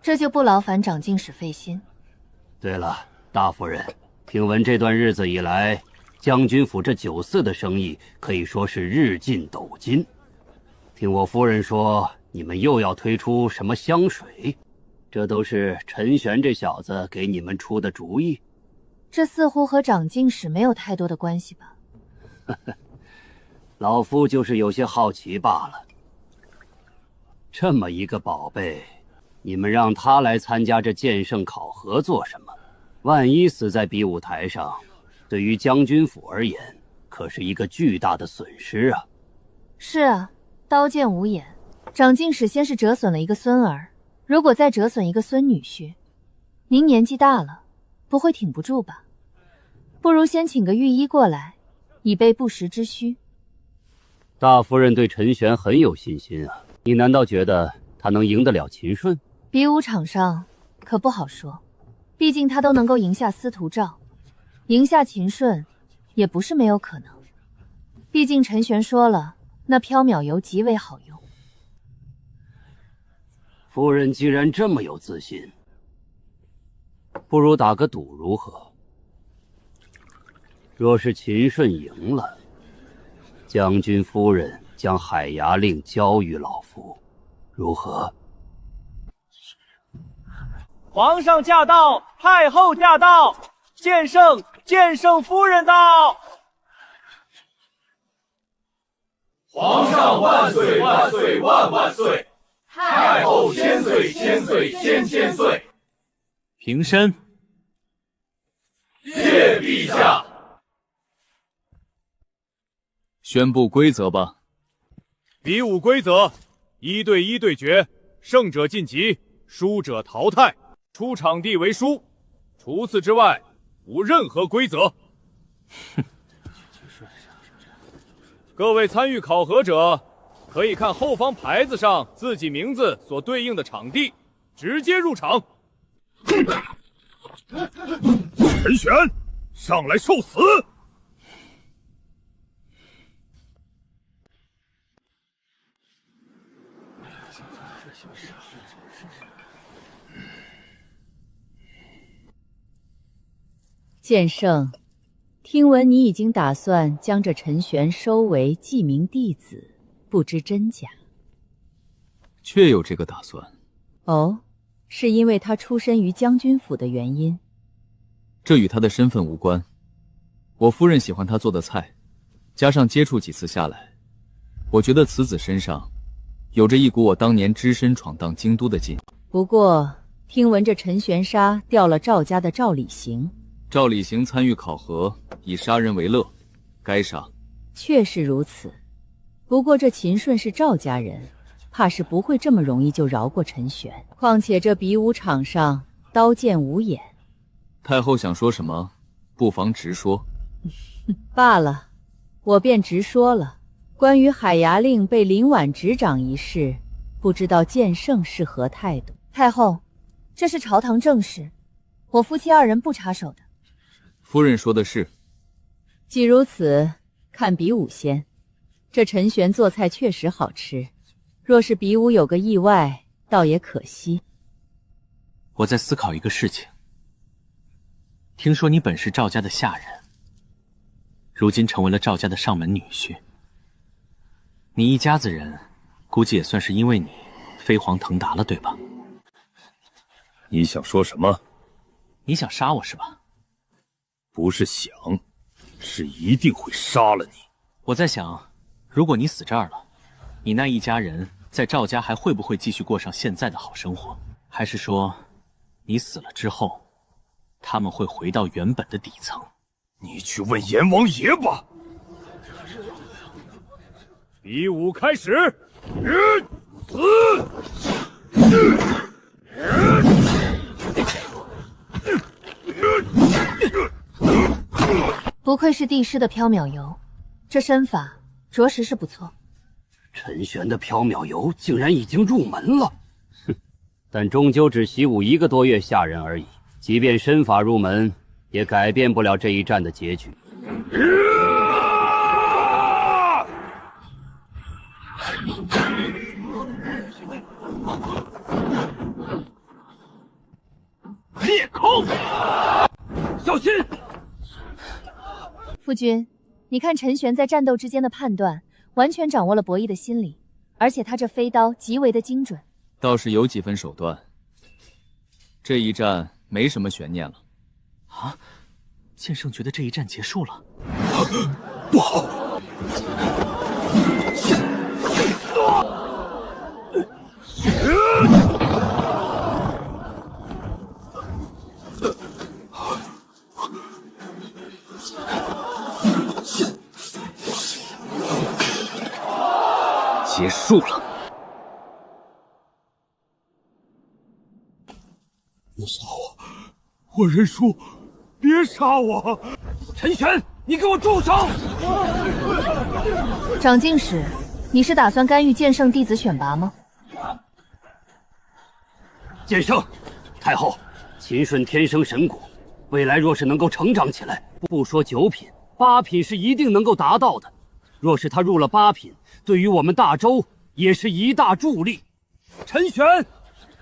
这就不劳烦长进使费心。对了，大夫人，听闻这段日子以来，将军府这酒肆的生意可以说是日进斗金。听我夫人说，你们又要推出什么香水，这都是陈玄这小子给你们出的主意？这似乎和长进使没有太多的关系吧？老夫就是有些好奇罢了。这么一个宝贝，你们让他来参加这剑圣考核做什么？万一死在比武台上，对于将军府而言，可是一个巨大的损失啊！是啊，刀剑无眼，长进使先是折损了一个孙儿，如果再折损一个孙女婿，您年纪大了，不会挺不住吧？不如先请个御医过来，以备不时之需。大夫人对陈玄很有信心啊，你难道觉得他能赢得了秦顺？比武场上可不好说，毕竟他都能够赢下司徒赵，赢下秦顺也不是没有可能。毕竟陈玄说了，那缥缈油极为好用。夫人既然这么有自信，不如打个赌如何？若是秦顺赢了，将军夫人将海牙令交于老夫，如何？皇上驾到，太后驾到，剑圣夫人到。皇上万岁万岁万万岁！太后千岁千岁千千岁！平身。谢陛下。宣布规则吧。比武规则：1对1对决，胜者晋级，输者淘汰，出场地为输。除此之外，无任何规则。各位参与考核者，可以看后方牌子上自己名字所对应的场地，直接入场。陈玄，上来受死！剑圣，听闻你已经打算将这陈玄收为记名弟子，不知真假？确有这个打算。哦，是因为他出身于将军府的原因？这与他的身份无关。我夫人喜欢他做的菜，加上接触几次下来，我觉得此子身上有着一股我当年只身闯荡京都的劲。不过，听闻这陈玄沙调了赵家的赵礼行。赵礼行参与考核，以杀人为乐，该杀。确实如此。不过这秦顺是赵家人，怕是不会这么容易就饶过陈玄。况且这比武场上刀剑无眼。太后想说什么，不妨直说。罢了，我便直说了。关于海牙令被林婉执掌一事，不知道剑圣是何态度？太后，这是朝堂政事，我夫妻二人不插手的。夫人说的是。既如此，看比武先。这陈玄做菜确实好吃，若是比武有个意外，倒也可惜。我在思考一个事情。听说你本是赵家的下人，如今成为了赵家的上门女婿。你一家子人，估计也算是因为你飞黄腾达了，对吧？你想说什么？你想杀我是吧？不是想，是一定会杀了你。我在想，如果你死这儿了，你那一家人在赵家还会不会继续过上现在的好生活？还是说，你死了之后，他们会回到原本的底层？你去问阎王爷吧。比武开始，不愧是帝师的缥缈游，这身法着实是不错。陈玄的缥缈游竟然已经入门了，哼！但终究只习武1个多月下人而已，即便身法入门，也改变不了这一战的结局。裂空，小心！夫君，你看陈玄在战斗之间的判断，完全掌握了博弈的心理，而且他这飞刀极为的精准，倒是有几分手段。这一战没什么悬念了。啊！剑圣觉得这一战结束了。不好！结束了。别杀我！我认输！别杀我！陈玄，你给我住手！长进使，你是打算干预剑圣弟子选拔吗？剑圣，太后，秦顺天生神骨，未来若是能够成长起来，不说9品，8品是一定能够达到的。若是他入了8品，对于我们大周也是一大助力。陈玄，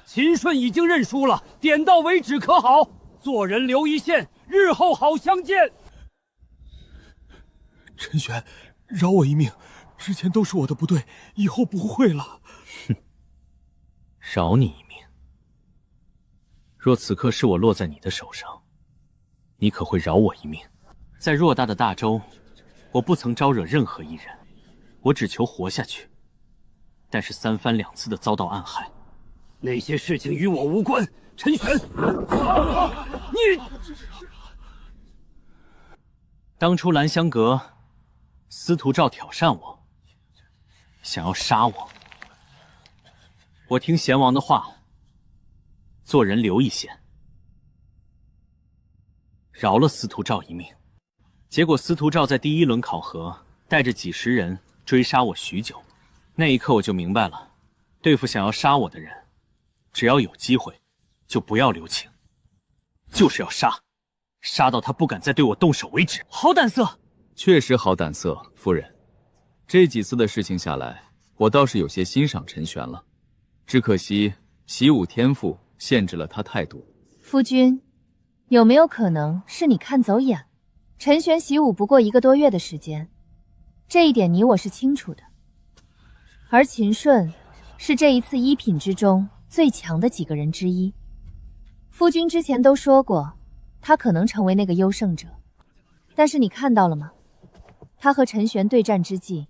秦顺已经认输了，点到为止可好？做人留一线，日后好相见。陈玄，饶我一命，之前都是我的不对，以后不会了。哼，饶你一命。若此刻是我落在你的手上，你可会饶我一命？在偌大的大周，我不曾招惹任何一人，我只求活下去。但是3番2次的遭到暗害，那些事情与我无关。陈玄，你当初兰香阁司徒赵挑战我，想要杀我。我听贤王的话，做人留一线，饶了司徒赵一命。结果司徒赵在第1轮考核带着几十人追杀我许久，那一刻我就明白了，对付想要杀我的人，只要有机会就不要留情，就是要杀，杀到他不敢再对我动手为止。好胆色！确实好胆色，夫人。这几次的事情下来，我倒是有些欣赏陈玄了，只可惜习武天赋限制了他太多。夫君，有没有可能是你看走眼了？陈玄习武不过1个多月的时间，这一点你我是清楚的。而秦顺是这一次1品之中最强的几个人之一。夫君之前都说过，他可能成为那个优胜者，但是你看到了吗？他和陈玄对战之际，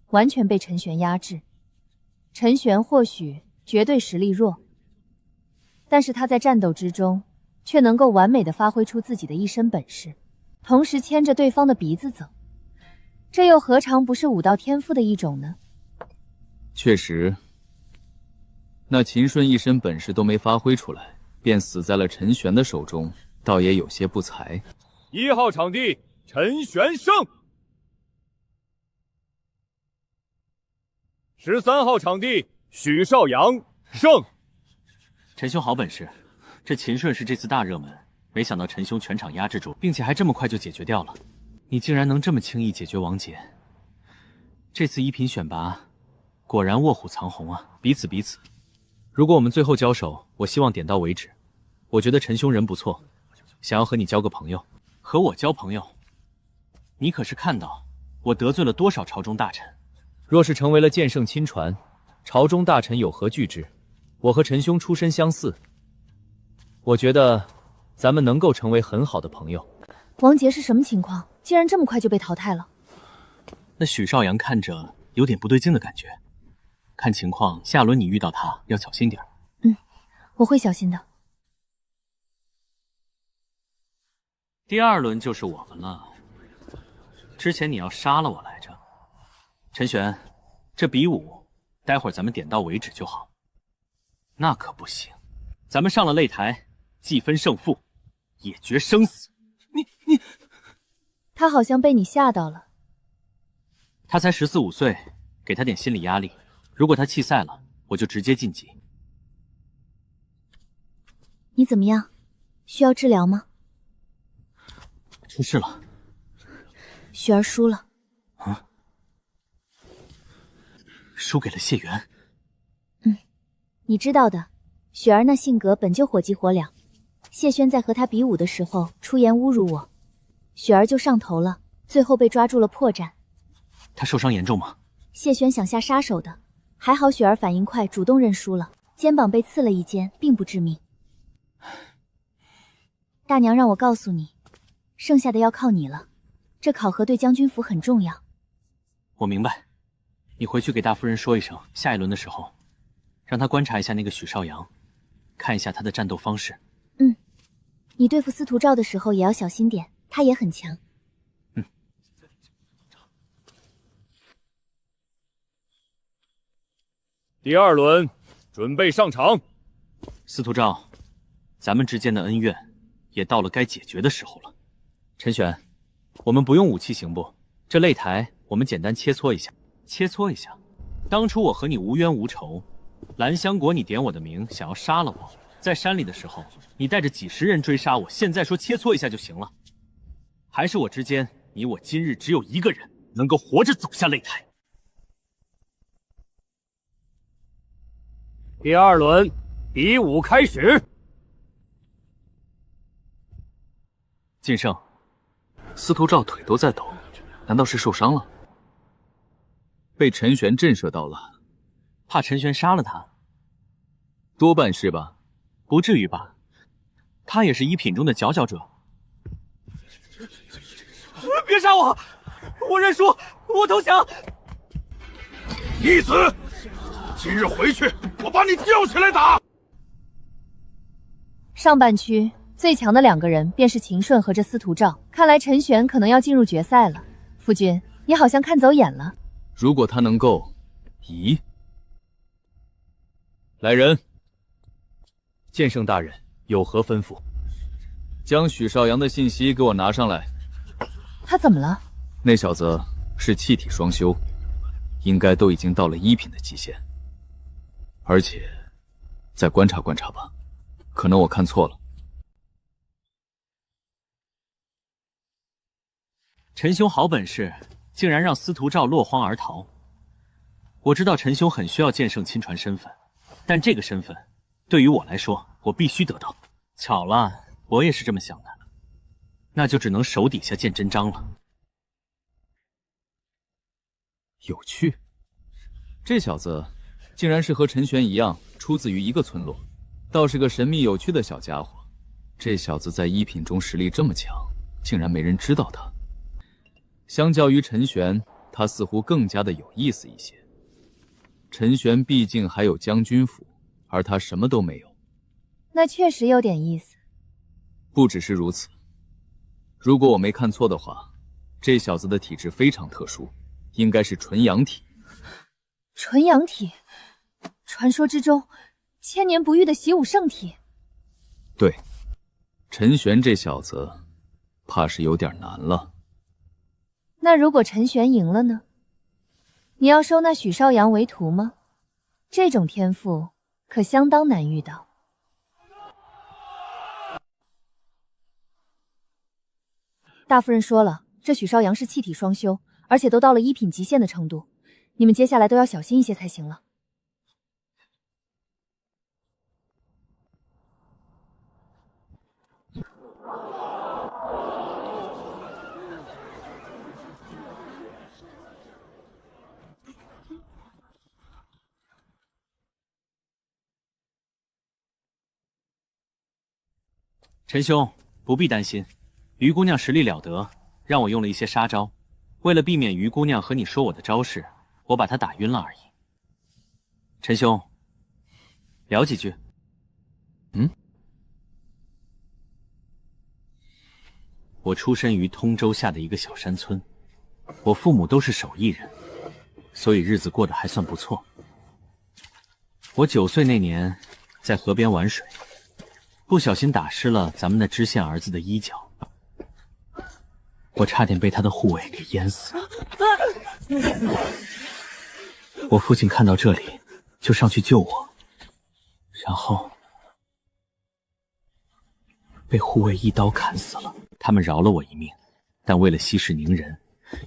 完全被陈玄压制。陈玄或许绝对实力弱，但是他在战斗之中却能够完美的发挥出自己的一身本事，同时牵着对方的鼻子走，这又何尝不是武道天赋的一种呢？确实，那秦顺一身本事都没发挥出来，便死在了陈玄的手中，倒也有些不才。1号场地陈玄胜，13号场地许绍洋胜。陈兄好本事，这秦顺是这次大热门，没想到陈兄全场压制住，并且还这么快就解决掉了。你竟然能这么轻易解决王杰，这次1品选拔果然卧虎藏龙啊！彼此。如果我们最后交手，我希望点到为止。我觉得陈兄人不错，想要和你交个朋友。和我交朋友？你可是看到我得罪了多少朝中大臣？若是成为了剑圣亲传，朝中大臣有何惧之？我和陈兄出身相似，我觉得咱们能够成为很好的朋友。王杰是什么情况？竟然这么快就被淘汰了？那许绍洋看着有点不对劲的感觉，看情况下轮你遇到他要小心点。我会小心的。第2轮就是我们了。之前你要杀了我来着，陈玄，这比武待会儿咱们点到为止就好。那可不行，咱们上了擂台，既分胜负，也决生死。你，他好像被你吓到了。他才14、15岁，给他点心理压力。如果他弃赛了，我就直接晋级。你怎么样？需要治疗吗？出事了。雪儿输了。啊？输给了谢元。你知道的，雪儿那性格本就火急火燎。谢轩在和他比武的时候出言侮辱我，雪儿就上头了，最后被抓住了破绽。他受伤严重吗？谢轩想下杀手的，还好雪儿反应快，主动认输了，肩膀被刺了一剑，并不致命。大娘让我告诉你，剩下的要靠你了。这考核对将军府很重要。我明白，你回去给大夫人说一声，下一轮的时候，让他观察一下那个许绍洋，看一下他的战斗方式。你对付司徒兆的时候也要小心点，他也很强。第2轮，准备上场。司徒兆，咱们之间的恩怨也到了该解决的时候了。陈玄，我们不用武器行不？这擂台我们简单切磋一下。切磋一下？当初我和你无冤无仇，兰香国你点我的名，想要杀了我。在山里的时候，你带着几10人追杀我，现在说切磋一下就行了？还是我之间，你我今日只有一个人能够活着走下擂台？第2轮，比武开始。晋胜，司徒兆腿都在抖，难道是受伤了？被陈玄震慑到了，怕陈玄杀了他？多半是吧？不至于吧？他也是1品中的佼佼者。别杀我！我认输，我投降。逆子，今日回去，我把你吊起来打。上半区最强的2个人便是秦顺和这司徒兆，看来陈玄可能要进入决赛了。夫君，你好像看走眼了。如果他能够，咦？来人！剑圣大人有何吩咐？将许绍洋的信息给我拿上来。他怎么了？那小子是气体双修，应该都已经到了1品的极限。而且，再观察观察吧，可能我看错了。陈兄好本事，竟然让司徒兆落荒而逃。我知道陈兄很需要剑圣亲传身份，但这个身份对于我来说，我必须得到。巧了，我也是这么想的，那就只能手底下见真章了。有趣，这小子竟然是和陈玄一样，出自于一个村落，倒是个神秘有趣的小家伙。这小子在1品中实力这么强，竟然没人知道他。相较于陈玄，他似乎更加的有意思一些。陈玄毕竟还有将军府，而他什么都没有。那确实有点意思。不只是如此，如果我没看错的话，这小子的体质非常特殊，应该是纯阳体。纯阳体？传说之中，千年不遇的习武圣体。对，陈玄这小子，怕是有点难了。那如果陈玄赢了呢？你要收那许绍阳为徒吗？这种天赋可相当难遇到。大夫人说了，这许绍阳是气体双修，而且都到了1品极限的程度，你们接下来都要小心一些才行了。陈兄，不必担心，于姑娘实力了得，让我用了一些杀招。为了避免于姑娘和你说我的招式，我把她打晕了而已。陈兄，聊几句。我出身于通州下的一个小山村，我父母都是手艺人，所以日子过得还算不错。我9岁那年在河边玩水，不小心打湿了咱们那知县儿子的衣角，我差点被他的护卫给淹死。我父亲看到这里就上去救我，然后被护卫一刀砍死了。他们饶了我一命，但为了息事宁人，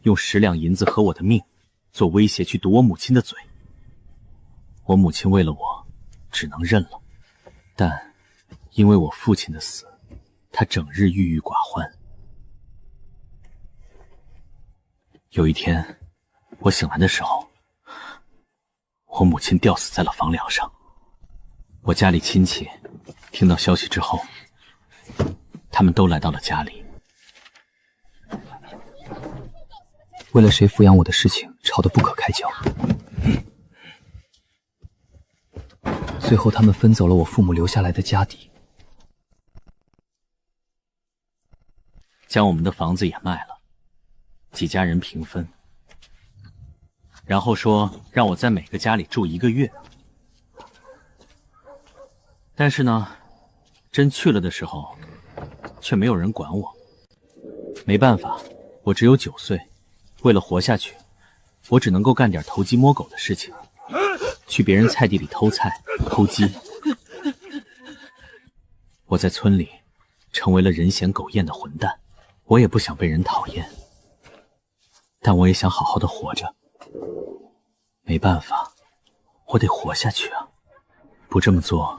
用10两银子和我的命做威胁去堵我母亲的嘴。我母亲为了我只能认了，但因为我父亲的死，她整日郁郁寡欢。有一天我醒来的时候，我母亲吊死在了房梁上。我家里亲戚听到消息之后，他们都来到了家里。为了谁抚养我的事情吵得不可开交，最后他们分走了我父母留下来的家底，将我们的房子也卖了，几家人平分，然后说让我在每个家里住1个月。但是呢，真去了的时候，却没有人管我。没办法，我只有9岁，为了活下去，我只能够干点偷鸡摸狗的事情，去别人菜地里偷菜、偷鸡。我在村里成为了人嫌狗厌的混蛋。我也不想被人讨厌，但我也想好好的活着。没办法，我得活下去啊！不这么做，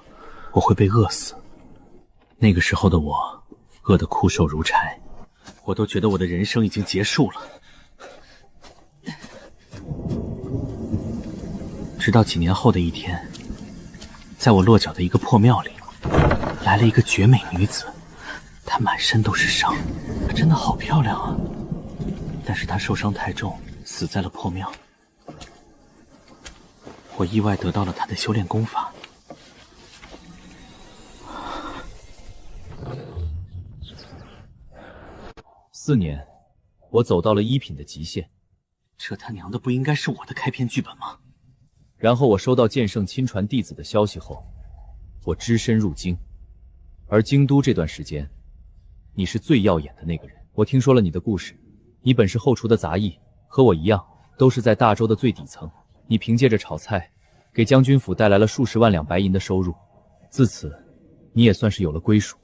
我会被饿死。那个时候的我，饿得枯瘦如柴，我都觉得我的人生已经结束了。直到几年后的一天，在我落脚的一个破庙里，来了一个绝美女子，她满身都是伤，她真的好漂亮啊！但是她受伤太重，死在了破庙。我意外得到了她的修炼功法。4年，我走到了1品的极限。这他娘的不应该是我的开篇剧本吗？然后我收到剑圣亲传弟子的消息后，我只身入京。而京都这段时间，你是最耀眼的那个人。我听说了你的故事，你本是后厨的杂役，和我一样，都是在大周的最底层。你凭借着炒菜，给将军府带来了数十万两白银的收入。自此，你也算是有了归属。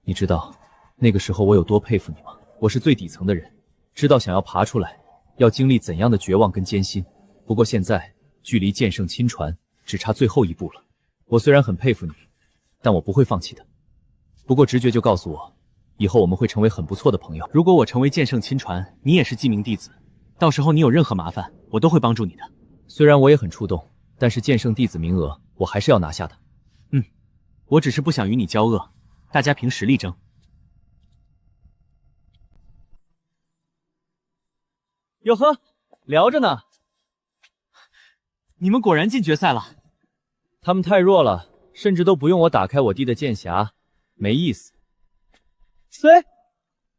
你知道那个时候我有多佩服你吗？我是最底层的人，知道想要爬出来，要经历怎样的绝望跟艰辛。不过现在，距离剑圣亲传只差最后一步了。我虽然很佩服你，但我不会放弃的。不过直觉就告诉我，以后我们会成为很不错的朋友。如果我成为剑圣亲传，你也是记名弟子，到时候你有任何麻烦，我都会帮助你的。虽然我也很触动，但是剑圣弟子名额我还是要拿下的。我只是不想与你交恶，大家凭实力争。哟呵，聊着呢。你们果然进决赛了。他们太弱了，甚至都不用我打开我弟的剑匣，没意思。虽，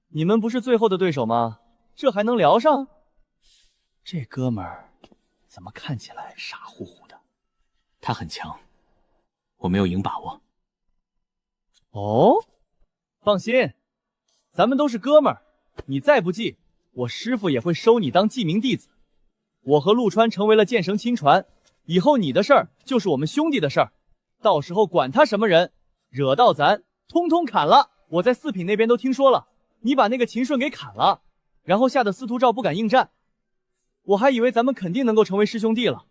你们不是最后的对手吗？这还能聊上？这哥们儿怎么看起来傻乎乎的？他很强，我没有赢把握。哦，放心，咱们都是哥们儿，你再不济，我师傅也会收你当记名弟子。我和陆川成为了剑圣亲传，以后你的事儿就是我们兄弟的事儿，到时候管他什么人，惹到咱，通通砍了。我在四品那边都听说了，你把那个秦顺给砍了，然后吓得司徒赵不敢应战，我还以为咱们肯定能够成为师兄弟了，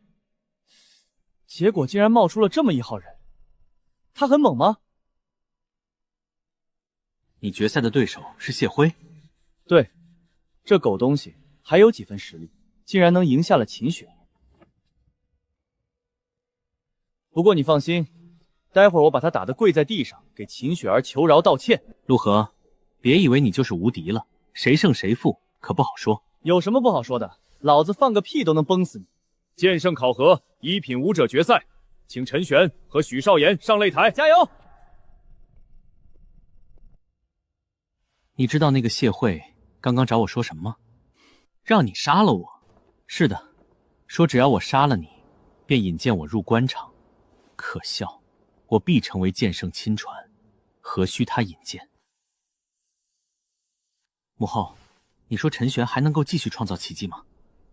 结果竟然冒出了这么一号人。他很猛吗？你决赛的对手是谢辉？对，这狗东西还有几分实力，竟然能赢下了秦雪。不过你放心，待会儿我把他打得跪在地上，给秦雪儿求饶道歉。陆河，别以为你就是无敌了，谁胜谁负可不好说。有什么不好说的？老子放个屁都能崩死你！剑圣考核一品武者决赛，请陈玄和许少言上擂台，加油！你知道那个谢慧刚刚找我说什么吗？让你杀了我。是的，说只要我杀了你，便引荐我入官场。可笑，我必成为剑圣亲传，何须他引荐？母后，你说陈玄还能够继续创造奇迹吗？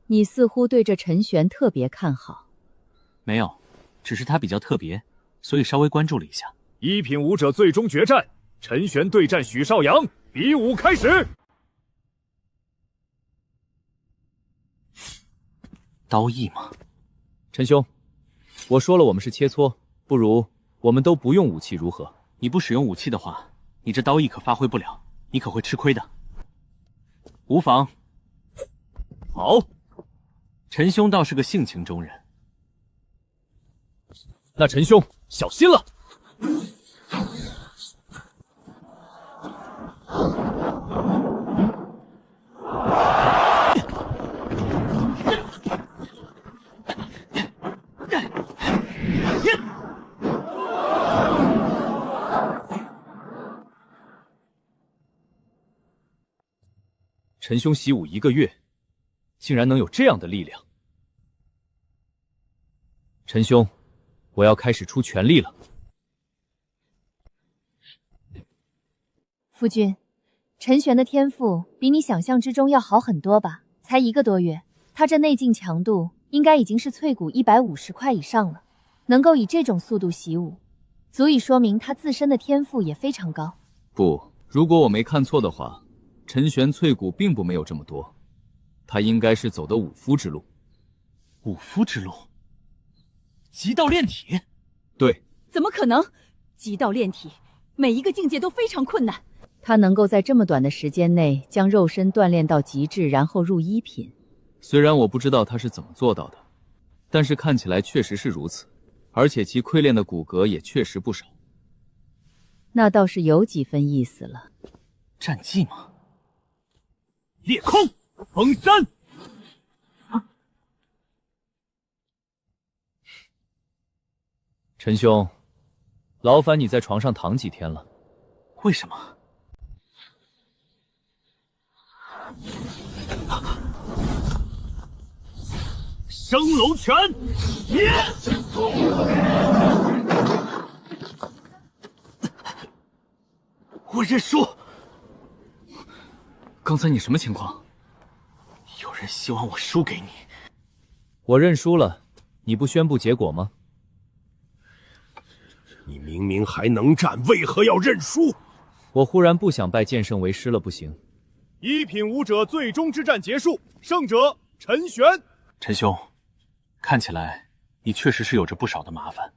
你似乎对这陈玄特别看好。没有，只是他比较特别，所以稍微关注了一下。一品武者最终决战，陈玄对战许绍洋，比武开始。刀意吗？陈兄，我说了我们是切磋，不如我们都不用武器如何？你不使用武器的话，你这刀意可发挥不了，你可会吃亏的。无妨。好，陈兄倒是个性情中人。那陈兄小心了。陈兄习武1个月，竟然能有这样的力量。陈兄，我要开始出全力了。夫君，陈玄的天赋比你想象之中要好很多吧？才1个多月，他这内劲强度应该已经是淬骨150块以上了。能够以这种速度习武，足以说明他自身的天赋也非常高。不，如果我没看错的话，陈玄淬骨并不没有这么多，他应该是走的武夫之路。武夫之路？极道炼体？对。怎么可能？极道炼体，每一个境界都非常困难。他能够在这么短的时间内将肉身锻炼到极致，然后入1品。虽然我不知道他是怎么做到的，但是看起来确实是如此，而且其溃炼的骨骼也确实不少。那倒是有几分意思了。战技吗？裂空，封山。陈兄，劳烦你在床上躺几天了。为什么？升龙拳！我认输。刚才你什么情况？有人希望我输给你。我认输了，你不宣布结果吗？你明明还能战，为何要认输？我忽然不想拜剑圣为师了，不行。一品武者最终之战结束，胜者陈玄。陈兄，看起来你确实是有着不少的麻烦。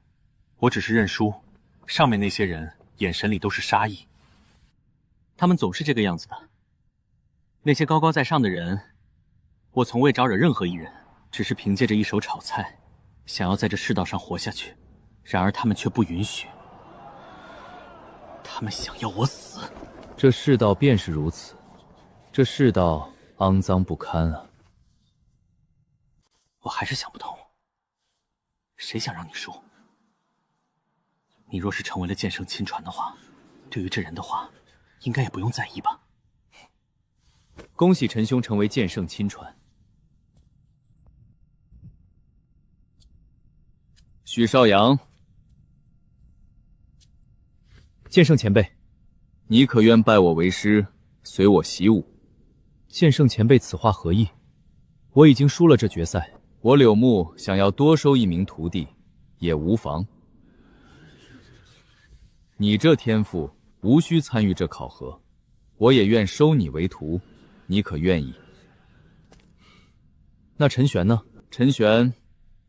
我只是认输，上面那些人眼神里都是杀意。他们总是这个样子的。那些高高在上的人，我从未招惹任何一人，只是凭借着一手炒菜，想要在这世道上活下去。然而他们却不允许，他们想要我死。这世道便是如此，这世道肮脏不堪啊！我还是想不通，谁想让你输？你若是成为了剑圣亲传的话，对于这人的话，应该也不用在意吧？恭喜陈兄成为剑圣亲传。许绍洋，剑圣前辈，你可愿拜我为师，随我习武？剑圣前辈此话何意？我已经输了这决赛，我柳木想要多收一名徒弟，也无妨。你这天赋无需参与这考核，我也愿收你为徒，你可愿意？那陈玄呢？陈玄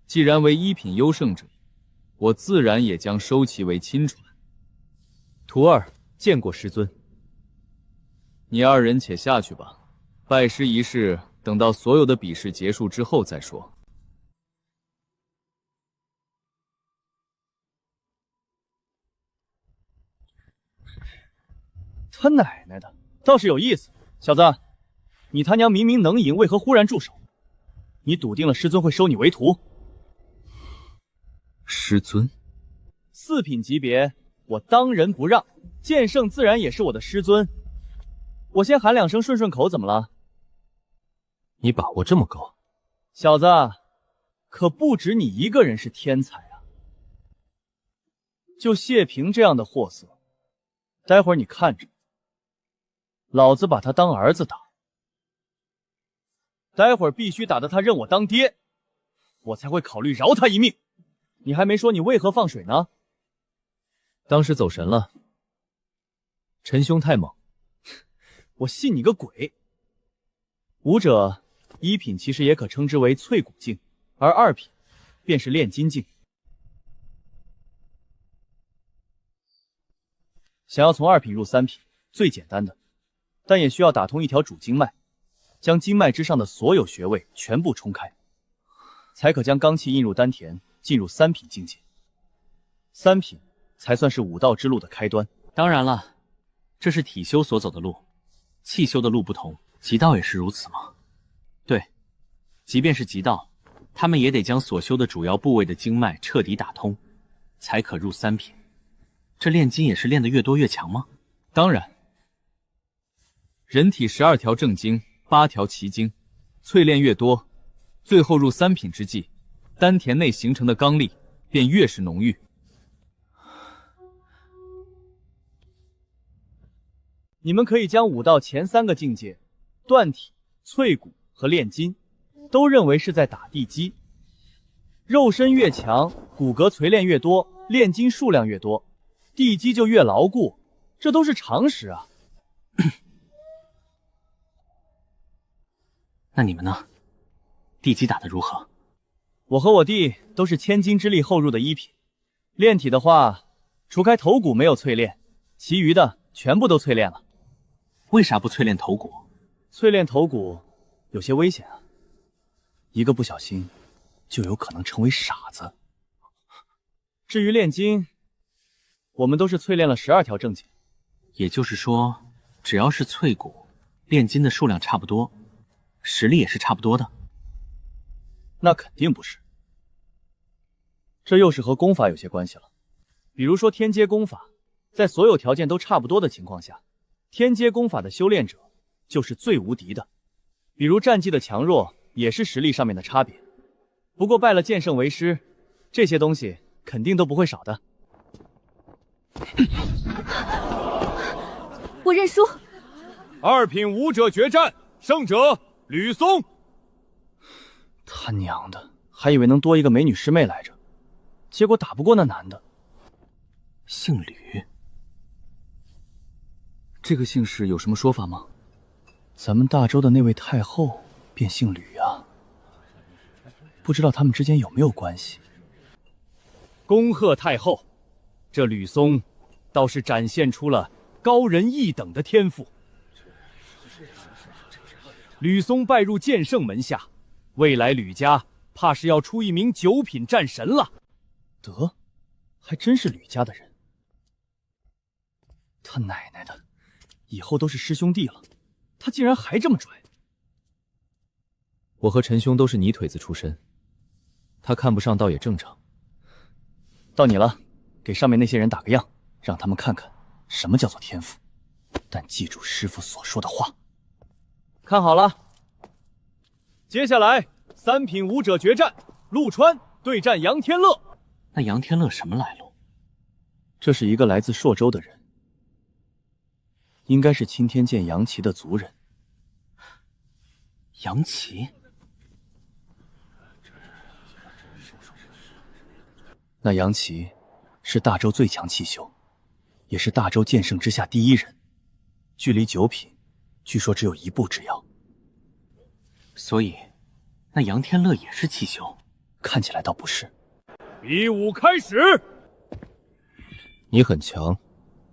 既然为一品优胜者，我自然也将收其为亲传。徒儿见过师尊。你二人且下去吧，拜师仪式等到所有的比试结束之后再说。他奶奶的，倒是有意思。小子，你他娘明明能赢，为何忽然住手？你笃定了师尊会收你为徒？师尊，4品级别，我当仁不让。剑圣自然也是我的师尊。我先喊2声顺顺口，怎么了？你把握这么高，小子，可不止你一个人是天才啊！就谢平这样的货色，待会儿你看着，老子把他当儿子打。待会儿必须打得他认我当爹，我才会考虑饶他一命。你还没说你为何放水呢？当时走神了。陈兄太猛，我信你个鬼！武者1品其实也可称之为淬骨境，而2品便是炼金境。想要从2品入3品，最简单的，但也需要打通一条主经脉，将经脉之上的所有穴位全部冲开，才可将罡气印入丹田，进入3品境界。3品才算是武道之路的开端。当然了，这是体修所走的路，气修的路不同，极道也是如此吗？对，即便是极道，他们也得将所修的主要部位的经脉彻底打通，才可入3品。这炼金也是练得越多越强吗？当然，人体12条正经，8条奇经，淬炼越多，最后入3品之际，丹田内形成的罡力便越是浓郁。你们可以将武道前3个境界断体、淬骨和炼金都认为是在打地基。肉身越强，骨骼淬炼越多，炼金数量越多，地基就越牢固，这都是常识啊。那你们呢？地基打得如何？我和我弟都是千金之力后入的1品，炼体的话，除开头骨没有淬炼，其余的全部都淬炼了。为啥不淬炼头骨？淬炼头骨有些危险啊，一个不小心就有可能成为傻子。至于炼金，我们都是淬炼了12条正经。也就是说，只要是淬骨，炼金的数量差不多，实力也是差不多的。那肯定不是，这又是和功法有些关系了。比如说天阶功法，在所有条件都差不多的情况下，天阶功法的修炼者就是最无敌的。比如战绩的强弱也是实力上面的差别。不过拜了剑圣为师，这些东西肯定都不会少的。我认输。2品武者决战，胜者吕松。他娘的，还以为能多一个美女师妹来着，结果打不过那男的。姓吕，这个姓氏有什么说法吗？咱们大周的那位太后便姓吕啊，不知道他们之间有没有关系。恭贺太后，这吕松倒是展现出了高人一等的天赋。吕松拜入剑圣门下，未来吕家怕是要出一名9品战神了。得，还真是吕家的人。他奶奶的，以后都是师兄弟了，他竟然还这么拽。我和陈兄都是泥腿子出身，他看不上倒也正常。到你了，给上面那些人打个样，让他们看看什么叫做天赋。但记住师傅所说的话。看好了，接下来3品武者决战，陆川对战杨天乐。那杨天乐什么来路？这是一个来自朔州的人，应该是青天剑杨岐的族人。杨岐？那杨岐是大周最强气修，也是大周剑圣之下第一人，距离九品，据说只有1步之遥。所以，那杨天乐也是气修？看起来倒不是。比武开始。你很强，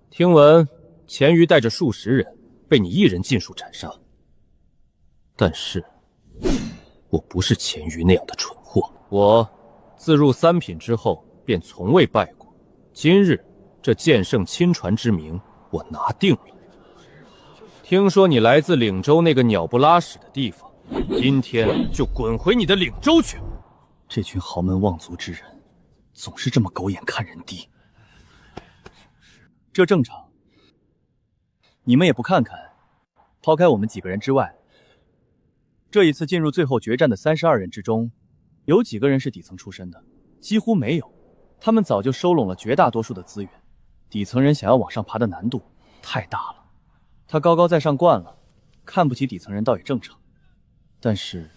听闻钱鱼带着数十人被你一人尽数斩杀。但是，我不是钱鱼那样的蠢货。我自入3品之后便从未败过。今日这剑圣亲传之名，我拿定了。听说你来自岭州那个鸟不拉屎的地方，今天就滚回你的岭州去！这群豪门望族之人，总是这么狗眼看人低。这正常。你们也不看看，抛开我们几个人之外，这一次进入最后决战的32人之中，有几个人是底层出身的？几乎没有。他们早就收拢了绝大多数的资源，底层人想要往上爬的难度太大了。他高高在上惯了，看不起底层人倒也正常。但是，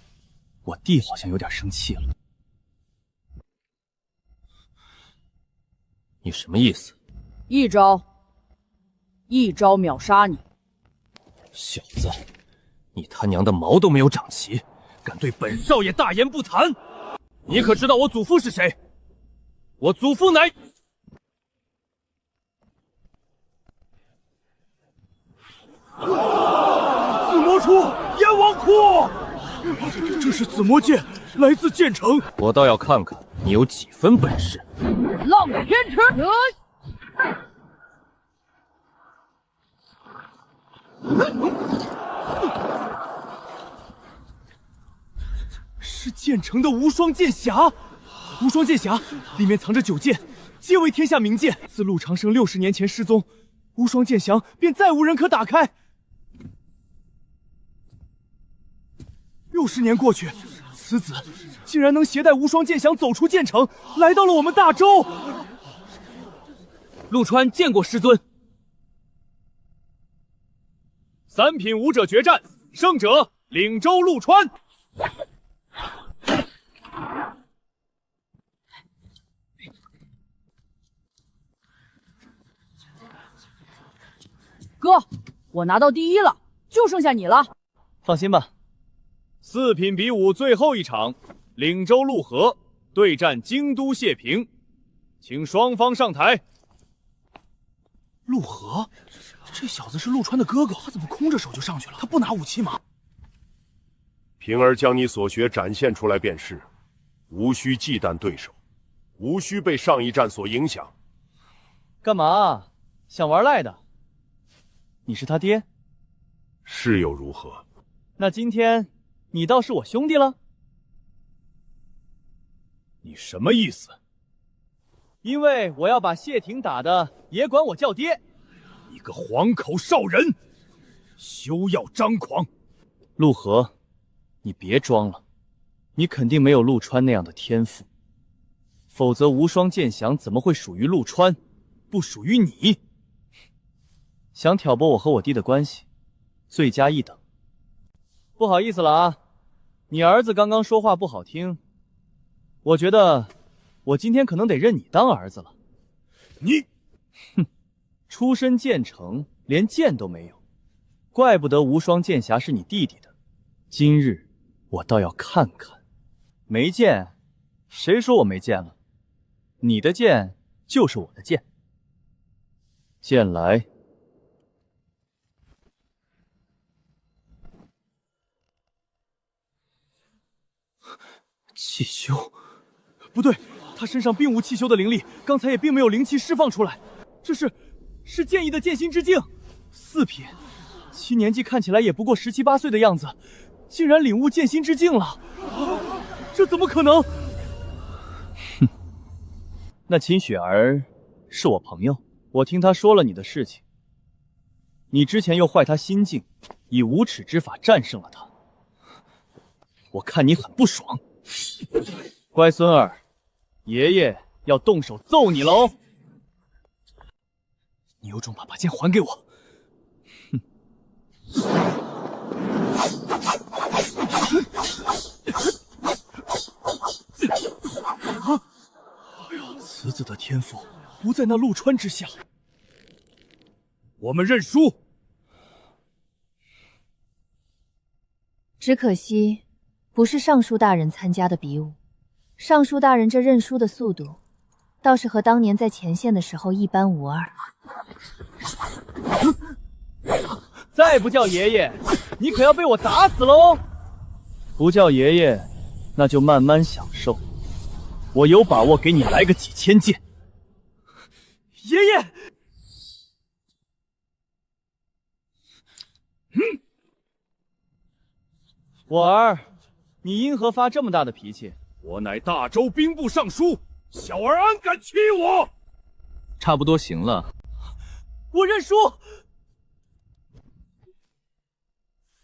我弟好像有点生气了。你什么意思？一招秒杀你！小子，你他娘的毛都没有长齐，敢对本少爷大言不惭！你可知道我祖父是谁？我祖父乃……紫魔出燕王窟，这是紫魔剑，来自剑城。我倒要看看你有几分本事。浪天池！是剑城的无双剑匣，无双剑匣里面藏着9剑，皆为天下名剑。自陆长生60年前失踪，无双剑匣便再无人可打开。60年过去，此子竟然能携带无双剑匣走出剑城，来到了我们大周。陆川见过师尊。3品武者决战，胜者岭州陆川。哥，我拿到第1了，就剩下你了。放心吧。4品比武最后一场，岭州陆河对战京都谢平，请双方上台。陆河，这小子是陆川的哥哥，他怎么空着手就上去了？他不拿武器吗？平儿将你所学展现出来便是，无需忌惮对手，无需被上一战所影响。干嘛？想玩赖的？你是他爹？是又如何？那今天你倒是我兄弟了？你什么意思？因为我要把谢霆打的也管我叫爹。你个黄口少人，休要张狂！陆河，你别装了，你肯定没有陆川那样的天赋，否则无双剑匣怎么会属于陆川，不属于你？想挑拨我和我弟的关系，罪加一等。不好意思了啊，你儿子刚刚说话不好听，我觉得我今天可能得认你当儿子了。你，哼，出身剑城，连剑都没有，怪不得无双剑匣是你弟弟的。今日我倒要看看，没剑，谁说我没剑了？你的剑就是我的剑。剑来。气修，不对，他身上并无气修的灵力，刚才也并没有灵气释放出来。这是剑意的剑心之境，4品，其年纪看起来也不过17、18岁的样子，竟然领悟剑心之境了，这怎么可能？哼，那秦雪儿是我朋友，我听他说了你的事情，你之前又坏他心境，以无耻之法战胜了他，我看你很不爽。乖孙儿，爷爷要动手揍你喽！你有种把剑还给我！哼，此子的天赋不在那陆川之下。我们认输。只可惜，不是尚书大人参加的比武。尚书大人这认输的速度，倒是和当年在前线的时候一般无二。再不叫爷爷，你可要被我打死喽！不叫爷爷，那就慢慢享受。我有把握给你来个几千剑。爷爷，我儿，你因何发这么大的脾气？我乃大周兵部尚书，小儿安敢欺我？差不多行了。我认输。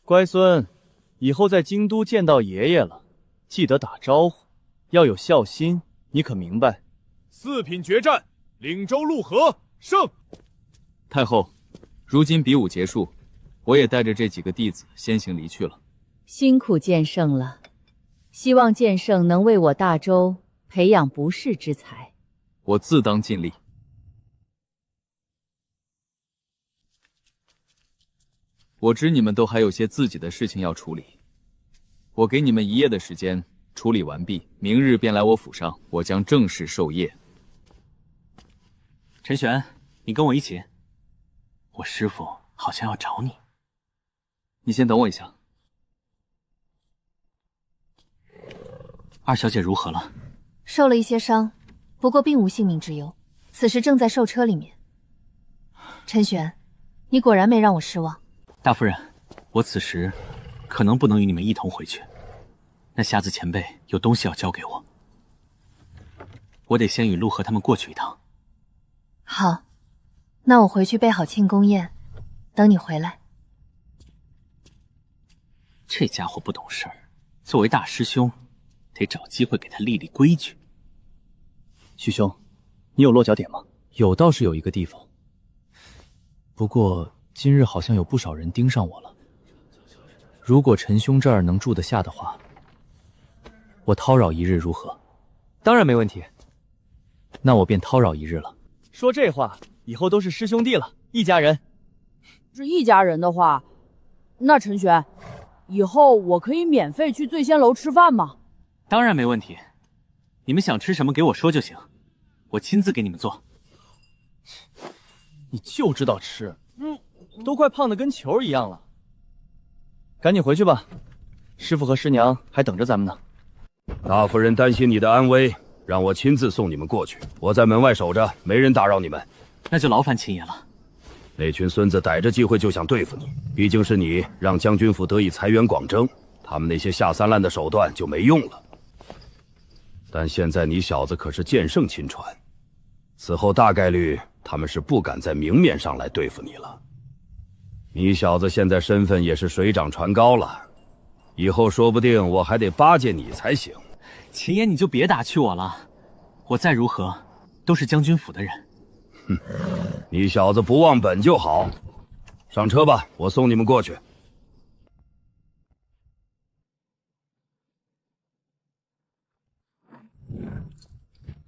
乖孙，以后在京都见到爷爷了，记得打招呼，要有孝心，你可明白？4品决战，岭州陆河胜。太后，如今比武结束，我也带着这几个弟子先行离去了。辛苦剑圣了，希望剑圣能为我大周培养不世之才。我自当尽力。我知你们都还有些自己的事情要处理，我给你们1夜的时间处理完毕，明日便来我府上，我将正式授业。陈玄，你跟我一起。我师父好像要找你。你先等我一下。二小姐如何了？受了一些伤，不过并无性命之忧，此时正在兽车里面。陈玄，你果然没让我失望。大夫人，我此时可能不能与你们一同回去。那瞎子前辈有东西要交给我，我得先与陆河他们过去一趟。好，那我回去备好庆功宴，等你回来。这家伙不懂事儿，作为大师兄，得找机会给他立立规矩。徐兄，你有落脚点吗？有，倒是有一个地方，不过今日好像有不少人盯上我了。如果陈兄这儿能住得下的话，我叨扰1日如何？当然没问题。那我便叨扰1日了。说这话，以后都是师兄弟了，一家人。是一家人的话，那陈玄，以后我可以免费去醉仙楼吃饭吗？当然没问题，你们想吃什么给我说就行，我亲自给你们做。你就知道吃，都快胖得跟球一样了。赶紧回去吧，师傅和师娘还等着咱们呢。大夫人担心你的安危，让我亲自送你们过去。我在门外守着，没人打扰你们。那就劳烦秦爷了。那群孙子逮着机会就想对付你，毕竟是你让将军府得以财源广征，他们那些下三滥的手段就没用了。但现在你小子可是剑圣亲传，此后大概率他们是不敢在明面上来对付你了。你小子现在身份也是水涨船高了，以后说不定我还得巴结你才行。秦爷，你就别打趣我了，我再如何都是将军府的人。哼，你小子不忘本就好。上车吧，我送你们过去。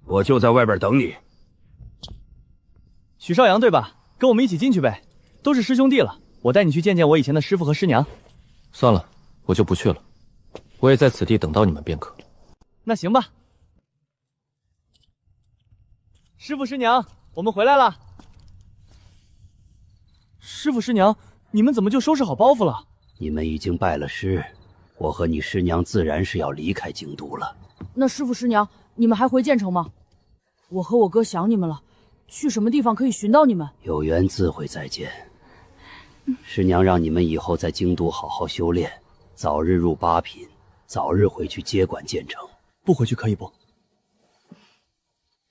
我就在外边等你。许绍阳对吧？跟我们一起进去呗，都是师兄弟了。我带你去见见我以前的师傅和师娘。算了，我就不去了，我也在此地等到你们便可。那行吧。师傅师娘，我们回来了。师傅师娘，你们怎么就收拾好包袱了？你们已经拜了师，我和你师娘自然是要离开京都了。那师傅师娘，你们还回建城吗？我和我哥想你们了，去什么地方可以寻到你们？有缘自会再见。师娘让你们以后在京都好好修炼，早日入8品，早日回去接管建城。不回去可以不？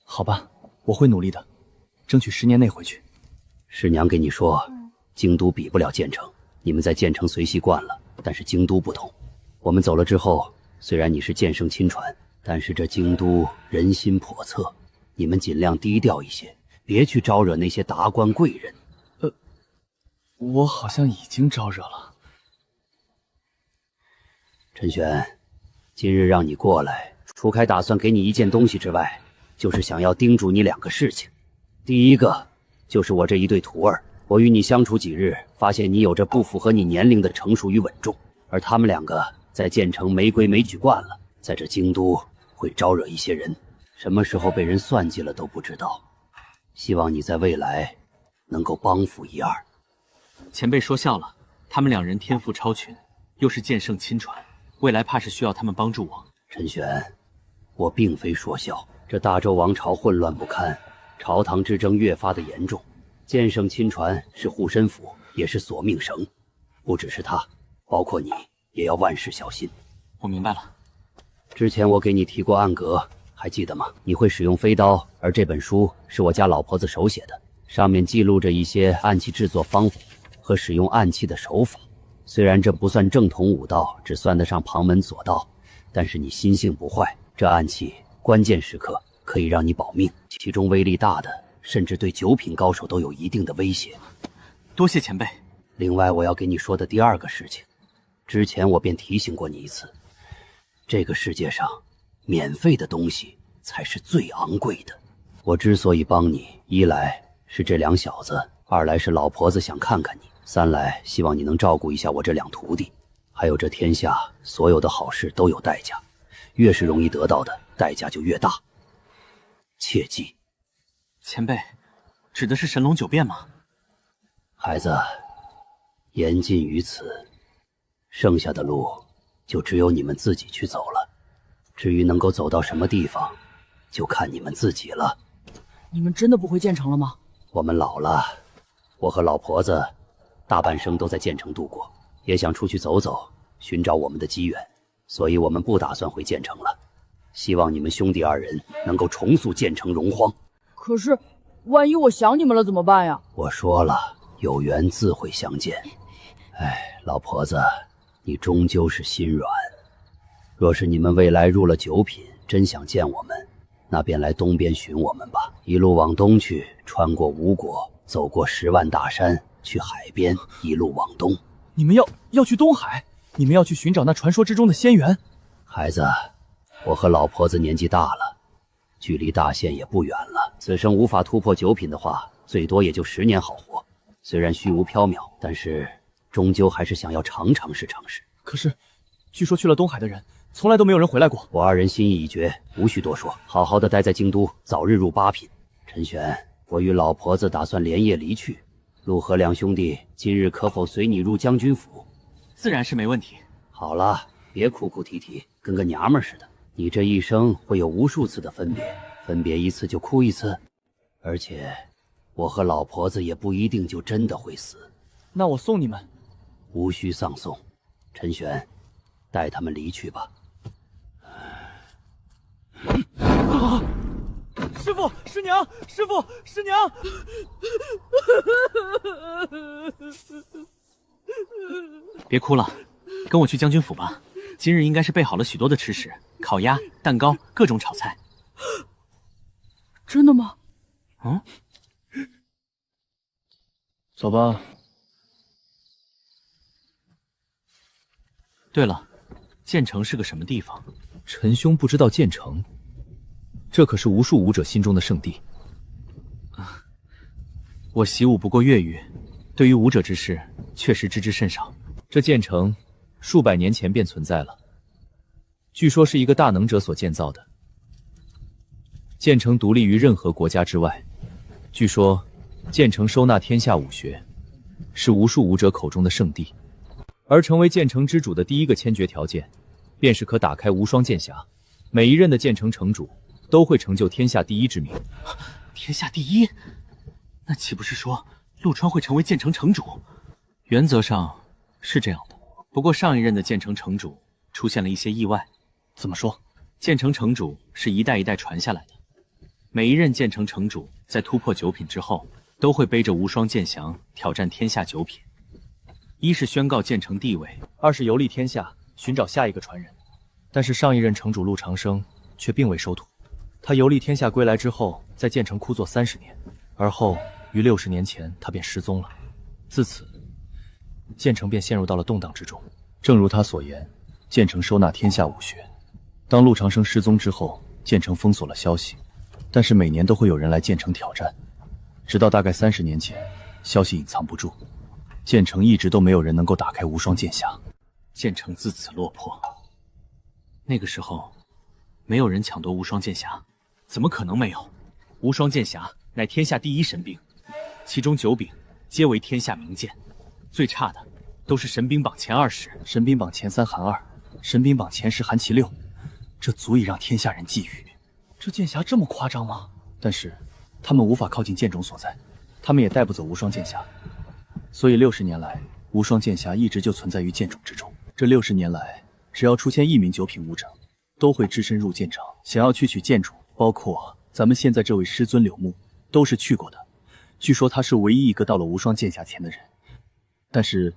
好吧，我会努力的，争取10年内回去。师娘跟你说，京都比不了建城，你们在建城随戏惯了，但是京都不同。我们走了之后，虽然你是剑圣亲传，但是这京都人心叵测，你们尽量低调一些，别去招惹那些达官贵人。我好像已经招惹了。陈玄，今日让你过来，除开打算给你一件东西之外，就是想要叮嘱你2个事情。第一个就是我这一对徒儿，我与你相处几日，发现你有着不符合你年龄的成熟与稳重，而他们2个在建成没规没矩惯了，在这京都会招惹一些人，什么时候被人算计了都不知道。希望你在未来能够帮扶一二。前辈说笑了，他们2人天赋超群，又是剑圣亲传，未来怕是需要他们帮助我。陈玄，我并非说笑，这大周王朝混乱不堪，朝堂之争越发的严重。剑圣亲传是护身符，也是索命绳，不只是他，包括你也要万事小心。我明白了。之前我给你提过暗格，还记得吗？你会使用飞刀，而这本书是我家老婆子手写的，上面记录着一些暗器制作方法和使用暗器的手法。虽然这不算正统武道，只算得上旁门左道，但是你心性不坏，这暗器关键时刻可以让你保命，其中威力大的甚至对9品高手都有一定的威胁。多谢前辈。另外我要给你说的第2个事情，之前我便提醒过你一次，这个世界上免费的东西才是最昂贵的。我之所以帮你，一来是这2小子，二来是老婆子想看看你，三来希望你能照顾一下我这2徒弟。还有这天下所有的好事都有代价，越是容易得到的，代价就越大。切记。前辈，指的是神龙9变吗？孩子，言尽于此，剩下的路就只有你们自己去走了。至于能够走到什么地方，就看你们自己了。你们真的不回建成了吗？我们老了，我和老婆子大半生都在建成度过，也想出去走走，寻找我们的机缘，所以我们不打算回建成了。希望你们兄弟2人能够重塑建成荣荒。可是，万一我想你们了怎么办呀？我说了，有缘自会相见。哎，老婆子，你终究是心软。若是你们未来入了9品，真想见我们，那便来东边寻我们吧。一路往东去，穿过吴国，走过10万大山，去海边，一路往东。你们要去东海？你们要去寻找那传说之中的仙缘？孩子，我和老婆子年纪大了，距离大限也不远了。此生无法突破9品的话，最多也就10年好活。虽然虚无缥缈，但是终究还是想要尝试。可是，据说去了东海的人，从来都没有人回来过。我2人心意已决，无需多说，好好的待在京都，早日入8品。陈玄，我与老婆子打算连夜离去，陆河2兄弟今日可否随你入将军府？自然是没问题。好了，别哭哭啼啼，跟个娘们似的。你这一生会有无数次的分别，分别一次就哭一次，而且我和老婆子也不一定就真的会死。那我送你们。无需丧送，陈玄，带他们离去吧。师父，师娘，师父，师娘。别哭了，跟我去将军府吧。今日应该是备好了许多的吃食，烤鸭、蛋糕，各种炒菜。真的吗？嗯。走吧。对了，建成是个什么地方？陈兄不知道建成，这可是无数武者心中的圣地。我习武不过月余，对于武者之事确实知之甚少。这建成数百年前便存在了，据说是一个大能者所建造的。建成独立于任何国家之外，据说建成收纳天下武学，是无数武者口中的圣地。而成为建成之主的第一个先决条件，便是可打开无双剑匣。每一任的建成城主都会成就天下第一之名。天下第一？那岂不是说陆川会成为建成城主？原则上是这样的，不过上一任的建成城主出现了一些意外。怎么说？建成城主是一代一代传下来的，每一任建成城主在突破9品之后，都会背着无双剑降挑战天下9品。一是宣告建成地位，二是游历天下，寻找下一个传人。但是上一任城主陆长生却并未收徒，他游历天下归来之后，在建成枯坐30年，而后于60年前他便失踪了。自此，建成便陷入到了动荡之中。正如他所言，建成收纳天下武学。当陆长生失踪之后，建成封锁了消息，但是每年都会有人来剑城挑战，直到大概30年前，消息隐藏不住，剑城一直都没有人能够打开无双剑匣，剑城自此落魄。那个时候，没有人抢夺无双剑匣，怎么可能没有？无双剑匣乃天下第一神兵，其中9柄皆为天下名剑，最差的都是神兵榜前20，神兵榜前3含2，神兵榜前10含其6，这足以让天下人觊觎。这剑匣这么夸张吗？但是他们无法靠近剑种所在，他们也带不走无双剑匣，所以60年来，无双剑匣一直就存在于剑种之中。这60年来，只要出现1名9品武者，都会只身入剑城，想要去取剑主，包括咱们现在这位师尊柳木，都是去过的。据说他是唯一一个到了无双剑匣前的人，但是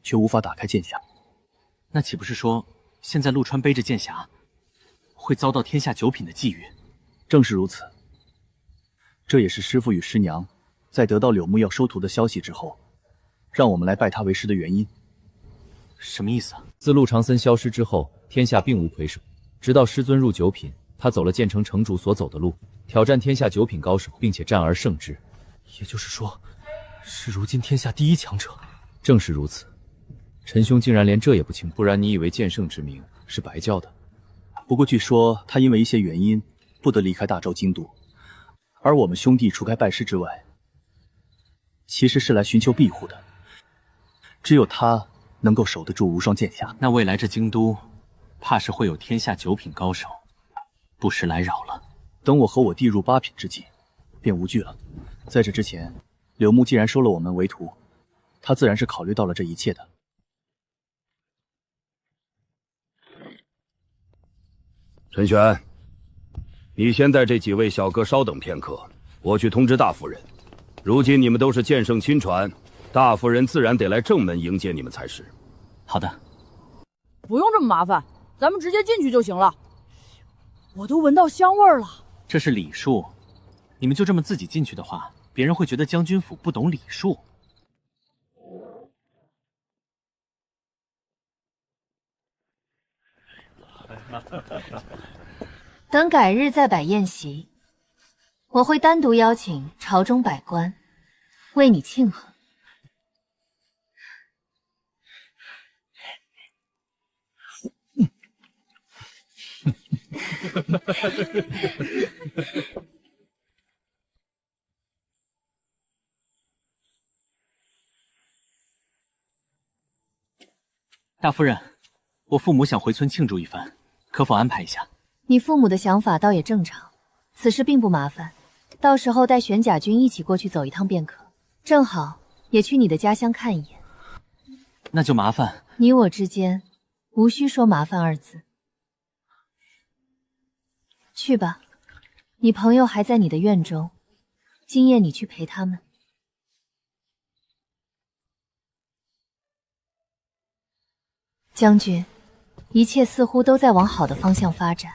却无法打开剑匣。那岂不是说，现在陆川背着剑匣，会遭到天下9品的觊觎？正是如此，这也是师父与师娘在得到柳木要收徒的消息之后，让我们来拜他为师的原因。什么意思啊？自陆长森消失之后，天下并无魁首，直到师尊入9品，他走了剑城城主所走的路，挑战天下9品高手，并且战而胜之。也就是说，是如今天下第一强者。正是如此，陈兄竟然连这也不清，不然你以为剑圣之名是白叫的？不过据说他因为一些原因不得离开大周京都，而我们兄弟除开拜师之外，其实是来寻求庇护的。只有他能够守得住无双剑匣。那未来这京都，怕是会有天下9品高手不时来扰了。等我和我弟入8品之际，便无惧了。在这之前，柳木既然收了我们为徒，他自然是考虑到了这一切的。陈玄，你先带这几位小哥稍等片刻，我去通知大夫人。如今你们都是剑圣亲传，大夫人自然得来正门迎接你们才是。好的，不用这么麻烦，咱们直接进去就行了。我都闻到香味了。这是礼数，你们就这么自己进去的话，别人会觉得将军府不懂礼数。等改日再摆宴席，我会单独邀请朝中百官为你庆贺。大夫人，我父母想回村庆祝一番，可否安排一下？你父母的想法倒也正常，此事并不麻烦，到时候带玄甲军一起过去走一趟便可，正好也去你的家乡看一眼。那就麻烦你我之间无需说麻烦2字。去吧，你朋友还在你的院中，今夜你去陪他们。将军，一切似乎都在往好的方向发展。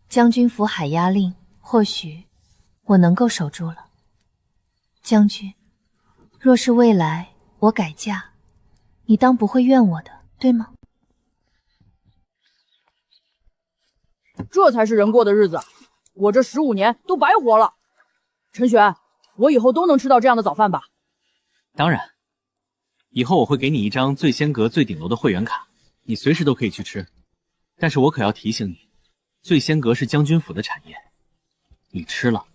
将军府海压令，或许我能够守住了。将军，若是未来我改嫁，你当不会怨我的，对吗？这才是人过的日子，我这15年都白活了。陈玄，我以后都能吃到这样的早饭吧？当然，以后我会给你一张醉仙阁最顶楼的会员卡，你随时都可以去吃。但是我可要提醒你，醉仙阁是将军府的产业，你吃了，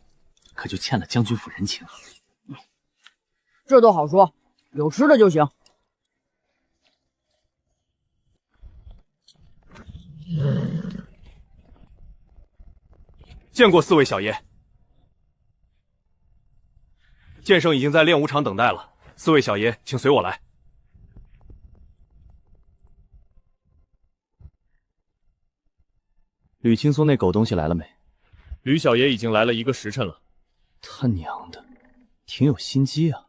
可就欠了将军府人情。这都好说，有吃的就行。见过4位小爷，剑圣已经在练武场等待了。4位小爷，请随我来。吕青松那狗东西来了没？吕小爷已经来了1个时辰了。他娘的，挺有心机啊！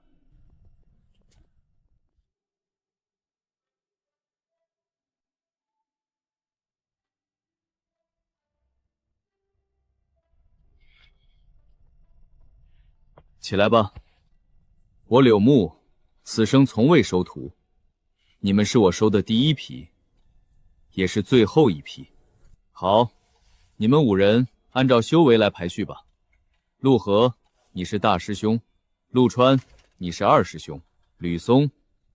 起来吧，我柳木此生从未收徒，你们是我收的第1批，也是最后1批。好，你们5人按照修为来排序吧。陆河，你是大师兄；陆川，你是二师兄；吕松，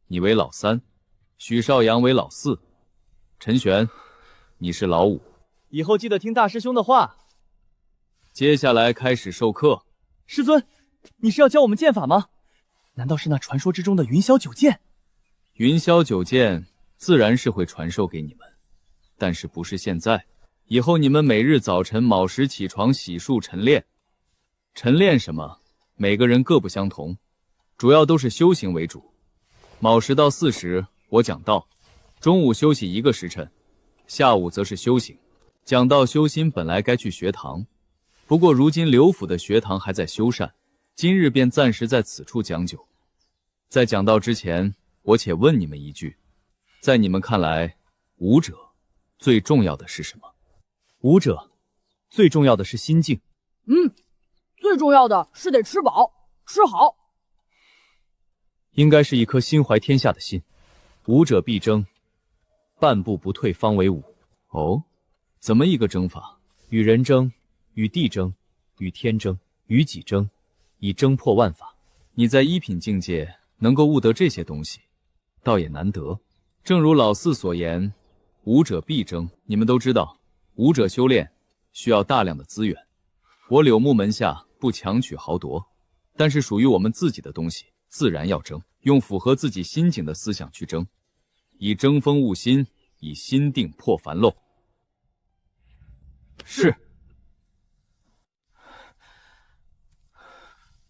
你为老三；许绍阳为老四；陈玄，你是老五。以后记得听大师兄的话。接下来开始授课。师尊，你是要教我们剑法吗？难道是那传说之中的云霄九剑？云霄九剑自然是会传授给你们，但是不是现在。以后你们每日早晨卯时起床洗漱晨练。晨练什么？每个人各不相同，主要都是修行为主。卯时到巳时我讲道，中午休息1个时辰，下午则是修行。讲道修心本来该去学堂，不过如今刘府的学堂还在修缮，今日便暂时在此处讲究。在讲道之前，我且问你们一句，在你们看来，武者最重要的是什么？武者最重要的是心境。最重要的是得吃饱吃好。应该是一颗心怀天下的心。武者必争，半步不退方为武。哦，怎么一个争法？与人争，与地争，与天争，与己争，以争破万法。你在一品境界能够悟得这些东西，倒也难得。正如老四所言，武者必争。你们都知道，武者修炼需要大量的资源。我柳木门下不强取豪夺，但是属于我们自己的东西，自然要争，用符合自己心境的思想去争，以争锋悟心，以心定破凡漏。是。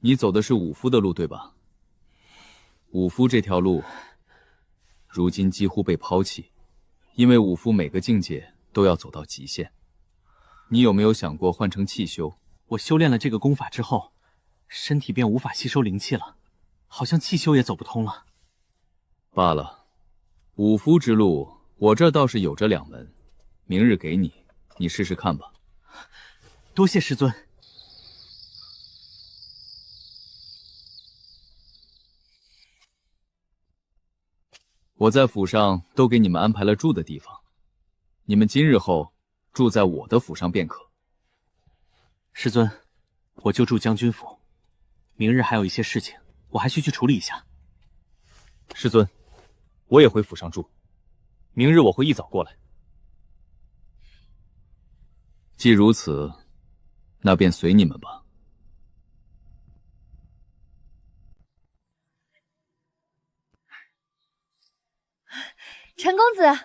你走的是武夫的路，对吧？武夫这条路，如今几乎被抛弃，因为武夫每个境界都要走到极限。你有没有想过换成气修？我修炼了这个功法之后，身体便无法吸收灵气了，好像气修也走不通了。罢了，武夫之路，我这倒是有着2门，明日给你，你试试看吧。多谢师尊。我在府上都给你们安排了住的地方，你们今日后住在我的府上便可。师尊，我就住将军府，明日还有一些事情，我还需去处理一下。师尊，我也回府上住，明日我会一早过来。既如此，那便随你们吧。陈公子，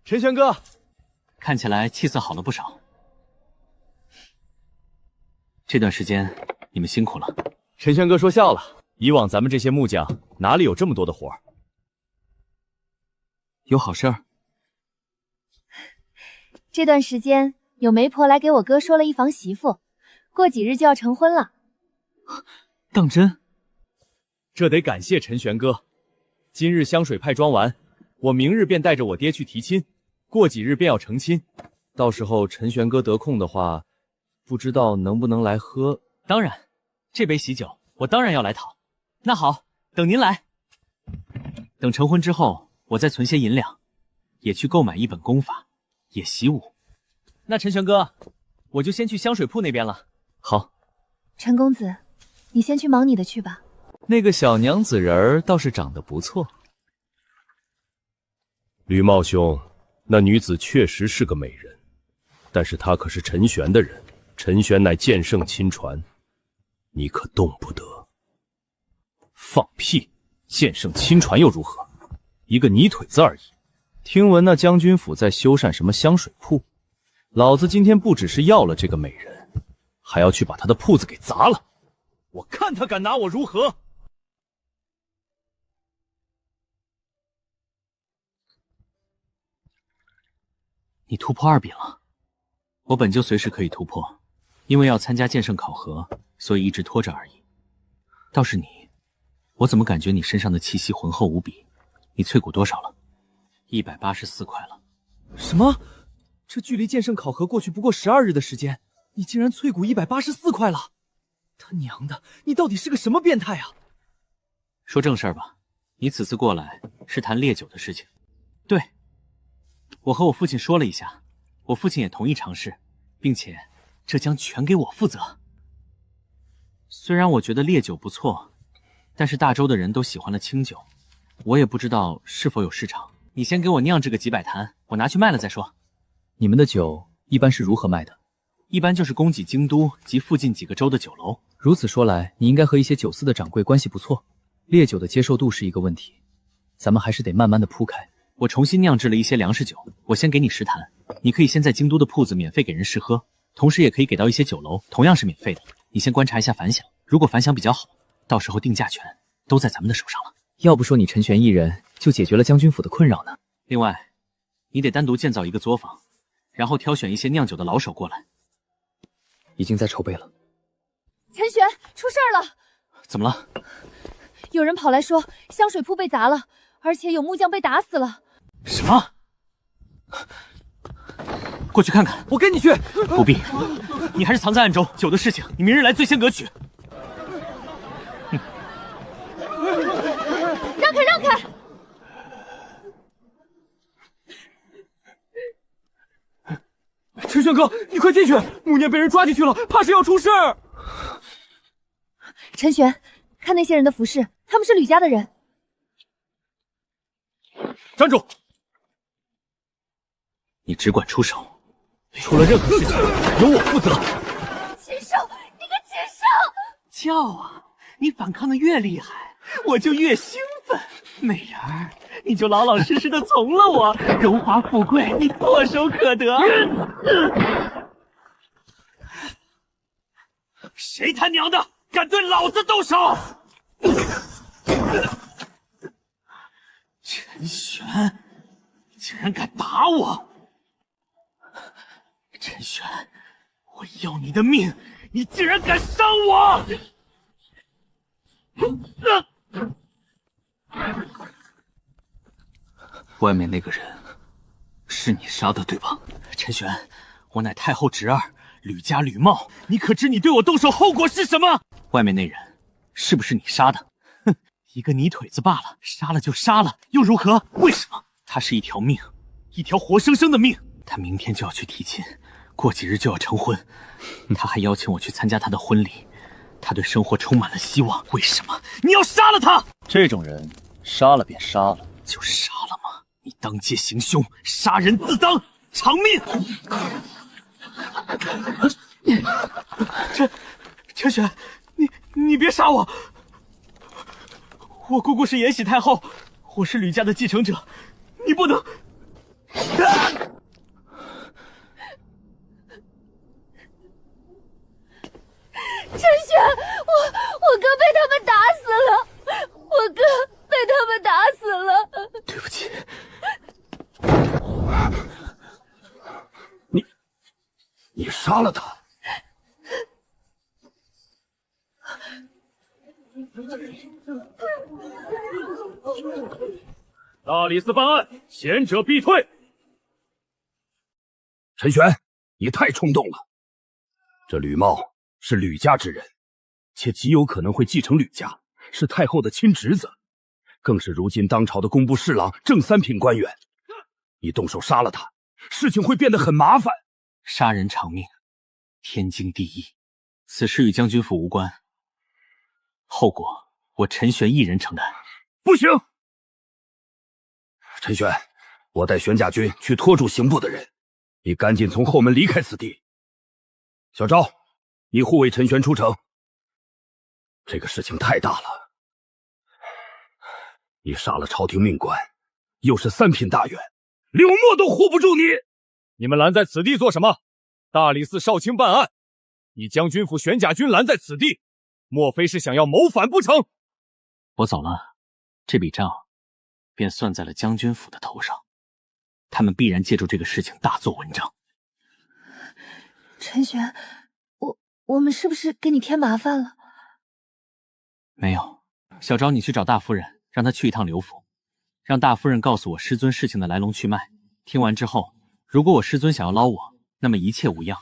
陈玄哥，看起来气色好了不少。这段时间你们辛苦了。陈玄哥说笑了，以往咱们这些木匠哪里有这么多的活儿？有好事儿？这段时间有媒婆来给我哥说了一房媳妇，过几日就要成婚了。当真？这得感谢陈玄哥。今日香水派装完，我明日便带着我爹去提亲，过几日便要成亲。到时候陈玄哥得空的话，不知道能不能来喝？当然，这杯喜酒我当然要来讨。那好，等您来。等成婚之后，我再存些银两，也去购买一本功法，也习武。那陈玄哥，我就先去香水铺那边了。好。陈公子，你先去忙你的去吧。那个小娘子人儿倒是长得不错。吕茂兄，那女子确实是个美人，但是她可是陈玄的人，陈玄乃剑圣亲传，你可动不得。放屁！剑圣亲传又如何？一个泥腿子而已。听闻那将军府在修缮什么香水铺，老子今天不只是要了这个美人，还要去把他的铺子给砸了。我看他敢拿我如何！你突破2品了，我本就随时可以突破，因为要参加剑圣考核，所以一直拖着而已。倒是你，我怎么感觉你身上的气息浑厚无比？你淬骨多少了？184块了。什么？这距离剑圣考核过去不过12日的时间，你竟然淬骨184块了！他娘的，你到底是个什么变态啊？说正事儿吧，你此次过来是谈烈酒的事情。对，我和我父亲说了一下，我父亲也同意尝试，并且这将全给我负责。虽然我觉得烈酒不错，但是大周的人都喜欢了清酒，我也不知道是否有市场。你先给我酿制个几百坛，我拿去卖了再说。你们的酒一般是如何卖的？一般就是供给京都及附近几个州的酒楼。如此说来，你应该和一些酒肆的掌柜关系不错。烈酒的接受度是一个问题，咱们还是得慢慢的铺开。我重新酿制了一些粮食酒，我先给你10坛，你可以先在京都的铺子免费给人试喝，同时也可以给到一些酒楼，同样是免费的。你先观察一下反响，如果反响比较好，到时候定价权都在咱们的手上了。要不说你陈玄一人就解决了将军府的困扰呢。另外，你得单独建造一个作坊，然后挑选一些酿酒的老手过来。已经在筹备了。陈玄，出事儿了！怎么了？有人跑来说香水铺被砸了，而且有木匠被打死了。什么？过去看看。我跟你去。不必，你还是藏在暗中。酒的事情，你明日来最先革取。让开，让开！陈玄哥，你快进去！木念被人抓进去了，怕是要出事儿。陈玄，看那些人的服饰，他们是吕家的人。站住！你只管出手，出了任何事情由我负责。禽兽，你个禽兽！叫啊！你反抗的越厉害，我就越兴奋。美人儿，你就老老实实的从了我，荣华富贵你唾手可得。谁他娘的敢对老子动手？陈玄，你竟然敢打我！陈玄，我要你的命！你竟然敢伤我！外面那个人是你杀的，对吧？陈玄，我乃太后侄儿，吕家吕茂，你可知你对我动手后果是什么？外面那人是不是你杀的？哼，一个泥腿子罢了，杀了就杀了，又如何？为什么？他是一条命，一条活生生的命。他明天就要去提亲，过几日就要成婚，他还邀请我去参加他的婚礼。他对生活充满了希望，为什么你要杀了他？这种人杀了便杀了，就杀了吗？你当街行凶，杀人自当，偿命！陈玄，你别杀我！我姑姑是延禧太后，我是吕家的继承者，你不能。陈玄，我哥被他们打死了，我哥被他们打死了。对不起。你杀了他？大理寺办案，前者必退。陈玄，你太冲动了。这吕茂是吕家之人，且极有可能会继承吕家，是太后的亲侄子，更是如今当朝的工部侍郎，正3品官员。你动手杀了他，事情会变得很麻烦。杀人偿命，天经地义。此事与将军府无关，后果我陈玄一人承担。不行！陈玄，我带玄甲军去拖住刑部的人，你赶紧从后门离开此地。小昭，你护卫陈玄出城。这个事情太大了，你杀了朝廷命官，又是3品大员，柳墨都护不住你。你们拦在此地做什么？大理寺少卿办案，你将军府玄甲军拦在此地，莫非是想要谋反不成？我走了，这笔账便算在了将军府的头上，他们必然借助这个事情大做文章。陈玄，我们是不是给你添麻烦了？没有，小昭，你去找大夫人，让她去一趟刘府，让大夫人告诉我师尊事情的来龙去脉。听完之后，如果我师尊想要捞我，那么一切无恙；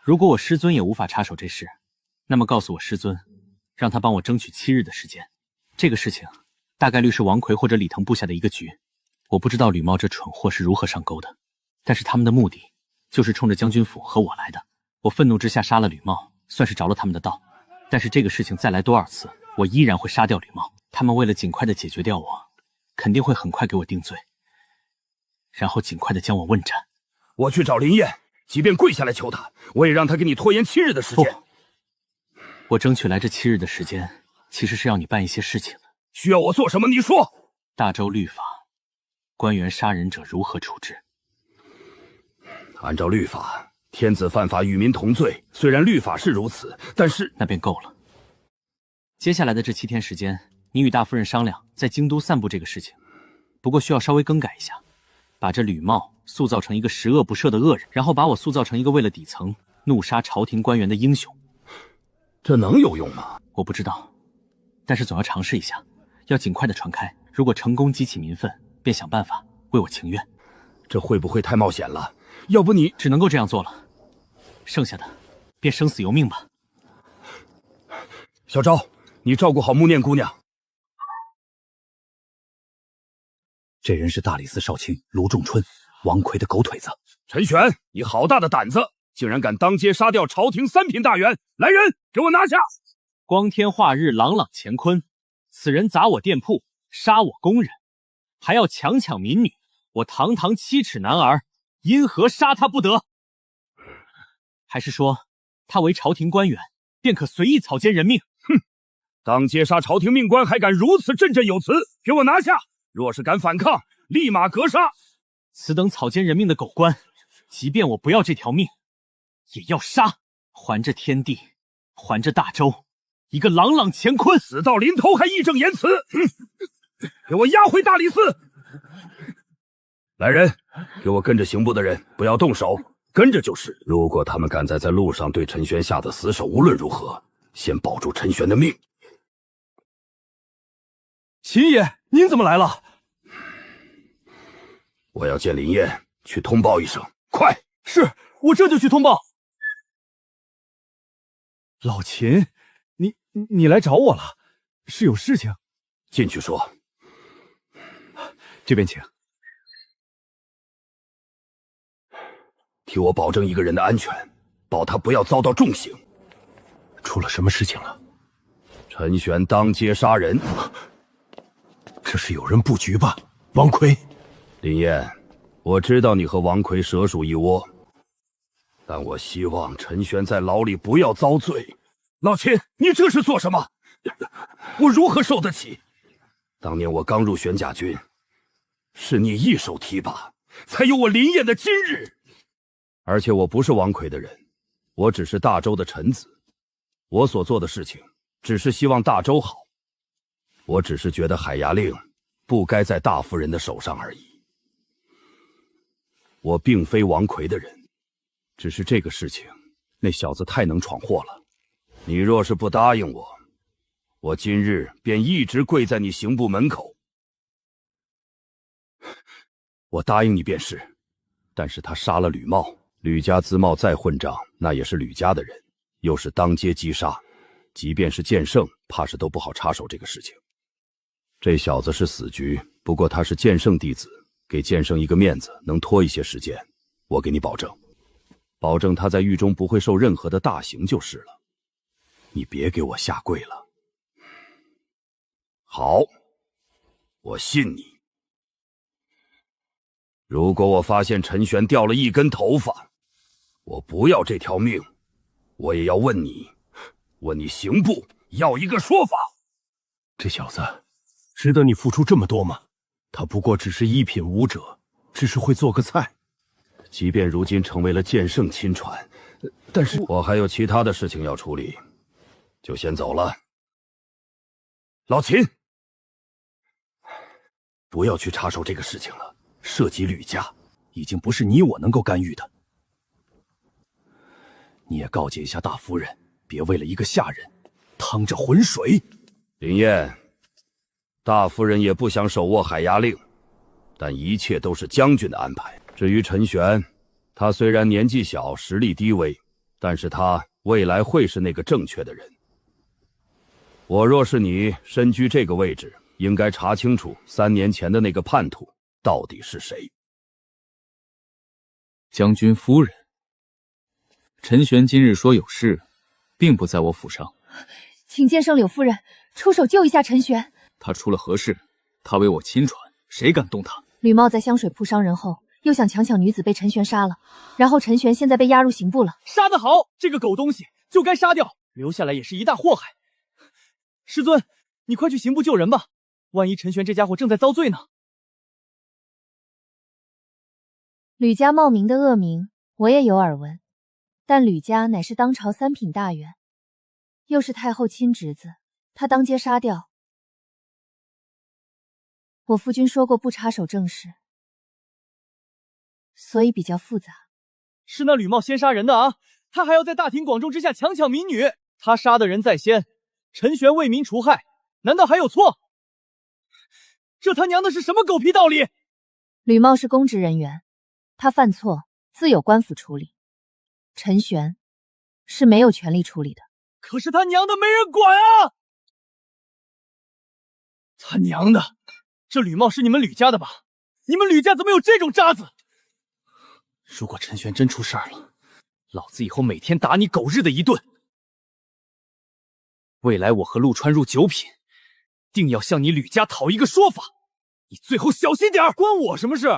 如果我师尊也无法插手这事，那么告诉我师尊，让他帮我争取7日的时间。这个事情大概率是王奎或者李腾布下的一个局，我不知道吕茂这蠢货是如何上钩的，但是他们的目的就是冲着将军府和我来的。我愤怒之下杀了吕茂，算是着了他们的道。但是这个事情再来多少次，我依然会杀掉吕茂。他们为了尽快的解决掉我，肯定会很快给我定罪，然后尽快的将我问斩。我去找林燕，即便跪下来求他，我也让他给你拖延7日的时间。不，我争取来这7日的时间，其实是要你办一些事情的。需要我做什么？你说。大周律法，官员杀人者如何处置？按照律法，天子犯法与民同罪。虽然律法是如此，但是那便够了。接下来的这7天时间，你与大夫人商量，在京都散布这个事情。不过需要稍微更改一下，把这吕茂塑造成一个十恶不赦的恶人，然后把我塑造成一个为了底层怒杀朝廷官员的英雄。这能有用吗？我不知道，但是总要尝试一下，要尽快的传开。如果成功激起民愤，便想办法为我情愿。这会不会太冒险了？要不你只能够这样做了，剩下的便生死由命吧。小昭，你照顾好穆念姑娘。这人是大理寺少卿卢仲春，王奎的狗腿子。陈玄，你好大的胆子，竟然敢当街杀掉朝廷3品大员！来人，给我拿下！光天化日，朗朗乾坤，此人砸我店铺，杀我工人，还要强抢民女，我堂堂7尺男儿，因何杀他不得？还是说他为朝廷官员，便可随意草菅人命？哼！当街杀朝廷命官，还敢如此振振有词？给我拿下！若是敢反抗，立马格杀！此等草菅人命的狗官，即便我不要这条命，也要杀！还这天地，还这大周一个朗朗乾坤！死到临头还义正言辞！给我押回大理寺！来人，给我跟着刑部的人，不要动手，跟着就是。如果他们敢在路上对陈玄下的死手，无论如何，先保住陈玄的命。秦爷，您怎么来了？我要见林燕，去通报一声，快！是，我这就去通报。老秦，你来找我了，是有事情？进去说。这边请。替我保证一个人的安全，保他不要遭到重刑。出了什么事情了？陈玄当街杀人，这是有人布局吧？王奎，林燕，我知道你和王奎蛇鼠一窝，但我希望陈玄在牢里不要遭罪。老秦，你这是做什么？我如何受得起？当年我刚入玄甲军，是你一手提拔，才有我林燕的今日。而且我不是王奎的人，我只是大周的臣子，我所做的事情只是希望大周好，我只是觉得海牙令不该在大夫人的手上而已。我并非王奎的人，只是这个事情那小子太能闯祸了。你若是不答应我，我今日便一直跪在你刑部门口。我答应你便是，但是他杀了吕茂，吕家资茂再混账，那也是吕家的人，又是当街击杀，即便是剑圣，怕是都不好插手这个事情。这小子是死局，不过他是剑圣弟子，给剑圣一个面子，能拖一些时间，我给你保证，保证他在狱中不会受任何的大刑就是了。你别给我下跪了。好，我信你。如果我发现陈玄掉了一根头发，我不要这条命，我也要问你刑部要一个说法。这小子值得你付出这么多吗？他不过只是1品武者，只是会做个菜。即便如今成为了剑圣亲传，但是我还有其他的事情要处理，就先走了。老秦，不要去插手这个事情了，涉及吕家，已经不是你我能够干预的。你也告诫一下大夫人，别为了一个下人趟着浑水。林燕，大夫人也不想手握海牙令，但一切都是将军的安排。至于陈玄，他虽然年纪小，实力低微，但是他未来会是那个正确的人。我若是你，身居这个位置，应该查清楚3年前的那个叛徒到底是谁。将军夫人，陈玄今日说有事，并不在我府上。请剑圣柳夫人出手救一下陈玄。他出了何事？他为我亲传，谁敢动他？吕茂在香水铺伤人后，又想强抢女子，被陈玄杀了。然后陈玄现在被押入刑部了。杀得好，这个狗东西就该杀掉，留下来也是一大祸害。师尊，你快去刑部救人吧，万一陈玄这家伙正在遭罪呢？吕家冒名的恶名，我也有耳闻。但吕家乃是当朝3品大员，又是太后亲侄子，他当街杀掉。我夫君说过不插手正事，所以比较复杂。是那吕茂先杀人的啊！他还要在大庭广众之下强抢民女，他杀的人在先，陈玄为民除害，难道还有错？这他娘的是什么狗屁道理？吕茂是公职人员，他犯错自有官府处理。陈玄是没有权利处理的。可是他娘的没人管啊！他娘的，这吕茂是你们吕家的吧？你们吕家怎么有这种渣子？如果陈玄真出事儿了，老子以后每天打你狗日的一顿。未来我和陆川入9品，定要向你吕家讨一个说法。你最后小心点儿，关我什么事？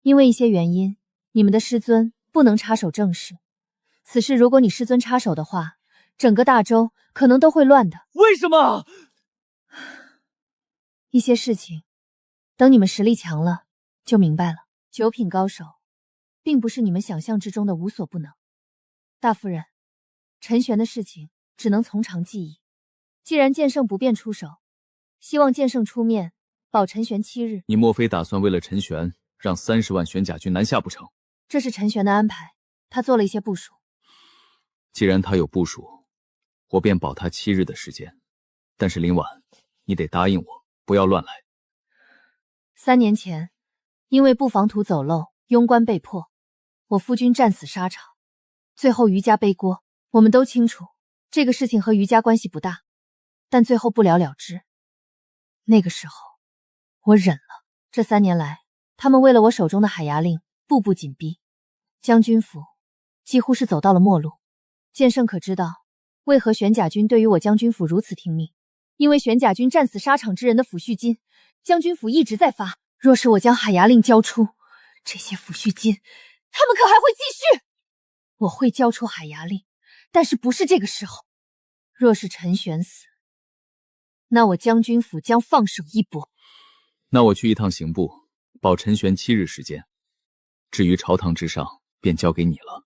因为一些原因，你们的师尊不能插手正事。此事如果你师尊插手的话，整个大周可能都会乱的。为什么？一些事情，等你们实力强了，就明白了。9品高手，并不是你们想象之中的无所不能。大夫人，陈玄的事情只能从长计议。既然剑圣不便出手，希望剑圣出面保陈玄7日。你莫非打算为了陈玄，让30万玄甲军南下不成？这是陈玄的安排，他做了一些部署。既然他有部署，我便保他7日的时间。但是林婉，你得答应我，不要乱来。3年前，因为布防图走漏，庸官被迫，我夫君战死沙场，最后余家背锅。我们都清楚，这个事情和余家关系不大，但最后不了了之。那个时候，我忍了。这3年来，他们为了我手中的海牙令，步步紧逼，将军府几乎是走到了末路。剑圣可知道，为何玄甲军对于我将军府如此听命？因为玄甲军战死沙场之人的抚恤金，将军府一直在发。若是我将海牙令交出，这些抚恤金，他们可还会继续？我会交出海牙令，但是不是这个时候。若是陈玄死，那我将军府将放手一搏。那我去一趟刑部，保陈玄7日时间。至于朝堂之上，便交给你了。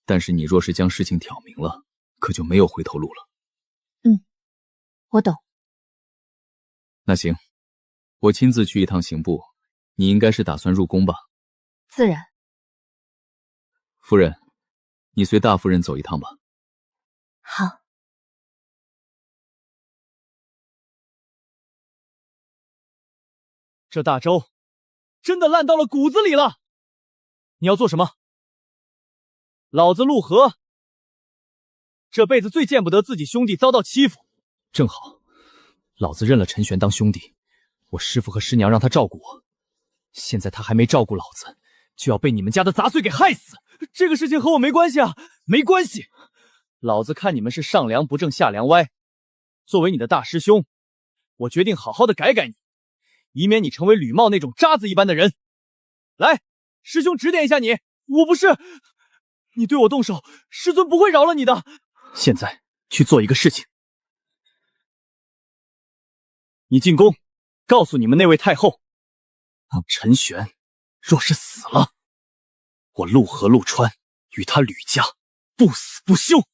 但是你若是将事情挑明了，可就没有回头路了。我懂。那行，我亲自去一趟刑部。你应该是打算入宫吧？自然。夫人，你随大夫人走一趟吧。好。这大周真的烂到了骨子里了。你要做什么？老子陆河这辈子最见不得自己兄弟遭到欺负。正好，老子认了陈玄当兄弟，我师父和师娘让他照顾我，现在他还没照顾老子，就要被你们家的杂碎给害死。这个事情和我没关系啊！没关系，老子看你们是上梁不正下梁歪。作为你的大师兄，我决定好好的改改你，以免你成为吕茂那种渣子一般的人。来，师兄指点一下你。我不是，你对我动手，师尊不会饶了你的。现在去做一个事情。你进宫，告诉你们那位太后，陈玄若是死了，我陆河陆川与他吕家不死不休。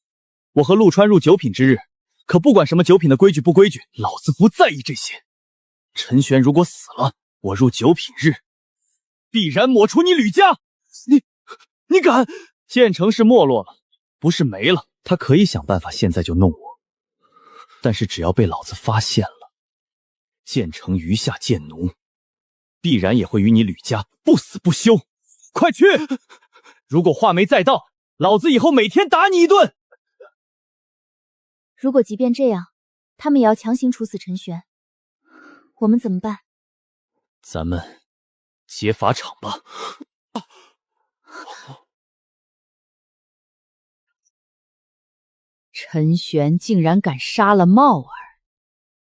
我和陆川入9品之日，可不管什么9品的规矩不规矩，老子不在意这些。陈玄如果死了，我入9品日，必然抹除你吕家。你敢？建成是没落了，不是没了。他可以想办法现在就弄我，但是只要被老子发现了，建成余下贱奴，必然也会与你吕家不死不休。快去！如果话没载到，老子以后每天打你一顿。如果即便这样，他们也要强行处死陈玄，我们怎么办？咱们劫法场吧。陈玄竟然敢杀了茂儿，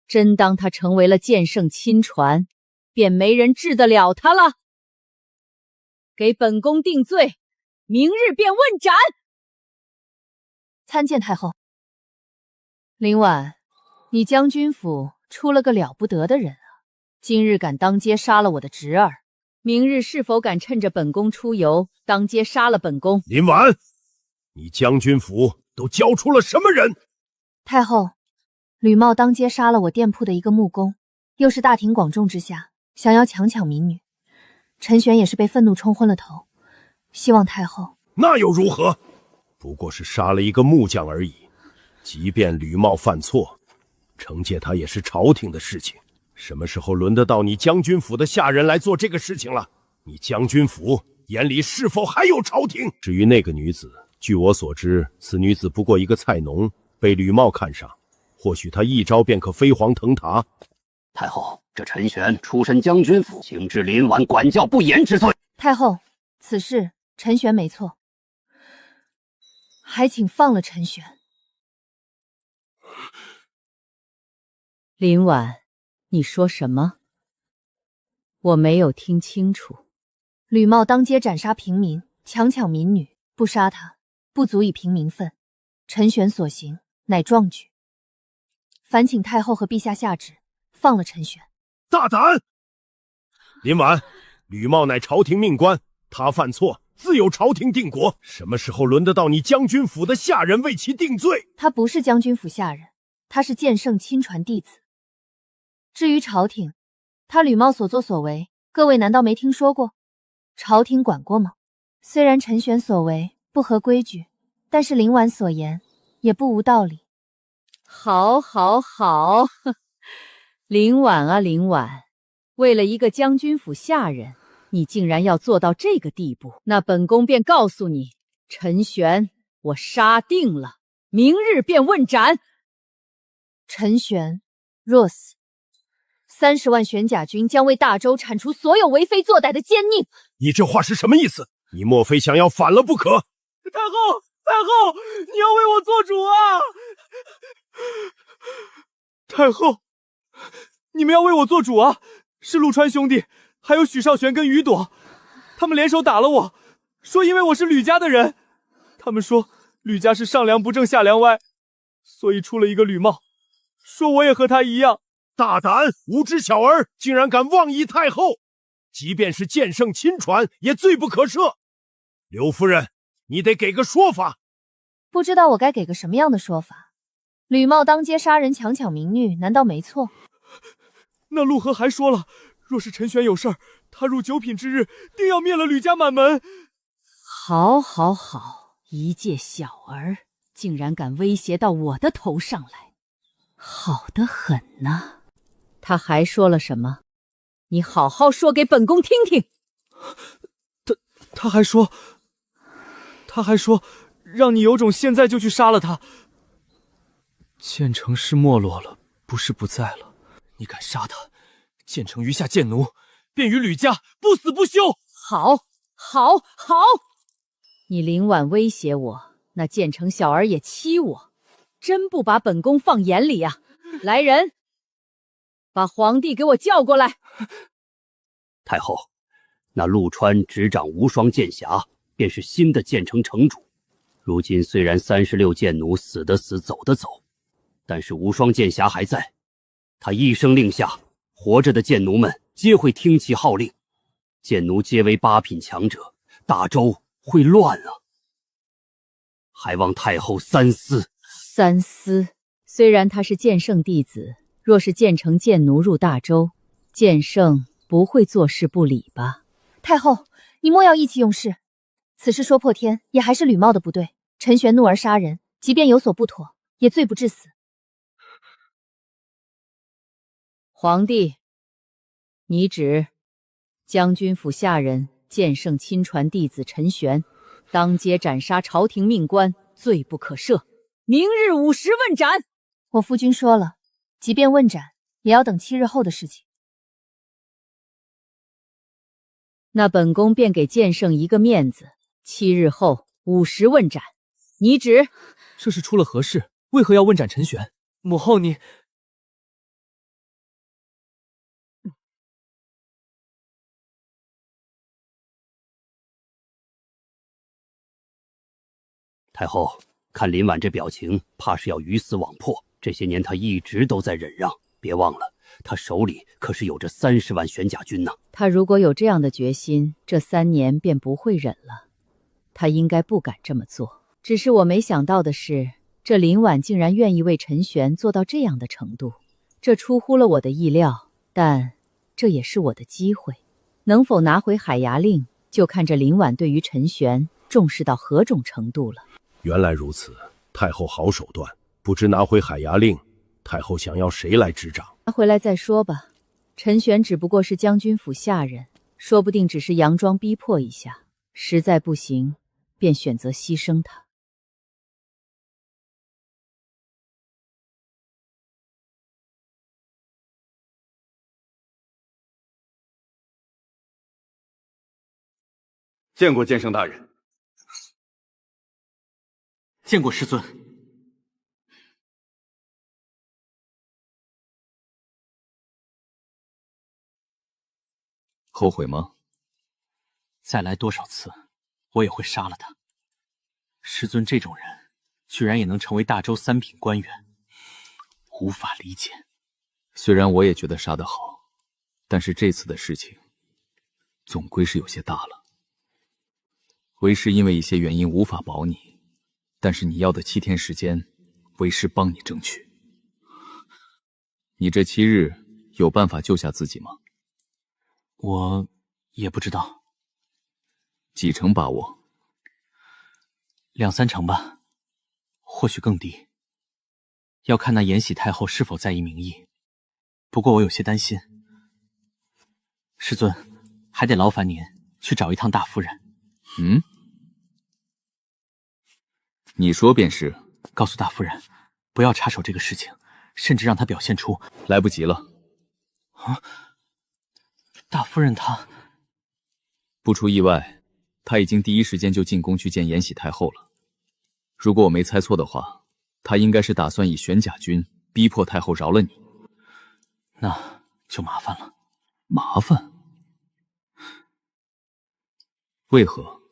真当他成为了剑圣亲传，便没人治得了他了？给本宫定罪，明日便问斩。参见太后。林婉，你将军府出了个了不得的人啊！今日敢当街杀了我的侄儿，明日是否敢趁着本宫出游，当街杀了本宫？林婉，你将军府都交出了什么人？太后，吕茂当街杀了我店铺的一个木工，又是大庭广众之下想要强抢民女，陈玄也是被愤怒冲昏了头。希望太后……那又如何？不过是杀了一个木匠而已。即便吕茂犯错，惩戒他也是朝廷的事情。什么时候轮得到你将军府的下人来做这个事情了？你将军府眼里是否还有朝廷？至于那个女子，据我所知，此女子不过一个菜农，被吕茂看上，或许他一招便可飞黄腾达。太后，这陈玄出身将军府，请治林婉管教不严之罪。太后，此事陈玄没错，还请放了陈玄。林婉，你说什么？我没有听清楚。吕茂当街斩杀平民，强抢民女，不杀他，不足以平民愤。陈玄所行乃壮举，烦请太后和陛下下旨，放了陈玄。大胆！林婉，吕茂乃朝廷命官，他犯错自有朝廷定国，什么时候轮得到你将军府的下人为其定罪？他不是将军府下人，他是剑圣亲传弟子。至于朝廷，他吕茂所作所为，各位难道没听说过？朝廷管过吗？虽然陈玄所为不合规矩，但是林婉所言也不无道理。好，好，好，林婉啊，林婉，为了一个将军府下人，你竟然要做到这个地步，那本宫便告诉你，陈玄我杀定了，明日便问斩。陈玄若死，30万玄甲军将为大周铲除所有为非作歹的奸佞。你这话是什么意思？你莫非想要反了不可？太后，太后，你要为我做主啊！太后，你们要为我做主啊！是陆川兄弟，还有许绍玄跟于朵，他们联手打了我，说因为我是吕家的人，他们说吕家是上梁不正下梁歪，所以出了一个吕茂，说我也和他一样。大胆无知小儿，竟然敢妄议太后！即便是剑圣亲传，也罪不可赦。刘夫人，你得给个说法。不知道我该给个什么样的说法？吕茂当街杀人强抢民女，难道没错？那陆河还说了，若是陈玄有事儿，他入9品之日，定要灭了吕家满门。好，好，好，一介小儿，竟然敢威胁到我的头上来，好得很呐！他还说了什么？你好好说给本宫听听。他还说，让你有种现在就去杀了他。建成是没落了，不是不在了。你敢杀他，建成余下贱奴，便与吕家不死不休。好，好，好！你林婉威胁我，那建成小儿也欺我，真不把本宫放眼里啊！来人，把皇帝给我叫过来。太后，那陆川执掌无双剑匣，便是新的建成城主。如今虽然36剑奴死的死，走的走，但是无双剑匣还在。他一声令下，活着的剑奴们皆会听其号令，剑奴皆为8品强者，大周会乱啊！还望太后三思。三思？虽然他是剑圣弟子，若是建成剑奴入大周，剑圣不会坐视不理吧？太后，你莫要意气用事，此事说破天，也还是吕茂的不对。陈玄怒而杀人，即便有所不妥，也罪不至死。皇帝，你旨，将军府下人剑圣亲传弟子陈玄，当街斩杀朝廷命官，罪不可赦。明日午时问斩。我夫君说了，即便问斩，也要等7日后的事情。那本宫便给剑圣一个面子，7日后午时问斩。你旨。这是出了何事？为何要问斩陈玄？母后你……太后，看林婉这表情，怕是要鱼死网破。这些年他一直都在忍让，别忘了，他手里可是有着30万玄甲军呢。他如果有这样的决心，这3年便不会忍了。他应该不敢这么做。只是我没想到的是，这林婉竟然愿意为陈玄做到这样的程度，这出乎了我的意料。但这也是我的机会，能否拿回海牙令，就看这林婉对于陈玄重视到何种程度了。原来如此，太后好手段。不知拿回海牙令，太后想要谁来执掌？拿回来再说吧。陈玄只不过是将军府下人，说不定只是佯装逼迫一下，实在不行，便选择牺牲他。见过剑圣大人。见过师尊。后悔吗？再来多少次，我也会杀了他。师尊这种人，居然也能成为大周3品官员，无法理解。虽然我也觉得杀得好，但是这次的事情，总归是有些大了。为师因为一些原因无法保你，但是你要的7天时间，为师帮你争取。你这7日有办法救下自己吗？我也不知道。几成把握？2、3成吧，或许更低。要看那延禧太后是否在意名义。不过我有些担心。师尊，还得劳烦您去找一趟大夫人。你说便是。告诉大夫人，不要插手这个事情，甚至让她表现出……来不及了。啊！大夫人她……不出意外，她已经第一时间就进宫去见延禧太后了。如果我没猜错的话，她应该是打算以玄甲军逼迫太后饶了你。那就麻烦了。麻烦？为何？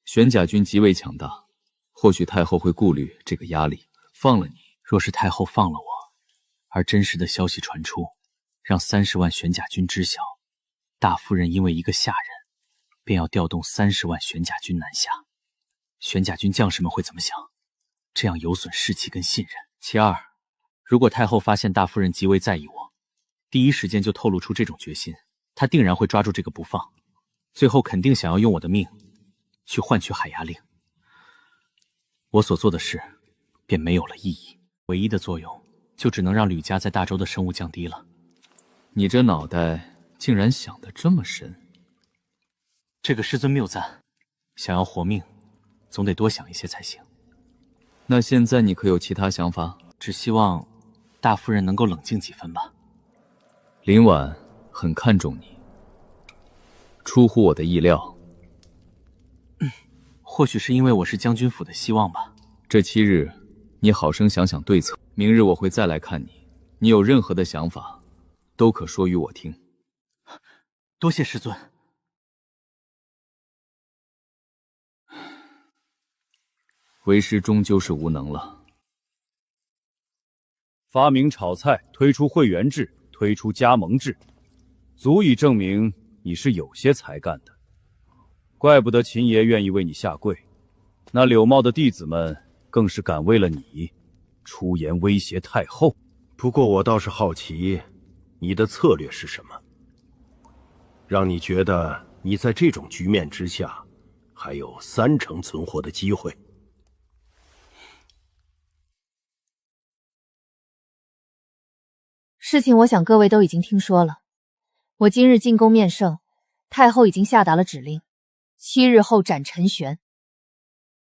玄甲军极为强大，或许太后会顾虑这个压力，放了你。若是太后放了我，而真实的消息传出，让30万玄甲军知晓，大夫人因为一个下人，便要调动30万玄甲军南下，玄甲军将士们会怎么想？这样有损士气跟信任。其二，如果太后发现大夫人极为在意我，第一时间就透露出这种决心，她定然会抓住这个不放，最后肯定想要用我的命去换取海牙令。我所做的事便没有了意义，唯一的作用就只能让吕家在大周的声望降低了。你这脑袋竟然想得这么深。这个师尊谬赞，想要活命，总得多想一些才行。那现在你可有其他想法？只希望大夫人能够冷静几分吧。林婉很看重你，出乎我的意料。或许是因为我是将军府的希望吧。这7日，你好生想想对策。明日我会再来看你，你有任何的想法，都可说与我听。多谢师尊。为师终究是无能了。发明炒菜，推出会员制，推出加盟制，足以证明你是有些才干的。怪不得秦爷愿意为你下跪，那柳茂的弟子们更是敢为了你出言威胁太后。不过我倒是好奇，你的策略是什么？让你觉得你在这种局面之下，还有3成存活的机会。事情我想各位都已经听说了，我今日进宫面圣，太后已经下达了指令，7日后斩陈玄。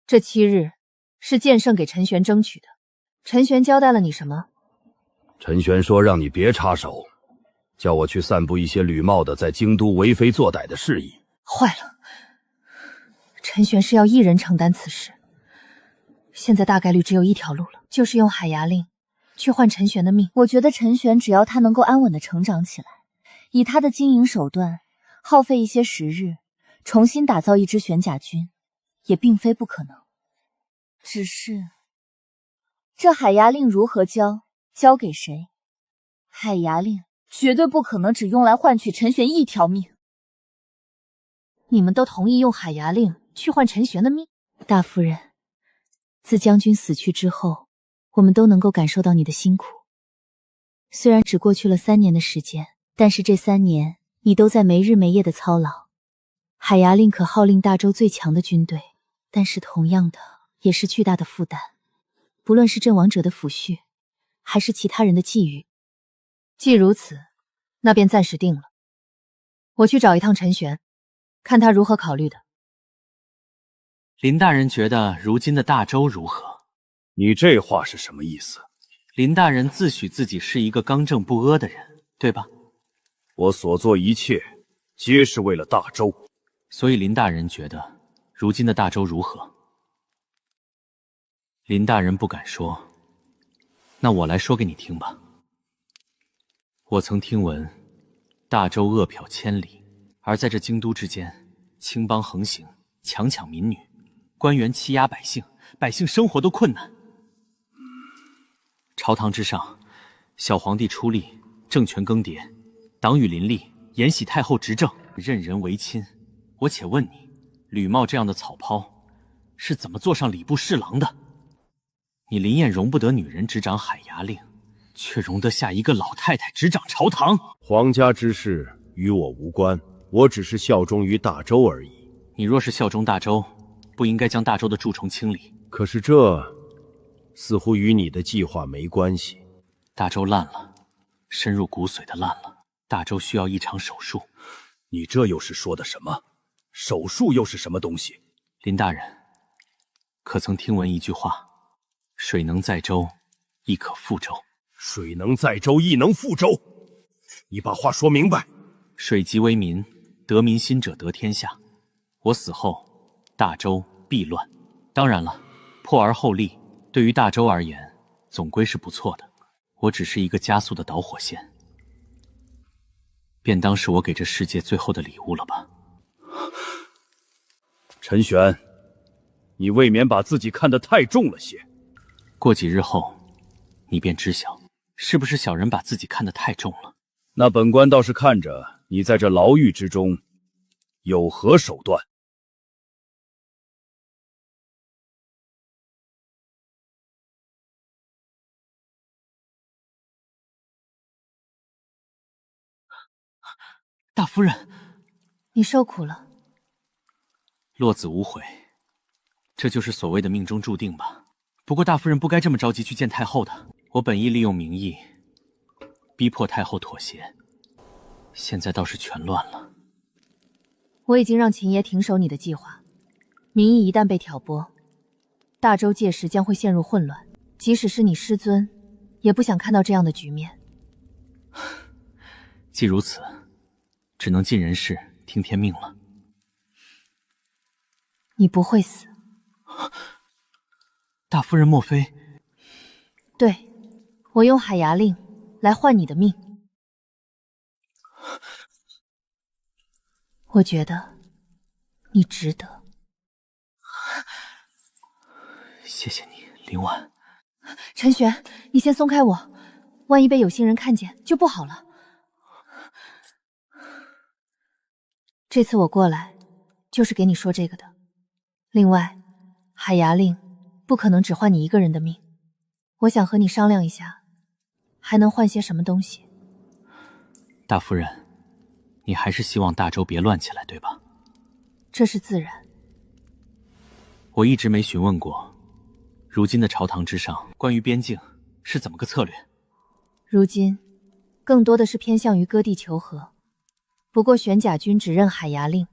这7日是剑圣给陈玄争取的。陈玄交代了你什么？陈玄说让你别插手，叫我去散布一些吕茂的在京都为非作歹的事宜。坏了，陈玄是要一人承担此事，现在大概率只有一条路了，就是用海牙令去换陈玄的命。我觉得陈玄只要他能够安稳的成长起来，以他的经营手段，耗费一些时日，重新打造一支玄甲军，也并非不可能。只是这海牙令如何交，交给谁？海牙令绝对不可能只用来换取陈玄一条命。你们都同意用海牙令去换陈玄的命？大夫人，自将军死去之后，我们都能够感受到你的辛苦。虽然只过去了3年的时间，但是这3年你都在没日没夜的操劳。海牙令可号令大周最强的军队，但是同样的也是巨大的负担，不论是阵亡者的抚恤，还是其他人的觊觎。既如此，那便暂时定了。我去找一趟陈玄，看他如何考虑的。林大人觉得如今的大周如何？你这话是什么意思？林大人自诩自己是一个刚正不阿的人，对吧？我所做一切，皆是为了大周。所以林大人觉得如今的大周如何？林大人不敢说，那我来说给你听吧。我曾听闻大周恶殍千里，而在这京都之间，青帮横行，强抢民女，官员欺压百姓，百姓生活都困难。朝堂之上，小皇帝出力，政权更迭，党羽林立，延禧太后执政，任人唯亲。我且问你，吕茂这样的草包是怎么做上礼部侍郎的？你林燕容不得女人执掌海牙令，却容得下一个老太太执掌朝堂。皇家之事与我无关，我只是效忠于大周而已。你若是效忠大周，不应该将大周的蛀虫清理。可是这似乎与你的计划没关系。大周烂了，深入骨髓的烂了。大周需要一场手术。你这又是说的什么？手术又是什么东西？林大人，可曾听闻一句话：水能载舟，亦可覆舟。水能载舟，亦能覆舟。你把话说明白。水极为民，得民心者得天下。我死后，大周必乱。当然了，破而后立，对于大周而言，总归是不错的。我只是一个加速的导火线，便当是我给这世界最后的礼物了吧。陈玄，你未免把自己看得太重了些。过几日后，你便知晓，是不是小人把自己看得太重了。那本官倒是看着你在这牢狱之中有何手段。大夫人，你受苦了。落子无悔，这就是所谓的命中注定吧。不过大夫人不该这么着急去见太后的。我本意利用名义逼迫太后妥协，现在倒是全乱了。我已经让秦爷停手你的计划，民意一旦被挑拨，大周届时将会陷入混乱。即使是你师尊，也不想看到这样的局面。既如此，只能尽人事，听天命了。你不会死。大夫人莫非……对，我用海牙令来换你的命。我觉得你值得。谢谢你，林婉。陈玄，你先松开我，万一被有心人看见就不好了。这次我过来就是给你说这个的。另外，海牙令不可能只换你一个人的命，我想和你商量一下，还能换些什么东西。大夫人，你还是希望大周别乱起来，对吧？这是自然。我一直没询问过，如今的朝堂之上，关于边境是怎么个策略？如今更多的是偏向于割地求和。不过玄甲军只认海牙令，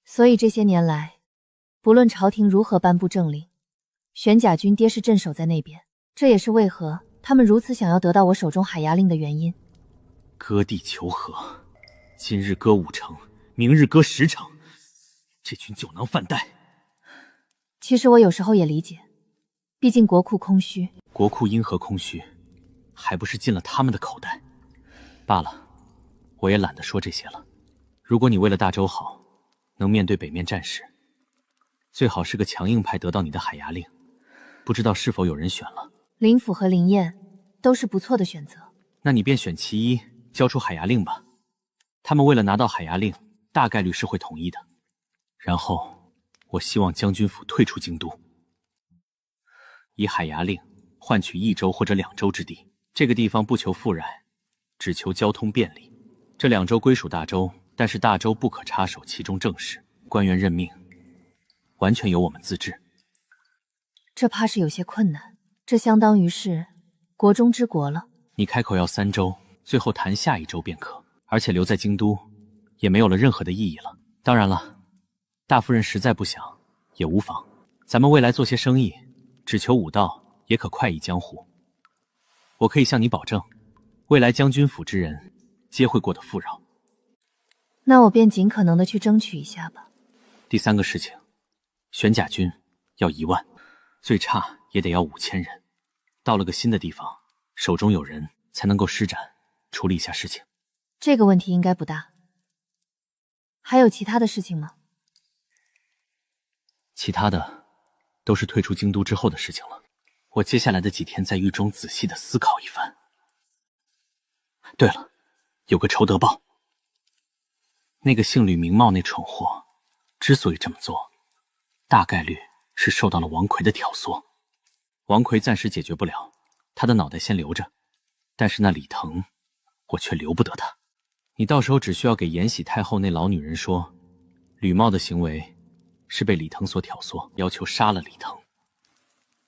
所以这些年来，不论朝廷如何颁布政令，玄甲军皆是镇守在那边。这也是为何他们如此想要得到我手中海牙令的原因。割地求和，今日割5城，明日割10城，这群酒囊饭袋。其实我有时候也理解，毕竟国库空虚。国库因何空虚？还不是进了他们的口袋。罢了，我也懒得说这些了。如果你为了大周好，能面对北面战事，最好是个强硬派得到你的海牙令。不知道是否有人选了？林甫和林燕都是不错的选择。那你便选其一，交出海牙令吧。他们为了拿到海牙令，大概率是会同意的。然后，我希望将军府退出京都，以海牙令换取1州或者2州之地。这个地方不求富饶，只求交通便利。这2州归属大周，但是大周不可插手其中政事，官员任命完全由我们自治。这怕是有些困难，这相当于是国中之国了。你开口要3州，最后谈下1州便可，而且留在京都也没有了任何的意义了。当然了，大夫人实在不想也无妨，咱们未来做些生意，只求武道也可快意江湖。我可以向你保证，未来将军府之人皆会过得富饶。那我便尽可能的去争取一下吧。第3个事情，玄甲军要1万，最差也得要5000人。到了个新的地方，手中有人才能够施展，处理一下事情。这个问题应该不大。还有其他的事情吗？其他的都是退出京都之后的事情了。我接下来的几天在狱中仔细的思考一番。对了，有个仇德报。那个姓吕名茂那蠢货，之所以这么做，大概率是受到了王奎的挑唆。王奎暂时解决不了，他的脑袋先留着，但是那李腾，我却留不得他。你到时候只需要给延禧太后那老女人说，吕茂的行为是被李腾所挑唆，要求杀了李腾。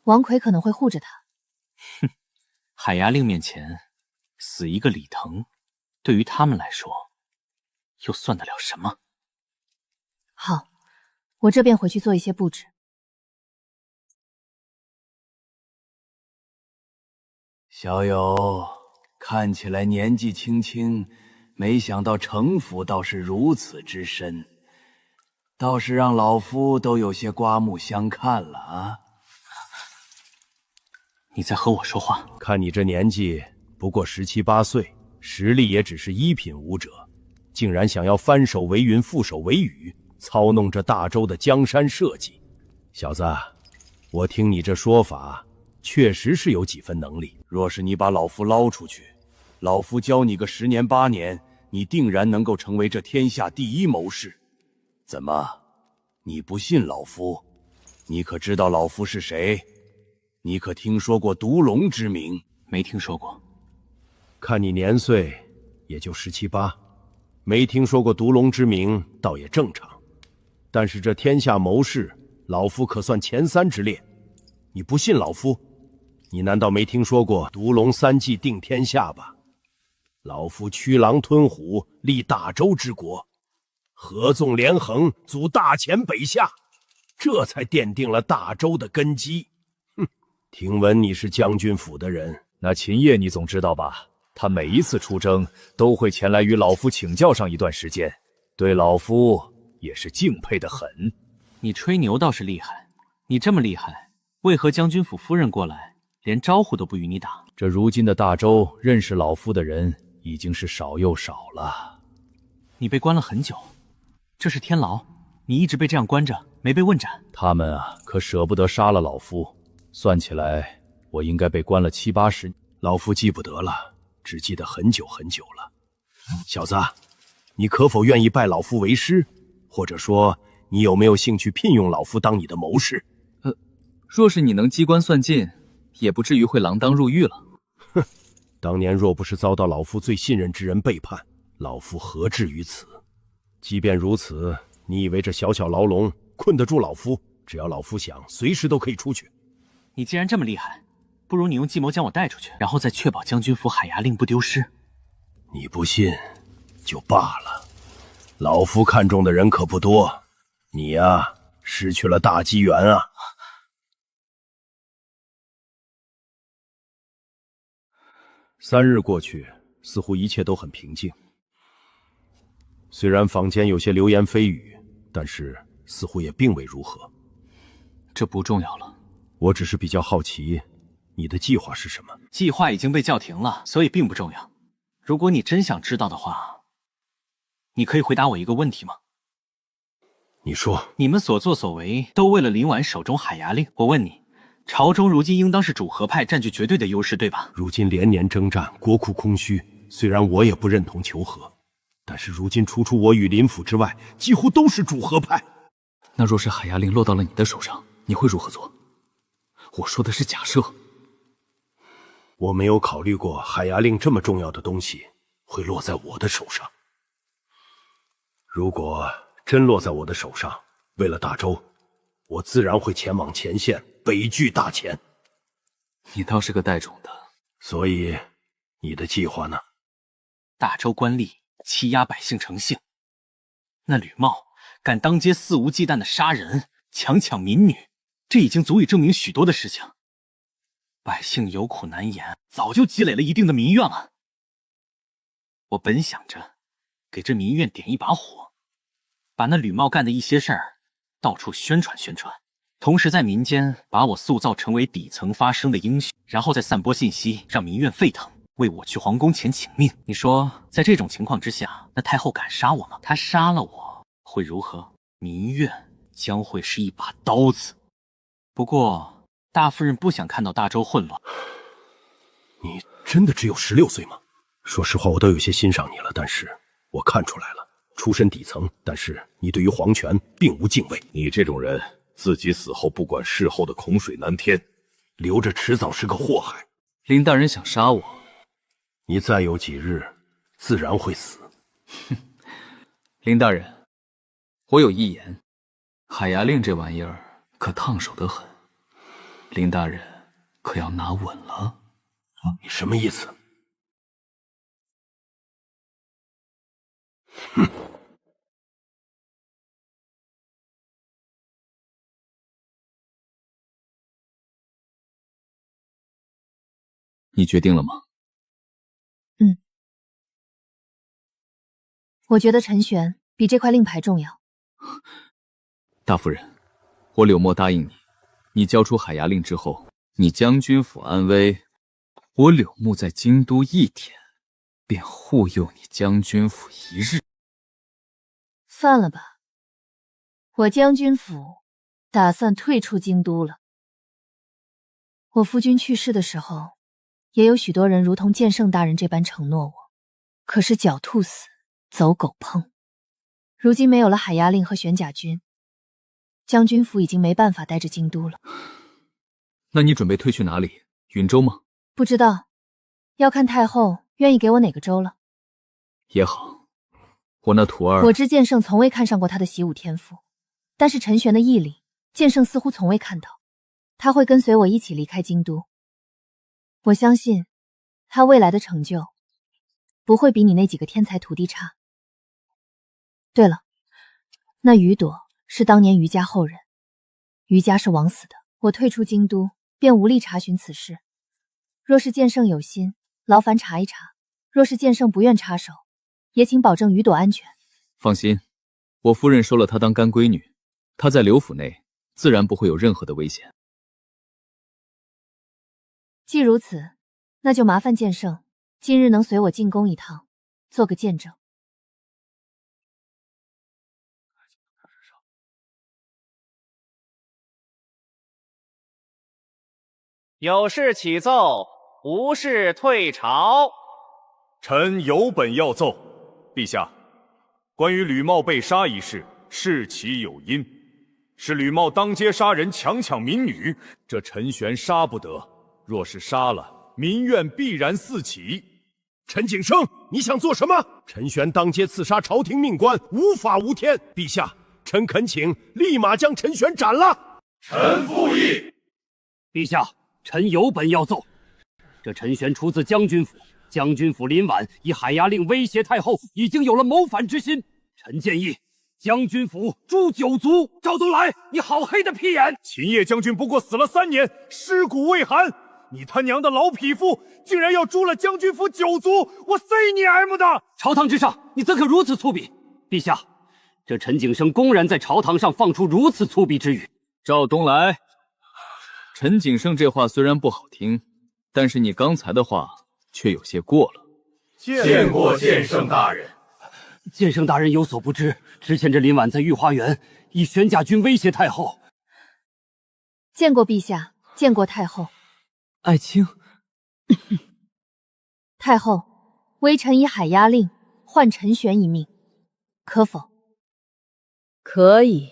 王奎可能会护着他。哼，海牙令面前死一个李腾，对于他们来说又算得了什么？好，我这便回去做一些布置。小友看起来年纪轻轻，没想到城府倒是如此之深，倒是让老夫都有些刮目相看了啊！你在和我说话？看你这年纪不过17、18岁，实力也只是1品武者，竟然想要翻手为云覆手为雨，操弄这大周的江山社稷。小子，我听你这说法，确实是有几分能力。若是你把老夫捞出去，老夫教你个10年8年，你定然能够成为这天下第一谋士。怎么，你不信老夫？你可知道老夫是谁？你可听说过毒龙之名？没听说过。看你年岁也就17、18，没听说过毒龙之名倒也正常。但是这天下谋士，老夫可算前3之列。你不信老夫？你难道没听说过毒龙3计定天下吧？老夫驱狼吞虎，立大周之国，合纵连横，阻大前北下，这才奠定了大周的根基。哼，听闻你是将军府的人，那秦业你总知道吧？他每一次出征都会前来与老夫请教上一段时间，对老夫也是敬佩的很。你吹牛倒是厉害，你这么厉害，为何将军府夫人过来连招呼都不与你打？这如今的大周认识老夫的人已经是少又少了。你被关了很久，这是天牢，你一直被这样关着，没被问斩。他们啊，可舍不得杀了老夫，算起来我应该被关了7、80年。老夫记不得了，只记得很久很久了。小子，你可否愿意拜老夫为师？或者说，你有没有兴趣聘用老夫当你的谋士？若是你能机关算尽，也不至于会锒铛入狱了。哼，当年若不是遭到老夫最信任之人背叛，老夫何至于此？即便如此，你以为这小小牢笼困得住老夫？只要老夫想，随时都可以出去。你既然这么厉害，不如你用计谋将我带出去，然后再确保将军府海牙令不丢失。你不信就罢了，老夫看中的人可不多，你呀，失去了大机缘啊！3日过去，似乎一切都很平静。虽然坊间有些流言蜚语，但是似乎也并未如何。这不重要了。我只是比较好奇，你的计划是什么？计划已经被叫停了，所以并不重要。如果你真想知道的话，你可以回答我一个问题吗？你说。你们所作所为都为了林婉手中海牙令。我问你，朝中如今应当是主和派占据绝对的优势，对吧？如今连年征战，国库空虚，虽然我也不认同求和，但是如今除我与林府之外，几乎都是主和派。那若是海牙令落到了你的手上，你会如何做？我说的是假设。我没有考虑过海牙令这么重要的东西会落在我的手上。如果真落在我的手上，为了大周，我自然会前往前线，北拒大前。你倒是个带种的。所以，你的计划呢？大周官吏欺压百姓成性，那吕茂敢当街肆无忌惮的杀人、强抢民女，这已经足以证明许多的事情。百姓有苦难言，早就积累了一定的民怨了。我本想着给这民怨点一把火，把那吕茂干的一些事儿到处宣传宣传，同时在民间把我塑造成为底层发声的英雄，然后再散播信息，让民怨沸腾，为我去皇宫前请命。你说，在这种情况之下，那太后敢杀我吗？她杀了我会如何？民怨将会是一把刀子。不过，大夫人不想看到大周混乱。你真的只有16岁吗？说实话，我都有些欣赏你了，但是我看出来了，出身底层，但是你对于皇权并无敬畏。你这种人，自己死后不管事后的孔水难填，留着迟早是个祸害。林大人想杀我，你再有几日，自然会死。林大人，我有一言，海牙令这玩意儿可烫手得很，林大人可要拿稳了。你什么意思？哼！你决定了吗？我觉得陈玄比这块令牌重要。大夫人，我柳墨答应你，你交出海牙令之后，你将军府安危，我柳木在京都一天，便护佑你将军府一日。算了吧，我将军府打算退出京都了。我夫君去世的时候，也有许多人如同剑圣大人这般承诺我，可是狡兔死，走狗烹。如今没有了海牙令和玄甲军，将军府已经没办法待着京都了。那你准备退去哪里？云州吗？不知道，要看太后愿意给我哪个州了。也好，我那徒儿……我知剑圣从未看上过他的习武天赋，但是陈玄的毅力，剑圣似乎从未看到。他会跟随我一起离开京都。我相信，他未来的成就，不会比你那几个天才徒弟差。对了，那于朵是当年于家后人，于家是枉死的。我退出京都，便无力查询此事。若是剑圣有心，劳烦查一查；若是剑圣不愿插手，也请保证于朵安全。放心，我夫人收了她当干闺女，她在刘府内自然不会有任何的危险。既如此，那就麻烦剑圣今日能随我进宫一趟，做个见证。有事启奏，无事退朝。臣有本要奏，陛下，关于吕茂被杀一事，事其有因，是吕茂当街杀人、强抢民女，这陈玄杀不得。若是杀了，民怨必然四起。陈景生，你想做什么？陈玄当街刺杀朝廷命官，无法无天。陛下，臣恳请立马将陈玄斩了。臣附议。陛下，臣有本要奏。这陈玄出自将军府，将军府林婉以海牙令威胁太后，已经有了谋反之心。臣建议将军府诛九族。赵东来，你好黑的屁眼！秦叶将军不过死了3年，尸骨未寒。你他娘的老匹夫，竟然要诛了将军府9族！我塞你 M 的！朝堂之上，你怎可如此粗鄙？陛下，这陈景生公然在朝堂上放出如此粗鄙之语。赵东来，陈景胜这话虽然不好听，但是你刚才的话却有些过了。见过剑圣大人。剑圣大人有所不知，之前这林婉在御花园以玄甲军威胁太后。见过陛下，见过太后。爱卿，太后，微臣以海压令换陈玄一命，可否？可以。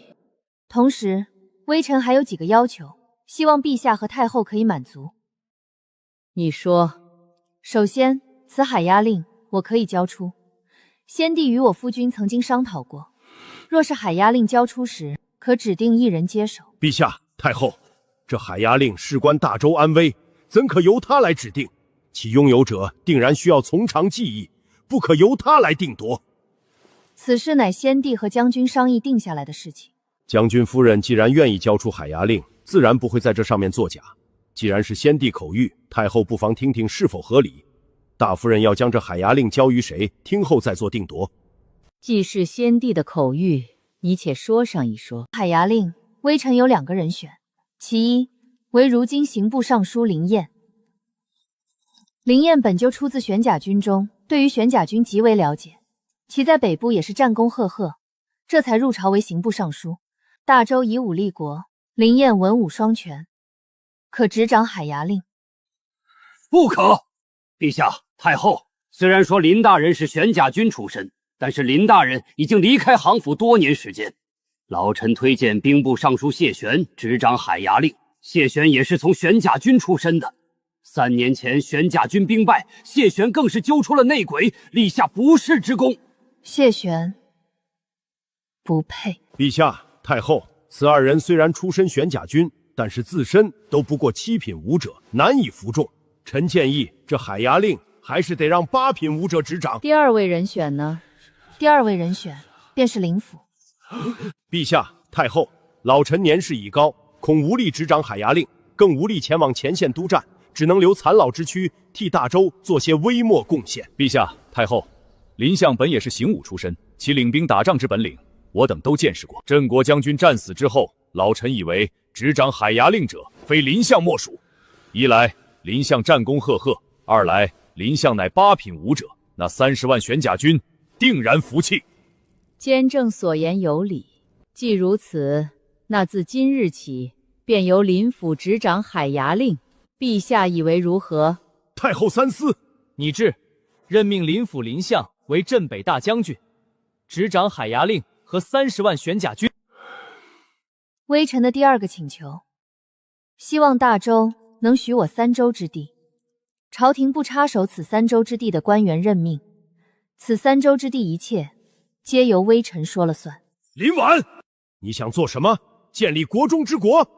同时，微臣还有几个要求，希望陛下和太后可以满足。你说。首先，此海压令我可以交出。先帝与我夫君曾经商讨过，若是海压令交出时，可指定一人接手。陛下、太后，这海压令事关大周安危，怎可由他来指定？其拥有者定然需要从长计议，不可由他来定夺。此事乃先帝和将军商议定下来的事情。将军夫人既然愿意交出海压令，自然不会在这上面作假。既然是先帝口谕，太后不妨听听是否合理。大夫人要将这海牙令交于谁，听后再做定夺。既是先帝的口谕，你且说上一说。海牙令，微臣有2个人选，其一为如今刑部尚书林燕。林燕本就出自玄甲军中，对于玄甲军极为了解，其在北部也是战功赫赫，这才入朝为刑部尚书。大周以武立国，林燕文武双全，可执掌海牙令。不可！陛下、太后，虽然说林大人是玄甲军出身，但是林大人已经离开杭府多年时间。老臣推荐兵部尚书谢玄执掌海牙令。谢玄也是从玄甲军出身的。3年前玄甲军兵败，谢玄更是揪出了内鬼，立下不世之功。谢玄不配。陛下、太后，此2人虽然出身玄甲军，但是自身都不过7品武者，难以服众。臣建议，这海牙令还是得让8品武者执掌。第2位人选呢？第2位人选便是林甫。陛下、太后，老臣年事已高，恐无力执掌海牙令，更无力前往前线督战，只能留残老之躯，替大周做些微末贡献。陛下、太后，林相本也是行武出身，其领兵打仗之本领，我等都见识过。镇国将军战死之后，老臣以为执掌海牙令者非林相莫属。一来林相战功赫赫，二来林相乃8品武者，那30万玄甲军定然服气。监正所言有理，既如此，那自今日起便由林府执掌海牙令，陛下以为如何？太后三思。拟制，任命林府林相为镇北大将军，执掌海牙令和30万玄甲军。微臣的第2个请求，希望大周能许我3州之地，朝廷不插手此3州之地的官员任命，此3州之地一切皆由微臣说了算。林婉，你想做什么？建立国中之国？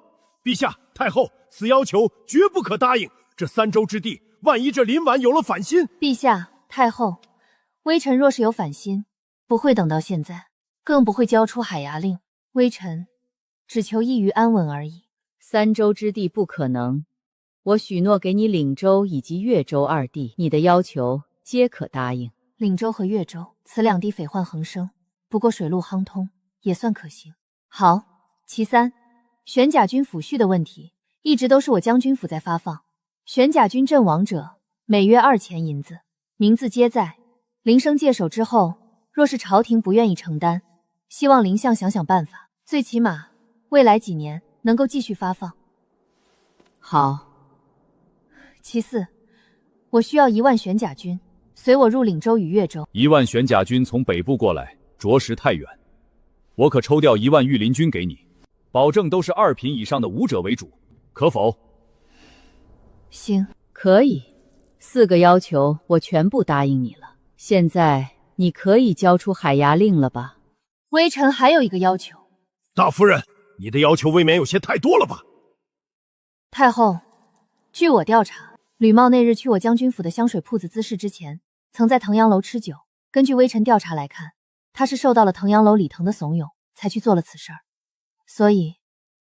陛下、太后，此要求绝不可答应。这3州之地，万一这林婉有了反心……陛下、太后，微臣若是有反心，不会等到现在，更不会交出海牙令。微臣只求一隅安稳而已。3州之地不可能，我许诺给你岭州以及越州2地，你的要求皆可答应。岭州和越州，此2地匪患横生，不过水路亨通，也算可行。好，其3，玄甲军抚恤的问题，一直都是我将军府在发放。玄甲军阵亡者，每月2000银子，名字皆在。林生接手之后，若是朝廷不愿意承担，希望林相想想办法，最起码未来几年能够继续发放。好。其4，我需要1万玄甲军，随我入岭州与越州。1万玄甲军从北部过来，着实太远。我可抽调1万御林军给你，保证都是2品以上的武者为主，可否？行，可以。4个要求我全部答应你了。现在你可以交出海牙令了吧？微臣还有1个要求。大夫人，你的要求未免有些太多了吧？太后，据我调查，吕茂那日去我将军府的香水铺子滋事之前，曾在腾阳楼吃酒。根据微臣调查来看，他是受到了腾阳楼李腾的怂恿，才去做了此事儿。所以，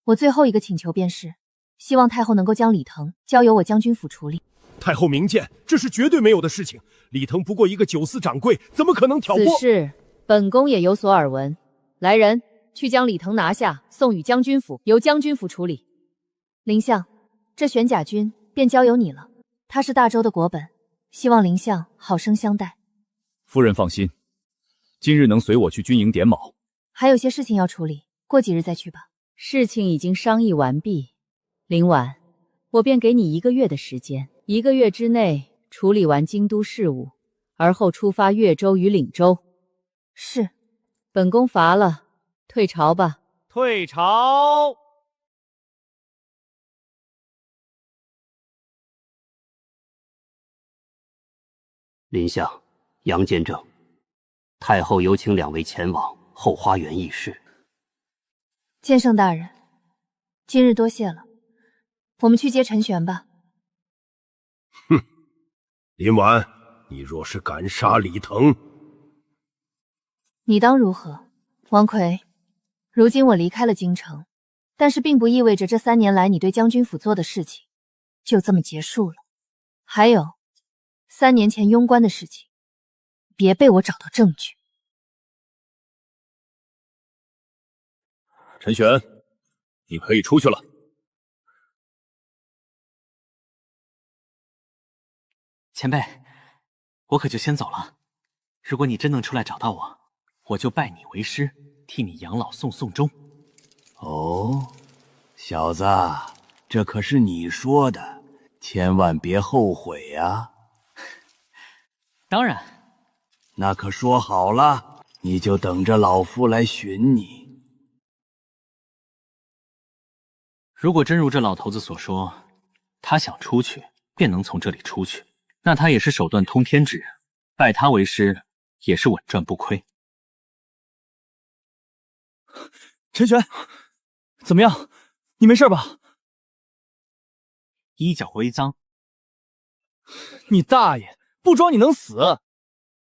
我最后1个请求便是，希望太后能够将李腾交由我将军府处理。太后明鉴，这是绝对没有的事情。李腾不过一个酒肆掌柜，怎么可能挑拨？此事本宫也有所耳闻。来人，去将李腾拿下，送与将军府，由将军府处理。林相，这玄甲军便交由你了。他是大周的国本，希望林相好生相待。夫人放心，今日能随我去军营点卯。还有些事情要处理，过几日再去吧。事情已经商议完毕，林婉，我便给你1个月的时间，1个月之内处理完京都事务，而后出发越州与岭州。是。本宫乏了，退朝吧。退朝。林相、杨监正，太后有请2位前往后花园议事。剑圣大人，今日多谢了，我们去接陈玄吧。哼，林婉，你若是敢杀李腾，你当如何？王奎，如今我离开了京城，但是并不意味着这3年来你对将军府做的事情就这么结束了。还有3年前庸关的事情，别被我找到证据。陈玄，你可以出去了。前辈，我可就先走了。如果你真能出来找到我，我就拜你为师，替你养老送终。哦，小子，这可是你说的，千万别后悔呀。当然。那可说好了，你就等着老夫来寻你。如果真如这老头子所说，他想出去便能从这里出去，那他也是手段通天之人，拜他为师也是稳赚不亏。陈玄，怎么样？你没事吧？衣角微脏。你大爷！不装你能死？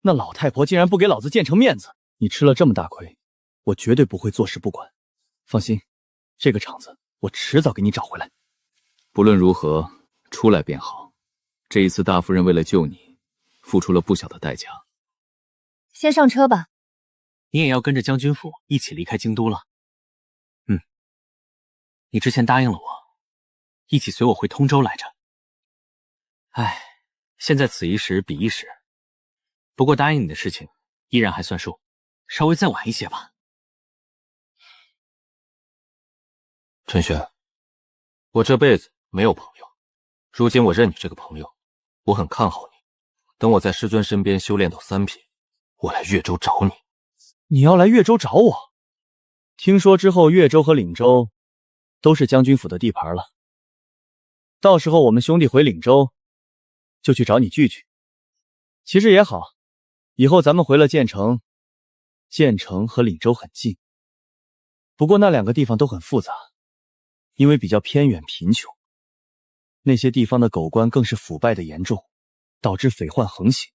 那老太婆竟然不给老子建成面子！你吃了这么大亏，我绝对不会坐视不管。放心，这个场子我迟早给你找回来。不论如何，出来便好。这一次大夫人为了救你，付出了不小的代价。先上车吧。你也要跟着将军府一起离开京都了。你之前答应了我，一起随我回通州来着。唉，现在此一时彼一时。不过答应你的事情依然还算数，稍微再晚一些吧。陈玄，我这辈子没有朋友，如今我认你这个朋友，我很看好你。等我在师尊身边修炼到3品，我来越州找你。你要来越州找我？听说之后越州和岭州都是将军府的地盘了，到时候我们兄弟回岭州就去找你聚聚。其实也好，以后咱们回了建城，建城和岭州很近，不过那2个地方都很复杂，因为比较偏远贫穷，那些地方的狗官更是腐败的严重，导致匪患横行，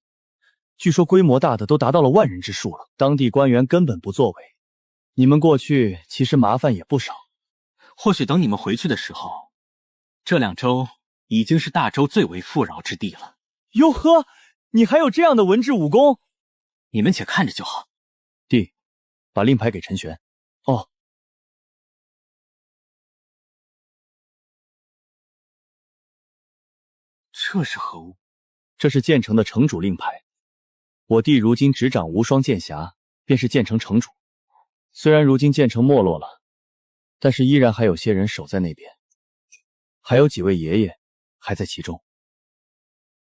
据说规模大的都达到了10000人之数了，当地官员根本不作为。你们过去其实麻烦也不少，或许等你们回去的时候，这2州已经是大周最为富饶之地了。哟呵，你还有这样的文治武功？你们且看着就好。弟，把令牌给陈玄。哦。这是何物？这是建城的城主令牌。我弟如今执掌无双剑匣，便是建城城主。虽然如今建城没落了，但是依然还有些人守在那边，还有几位爷爷还在其中。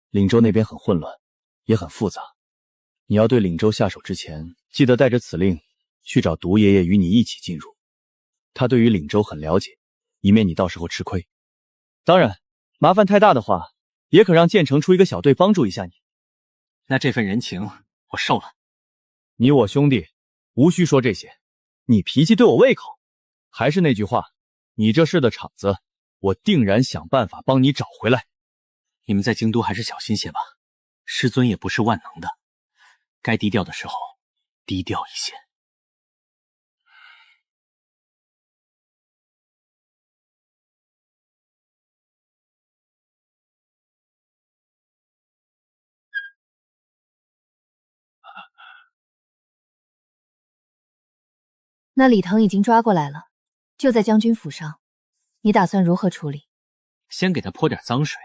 岭州那边很混乱，也很复杂。你要对岭州下手之前，记得带着此令去找毒爷爷与你一起进入。他对于岭州很了解，以免你到时候吃亏。当然，麻烦太大的话，也可让建城出一个小队帮助一下你。那这份人情我受了。你我兄弟，无需说这些。你脾气对我胃口，还是那句话，你这事的场子，我定然想办法帮你找回来。你们在京都还是小心些吧，师尊也不是万能的，该低调的时候低调一些。那李腾已经抓过来了，就在将军府上，你打算如何处理？先给他泼点脏水，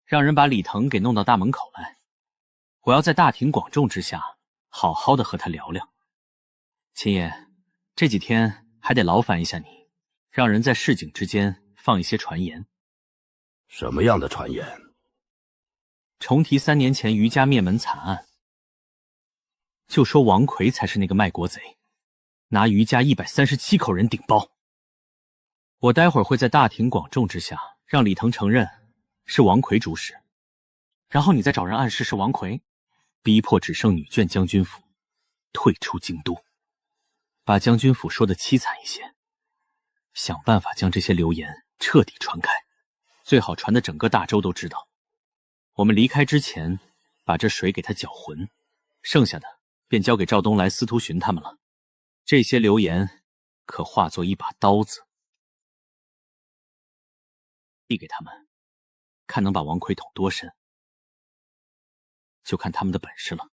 让人把李腾给弄到大门口来。我要在大庭广众之下，好好的和他聊聊。秦爷，这几天还得劳烦一下你，让人在市井之间放一些传言。什么样的传言？重提3年前余家灭门惨案，就说王奎才是那个卖国贼，拿余家137口人顶包。我待会儿会在大庭广众之下让李腾承认是王奎主使，然后你再找人暗示是王奎，逼迫只剩女眷将军府退出京都，把将军府说的凄惨一些，想办法将这些流言彻底传开，最好传的整个大周都知道。我们离开之前把这水给他搅浑，剩下的便交给赵东来、司徒寻他们了。这些流言可化作一把刀子，递给他们，看能把王奎捅多深，就看他们的本事了。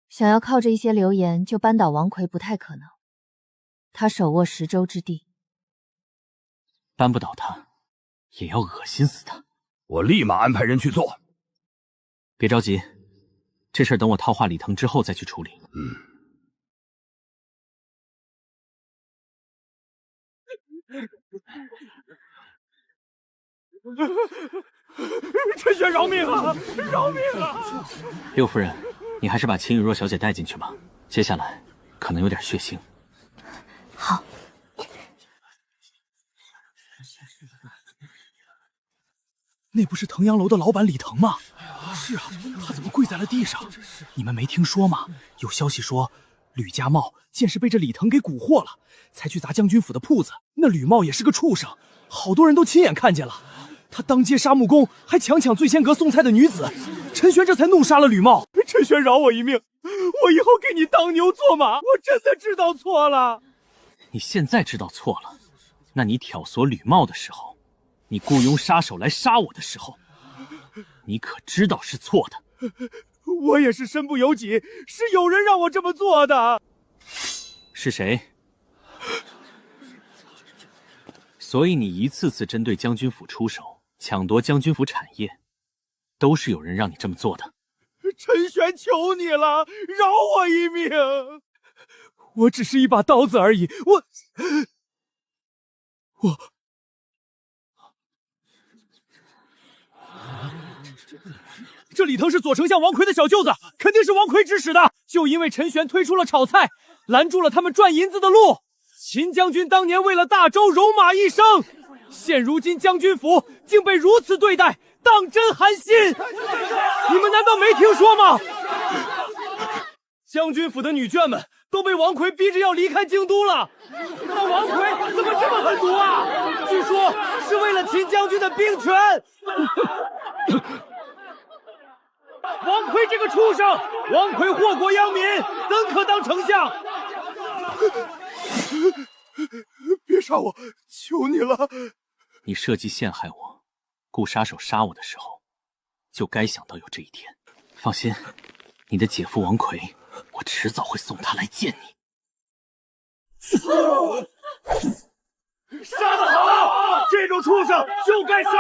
想要靠着一些流言就扳倒王奎不太可能，他手握10州之地，扳不倒他，也要恶心死他。我立马安排人去做。别着急，这事儿等我套话李腾之后再去处理。陈玄饶命啊！饶命啊！六夫人，你还是把秦雨若小姐带进去吧，接下来可能有点血腥。好。那不是腾阳楼的老板李腾吗？是啊，他怎么跪在了地上？你们没听说吗？有消息说，吕家茂见是被这李腾给蛊惑了，才去砸将军府的铺子。那吕茂也是个畜生，好多人都亲眼看见了。他当街杀木工，还强抢醉仙阁送菜的女子。陈玄这才怒杀了吕茂。陈玄饶我一命，我以后给你当牛做马。我真的知道错了。你现在知道错了，那你挑唆吕茂的时候，你雇佣杀手来杀我的时候，你可知道是错的。我也是身不由己，是有人让我这么做的。是谁？所以你一次次针对将军府出手，抢夺将军府产业，都是有人让你这么做的。陈玄，求你了，饶我一命！我只是一把刀子而已，我这李腾是左丞相王奎的小舅子，肯定是王奎指使的。就因为陈玄推出了炒菜，拦住了他们赚银子的路。秦将军当年为了大周戎马一生，现如今将军府竟被如此对待，当真寒心。你们难道没听说吗？将军府的女眷们都被王奎逼着要离开京都了。那王奎怎么这么狠毒啊？据说是为了秦将军的兵权。王奎这个畜生，王奎祸国殃民，怎可当丞相？别杀我，求你了！你设计陷害我，雇杀手杀我的时候，就该想到有这一天。放心，你的姐夫王奎，我迟早会送他来见你。杀得好！这种畜生就该杀！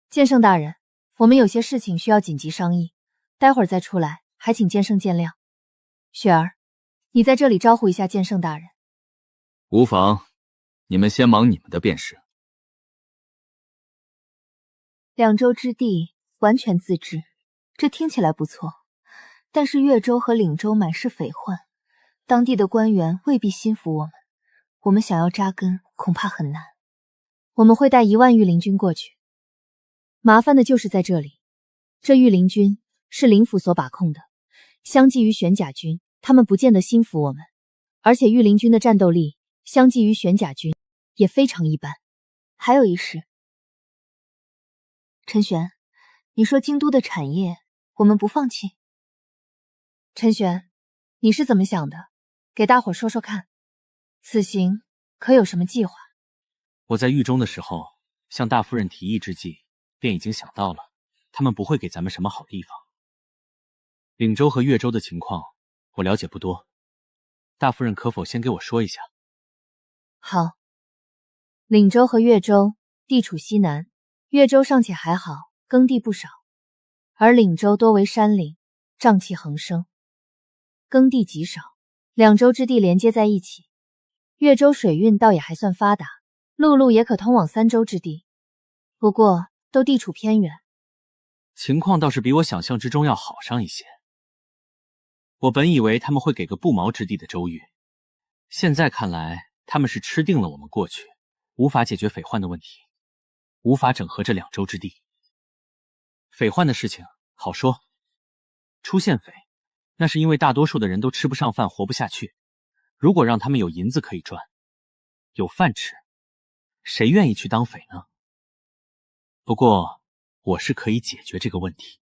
剑圣大人，我们有些事情需要紧急商议，待会儿再出来，还请剑圣见谅。雪儿，你在这里招呼一下剑圣大人。无妨，你们先忙你们的便是。2州之地完全自治，这听起来不错，但是越州和岭州满是匪患，当地的官员未必心服我们，我们想要扎根恐怕很难。我们会带1万御林军过去。麻烦的就是在这里，这御林军是林府所把控的，相继于玄甲军，他们不见得心服我们，而且御林军的战斗力相继于玄甲军也非常一般。还有一事，陈玄，你说京都的产业我们不放弃？陈玄，你是怎么想的？给大伙说说看，此行可有什么计划？我在狱中的时候，向大夫人提议之际，便已经想到了，他们不会给咱们什么好地方。岭州和越州的情况我了解不多，大夫人可否先给我说一下？好，岭州和越州地处西南，越州尚且还好，耕地不少，而岭州多为山岭，瘴气横生，耕地极少。两州之地连接在一起，越州水运倒也还算发达，陆路也可通往三州之地，不过都地处偏远。情况倒是比我想象之中要好上一些。我本以为他们会给个不毛之地的州域，现在看来他们是吃定了我们过去，无法解决匪患的问题，无法整合这两州之地。匪患的事情好说，出现匪，那是因为大多数的人都吃不上饭，活不下去。如果让他们有银子可以赚，有饭吃，谁愿意去当匪呢？不过我是可以解决这个问题。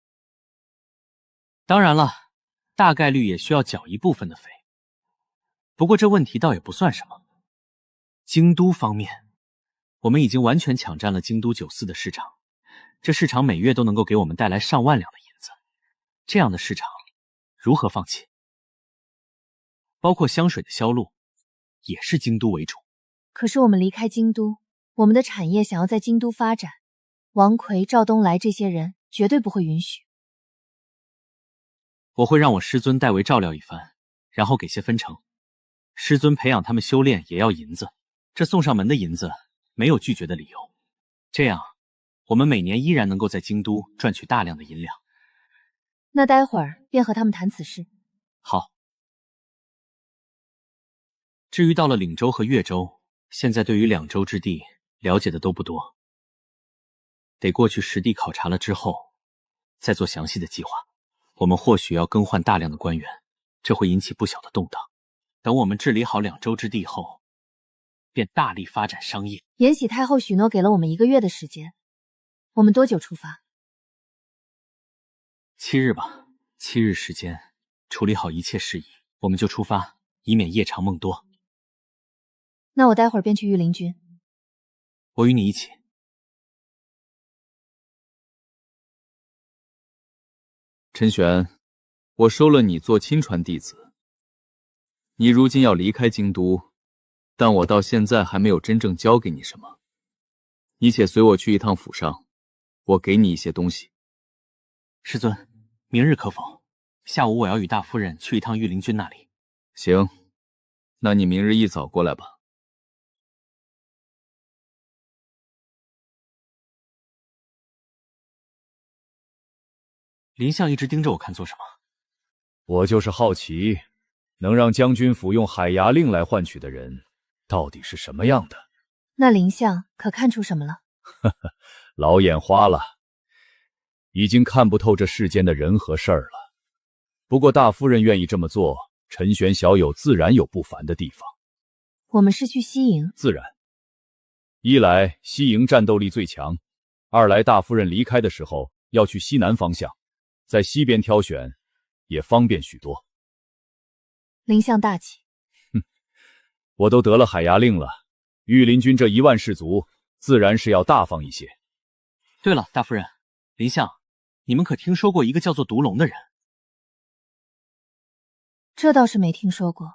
当然了，大概率也需要缴一部分的匪。不过这问题倒也不算什么。京都方面，我们已经完全抢占了京都酒肆的市场，这市场每月都能够给我们带来上万两的银子，这样的市场如何放弃？包括香水的销路，也是京都为主。可是我们离开京都，我们的产业想要在京都发展，王奎、赵东来这些人绝对不会允许。我会让我师尊代为照料一番，然后给些分成。师尊培养他们修炼也要银子，这送上门的银子没有拒绝的理由。这样，我们每年依然能够在京都赚取大量的银两。那待会儿便和他们谈此事。好。至于到了岭州和越州，现在对于两州之地了解的都不多，得过去实地考察了之后，再做详细的计划。我们或许要更换大量的官员，这会引起不小的动荡。等我们治理好两州之地后，便大力发展商业。延禧太后许诺给了我们1个月的时间，我们多久出发？7日吧，7日时间，处理好一切事宜，我们就出发，以免夜长梦多。那我待会儿便去御林军。我与你一起。陈玄，我收了你做亲传弟子，你如今要离开京都，但我到现在还没有真正教给你什么。你且随我去一趟府上，我给你一些东西。师尊，明日可否？下午我要与大夫人去一趟御林军那里。行，那你明日一早过来吧。林相一直盯着我看做什么？我就是好奇，能让将军府用海牙令来换取的人，到底是什么样的？那林相可看出什么了？呵呵，老眼花了，已经看不透这世间的人和事儿了。不过大夫人愿意这么做，陈玄小友自然有不凡的地方。我们是去西营？自然。一来西营战斗力最强，二来大夫人离开的时候要去西南方向，在西边挑选也方便许多。林相大气。哼，我都得了海牙令了，御林军这1万士卒自然是要大方一些。对了，大夫人，林相，你们可听说过一个叫做毒龙的人？这倒是没听说过，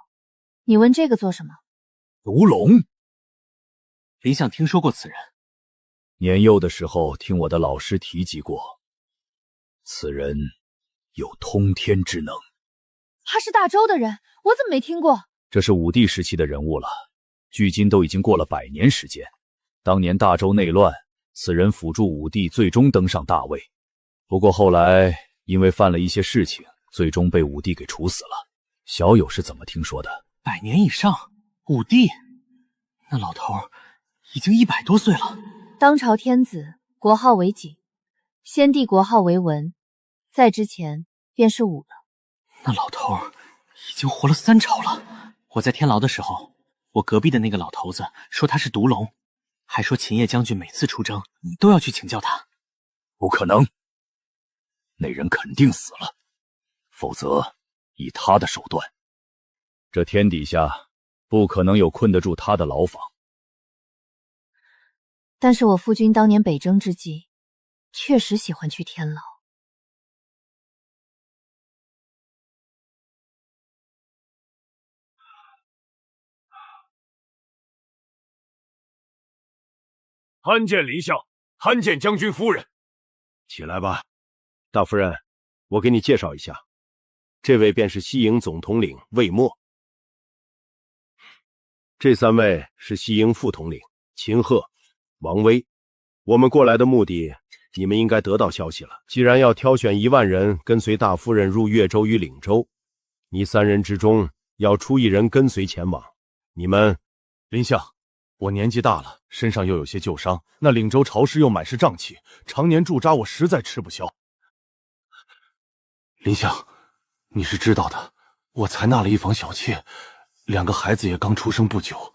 你问这个做什么？毒龙？林相听说过此人。年幼的时候听我的老师提及过，此人有通天之能。他是大周的人，我怎么没听过？这是武帝时期的人物了，距今都已经过了100年时间。当年大周内乱，此人辅助武帝最终登上大位，不过后来因为犯了一些事情，最终被武帝给处死了。小友是怎么听说的？100年以上，武帝那老头已经100多岁了。当朝天子，国号为景，先帝国号为文，在之前便是武了。那老头已经活了3朝了。我在天牢的时候，我隔壁的那个老头子说他是毒龙，还说秦叶将军每次出征都要去请教他。不可能，那人肯定死了，否则以他的手段，这天底下不可能有困得住他的牢房。但是我父君当年北征之际，确实喜欢去天牢。参见林相，参见将军夫人。起来吧，大夫人，我给你介绍一下，这位便是西营总统领魏墨，这3位是西营副统领秦鹤、王威。我们过来的目的，你们应该得到消息了。既然要挑选1万人跟随大夫人入越州与岭州，你3人之中要出1人跟随前往。你们，林相，我年纪大了，身上又有些旧伤，那岭州潮湿又满是瘴气，常年驻扎我实在吃不消。林相，你是知道的，我才纳了1房小妾，2个孩子也刚出生不久。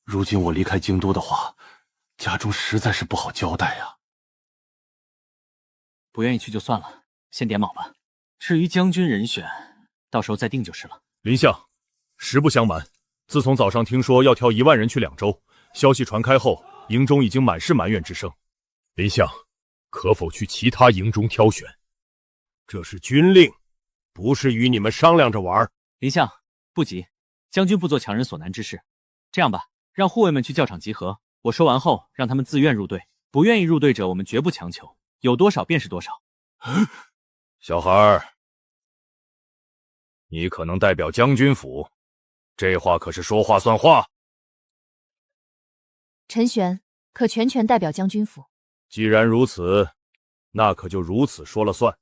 如今我离开京都的话，家中实在是不好交代呀。不愿意去就算了，先点卯吧。至于将军人选，到时候再定就是了。林相，实不相瞒，自从早上听说要挑1万人去2州，消息传开后，营中已经满是埋怨之声。林相，可否去其他营中挑选？这是军令，不是与你们商量着玩。林相，不急，将军不做强人所难之事。这样吧，让护卫们去教场集合，我说完后让他们自愿入队，不愿意入队者我们绝不强求，有多少便是多少。小孩儿，你可能代表将军府，这话可是说话算话。陈玄可全权代表将军府。既然如此，那可就如此说了算。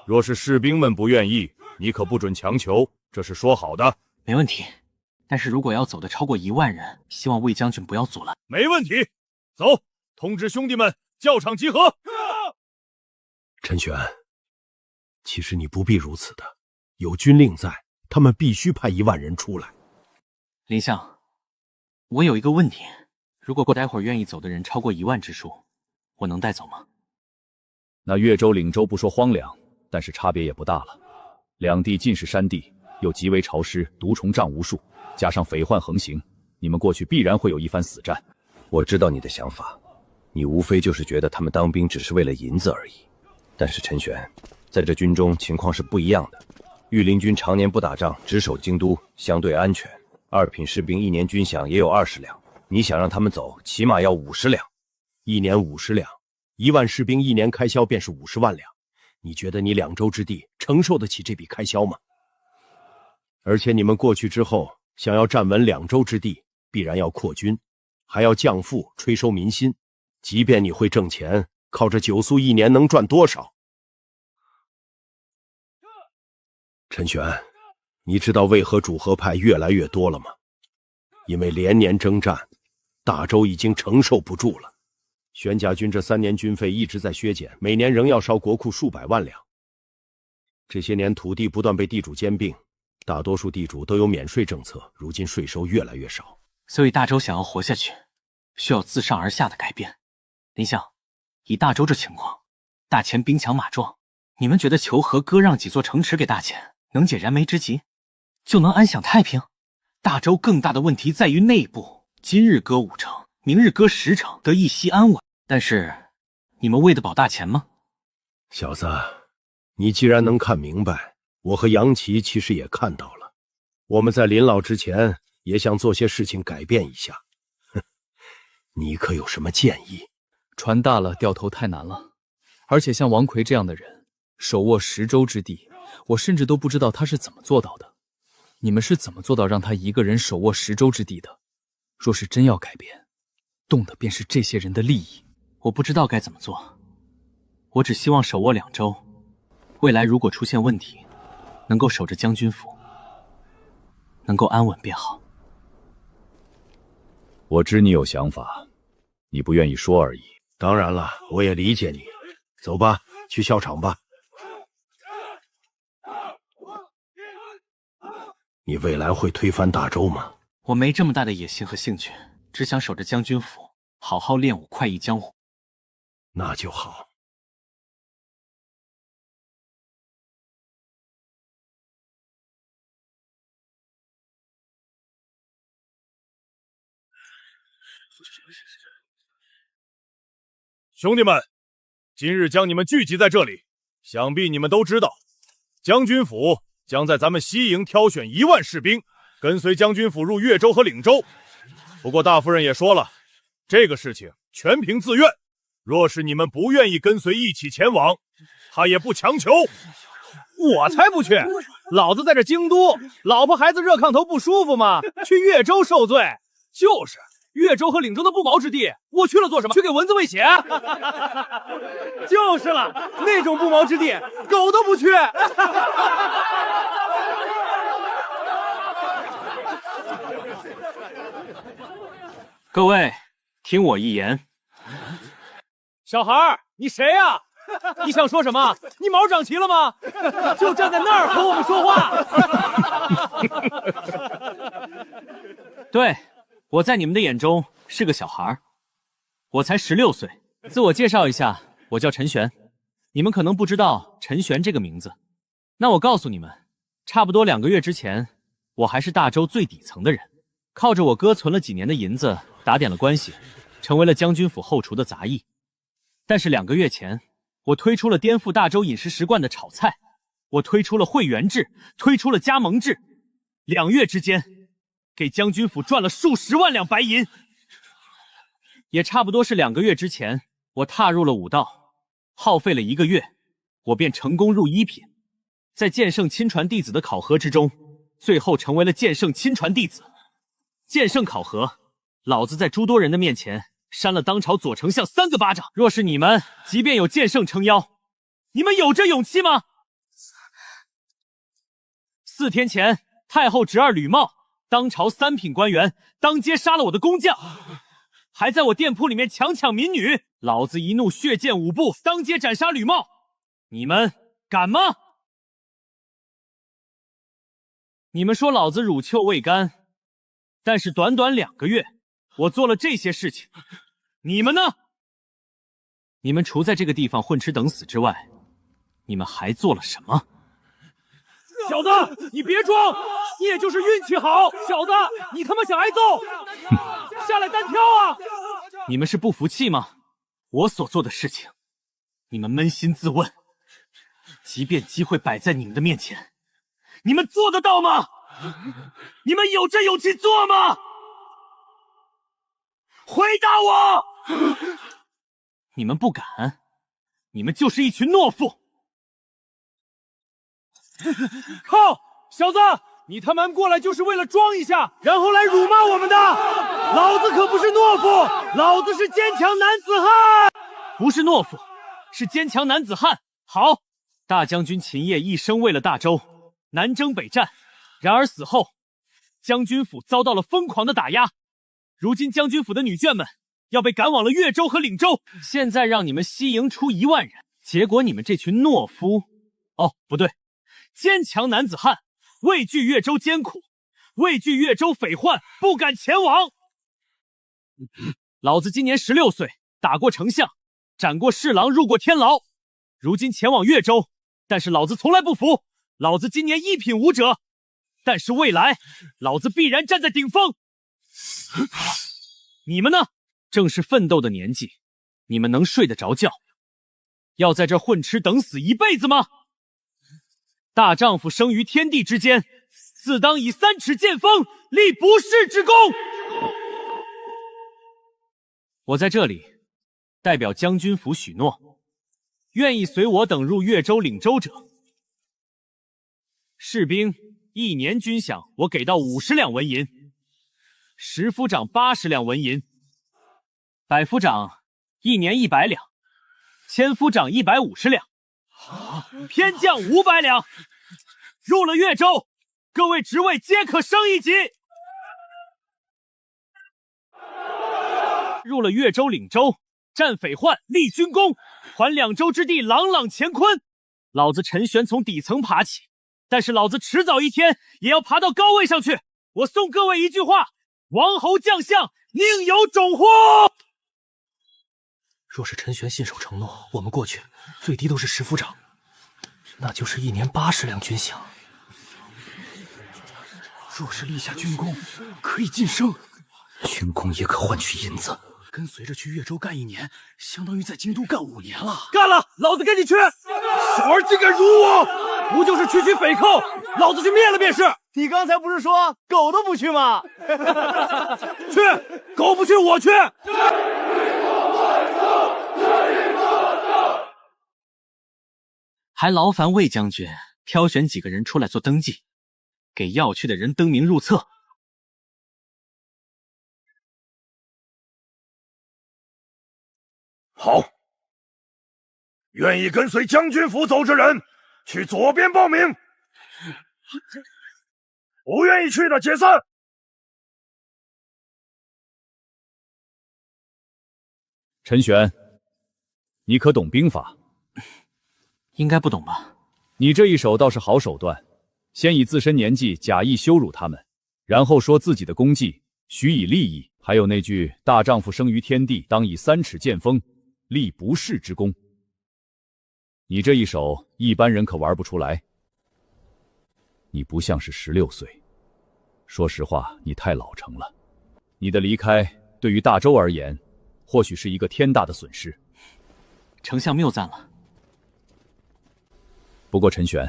若是士兵们不愿意，你可不准强求，这是说好的。没问题，但是如果要走的超过1万人，希望魏将军不要阻拦。没问题，走，通知兄弟们教场集合。陈玄，其实你不必如此的，有军令在，他们必须派1万人出来。林相，我有一个问题，如果待会儿愿意走的人超过1万之数，我能带走吗？那越州、岭州不说荒凉，但是差别也不大了。两地尽是山地，又极为潮湿，毒虫瘴无数，加上匪患横行，你们过去必然会有一番死战。我知道你的想法，你无非就是觉得他们当兵只是为了银子而已。但是陈玄，在这军中情况是不一样的。御林军常年不打仗，只守京都，相对安全。2品士兵1年军饷也有20两，你想让他们走，起码要50两，1年50两，1万士兵1年开销便是50万两。你觉得你2州之地承受得起这笔开销吗？而且你们过去之后，想要站稳2州之地，必然要扩军，还要降赋，催收民心。即便你会挣钱，靠着酒宿1年能赚多少？陈玄，你知道为何主和派越来越多了吗？因为连年征战，大周已经承受不住了。玄甲军这3年军费一直在削减，每年仍要烧国库数百万两。这些年土地不断被地主兼并，大多数地主都有免税政策，如今税收越来越少。所以大周想要活下去，需要自上而下的改变。林相，以大周这情况，大前兵强马壮，你们觉得求和割让几座城池给大前，能解燃眉之急，就能安享太平？大周更大的问题在于内部，今日割5城，明日割10城，得一息安稳。但是，你们为得保大前吗？小子，你既然能看明白，我和杨琦其实也看到了。我们在临老之前，也想做些事情改变一下。哼，你可有什么建议？船大了，掉头太难了。而且像王奎这样的人，手握10州之地，我甚至都不知道他是怎么做到的。你们是怎么做到让他一个人手握10州之地的？若是真要改变，动的便是这些人的利益。我不知道该怎么做，我只希望手握2州，未来如果出现问题，能够守着将军府，能够安稳便好。我知你有想法，你不愿意说而已。当然了，我也理解你。走吧，去校场吧。你未来会推翻大周吗？我没这么大的野心和兴趣，只想守着将军府，好好练武，快意江湖。那就好。兄弟们，今日将你们聚集在这里，想必你们都知道，将军府将在咱们西营挑选1万士兵，跟随将军府入越州和岭州。不过大夫人也说了，这个事情全凭自愿。若是你们不愿意跟随一起前往，他也不强求。我才不去！老子在这京都，老婆孩子热炕头不舒服吗？去越州受罪。就是越州和岭州的不毛之地，我去了做什么？去给蚊子喂血？就是了，那种不毛之地，狗都不去。各位，听我一言。小孩儿，你谁呀？你想说什么？你毛长齐了吗？就站在那儿和我们说话。对，我在你们的眼中是个小孩，我才16岁。自我介绍一下，我叫陈玄。你们可能不知道陈玄这个名字，那我告诉你们，差不多2个月之前，我还是大周最底层的人，靠着我哥存了几年的银子，打点了关系，成为了将军府后厨的杂役。但是2个月前，我推出了颠覆大周饮食习惯的炒菜，我推出了会员制，推出了加盟制，2月之间，给将军府赚了数十万两白银。也差不多是2个月之前，我踏入了武道，耗费了1个月，我便成功入1品，在剑圣亲传弟子的考核之中，最后成为了剑圣亲传弟子。剑圣考核，老子在诸多人的面前扇了当朝左丞相3个巴掌。若是你们即便有剑圣撑腰，你们有这勇气吗？4天前，太后侄儿吕茂当朝3品官员当街杀了我的工匠，还在我店铺里面强抢民女，老子一怒血溅5步，当街斩杀吕茂。你们敢吗？你们说老子乳臭未干，但是短短2个月，我做了这些事情，你们呢？你们除在这个地方混吃等死之外，你们还做了什么？小子，你别装，你也就是运气好。小子，你他妈想挨揍？下来单挑啊！你们是不服气吗？我所做的事情，你们扪心自问，即便机会摆在你们的面前，你们做得到吗？你们有这勇气做吗？回答我！你们不敢，你们就是一群懦夫。靠，小子，你他妈过来就是为了装一下，然后来辱骂我们的？老子可不是懦夫，老子是坚强男子汉。不是懦夫，是坚强男子汉。好，大将军秦业一生为了大周，南征北战，然而死后，将军府遭到了疯狂的打压。如今将军府的女眷们要被赶往了越州和岭州，现在让你们西营出1万人，结果你们这群懦夫，哦，不对，坚强男子汉，畏惧越州艰苦，畏惧越州匪患，不敢前往。老子今年16岁，打过丞相，斩过侍郎，入过天牢，如今前往越州，但是老子从来不服。老子今年1品武者，但是未来老子必然站在顶峰。你们呢？正是奋斗的年纪，你们能睡得着觉？要在这混吃等死1辈子吗？大丈夫生于天地之间，自当以3尺剑锋，立不世之功。我在这里代表将军府许诺，愿意随我等入越州、岭州者，士兵1年军饷我给到50两纹银，10夫长80两纹银，100夫长1年100两，1000夫长150两，偏将500两。入了越州，各位职位皆可升1级。入了越州、岭州，战匪患，立军功，还2州之地，朗朗乾坤。老子陈玄从底层爬起，但是老子迟早一天也要爬到高位上去。我送各位一句话：王侯将相，宁有种乎？若是陈玄信守承诺，我们过去最低都是10夫长，那就是1年80两军饷。若是立下军功，可以晋升，军功也可换取银子。跟随着去越州干1年，相当于在京都干5年了。干了，老子跟你去！小儿竟敢辱我，不就是区区匪寇，老子去灭了便是。你刚才不是说狗都不去吗？去，狗不去我去。还劳烦魏将军挑选几个人出来做登记，给要去的人登名入册。好，愿意跟随将军府走之人，去左边报名。不愿意去的解散。陈玄，你可懂兵法？应该不懂吧？你这一手倒是好手段，先以自身年纪假意羞辱他们，然后说自己的功绩许以利益，还有那句“大丈夫生于天地，当以3尺剑锋，立不世之功”。你这一手，一般人可玩不出来。你不像是16岁，说实话，你太老成了。你的离开对于大周而言，或许是一个天大的损失。丞相谬赞了。不过陈玄，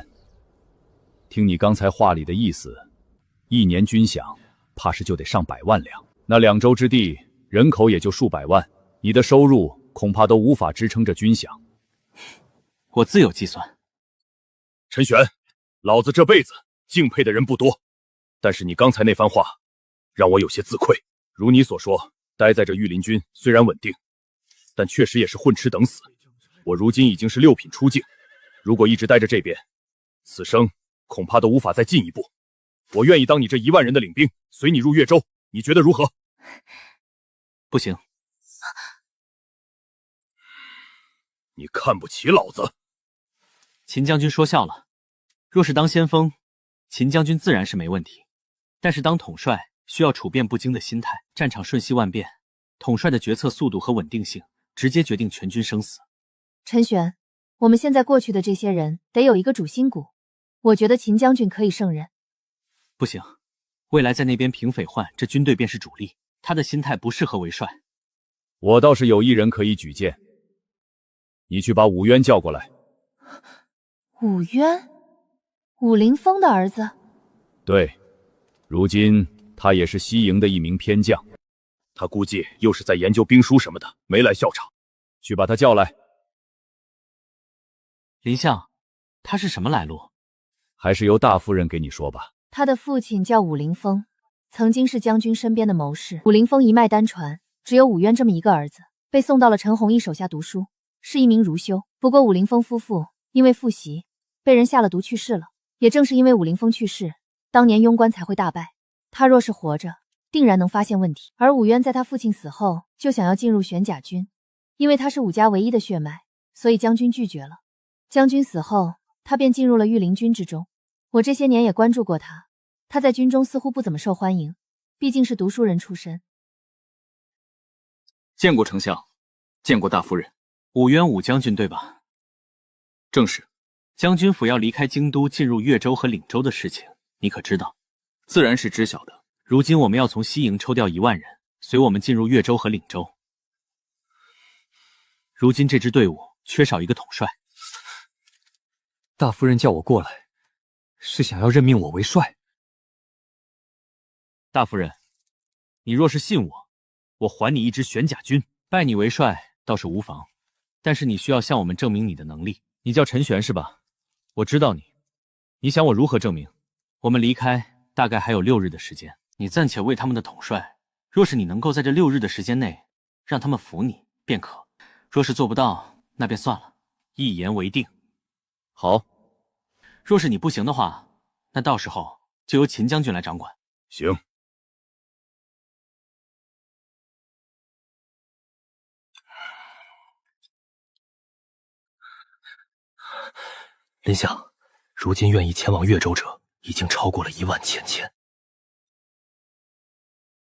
听你刚才话里的意思，1年军饷怕是就得上100万两，那2州之地人口也就数百万，你的收入恐怕都无法支撑这军饷。我自有计算。陈玄，老子这辈子敬佩的人不多，但是你刚才那番话让我有些自愧。如你所说，待在这御林军虽然稳定，但确实也是混吃等死。我如今已经是6品出境，如果一直待着这边，此生恐怕都无法再进一步。我愿意当你这1万人的领兵，随你入越州，你觉得如何？不行。你看不起老子？秦将军说笑了，若是当先锋，秦将军自然是没问题，但是当统帅需要处变不惊的心态，战场瞬息万变，统帅的决策速度和稳定性直接决定全军生死。陈玄，我们现在过去的这些人得有一个主心骨，我觉得秦将军可以胜任。不行，未来在那边平匪患，这军队便是主力，他的心态不适合为帅。我倒是有一人可以举荐，你去把武渊叫过来。武渊，武林风的儿子。对，如今他也是西营的一名偏将，他估计又是在研究兵书什么的，没来校场。去把他叫来。林相，他是什么来路？还是由大夫人给你说吧。他的父亲叫武林风，曾经是将军身边的谋士。武林风一脉单传，只有武渊这么一个儿子，被送到了陈弘毅手下读书，是一名儒修。不过武林风夫妇因为复习被人下了毒去世了。也正是因为武林风去世，当年庸官才会大败。他若是活着，定然能发现问题。而武渊在他父亲死后就想要进入玄甲军，因为他是武家唯一的血脉，所以将军拒绝了。将军死后，他便进入了御林军之中。我这些年也关注过他，他在军中似乎不怎么受欢迎，毕竟是读书人出身。见过丞相，见过大夫人。武渊武将军对吧？正是。将军府要离开京都进入越州和领州的事情，你可知道？自然是知晓的。如今我们要从西营抽调1万人，随我们进入越州和领州。如今这支队伍缺少一个统帅。大夫人叫我过来，是想要任命我为帅。大夫人，你若是信我，我还你一支玄甲军，拜你为帅倒是无妨。但是你需要向我们证明你的能力。你叫陈玄是吧？我知道你。你想我如何证明？我们离开大概还有6日的时间，你暂且为他们的统帅。若是你能够在这6日的时间内让他们服你便可，若是做不到，那便算了，一言为定。好。若是你不行的话，那到时候就由秦将军来掌管。行。林相，如今愿意前往越州者已经超过了1万7千。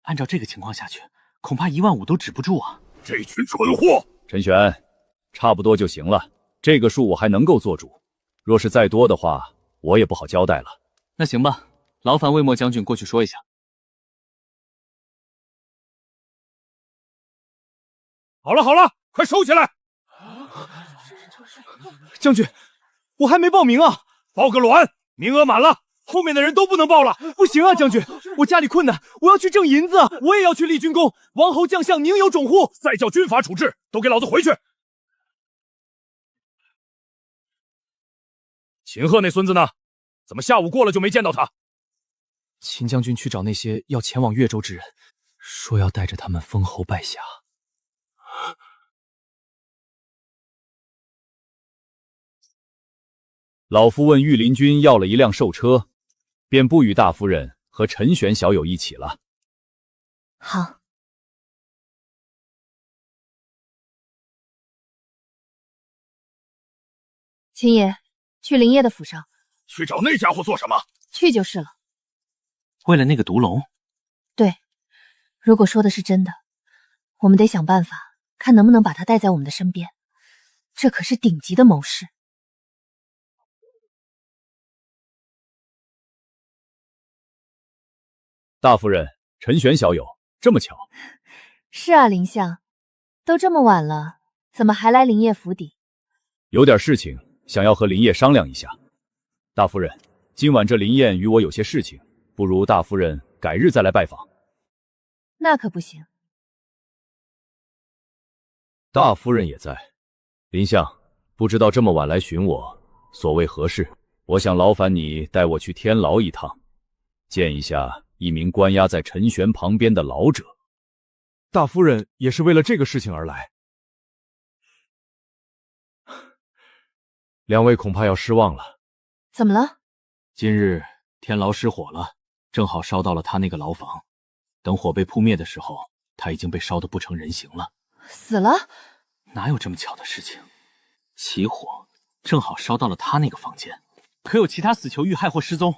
按照这个情况下去，恐怕15000都止不住啊！这群蠢货！陈玄，差不多就行了，这个数我还能够做主。若是再多的话，我也不好交代了。那行吧，劳烦魏墨将军过去说一下。好了好了，快收起来！将军，我还没报名啊！报个卵！名额满了，后面的人都不能报了。不行啊，将军，我家里困难，我要去挣银子，我也要去立军功。王侯将相宁有种乎？再叫军法处置，都给老子回去！秦贺那孙子呢？怎么下午过了就没见到他？秦将军去找那些要前往越州之人，说要带着他们封侯拜侠。老夫问御林军要了一辆寿车，便不与大夫人和陈玄小友一起了。好。秦爷，去林业的府上。去找那家伙做什么？去就是了。为了那个毒龙？对，如果说的是真的，我们得想办法，看能不能把他带在我们的身边。这可是顶级的谋士。大夫人，陈玄小友，这么巧？是啊，林相，都这么晚了，怎么还来林业府邸？有点事情想要和林业商量一下。大夫人，今晚这林燕与我有些事情，不如大夫人改日再来拜访。那可不行。大夫人也在。林相，不知道这么晚来寻我，所谓何事？我想劳烦你带我去天牢一趟，见一下一名关押在陈玄旁边的老者。大夫人也是为了这个事情而来。两位恐怕要失望了。怎么了？今日天牢失火了，正好烧到了他那个牢房。等火被扑灭的时候，他已经被烧得不成人形了。死了？哪有这么巧的事情？起火正好烧到了他那个房间。可有其他死囚遇害或失踪？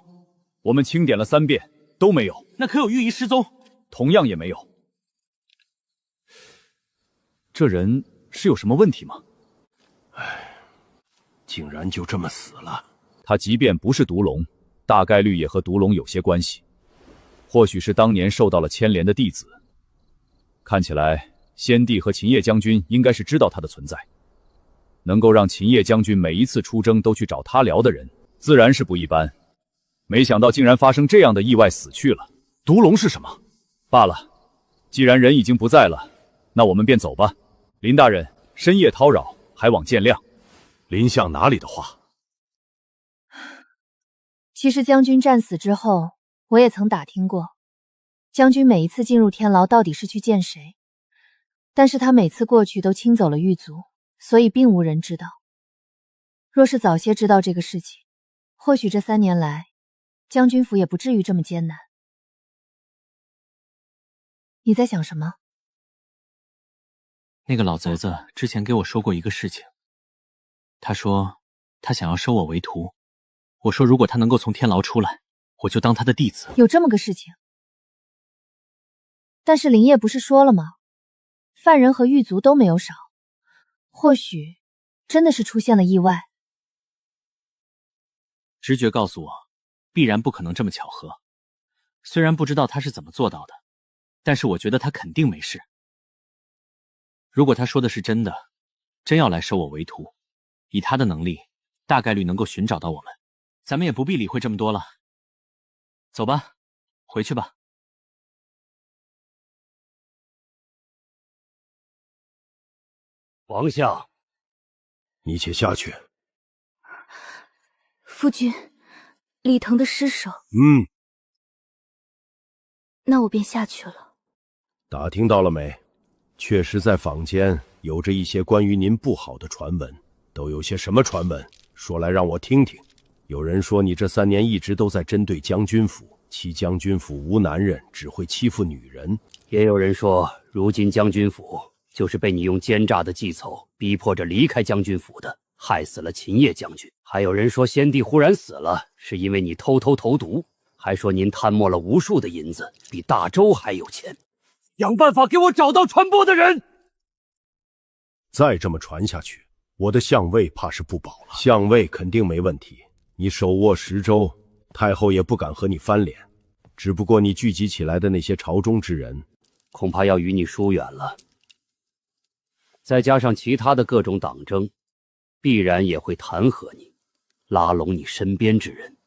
我们清点了3遍，都没有。那可有御医失踪？同样也没有。这人是有什么问题吗？唉，竟然就这么死了。他即便不是毒龙，大概率也和毒龙有些关系。或许是当年受到了牵连的弟子。看起来先帝和秦叶将军应该是知道他的存在。能够让秦叶将军每一次出征都去找他聊的人，自然是不一般。没想到竟然发生这样的意外死去了。毒龙是什么？罢了，既然人已经不在了，那我们便走吧。林大人，深夜叨扰，还望见谅。林相哪里的话？其实将军战死之后，我也曾打听过，将军每一次进入天牢到底是去见谁，但是他每次过去都清走了狱卒，所以并无人知道。若是早些知道这个事情，或许这3年来，将军府也不至于这么艰难。你在想什么？那个老贼子之前给我说过一个事情，他说他想要收我为徒，我说如果他能够从天牢出来，我就当他的弟子。有这么个事情？但是林业不是说了吗？犯人和狱卒都没有少，或许真的是出现了意外。直觉告诉我，必然不可能这么巧合。虽然不知道他是怎么做到的，但是我觉得他肯定没事。如果他说的是真的，真要来收我为徒，以他的能力，大概率能够寻找到我们。咱们也不必理会这么多了。走吧，回去吧。王相，你且下去。夫君，李腾的尸首。那我便下去了。打听到了没？确实在坊间有着一些关于您不好的传闻，都有些什么传闻？说来让我听听。有人说你这3年一直都在针对将军府，其将军府无男人，只会欺负女人。也有人说，如今将军府就是被你用奸诈的计策逼迫着离开将军府的，害死了秦叶将军。还有人说，先帝忽然死了，是因为你偷偷投毒，还说您贪墨了无数的银子，比大周还有钱。想办法给我找到传播的人。再这么传下去，我的相位怕是不保了。相位肯定没问题，你手握10州，太后也不敢和你翻脸。只不过你聚集起来的那些朝中之人，恐怕要与你疏远了。再加上其他的各种党争，必然也会弹劾你，拉拢你身边之人。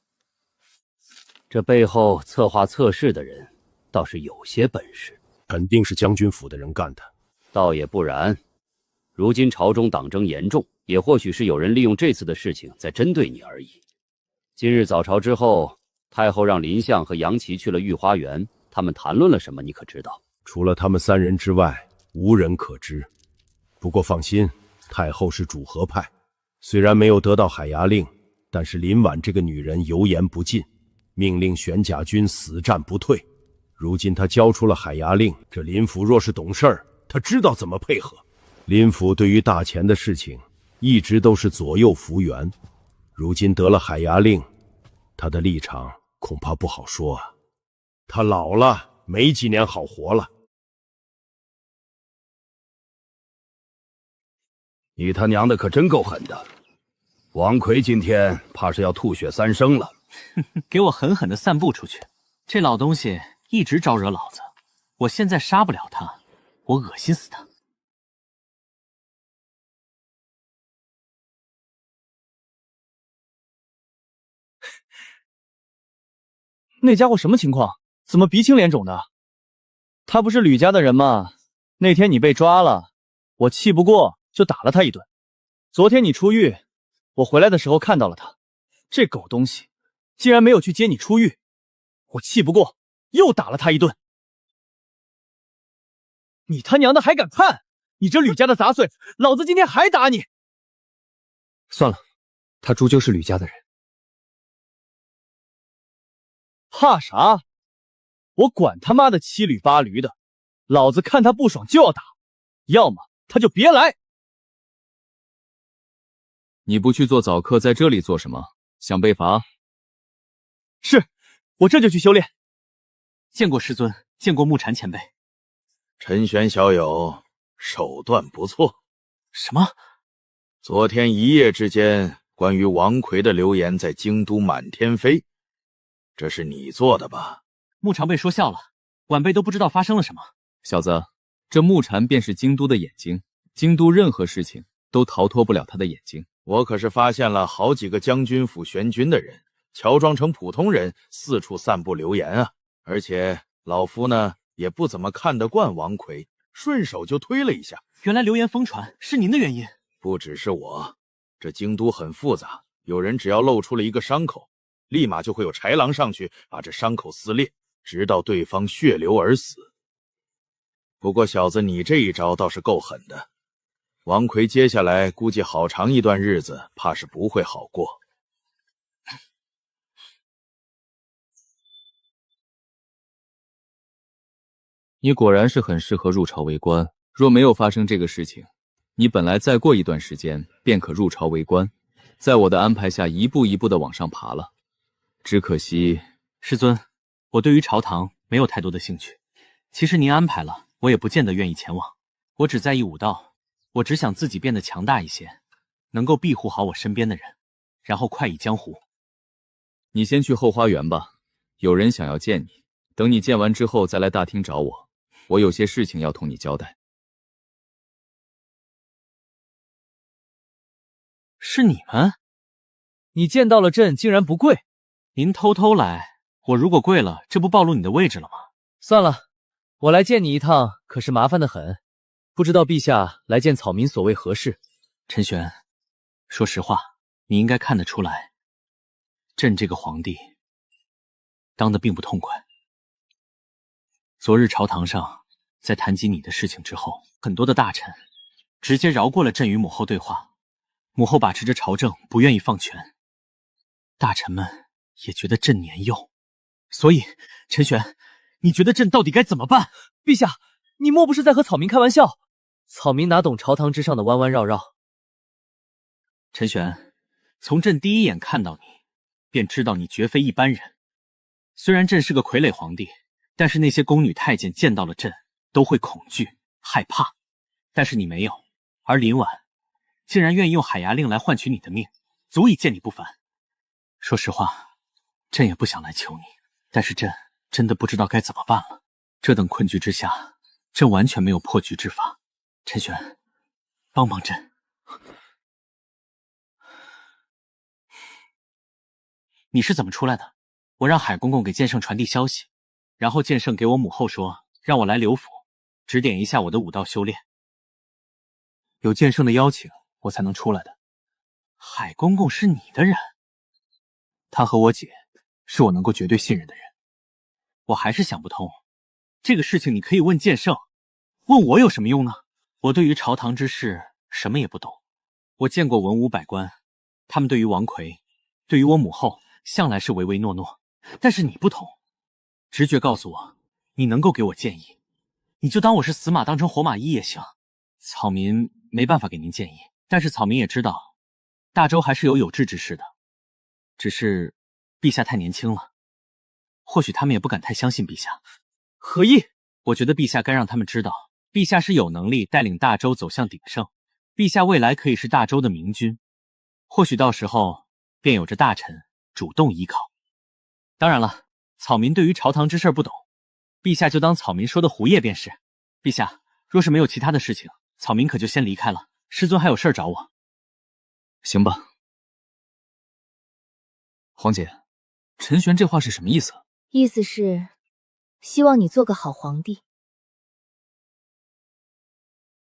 这背后策划测试的人倒是有些本事。肯定是将军府的人干的。倒也不然，如今朝中党争严重，也或许是有人利用这次的事情在针对你而已。今日早朝之后，太后让林相和杨琦去了御花园，他们谈论了什么？你可知道？除了他们3人之外，无人可知。不过放心，太后是主和派，虽然没有得到海牙令，但是林婉这个女人油盐不进，命令玄甲军死战不退。如今他交出了海牙令，这林府若是懂事儿，他知道怎么配合。林府对于大钱的事情一直都是左右逢源，如今得了海牙令，他的立场恐怕不好说啊。他老了，没几年好活了。你他娘的可真够狠的！王奎今天怕是要吐血3升了。给我狠狠地散布出去！这老东西一直招惹老子，我现在杀不了他，我恶心死他！那家伙什么情况？怎么鼻青脸肿的？他不是吕家的人吗？那天你被抓了，我气不过就打了他一顿。昨天你出狱，我回来的时候看到了他，这狗东西竟然没有去接你出狱，我气不过又打了他一顿。你他娘的还敢叛！你这吕家的杂碎，老子今天还打你！算了，他终究是吕家的人。怕啥？我管他妈的7驴8驴的，老子看他不爽就要打，要么他就别来。你不去做早课，在这里做什么？想被罚？是，我这就去修炼。见过师尊，见过木禅前辈。陈玄小友手段不错。什么？昨天一夜之间，关于王奎的流言在京都满天飞，这是你做的吧？木常被说笑了，晚辈都不知道发生了什么。小子，这木禅便是京都的眼睛，京都任何事情都逃脱不了他的眼睛。我可是发现了好几个将军府玄军的人，乔装成普通人，四处散布流言啊！而且老夫呢，也不怎么看得惯王奎，顺手就推了一下。原来流言疯传是您的原因。不只是我，这京都很复杂，有人只要露出了一个伤口，立马就会有豺狼上去把这伤口撕裂，直到对方血流而死。不过小子，你这一招倒是够狠的。王奎接下来估计好长一段日子怕是不会好过。你果然是很适合入朝为官，若没有发生这个事情，你本来再过一段时间便可入朝为官，在我的安排下一步一步的往上爬了。只可惜，师尊，我对于朝堂没有太多的兴趣。其实您安排了，我也不见得愿意前往。我只在意武道，我只想自己变得强大一些，能够庇护好我身边的人，然后快意江湖。你先去后花园吧，有人想要见你，等你见完之后再来大厅找我，我有些事情要同你交代。是你们？你见到了朕竟然不跪？您偷偷来，我如果跪了，这不暴露你的位置了吗？算了，我来见你一趟可是麻烦得很，不知道陛下来见草民所谓何事？陈玄，说实话，你应该看得出来，朕这个皇帝当得并不痛快。昨日朝堂上在谈及你的事情之后，很多的大臣直接饶过了朕与母后对话，母后把持着朝政，不愿意放权，大臣们也觉得朕年幼，所以陈玄，你觉得朕到底该怎么办？陛下，你莫不是在和草民开玩笑？草民哪懂朝堂之上的弯弯绕绕？陈玄，从朕第一眼看到你，便知道你绝非一般人。虽然朕是个傀儡皇帝，但是那些宫女太监见到了朕都会恐惧害怕，但是你没有。而林婉竟然愿意用海牙令来换取你的命，足以见你不凡。说实话，朕也不想来求你，但是朕真的不知道该怎么办了。这等困局之下，朕完全没有破局之法。陈玄，帮帮朕。你是怎么出来的？我让海公公给剑圣传递消息，然后剑圣给我母后说，让我来刘府指点一下我的武道修炼。有剑圣的邀请，我才能出来的。海公公是你的人，他和我姐是我能够绝对信任的人。我还是想不通，这个事情你可以问剑圣，问我有什么用呢？我对于朝堂之事什么也不懂。我见过文武百官，他们对于王奎，对于我母后，向来是唯唯诺诺。但是你不同，直觉告诉我，你能够给我建议，你就当我是死马当成活马医也行。草民没办法给您建议，但是草民也知道，大周还是有志之士的，只是陛下太年轻了，或许他们也不敢太相信陛下。何意？我觉得陛下该让他们知道，陛下是有能力带领大周走向鼎盛，陛下未来可以是大周的明君，或许到时候便有着大臣主动依靠。当然了，草民对于朝堂之事不懂，陛下就当草民说的胡叶便是。陛下，若是没有其他的事情，草民可就先离开了，师尊还有事找我。行吧。皇姐，陈玄这话是什么意思？意思是希望你做个好皇帝。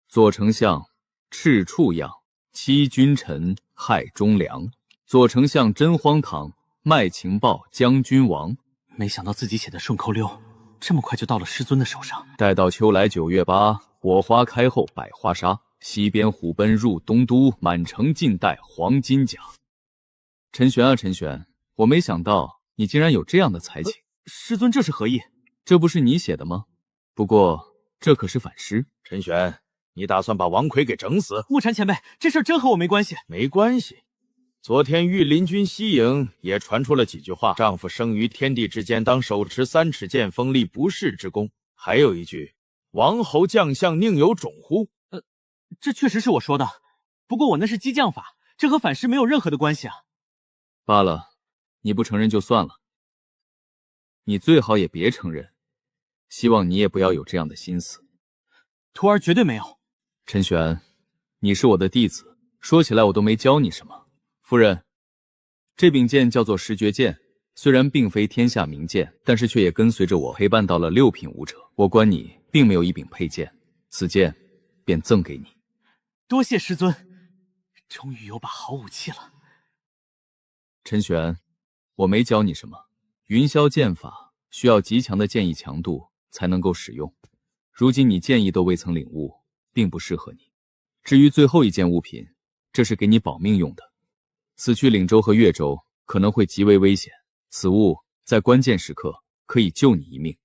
左丞相赤处样，欺君臣，害忠良。左丞相真荒唐，卖情报将军王。没想到自己写的顺口溜这么快就到了师尊的手上。待到秋来9月8，火花开后百花杀。西边虎奔入东都，满城尽带黄金甲。陈玄啊陈玄，我没想到你竟然有这样的才情。师尊这是何意？这不是你写的吗？不过这可是反诗。陈玄，你打算把王奎给整死？木禅前辈，这事真和我没关系。没关系。昨天御林军西营也传出了几句话：丈夫生于天地之间，当手持3尺剑锋，立不世之功。还有一句：王侯将相宁有种乎？这确实是我说的，不过我那是激将法，这和反诗没有任何的关系啊。罢了，你不承认就算了，你最好也别承认，希望你也不要有这样的心思。徒儿绝对没有。陈玄，你是我的弟子，说起来我都没教你什么。夫人，这柄剑叫做石绝剑，虽然并非天下名剑，但是却也跟随着我陪伴到了6品武者。我观你并没有一柄佩剑，此剑便赠给你。多谢师尊，终于有把好武器了。陈玄，我没教你什么，云霄剑法需要极强的剑意强度才能够使用，如今你剑意都未曾领悟，并不适合你。至于最后一件物品，这是给你保命用的，此去岭州和越州可能会极为危险，此物在关键时刻可以救你一命。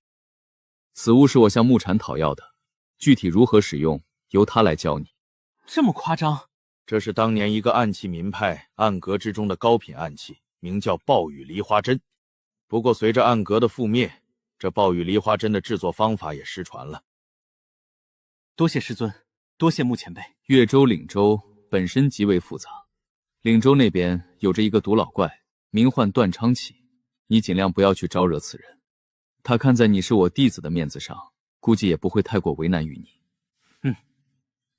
此物是我向木禅讨要的，具体如何使用，由他来教你。这么夸张？这是当年一个暗器门派暗格之中的高品暗器，名叫暴雨梨花针。不过随着暗格的覆灭，这暴雨梨花针的制作方法也失传了。多谢师尊，多谢穆前辈。越州、岭州本身极为复杂，岭州那边有着一个毒老怪，名唤段昌启，你尽量不要去招惹此人。他看在你是我弟子的面子上，估计也不会太过为难于你。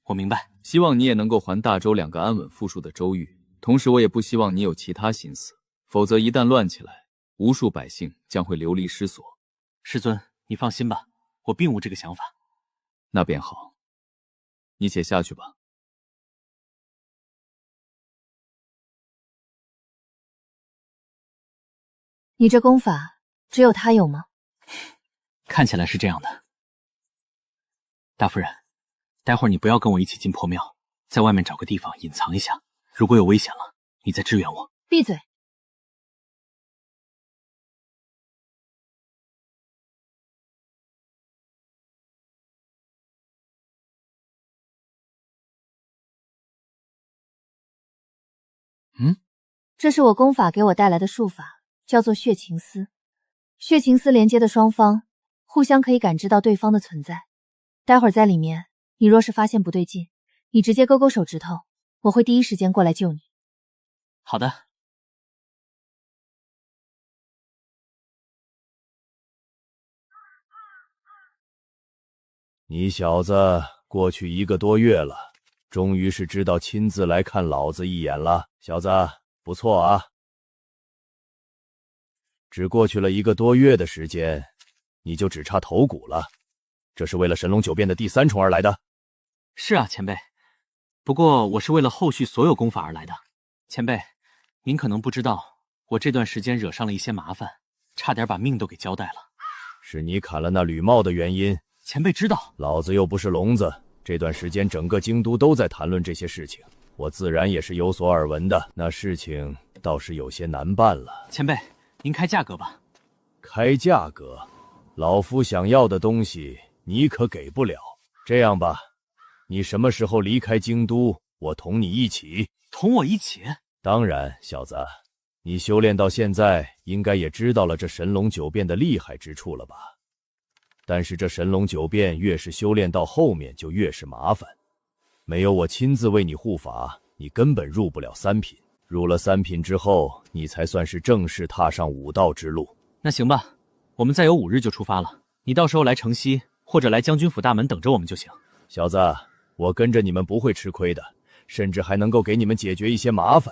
我明白，希望你也能够还大周2个安稳富庶的州域，同时我也不希望你有其他心思，否则一旦乱起来，无数百姓将会流离失所。师尊，你放心吧，我并无这个想法。那便好，你且下去吧。你这功法只有他有吗？看起来是这样的。大夫人，待会儿你不要跟我一起进破庙，在外面找个地方隐藏一下，如果有危险了，你再支援我。闭嘴！这是我功法给我带来的术法，叫做血情丝。血情丝连接的双方互相可以感知到对方的存在。待会儿在里面，你若是发现不对劲，你直接勾勾手指头，我会第一时间过来救你。好的。你小子过去1个多月了，终于是知道亲自来看老子一眼了。小子不错啊。只过去了1个多月的时间，你就只差头骨了。这是为了神龙九变的第3重而来的。是啊，前辈。不过我是为了后续所有功法而来的。前辈，您可能不知道，我这段时间惹上了一些麻烦，差点把命都给交代了。是你砍了那吕茂的原因？前辈知道，老子又不是聋子。这段时间整个京都都在谈论这些事情，我自然也是有所耳闻的。那事情倒是有些难办了。前辈，您开价格吧。开价格？老夫想要的东西你可给不了。这样吧，你什么时候离开京都，我同你一起。同我一起？当然，小子，你修炼到现在，应该也知道了这神龙九变的厉害之处了吧？但是这神龙九变越是修炼到后面，就越是麻烦。没有我亲自为你护法，你根本入不了3品。入了3品之后，你才算是正式踏上武道之路。那行吧，我们再有5日就出发了。你到时候来城西，或者来将军府大门等着我们就行。小子，我跟着你们不会吃亏的，甚至还能够给你们解决一些麻烦。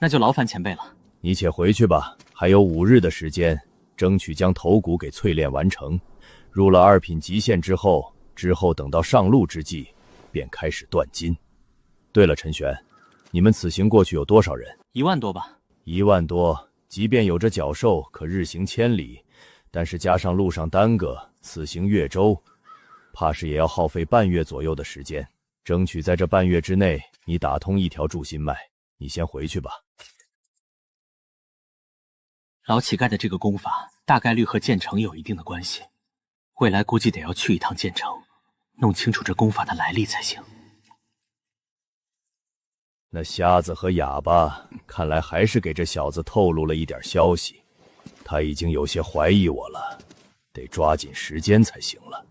那就劳烦前辈了。你且回去吧，还有5日的时间，争取将头骨给淬炼完成。入了2品极限之后等到上路之际，便开始断金。对了，陈玄，你们此行过去有多少人？1万多吧。1万多，即便有着角兽可日行千里，但是加上路上耽搁，此行越州，怕是也要耗费半月左右的时间。争取在这半月之内，你打通一条柱心脉。你先回去吧。老乞丐的这个功法，大概率和剑城有一定的关系。未来估计得要去一趟剑城，弄清楚这功法的来历才行。那瞎子和哑巴看来还是给这小子透露了一点消息，他已经有些怀疑我了，得抓紧时间才行了。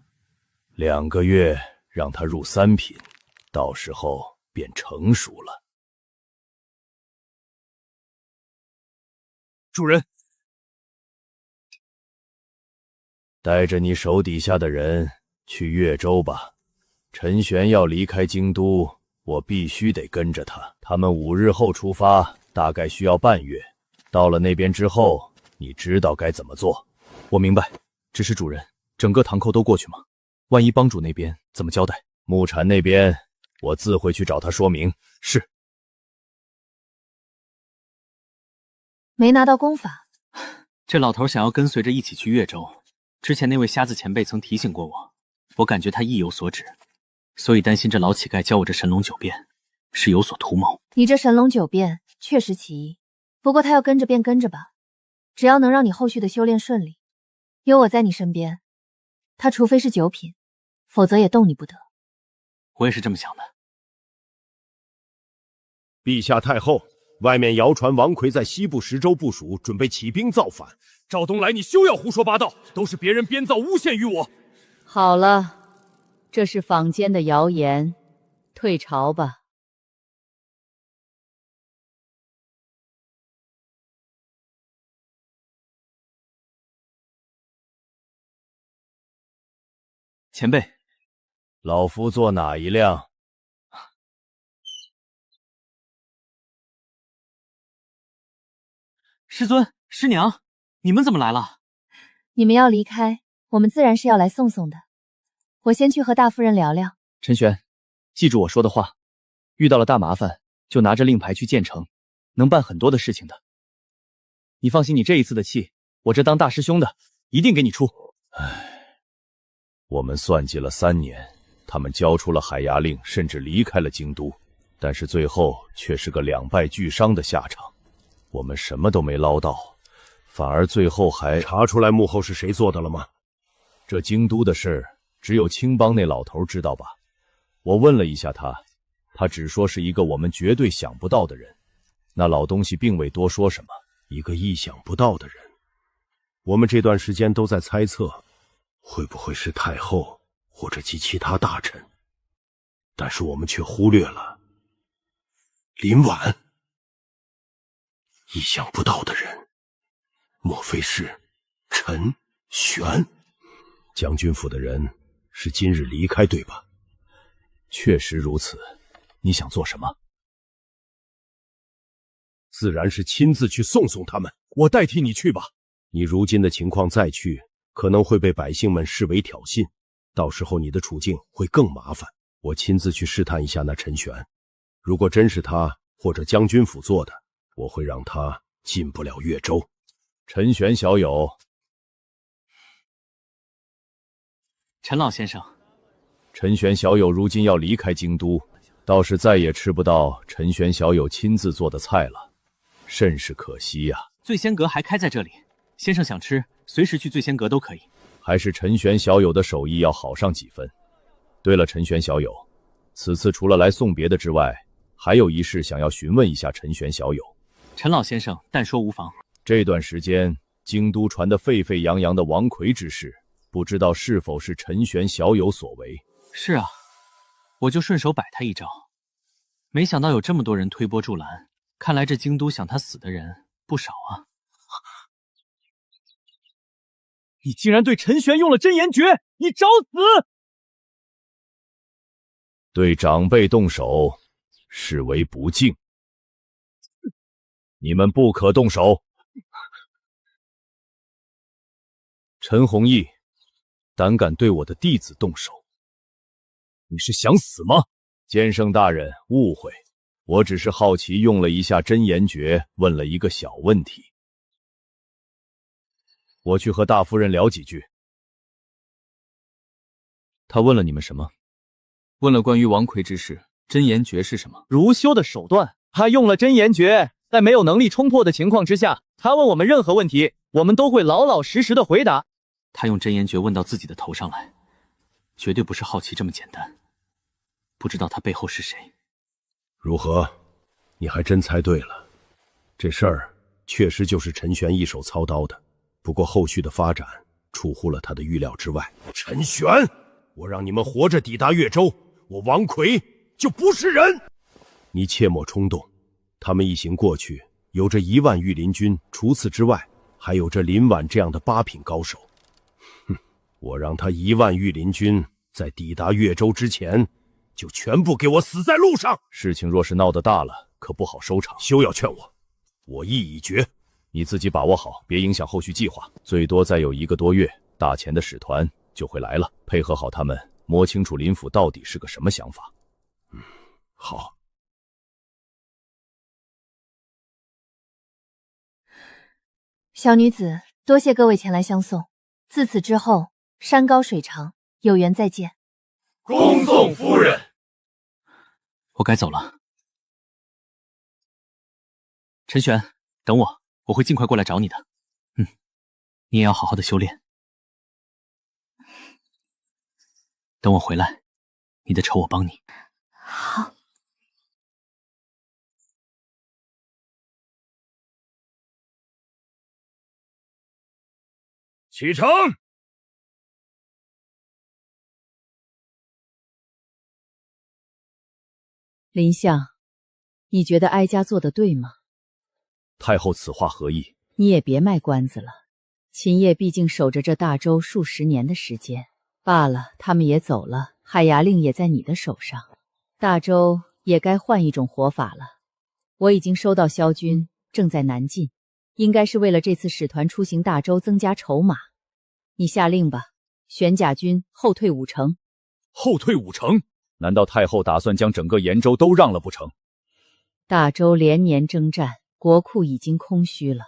2个月让他入3品，到时候便成熟了。主人，带着你手底下的人去越州吧。陈玄要离开京都，我必须得跟着他。他们5日后出发，大概需要半月。到了那边之后，你知道该怎么做。我明白，只是主人，整个堂口都过去吗？万一帮主那边怎么交代？木禅那边，我自会去找他说明。是。没拿到功法，这老头想要跟随着一起去越州。之前那位瞎子前辈曾提醒过我，我感觉他意有所指，所以担心这老乞丐教我这神龙九变是有所图谋。你这神龙九变确实奇异，不过他要跟着便跟着吧，只要能让你后续的修炼顺利，有我在你身边，他除非是9品，否则也动你不得。我也是这么想的。陛下太后，外面谣传王奎在西部10州部署，准备起兵造反。赵东来，你休要胡说八道，都是别人编造诬陷于我。好了，这是坊间的谣言，退朝吧。前辈，老夫坐哪一辆？师尊、师娘，你们怎么来了？你们要离开，我们自然是要来送送的。我先去和大夫人聊聊。陈玄，记住我说的话，遇到了大麻烦就拿着令牌去建成，能办很多的事情的。你放心，你这一次的气，我这当大师兄的一定给你出。唉，我们算计了3年，他们交出了海牙令，甚至离开了京都，但是最后却是个2败俱伤的下场。我们什么都没捞到，反而最后还查出来幕后是谁做的了吗？这京都的事，只有青帮那老头知道吧？我问了一下他，他只说是一个我们绝对想不到的人。那老东西并未多说什么。一个意想不到的人，我们这段时间都在猜测，会不会是太后或者及其他大臣？但是我们却忽略了林婉。意想不到的人，莫非是陈玄？将军府的人是今日离开，对吧？确实如此。你想做什么？自然是亲自去送送他们。我代替你去吧。你如今的情况再去，可能会被百姓们视为挑衅，到时候你的处境会更麻烦。我亲自去试探一下那陈玄，如果真是他或者将军府做的，我会让他进不了越州。陈玄小友，陈老先生，陈玄小友如今要离开京都，倒是再也吃不到陈玄小友亲自做的菜了，甚是可惜呀。醉仙阁还开在这里，先生想吃，随时去醉仙阁都可以。还是陈玄小友的手艺要好上几分。对了，陈玄小友，此次除了来送别的之外，还有一事想要询问一下陈玄小友。陈老先生，但说无妨。这段时间京都传得沸沸扬扬的王魁之事，不知道是否是陈玄小友所为？是啊，我就顺手摆他一招，没想到有这么多人推波助澜，看来这京都想他死的人不少啊。你竟然对陈玄用了真言诀，你找死！对长辈动手，视为不敬。你们不可动手。陈弘毅，胆敢对我的弟子动手，你是想死吗？监生大人，误会，我只是好奇用了一下真言诀，问了一个小问题。我去和大夫人聊几句。他问了你们什么？问了关于王魁之事，真言诀是什么？如修的手段，他用了真言诀，在没有能力冲破的情况之下，他问我们任何问题，我们都会老老实实的回答。他用真言诀问到自己的头上来，绝对不是好奇这么简单。不知道他背后是谁。如何？你还真猜对了，这事儿确实就是陈玄一手操刀的，不过后续的发展出乎了他的预料之外。陈玄，我让你们活着抵达越州，我王魁就不是人。你切莫冲动，他们一行过去，有着1万御林军，除此之外，还有着林婉这样的8品高手。哼，我让他1万御林军在抵达越州之前，就全部给我死在路上。事情若是闹得大了，可不好收场。休要劝我，我意已决。你自己把握好，别影响后续计划。最多再有1个多月，大钱的使团就会来了，配合好他们，摸清楚林府到底是个什么想法。好。小女子多谢各位前来相送，自此之后山高水长，有缘再见。恭送夫人。我该走了。陈玄，等我，我会尽快过来找你的。你也要好好的修炼。等我回来，你的仇我帮你。好。启程。林相，你觉得哀家做得对吗？太后此话何意？你也别卖关子了。秦业毕竟守着这大周数十年的时间，罢了，他们也走了，海牙令也在你的手上，大周也该换一种活法了。我已经收到萧军，正在南进，应该是为了这次使团出行大周增加筹码。你下令吧，玄甲军后退5成。后退5成？难道太后打算将整个延州都让了不成？大周连年征战，国库已经空虚了，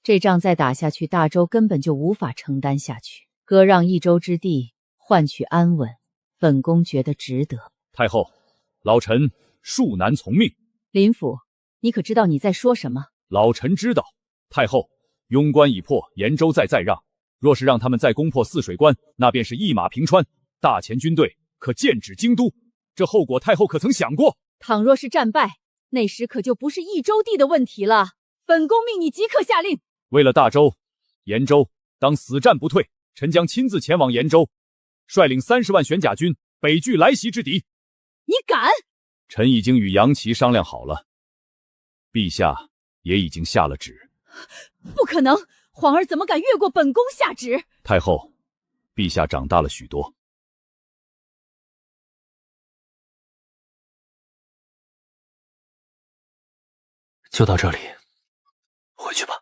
这仗再打下去，大周根本就无法承担下去。割让一州之地，换取安稳，本宫觉得值得。太后，老臣恕难从命。林府，你可知道你在说什么？老臣知道。太后，庸关已破，延州再让，若是让他们再攻破泗水关，那便是一马平川，大前军队可剑指京都。这后果太后可曾想过？倘若是战败，那时可就不是一州地的问题了。本宫命你即刻下令，为了大周、延州，当死战不退。臣将亲自前往延州，率领30万玄甲军北拒来袭之敌。你敢？臣已经与杨琦商量好了，陛下也已经下了旨。不可能，皇儿怎么敢越过本宫下旨？太后，陛下长大了许多。就到这里，回去吧。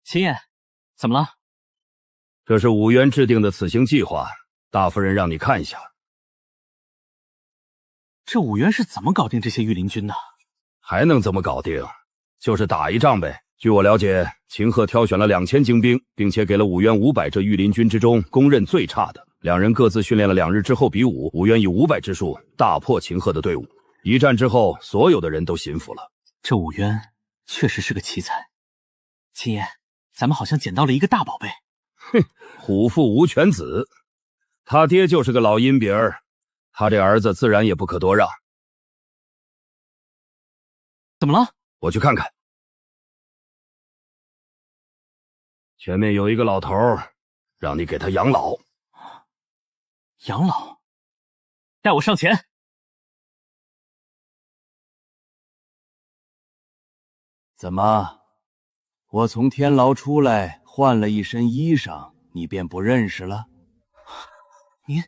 秦爷，怎么了？这是武渊制定的此行计划，大夫人让你看一下。这武渊是怎么搞定这些御林军的？还能怎么搞定？就是打一仗呗。据我了解，秦贺挑选了2000精兵，并且给了武渊500，这御林军之中公认最差的。两人各自训练了2日之后比武，武渊以500之数大破秦贺的队伍。一战之后，所有的人都信服了。这武渊确实是个奇才。秦爷，咱们好像捡到了一个大宝贝。哼，虎父无犬子，他爹就是个老阴饼儿，他这儿子自然也不可多让。怎么了？我去看看。前面有一个老头，让你给他养老。养老？带我上前。怎么，我从天牢出来，换了一身衣裳，你便不认识了？您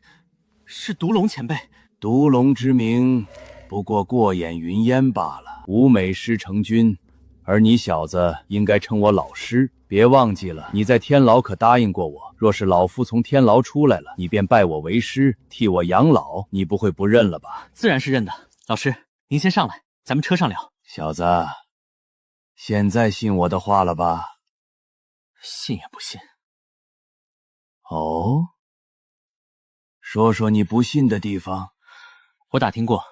是毒龙前辈。毒龙之名，不过过眼云烟罢了。吾美师成君，而你小子应该称我老师。别忘记了，你在天牢可答应过我，若是老夫从天牢出来了，你便拜我为师，替我养老。你不会不认了吧？自然是认的。老师，您先上来，咱们车上聊。小子，现在信我的话了吧？信也不信。哦，说说你不信的地方。我打听过，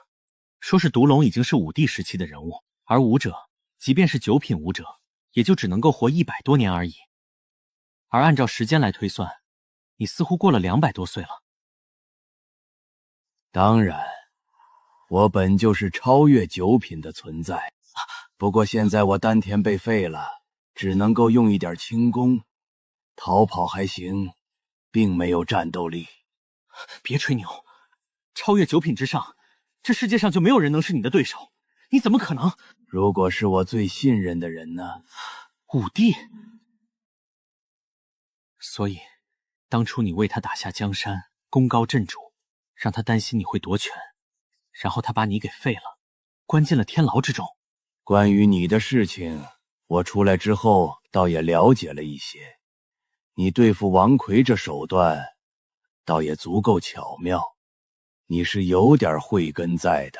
说是毒龙已经是武帝时期的人物，而武者即便是9品武者，也就只能够活100多年而已。而按照时间来推算，你似乎过了200多岁了。当然，我本就是超越9品的存在。不过现在我丹田被废了，只能够用一点轻功，逃跑还行，并没有战斗力。别吹牛，超越9品之上，这世界上就没有人能是你的对手，你怎么可能？如果是我最信任的人呢？武帝。所以，当初你为他打下江山，功高震主，让他担心你会夺权，然后他把你给废了，关进了天牢之中。关于你的事情，我出来之后倒也了解了一些。你对付王奎这手段，倒也足够巧妙。你是有点慧根在的，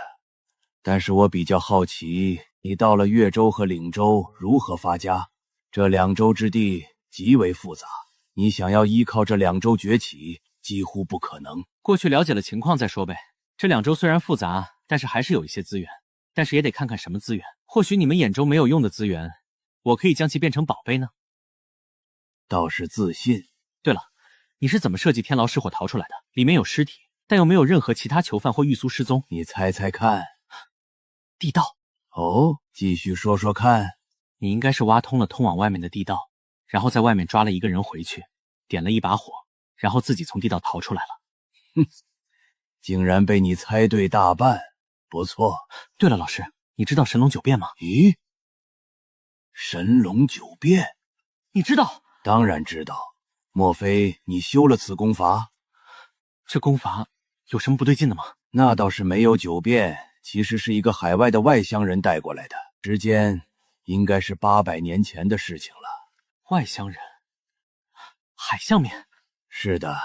但是我比较好奇，你到了越州和岭州如何发家？这2州之地极为复杂，你想要依靠这2州崛起，几乎不可能。过去了解了情况再说呗。这2州虽然复杂，但是还是有一些资源，但是也得看看什么资源。或许你们眼中没有用的资源，我可以将其变成宝贝呢。倒是自信。对了，你是怎么设计天牢失火逃出来的？里面有尸体，但又没有任何其他囚犯或狱卒失踪。你猜猜看。地道。哦，继续说说看。你应该是挖通了通往外面的地道，然后在外面抓了一个人回去，点了一把火，然后自己从地道逃出来了。哼，竟然被你猜对大半，不错。对了，老师，你知道神龙9变吗？咦，神龙9变？你知道？当然知道。莫非你修了此功法？这功法有什么不对劲的吗？那倒是没有9变，其实是一个海外的外乡人带过来的，时间应该是800年前的事情了。外乡人？海相面？是的，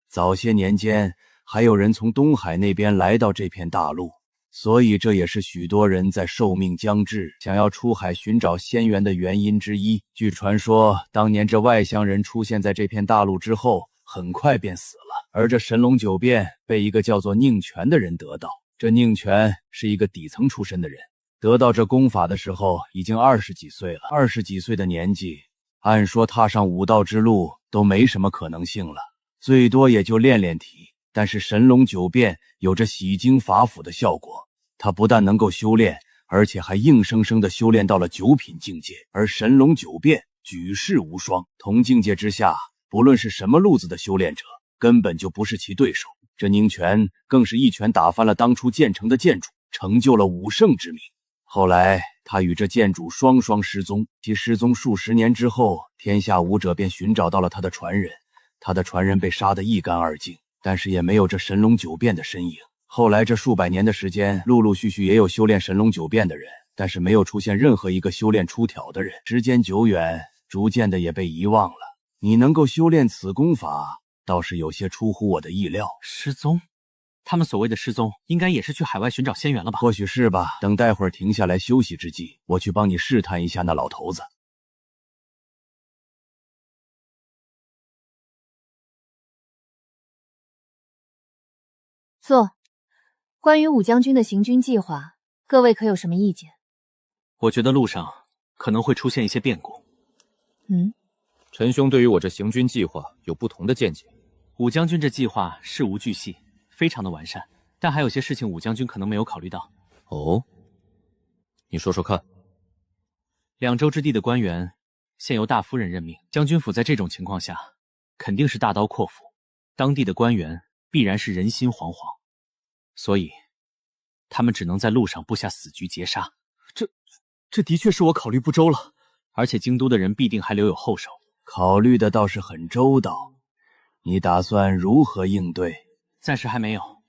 早些年间还有人从东海那边来到这片大陆，所以这也是许多人在寿命将至，想要出海寻找仙缘的原因之一。据传说，当年这外乡人出现在这片大陆之后，很快便死了，而这神龙9变被一个叫做宁泉的人得到。这宁泉是一个底层出身的人，得到这功法的时候已经20几岁了。20几岁的年纪，按说踏上武道之路都没什么可能性了，最多也就练练体。但是神龙9变有着洗精伐腐的效果，他不但能够修炼，而且还硬生生的修炼到了9品境界。而神龙9变举世无双，同境界之下，不论是什么路子的修炼者，根本就不是其对手。这宁泉更是一拳打翻了当初建成的建主，成就了武圣之名。后来他与这建主双双失踪，其失踪数十年之后，天下武者便寻找到了他的传人，他的传人被杀得一干二净，但是也没有这神龙9变的身影。后来这数百年的时间，陆陆续续也有修炼神龙9变的人，但是没有出现任何一个修炼出挑的人。时间久远，逐渐的也被遗忘了。你能够修炼此功法，倒是有些出乎我的意料。失踪？他们所谓的失踪，应该也是去海外寻找仙缘了吧？或许是吧。等待会儿停下来休息之际，我去帮你试探一下那老头子。坐。关于武将军的行军计划，各位可有什么意见？我觉得路上可能会出现一些变故。陈兄对于我这行军计划有不同的见解。武将军这计划事无巨细，非常的完善，但还有些事情武将军可能没有考虑到。哦，你说说看。两州之地的官员现由大夫人任命，将军府在这种情况下肯定是大刀阔斧，当地的官员必然是人心惶惶，所以他们只能在路上布下死局截杀。这的确是我考虑不周了，而且京都的人必定还留有后手。考虑的倒是很周到，你打算如何应对？暂时还没有。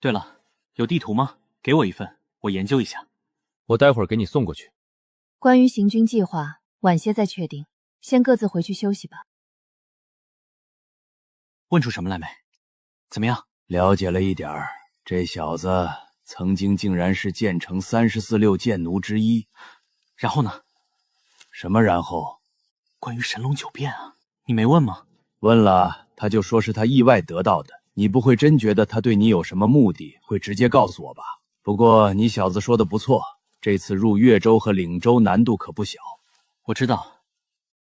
对了，有地图吗？给我一份，我研究一下。我待会儿给你送过去。关于行军计划，晚些再确定，先各自回去休息吧。问出什么来没？怎么样？了解了一点儿，这小子曾经竟然是建成34六剑奴之一。然后呢？什么然后？关于神龙九变啊，你没问吗？问了，他就说是他意外得到的。你不会真觉得他对你有什么目的，会直接告诉我吧？不过你小子说的不错，这次入越州和岭州难度可不小。我知道，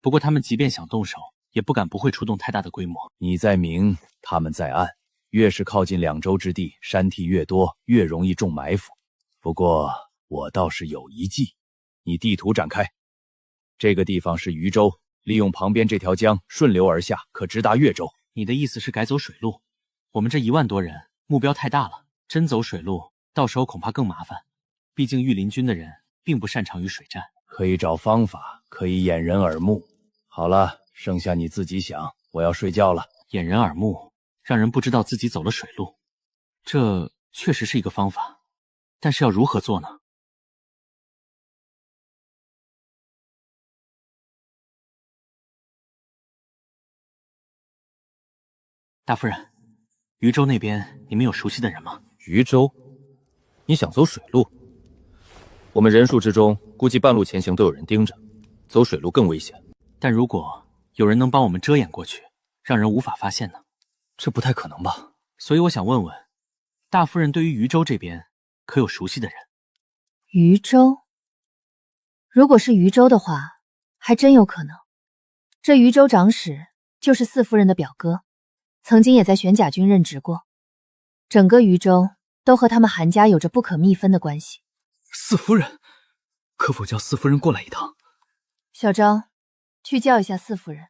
不过他们即便想动手，也不敢不会出动太大的规模。你在明，他们在暗，越是靠近两州之地，山体越多，越容易中埋伏。不过我倒是有一计，你地图展开，这个地方是渝州，利用旁边这条江顺流而下，可直达越州。你的意思是改走水路？我们这1万多人，目标太大了，真走水路，到时候恐怕更麻烦。毕竟御林军的人并不擅长于水战。可以找方法，可以掩人耳目。好了，剩下你自己想，我要睡觉了。掩人耳目，让人不知道自己走了水路，这确实是一个方法，但是要如何做呢？大夫人，渝州那边你们有熟悉的人吗？渝州？你想走水路？我们人数之中，估计半路前行都有人盯着，走水路更危险。但如果有人能帮我们遮掩过去，让人无法发现呢？这不太可能吧？所以我想问问，大夫人对于渝州这边可有熟悉的人？渝州？如果是渝州的话，还真有可能。这渝州长史就是四夫人的表哥，曾经也在玄甲军任职过。整个渝州都和他们韩家有着不可密分的关系。四夫人，可否叫四夫人过来一趟？小昭，去叫一下四夫人。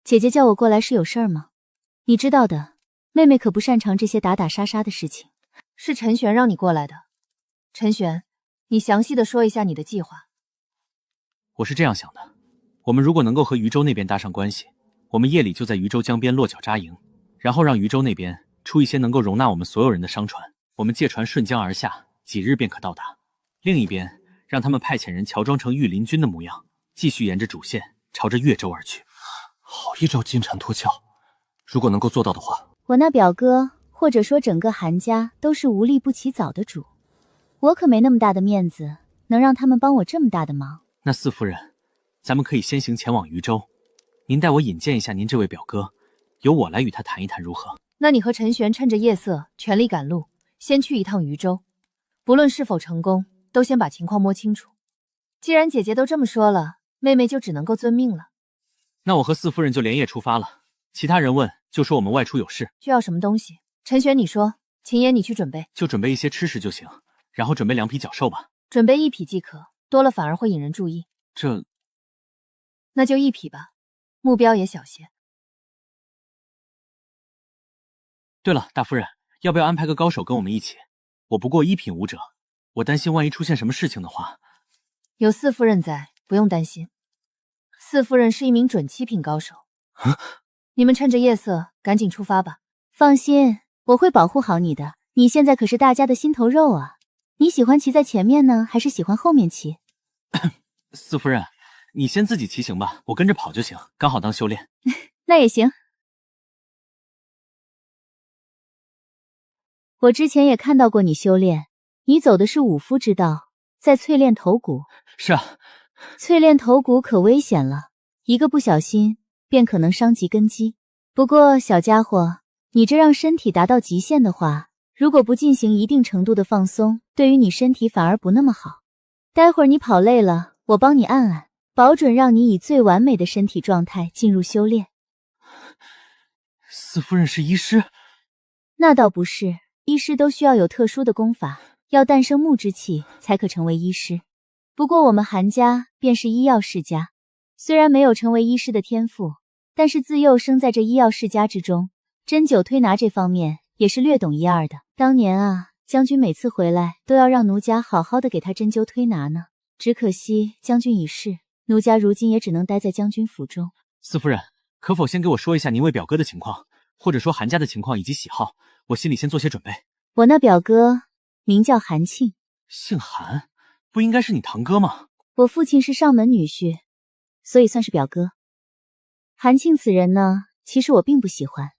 姐姐叫我过来是有事儿吗？你知道的，妹妹可不擅长这些打打杀杀的事情。是陈玄让你过来的。陈玄，你详细的说一下你的计划。我是这样想的，我们如果能够和渝州那边搭上关系，我们夜里就在渝州江边落脚扎营，然后让渝州那边出一些能够容纳我们所有人的商船，我们借船顺江而下，几日便可到达。另一边让他们派遣人乔装成御林军的模样，继续沿着主线朝着越州而去。好一招金蝉脱壳，如果能够做到的话，我那表哥或者说整个韩家都是无利不起早的主，我可没那么大的面子，能让他们帮我这么大的忙。那四夫人，咱们可以先行前往渝州，您带我引荐一下您这位表哥，由我来与他谈一谈如何？那你和陈玄趁着夜色全力赶路，先去一趟渝州，不论是否成功，都先把情况摸清楚。既然姐姐都这么说了，妹妹就只能够遵命了。那我和四夫人就连夜出发了，其他人问就说我们外出有事。需要什么东西？陈玄你说，秦爷你去准备。就准备一些吃食就行，然后准备2匹角兽吧。准备1匹即可，多了反而会引人注意。那就1匹吧，目标也小些。对了，大夫人，要不要安排个高手跟我们一起？我不过1品武者，我担心万一出现什么事情的话。有四夫人在，不用担心。四夫人是一名准7品高手。你们趁着夜色赶紧出发吧。放心，我会保护好你的。你现在可是大家的心头肉啊。你喜欢骑在前面呢，还是喜欢后面骑？四夫人，你先自己骑行吧，我跟着跑就行，刚好当修炼。那也行。我之前也看到过你修炼，你走的是武夫之道，在淬炼头骨。是啊，淬炼头骨可危险了，一个不小心便可能伤及根基。不过小家伙，你这让身体达到极限的话，如果不进行一定程度的放松，对于你身体反而不那么好。待会儿你跑累了，我帮你按按，保准让你以最完美的身体状态进入修炼。四夫人是医师？那倒不是，医师都需要有特殊的功法，要诞生木之气才可成为医师。不过我们韩家便是医药世家，虽然没有成为医师的天赋，但是自幼生在这医药世家之中，针灸推拿这方面也是略懂一二的。当年啊，将军每次回来都要让奴家好好的给他针灸推拿呢。只可惜将军已逝，奴家如今也只能待在将军府中。四夫人，可否先给我说一下您为表哥的情况，或者说韩家的情况以及喜好，我心里先做些准备。我那表哥名叫韩庆。姓韩，不应该是你堂哥吗？我父亲是上门女婿，所以算是表哥。韩庆此人呢，其实我并不喜欢。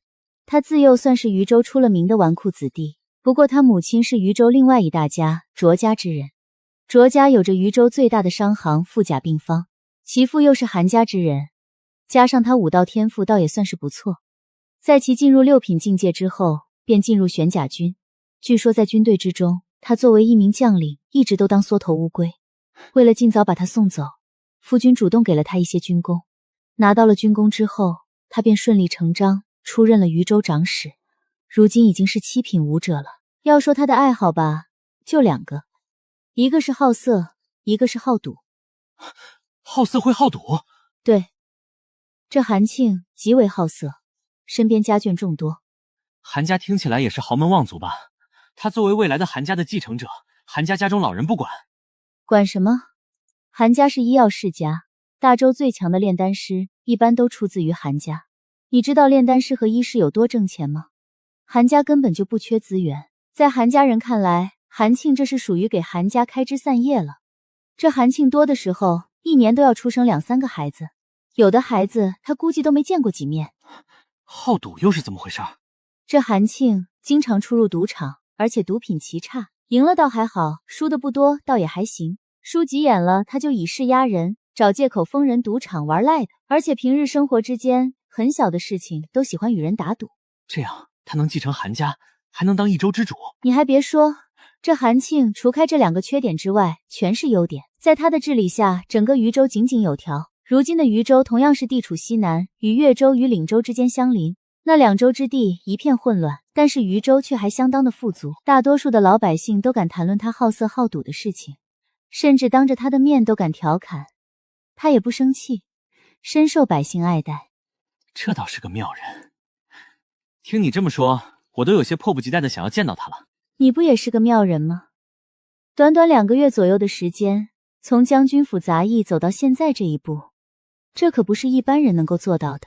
他自幼算是渝州出了名的纨绔子弟，不过他母亲是渝州另外一大家卓家之人。卓家有着渝州最大的商行富甲并方，其父又是韩家之人，加上他武道天赋倒也算是不错。在其进入6品境界之后，便进入玄甲军。据说在军队之中，他作为一名将领，一直都当缩头乌龟。为了尽早把他送走，夫君主动给了他一些军功。拿到了军功之后，他便顺理成章出任了渝州长史，如今已经是7品武者了。要说他的爱好吧，就2个，一个是好色，一个是好赌。好色会好赌？对，这韩庆极为好色，身边家眷众多。韩家听起来也是豪门望族吧？他作为未来的韩家的继承者，韩家家中老人不管？管什么？韩家是医药世家，大周最强的炼丹师一般都出自于韩家。你知道炼丹师和医师有多挣钱吗？韩家根本就不缺资源，在韩家人看来，韩庆这是属于给韩家开枝散叶了。这韩庆多的时候，一年都要出生2、3个孩子，有的孩子他估计都没见过几面。好赌又是怎么回事？这韩庆经常出入赌场，而且赌品奇差，赢了倒还好，输的不多倒也还行。输急眼了，他就以势压人，找借口封人赌场玩赖的，而且平日生活之间很小的事情都喜欢与人打赌。这样他能继承韩家，还能当一州之主。你还别说，这韩庆除开这2个缺点之外，全是优点。在他的治理下，整个渝州井井有条。如今的渝州同样是地处西南，与越州与岭州之间相邻。那2州之地一片混乱，但是渝州却还相当的富足，大多数的老百姓都敢谈论他好色好赌的事情，甚至当着他的面都敢调侃，他也不生气，深受百姓爱戴。这倒是个妙人。听你这么说，我都有些迫不及待的想要见到他了。你不也是个妙人吗？短短2个月左右的时间，从将军府杂役走到现在这一步，这可不是一般人能够做到的。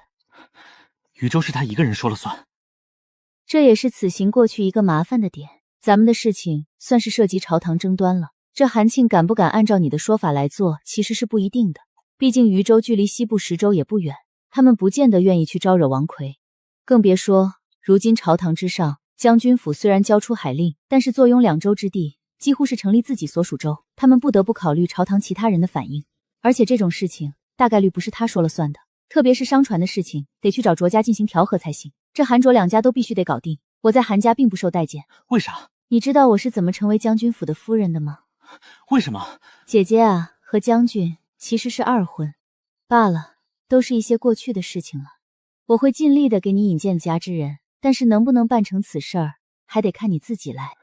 渝州是他一个人说了算，这也是此行过去一个麻烦的点。咱们的事情算是涉及朝堂争端了，这韩庆敢不敢按照你的说法来做，其实是不一定的。毕竟渝州距离西部10州也不远，他们不见得愿意去招惹王魁。更别说如今朝堂之上，将军府虽然交出海令，但是坐拥2州之地，几乎是成立自己所属州，他们不得不考虑朝堂其他人的反应。而且这种事情大概率不是他说了算的，特别是商船的事情，得去找卓家进行调和才行。这韩卓2家都必须得搞定。我在韩家并不受待见。为啥？你知道我是怎么成为将军府的夫人的吗？为什么？姐姐啊，和将军其实是2婚罢了，都是一些过去的事情了。我会尽力的给你引荐家之人，但是能不能办成此事儿，还得看你自己来。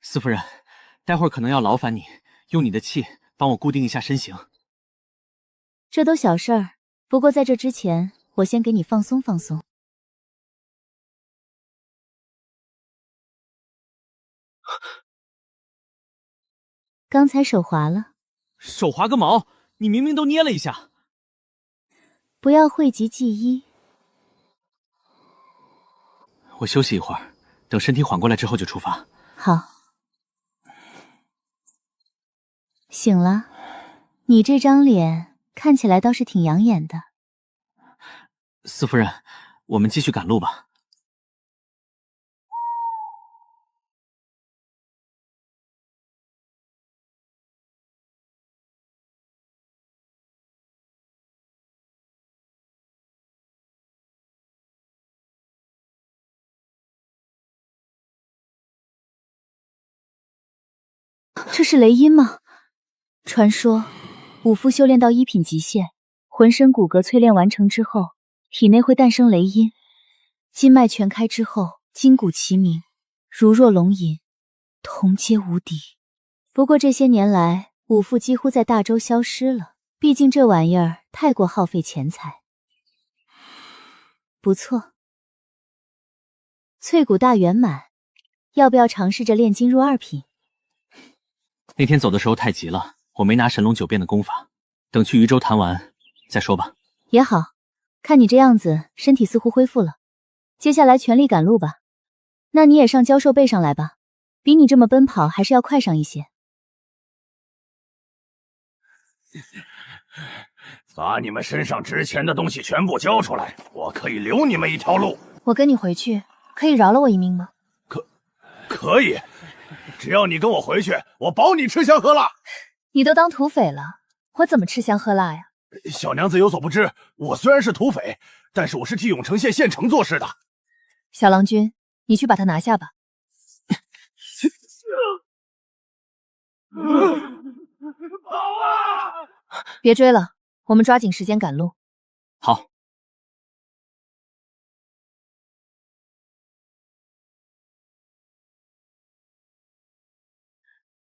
四夫人，待会儿可能要劳烦你，用你的气帮我固定一下身形。这都小事儿，不过在这之前，我先给你放松放松。刚才手滑了。手滑个毛！你明明都捏了一下。不要讳疾忌医。我休息一会儿，等身体缓过来之后就出发。好。醒了，你这张脸看起来倒是挺养眼的。四夫人，我们继续赶路吧。这是雷音吗？传说武夫修炼到1品极限，浑身骨骼淬炼完成之后，体内会诞生雷音，筋脉全开之后，筋骨齐鸣，如若龙吟，同皆无敌。不过这些年来，武夫几乎在大洲消失了，毕竟这玩意儿太过耗费钱财。不错，淬骨大圆满，要不要尝试着炼金入2品？那天走的时候太急了，我没拿神龙9变的功法，等去渝州谈完再说吧。也好，看你这样子，身体似乎恢复了，接下来全力赶路吧。那你也上教授背上来吧，比你这么奔跑还是要快上一些。把你们身上值钱的东西全部交出来，我可以留你们一条路。我跟你回去，可以饶了我一命吗？可以，只要你跟我回去，我保你吃香喝辣。你都当土匪了，我怎么吃香喝辣呀？小娘子有所不知，我虽然是土匪，但是我是替永城县县城做事的。小郎君，你去把他拿下吧。跑啊！别追了，我们抓紧时间赶路。好。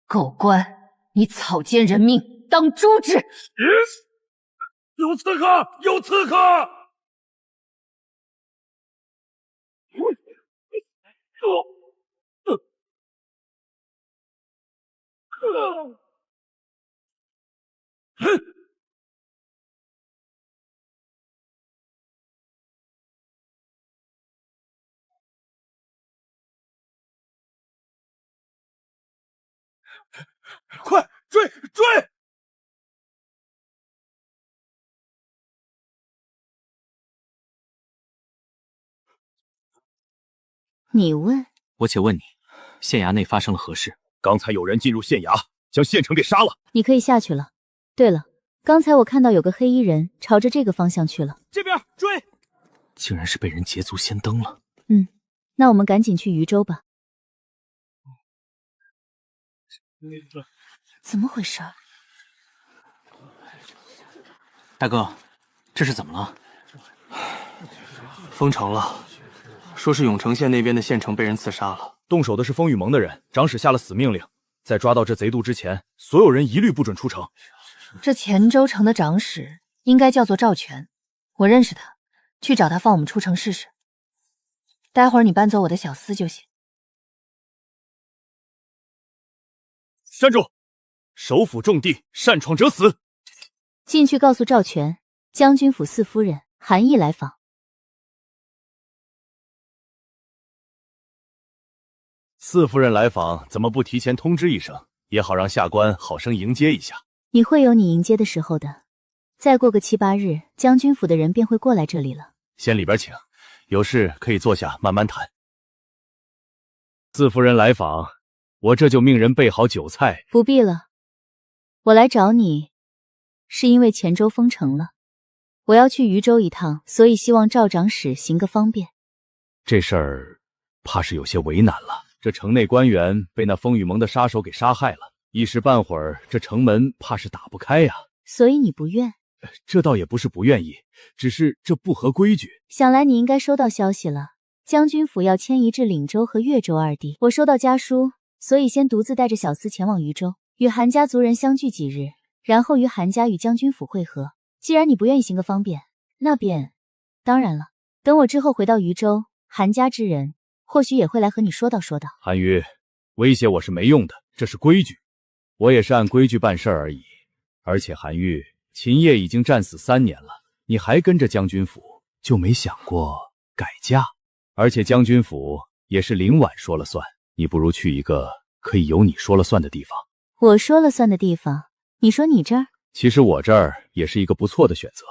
狗官，你草菅人命，当诛之！有刺客！有刺客！快追！你问？我且问你，县衙内发生了何事？刚才有人进入县衙，将县城给杀了。你可以下去了。对了，刚才我看到有个黑衣人朝着这个方向去了。这边追！竟然是被人捷足先登了。那我们赶紧去渝州吧。怎么回事？大哥，这是怎么了？封城了，说是永城县那边的县城被人刺杀了。动手的是风雨盟的人，长史下了死命令，在抓到这贼渡之前，所有人一律不准出城。这黔州城的长史应该叫做赵全，我认识他，去找他放我们出城试试。待会儿你搬走我的小厮就行。站住！首府重地，擅闯者死。进去告诉赵全，将军府四夫人韩毅来访。四夫人来访，怎么不提前通知一声，也好让下官好生迎接一下？你会有你迎接的时候的。再过个7、8日，将军府的人便会过来这里了。先里边请，有事可以坐下慢慢谈。四夫人来访，我这就命人备好酒菜。不必了，我来找你，是因为黔州封城了，我要去渝州一趟，所以希望赵长史行个方便。这事儿怕是有些为难了。这城内官员被那风雨盟的杀手给杀害了，一时半会儿这城门怕是打不开呀。所以你不愿？这倒也不是不愿意，只是这不合规矩。想来你应该收到消息了，将军府要迁移至岭州和越州2地。我收到家书，所以先独自带着小厮前往渝州，与韩家族人相聚几日，然后于韩家与将军府会合。既然你不愿意行个方便，那便……当然了，等我之后回到渝州，韩家之人或许也会来和你说道说道。韩愈，威胁我是没用的，这是规矩，我也是按规矩办事而已。而且韩愈，秦业已经战死3年了，你还跟着将军府，就没想过改嫁？而且将军府也是林婉说了算，你不如去一个可以由你说了算的地方。我说了算的地方，你说你这儿？其实我这儿也是一个不错的选择。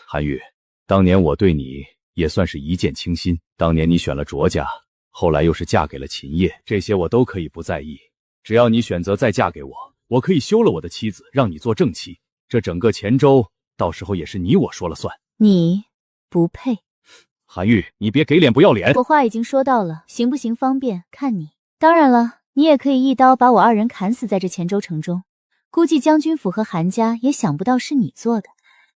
韩愈，当年我对你也算是一见倾心，当年你选了卓家，后来又是嫁给了秦业，这些我都可以不在意，只要你选择再嫁给我，我可以休了我的妻子，让你做正妻，这整个黔州到时候也是你我说了算。你不配。韩愈，你别给脸不要脸。我话已经说到了，行不行方便看你。当然了，你也可以一刀把我二人砍死在这黔州城中。估计将军府和韩家也想不到是你做的，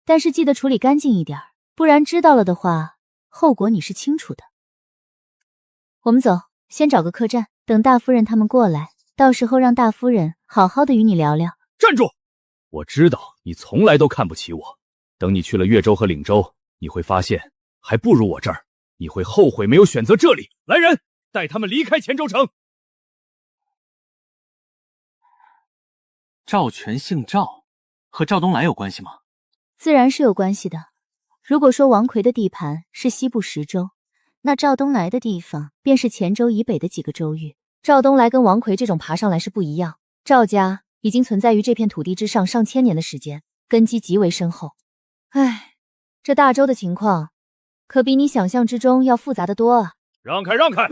但是记得处理干净一点，不然知道了的话，后果你是清楚的。我们走，先找个客栈，等大夫人他们过来，到时候让大夫人好好的与你聊聊。站住！我知道你从来都看不起我，等你去了越州和岭州，你会发现还不如我这儿，你会后悔没有选择这里。来人，带他们离开黔州城。赵全姓赵，和赵东来有关系吗？自然是有关系的。如果说王奎的地盘是西部10州，那赵东来的地方便是黔州以北的几个州域。赵东来跟王奎这种爬上来是不一样，赵家已经存在于这片土地之上上千年的时间，根基极为深厚。唉，这大周的情况可比你想象之中要复杂的多啊！让开，让开！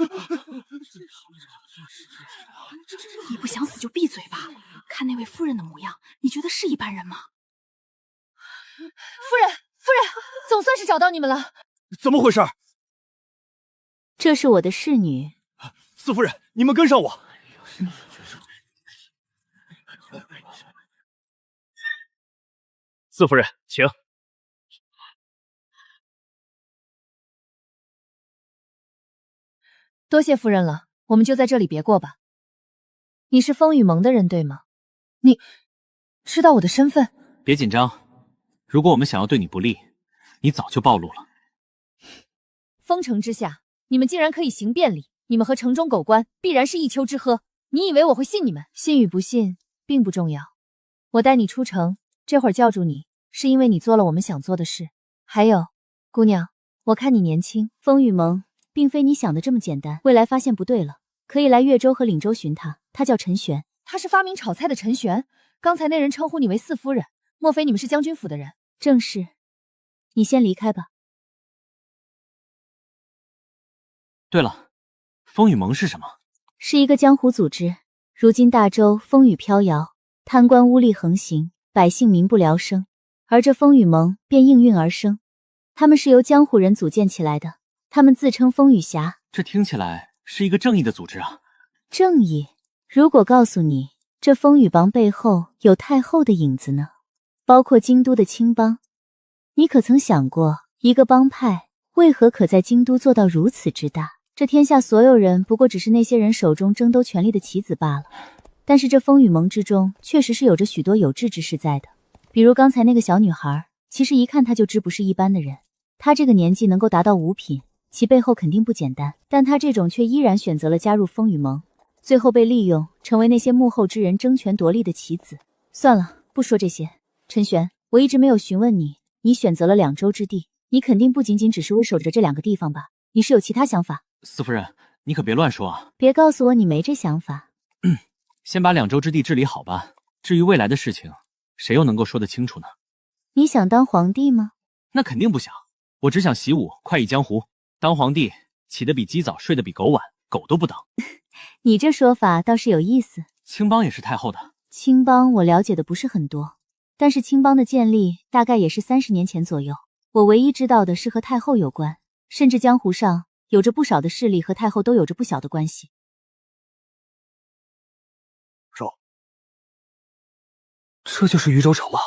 你不想死就闭嘴吧！看那位夫人的模样，你觉得是一般人吗？夫人，总算是找到你们了。怎么回事？这是我的侍女。四夫人，你们跟上我。四夫人，请。多谢夫人了，我们就在这里别过吧。你是风雨盟的人对吗？你知道我的身份？别紧张，如果我们想要对你不利，你早就暴露了。封城之下，你们竟然可以行便礼，你们和城中狗官必然是一丘之貉。你以为我会信你们？信与不信并不重要。我带你出城，这会儿叫住你，是因为你做了我们想做的事。还有，姑娘，我看你年轻，风雨盟并非你想的这么简单。未来发现不对了，可以来越州和岭州寻他，他叫陈玄。他是发明炒菜的陈玄。刚才那人称呼你为四夫人，莫非你们是将军府的人？正是。你先离开吧。对了，风雨盟是什么？是一个江湖组织。如今大周风雨飘摇，贪官污吏横行，百姓民不聊生，而这风雨盟便应运而生。他们是由江湖人组建起来的，他们自称风雨侠。这听起来是一个正义的组织啊。正义？如果告诉你这风雨帮背后有太后的影子呢？包括京都的青帮，你可曾想过，一个帮派为何可在京都做到如此之大？这天下所有人不过只是那些人手中争夺权力的棋子罢了。但是这风雨盟之中确实是有着许多有志之士在的，比如刚才那个小女孩，其实一看她就知不是一般的人。她这个年纪能够达到5品，其背后肯定不简单，但她这种却依然选择了加入风雨盟，最后被利用，成为那些幕后之人争权夺利的棋子。算了，不说这些。陈玄，我一直没有询问你，你选择了2州之地，你肯定不仅仅只是为守着这2个地方吧？你是有其他想法？四夫人，你可别乱说啊！别告诉我你没这想法。先把2州之地治理好吧。至于未来的事情，谁又能够说得清楚呢？你想当皇帝吗？那肯定不想，我只想习武，快意江湖。当皇帝，起得比鸡早，睡得比狗晚，狗都不当。你这说法倒是有意思。青帮也是太后的。青帮我了解的不是很多，但是青帮的建立大概也是30年前左右。我唯一知道的是和太后有关，甚至江湖上有着不少的势力和太后都有着不小的关系。这就是渝州城吗？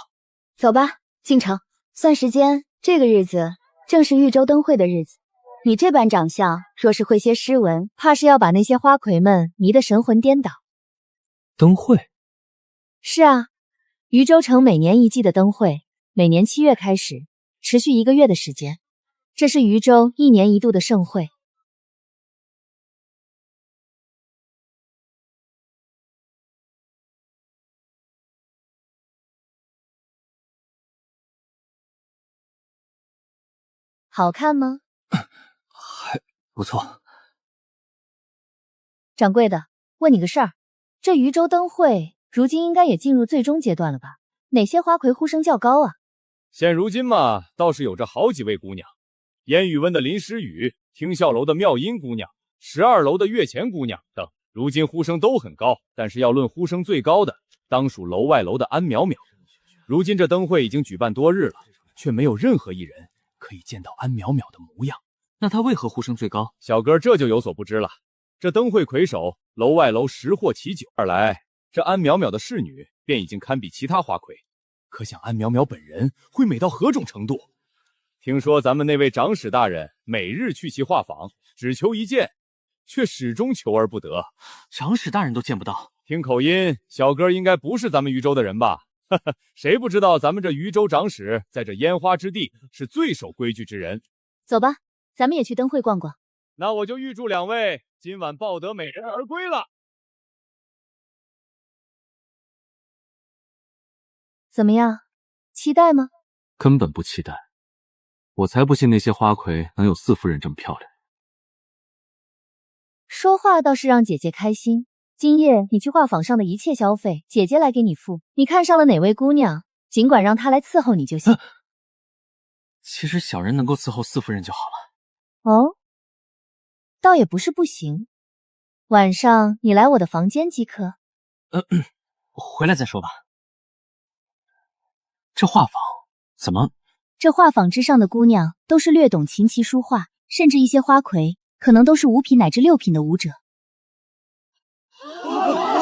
走吧，进城。算时间，这个日子正是豫州灯会的日子。你这般长相，若是会些诗文，怕是要把那些花魁们迷得神魂颠倒。灯会？是啊，渝州城每年一季的灯会，每年7月开始，持续1个月的时间。这是渝州1年1度的盛会。好看吗？不错。掌柜的，问你个事儿，这渝州灯会如今应该也进入最终阶段了吧？哪些花魁呼声较高啊？现如今嘛，倒是有着好几位姑娘，烟雨温的林诗雨，听笑楼的妙音姑娘，12楼的月前姑娘等，如今呼声都很高。但是要论呼声最高的，当属楼外楼的安淼淼。如今这灯会已经举办多日了，却没有任何一人可以见到安淼淼的模样。那她为何呼声最高？小哥这就有所不知了。这灯会魁首，楼外楼识货其九，二来这安淼淼的侍女便已经堪比其他花魁，可想安淼淼本人会美到何种程度？听说咱们那位长史大人每日去其画舫，只求一见，却始终求而不得。长史大人都见不到？听口音，小哥应该不是咱们渝州的人吧？谁不知道咱们这渝州长史在这烟花之地是最守规矩之人。走吧，咱们也去灯会逛逛。那我就预祝两位今晚抱得美人而归了。怎么样，期待吗？根本不期待，我才不信那些花魁能有四夫人这么漂亮。说话倒是让姐姐开心。今夜你去画舫上的一切消费，姐姐来给你付。你看上了哪位姑娘，尽管让她来伺候你就行。其实小人能够伺候四夫人就好了。哦，倒也不是不行。晚上你来我的房间即可。回来再说吧。这画舫怎么？这画舫之上的姑娘都是略懂琴棋书画，甚至一些花魁可能都是5品乃至6品的舞者。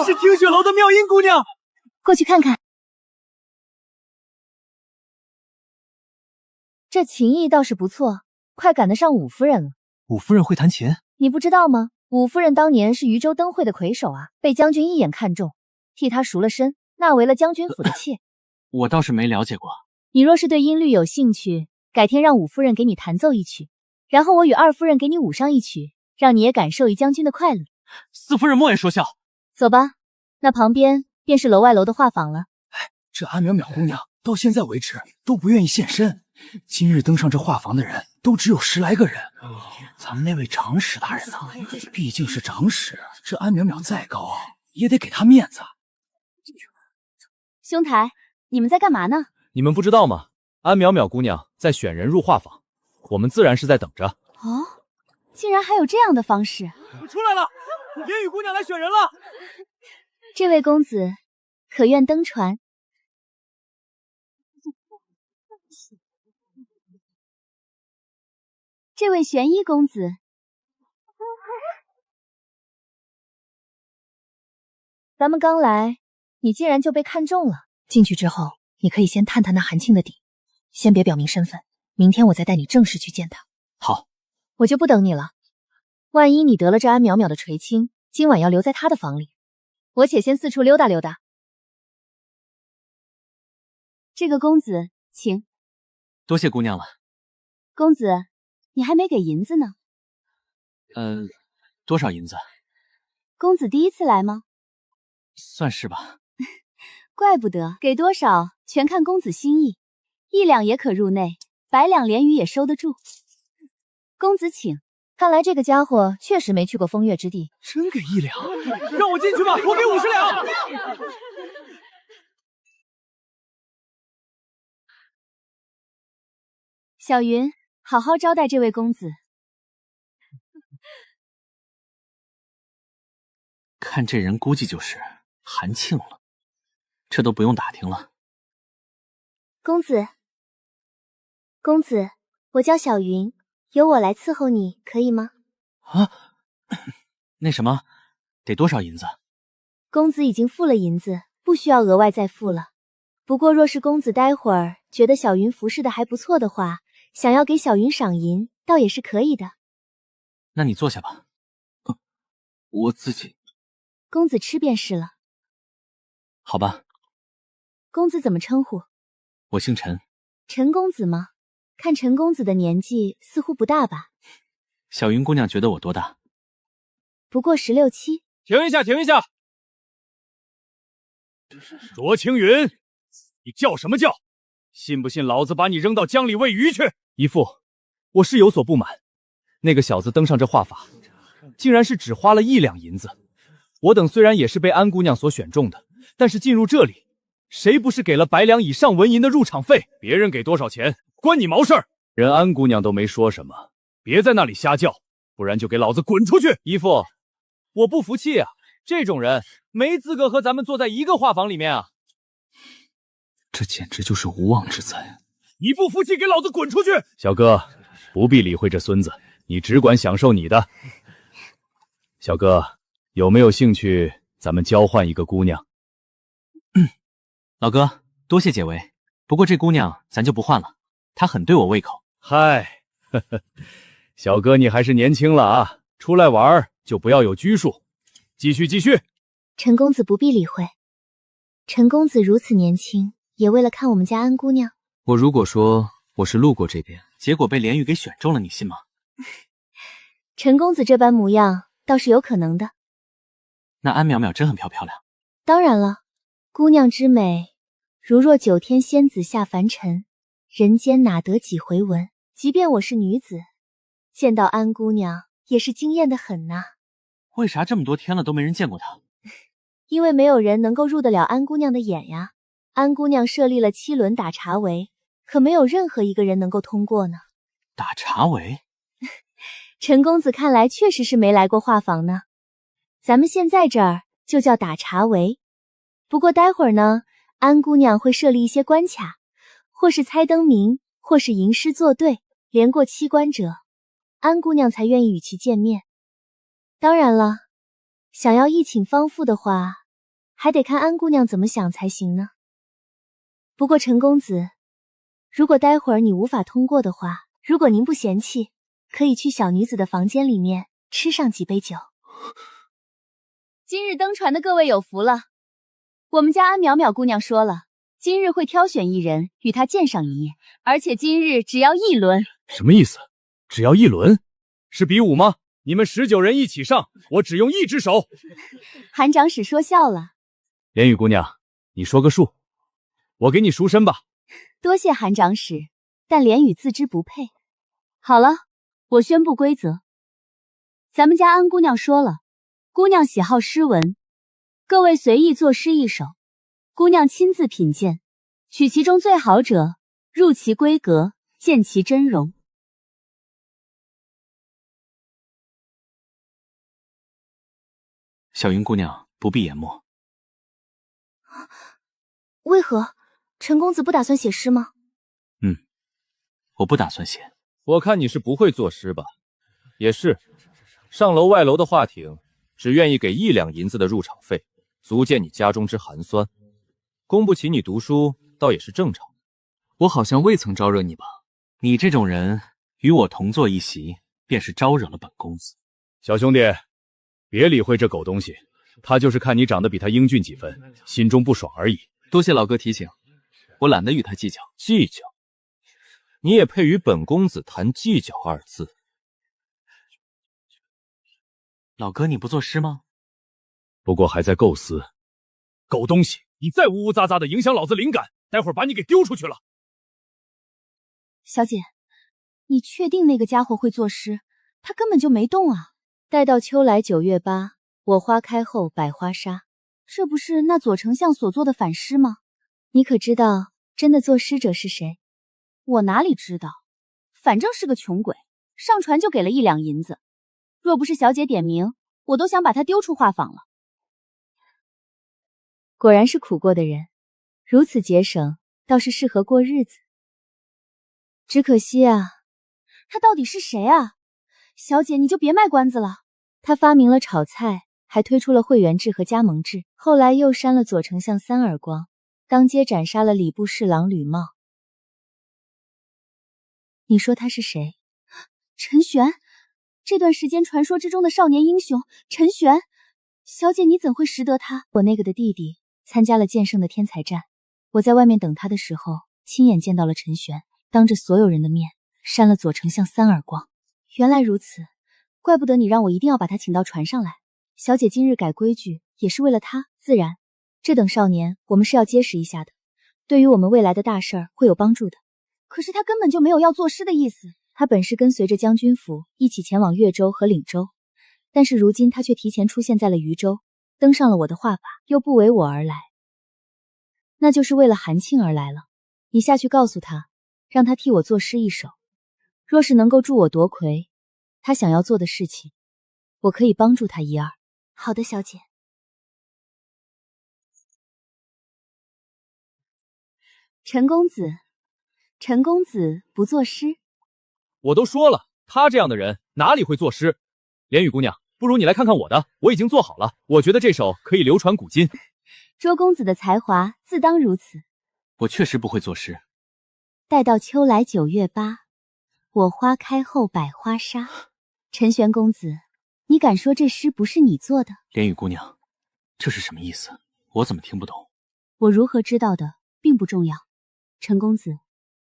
是听雪楼的妙音姑娘，过去看看。这琴艺倒是不错，快赶得上五夫人了。五夫人会弹琴？你不知道吗？五夫人当年是渝州灯会的魁首啊，被将军一眼看中，替她赎了身，纳为了将军府的妾。我倒是没了解过。你若是对音律有兴趣，改天让五夫人给你弹奏一曲，然后我与二夫人给你舞上一曲，让你也感受一将军的快乐。四夫人莫言说笑。走吧，那旁边便是楼外楼的画舫了。这安淼淼姑娘到现在为止都不愿意现身，今日登上这画舫的人都只有10来个人。咱们那位长史大人呢，毕竟是长史，这安淼淼再高也得给他面子。兄台，你们在干嘛呢？你们不知道吗？安淼淼姑娘在选人入画舫，我们自然是在等着。哦，竟然还有这样的方式！出来了，烟雨姑娘来选人了。这位公子，可愿登船？这位玄衣公子，咱们刚来，你竟然就被看中了。进去之后，你可以先探探那韩庆的底，先别表明身份，明天我再带你正式去见他。好，我就不等你了。万一你得了这安淼淼的垂青，今晚要留在他的房里，我且先四处溜达溜达。这个公子，请。多谢姑娘了。公子，你还没给银子呢。多少银子？公子第一次来吗？算是吧。怪不得，给多少全看公子心意，1两也可入内，100两连鱼也收得住。公子请。看来这个家伙确实没去过风月之地。真给1两？让我进去吧，我给50两。小云，好好招待这位公子。看这人估计就是韩庆了，这都不用打听了。公子，公子，我叫小云，由我来伺候你，可以吗？啊，那什么，得多少银子？公子已经付了银子，不需要额外再付了。不过若是公子待会儿觉得小云服侍的还不错的话，想要给小云赏银，倒也是可以的。那你坐下吧。我自己。公子吃便是了。好吧。公子怎么称呼？我姓陈。陈公子吗？看陈公子的年纪似乎不大吧？小云姑娘觉得我多大？不过16、17。停一下，停一下！卓青云，你叫什么叫？信不信老子把你扔到江里喂鱼去？姨父，我是有所不满，那个小子登上这画法，竟然是只花了1两银子。我等虽然也是被安姑娘所选中的，但是进入这里，谁不是给了100两以上纹银的入场费？别人给多少钱，关你毛事儿！人安姑娘都没说什么，别在那里瞎叫，不然就给老子滚出去！姨父，我不服气啊！这种人没资格和咱们坐在一个画舫里面啊！这简直就是无妄之灾！你不服气，给老子滚出去！小哥，不必理会这孙子，你只管享受你的。小哥，有没有兴趣咱们交换一个姑娘？老哥，多谢解围。不过这姑娘咱就不换了，她很对我胃口。嗨，呵呵，小哥你还是年轻了啊，出来玩就不要有拘束。继续。陈公子不必理会。陈公子如此年轻，也为了看我们家安姑娘。我如果说我是路过这边，结果被连玉给选中了，你信吗？陈公子这般模样，倒是有可能的。那安淼淼真很漂亮。当然了，姑娘之美，如若9天仙子下凡尘，人间哪得几回闻？即便我是女子，见到安姑娘也是惊艳的很呐。为啥这么多天了都没人见过她？因为没有人能够入得了安姑娘的眼呀。安姑娘设立了7轮打茶围，可没有任何一个人能够通过呢。打茶围？陈公子看来确实是没来过画舫呢。咱们现在这儿就叫打茶围。不过待会儿呢，安姑娘会设立一些关卡，或是猜灯谜，或是吟诗作对，连过7关者，安姑娘才愿意与其见面。当然了，想要一寝方复的话，还得看安姑娘怎么想才行呢。不过陈公子，如果待会儿你无法通过的话，如果您不嫌弃，可以去小女子的房间里面吃上几杯酒。今日登船的各位有福了，我们家安淼淼姑娘说了，今日会挑选1人与她见上一面，而且今日只要1轮。什么意思？只要1轮？是比武吗？你们19人一起上，我只用1只手。韩长史说笑了。连玉姑娘，你说个数，我给你赎身吧。多谢韩长史，但连宇自知不配。好了，我宣布规则。咱们家安姑娘说了，姑娘喜好诗文，各位随意作诗1首，姑娘亲自品鉴，取其中最好者，入其闺阁，见其真容。小云姑娘不必研墨。为何？陈公子不打算写诗吗？我不打算写。我看你是不会作诗吧？也是，上楼外楼的画亭，只愿意给1两银子的入场费，足见你家中之寒酸。供不起你读书，倒也是正常。我好像未曾招惹你吧？你这种人与我同坐一席，便是招惹了本公子。小兄弟，别理会这狗东西，他就是看你长得比他英俊几分，心中不爽而已。多谢老哥提醒，我懒得与他计较。计较？你也配与本公子谈计较2字？老哥，你不作诗吗？不过还在构思。狗东西，你再呜呜喳喳的影响老子灵感，待会儿把你给丢出去了。小姐，你确定那个家伙会作诗？他根本就没动啊。待到秋来9月8，我花开后百花杀。这不是那左丞相所做的反诗吗？你可知道真的作诗者是谁？我哪里知道，反正是个穷鬼，上船就给了1两银子。若不是小姐点名，我都想把他丢出画舫了。果然是苦过的人，如此节省，倒是适合过日子。只可惜啊，他到底是谁啊？小姐，你就别卖关子了。他发明了炒菜，还推出了会员制和加盟制，后来又扇了左丞相3耳光，当街斩杀了礼部侍郎吕茂。你说他是谁？陈玄，这段时间传说之中的少年英雄陈玄。小姐，你怎会识得他？我那个的弟弟参加了剑圣的天才战，我在外面等他的时候，亲眼见到了陈玄，当着所有人的面扇了左丞相3耳光。原来如此，怪不得你让我一定要把他请到船上来。小姐今日改规矩，也是为了他。自然，这等少年我们是要结识一下的，对于我们未来的大事儿会有帮助的。可是他根本就没有要作诗的意思，他本是跟随着将军府一起前往越州和岭州，但是如今他却提前出现在了渝州，登上了我的画法，又不为我而来，那就是为了韩庆而来了。你下去告诉他，让他替我作诗一首，若是能够助我夺魁，他想要做的事情，我可以帮助他一二。好的，小姐。陈公子，陈公子不作诗？我都说了，他这样的人哪里会作诗？莲雨姑娘，不如你来看看我的，我已经做好了，我觉得这首可以流传古今。周公子的才华自当如此。我确实不会作诗。待到秋来9月8，我花开后百花杀。陈玄公子，你敢说这诗不是你做的？莲雨姑娘，这是什么意思？我怎么听不懂？我如何知道的，并不重要。陈公子，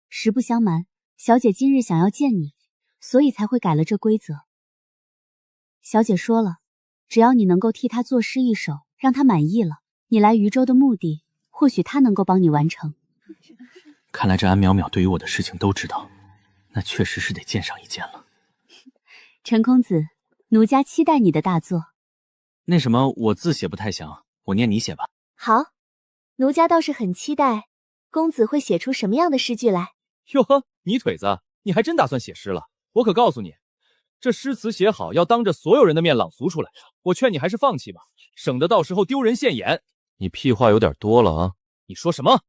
实不相瞒，小姐今日想要见你，所以才会改了这规则。小姐说了，只要你能够替她作诗一首，让她满意了，你来渝州的目的，或许她能够帮你完成。看来这安淼淼对于我的事情都知道，那确实是得见上一见了。陈公子，奴家期待你的大作。那什么，我字写不太详，我念你写吧。好，奴家倒是很期待公子会写出什么样的诗句来。哟呵，你腿子，你还真打算写诗了？我可告诉你，这诗词写好要当着所有人的面朗读出来，我劝你还是放弃吧，省得到时候丢人现眼。你屁话有点多了啊！你说什么？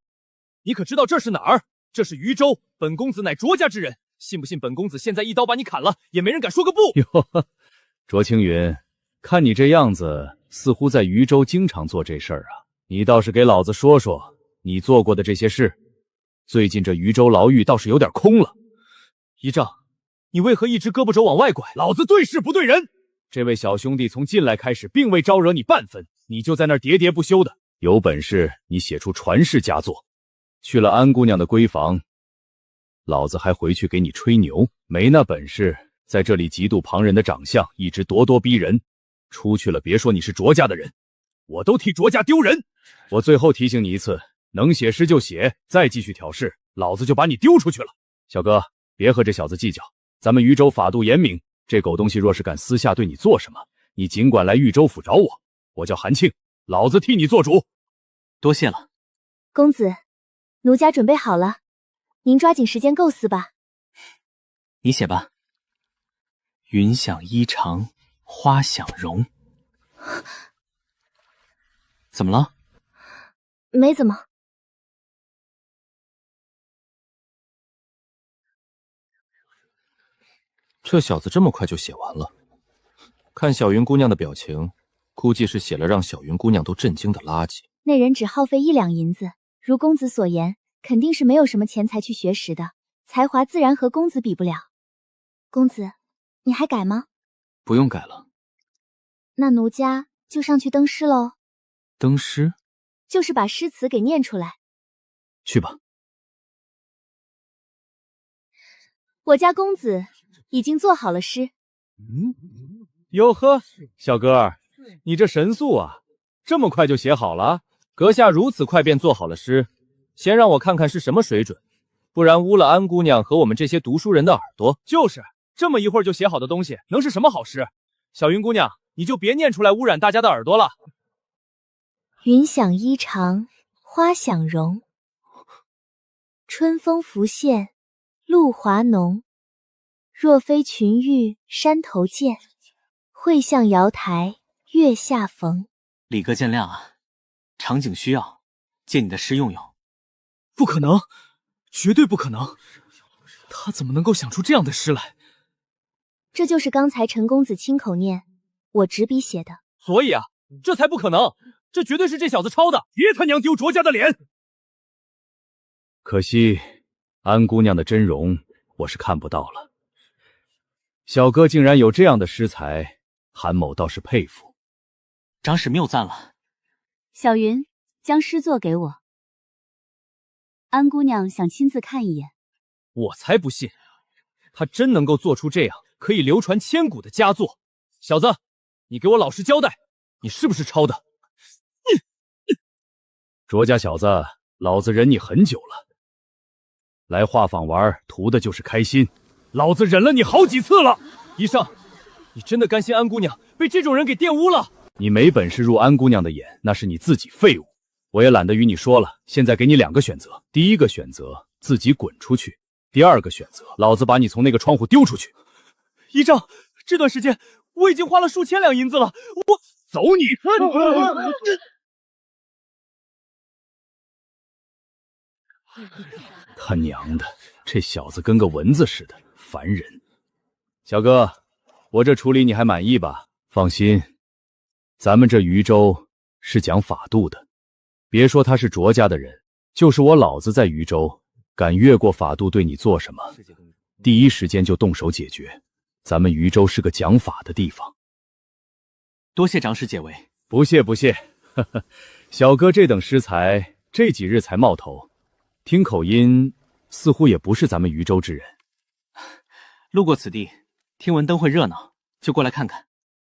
你可知道这是哪儿？这是渝州，本公子乃卓家之人，信不信本公子现在一刀把你砍了，也没人敢说个不。哟呵，卓青云，看你这样子，似乎在渝州经常做这事儿啊。你倒是给老子说说你做过的这些事。最近这渝州牢狱倒是有点空了。姨丈，你为何一直胳膊肘往外拐？老子对事不对人。这位小兄弟从进来开始并未招惹你半分，你就在那儿喋喋不休的。有本事你写出传世佳作。去了安姑娘的闺房，老子还回去给你吹牛。没那本事，在这里嫉妒旁人的长相，一直咄咄逼人。出去了别说你是卓家的人，我都替卓家丢人。我最后提醒你一次，能写诗就写，再继续挑事，老子就把你丢出去了。小哥，别和这小子计较，咱们渝州法度严明，这狗东西若是敢私下对你做什么，你尽管来豫州府找我，我叫韩庆，老子替你做主。多谢了。公子，奴家准备好了，您抓紧时间构思吧。你写吧。云想衣裳花想容。怎么了？没怎么。这小子这么快就写完了，看小云姑娘的表情，估计是写了让小云姑娘都震惊的垃圾。那人只耗费1两银子，如公子所言，肯定是没有什么钱财去学识的，才华自然和公子比不了。公子，你还改吗？不用改了。那奴家就上去登诗喽。登诗？就是把诗词给念出来。去吧。我家公子已经做好了诗。哟呵，小哥儿，你这神速啊，这么快就写好了？阁下如此快便做好了诗，先让我看看是什么水准，不然污了安姑娘和我们这些读书人的耳朵。就是这么一会儿就写好的东西，能是什么好诗？小云姑娘，你就别念出来污染大家的耳朵了。云想衣裳花想容，春风拂槛露华浓。若非群玉山头见，会向瑶台月下逢。李哥见谅啊，场景需要，借你的诗用用。不可能，绝对不可能！他怎么能够想出这样的诗来？这就是刚才陈公子亲口念，我执笔写的。所以啊，这才不可能，这绝对是这小子抄的！别他娘丢卓家的脸！可惜安姑娘的真容我是看不到了。小哥竟然有这样的诗才，韩某倒是佩服。长史谬赞了。小云，将诗作给我。安姑娘想亲自看一眼。我才不信，他真能够做出这样可以流传千古的佳作。小子，你给我老实交代，你是不是抄的？卓家小子，老子忍你很久了。来画舫玩，图的就是开心。老子忍了你好几次了。医生，你真的甘心安姑娘被这种人给玷污了？你没本事入安姑娘的眼，那是你自己废物。我也懒得与你说了，现在给你2个选择：第一个选择自己滚出去，第2个选择老子把你从那个窗户丢出去。医生，这段时间我已经花了数千两银子了，我走你！他娘的，这小子跟个蚊子似的，烦人。小哥，我这处理你还满意吧？放心，咱们这渝州是讲法度的，别说他是卓家的人，就是我老子在渝州，敢越过法度对你做什么，第一时间就动手解决。咱们渝州是个讲法的地方。多谢长史解围。不谢不谢，呵呵，小哥这等诗才，这几日才冒头，听口音似乎也不是咱们渝州之人。路过此地，听闻灯会热闹，就过来看看。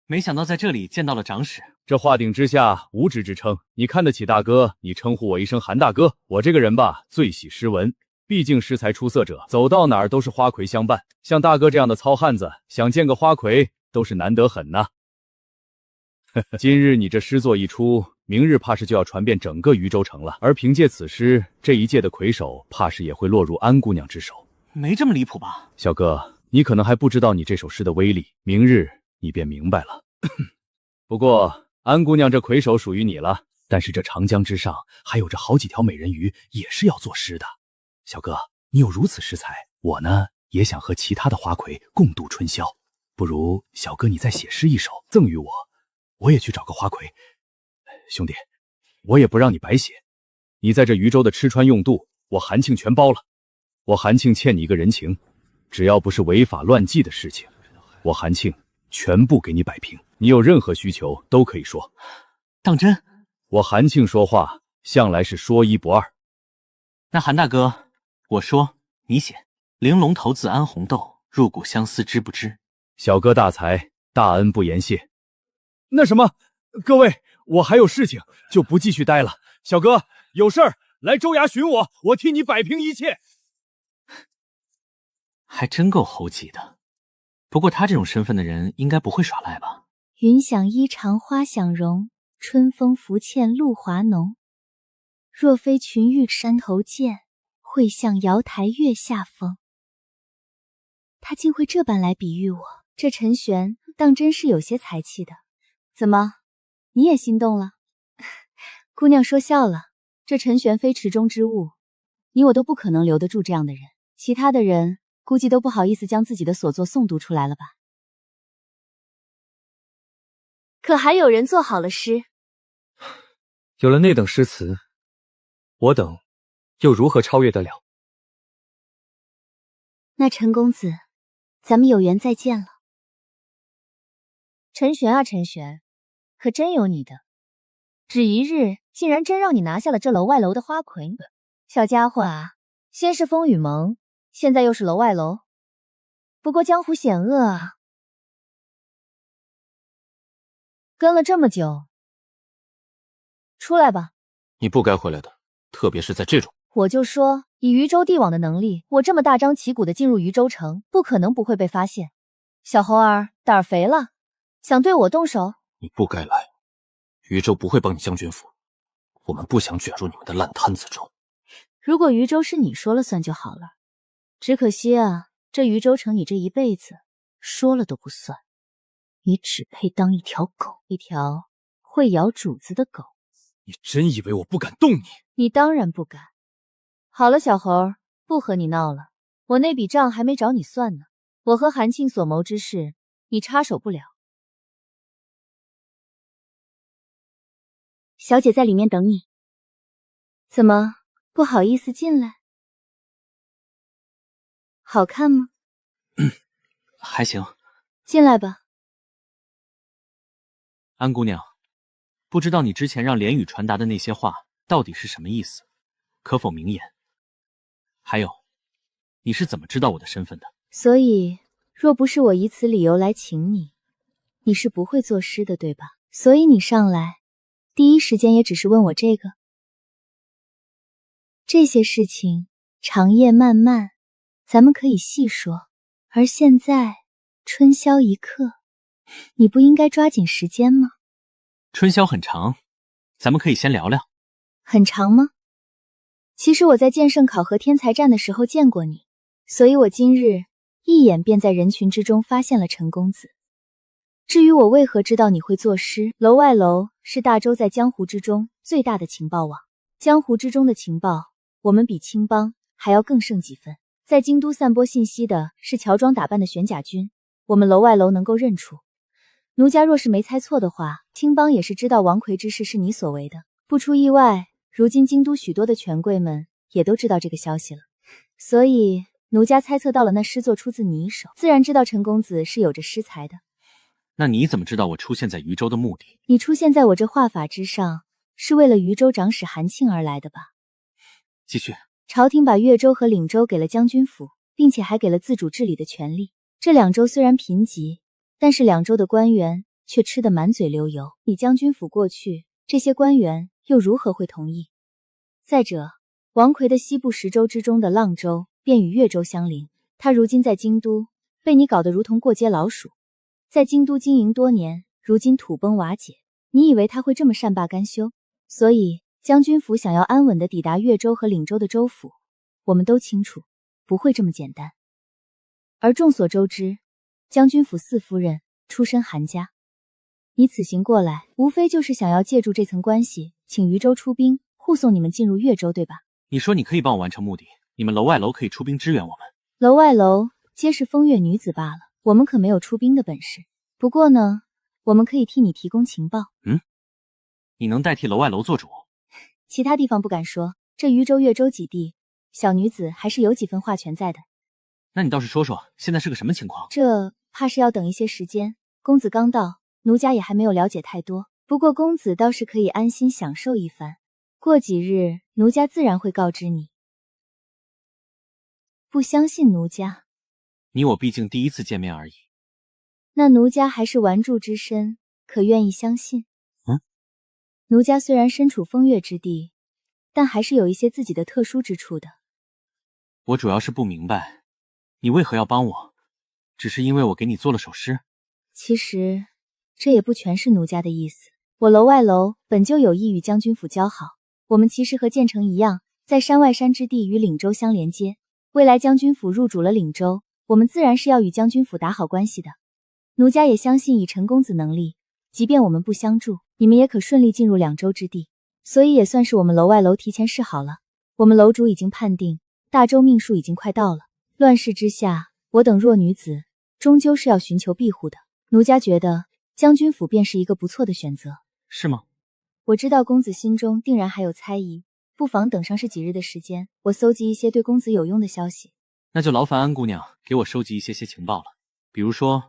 没想到在这里见到了长史。这话顶之下无职之称，你看得起大哥，你称呼我一声韩大哥。我这个人吧，最喜诗文，毕竟诗才出色者走到哪儿都是花魁相伴，像大哥这样的糙汉子，想见个花魁都是难得很呐。今日你这诗作一出，明日怕是就要传遍整个渝州城了。而凭借此诗，这一届的魁首怕是也会落入安姑娘之手。没这么离谱吧？小哥，你可能还不知道你这首诗的威力，明日你便明白了。不过安姑娘这魁首属于你了，但是这长江之上还有着好几条美人鱼，也是要作诗的。小哥，你有如此诗才，我呢也想和其他的花魁共度春宵，不如小哥你再写诗一首赠予我，我也去找个花魁。兄弟，我也不让你白写，你在这渝州的吃穿用度，我韩庆全包了。我韩庆欠你一个人情，只要不是违法乱纪的事情，我韩庆全部给你摆平。你有任何需求都可以说。当真？我韩庆说话向来是说一不二。那韩大哥，我说你写玲珑头自安红豆，入骨相思知不知？小哥大才，大恩不言谢。那什么，各位，我还有事情，就不继续待了。小哥有事儿来州衙寻我，我替你摆平一切。还真够猴急的，不过他这种身份的人应该不会耍赖吧？云想衣裳花想容，春风拂槛露华浓。若非群玉山头见，会向瑶台月下风。他竟会这般来比喻我，这陈玄当真是有些才气的。怎么，你也心动了？姑娘说笑了，这陈玄非池中之物，你我都不可能留得住这样的人。其他的人估计都不好意思将自己的所作诵读出来了吧？可还有人做好了诗？有了那等诗词，我等又如何超越得了？那陈公子，咱们有缘再见了。陈玄啊陈玄，可真有你的，只一日竟然真让你拿下了这楼外楼的花魁。小家伙啊，先是风雨盟，现在又是楼外楼。不过江湖险恶啊，跟了这么久，出来吧。你不该回来的，特别是在这种……我就说，以渝州地网的能力，我这么大张旗鼓的进入渝州城，不可能不会被发现。小猴儿胆儿肥了，想对我动手？你不该来，渝州不会帮你将军府，我们不想卷入你们的烂摊子中。如果渝州是你说了算就好了，只可惜啊，这渝州城你这一辈子说了都不算，你只配当一条狗，一条会咬主子的狗。你真以为我不敢动你？你当然不敢。好了，小猴儿，不和你闹了，我那笔账还没找你算呢。我和韩庆所谋之事，你插手不了。小姐在里面等你。怎么不好意思进来？好看吗？还行。进来吧。安姑娘，不知道你之前让连宇传达的那些话到底是什么意思，可否明言？还有，你是怎么知道我的身份的？所以，若不是我以此理由来请你，你是不会作诗的，对吧？所以你上来，第一时间也只是问我这个。这些事情长夜漫漫，咱们可以细说。而现在春宵一刻，你不应该抓紧时间吗？春宵很长，咱们可以先聊聊。很长吗？其实我在剑圣考核天才战的时候见过你，所以我今日一眼便在人群之中发现了陈公子。至于我为何知道你会作诗，楼外楼是大周在江湖之中最大的情报网，江湖之中的情报，我们比青帮还要更胜几分。在京都散播信息的是乔装打扮的玄甲军，我们楼外楼能够认出。奴家若是没猜错的话，青帮也是知道王魁之事是你所为的。不出意外，如今京都许多的权贵们也都知道这个消息了，所以奴家猜测到了那诗作出自你手，自然知道陈公子是有着诗才的。那你怎么知道我出现在渝州的目的？你出现在我这画法之上，是为了渝州长史韩庆而来的吧？继续。朝廷把越州和岭州给了将军府，并且还给了自主治理的权利。这两州虽然贫瘠，但是两州的官员却吃得满嘴流油。你将军府过去，这些官员又如何会同意？再者，王魁的西部10州之中的阆州便与越州相邻，他如今在京都被你搞得如同过街老鼠，在京都经营多年，如今土崩瓦解，你以为他会这么善罢甘休？所以将军府想要安稳地抵达越州和岭州的州府，我们都清楚，不会这么简单。而众所周知，将军府4夫人出身韩家，你此行过来，无非就是想要借助这层关系，请渝州出兵护送你们进入越州，对吧？你说你可以帮我完成目的，你们楼外楼可以出兵支援我们。楼外楼皆是风月女子罢了，我们可没有出兵的本事。不过呢，我们可以替你提供情报。你能代替楼外楼做主？其他地方不敢说，这渝州、越州几地，小女子还是有几分话权在的。那你倒是说说，现在是个什么情况？这怕是要等一些时间。公子刚到，奴家也还没有了解太多。不过公子倒是可以安心享受一番。过几日，奴家自然会告知你。不相信奴家？你我毕竟第一次见面而已。那奴家还是顽主之身，可愿意相信？奴家虽然身处风月之地，但还是有一些自己的特殊之处的。我主要是不明白，你为何要帮我？只是因为我给你做了首诗？其实，这也不全是奴家的意思。我楼外楼本就有意与将军府交好，我们其实和建成一样，在山外山之地与岭州相连接。未来将军府入主了岭州，我们自然是要与将军府打好关系的。奴家也相信以陈公子能力，即便我们不相助，你们也可顺利进入两州之地，所以也算是我们楼外楼提前示好了。我们楼主已经判定，大周命数已经快到了。乱世之下，我等弱女子终究是要寻求庇护的。奴家觉得将军府便是一个不错的选择。是吗？我知道公子心中定然还有猜疑，不妨等上是几日的时间，我搜集一些对公子有用的消息。那就劳烦安姑娘给我收集一些情报了，比如说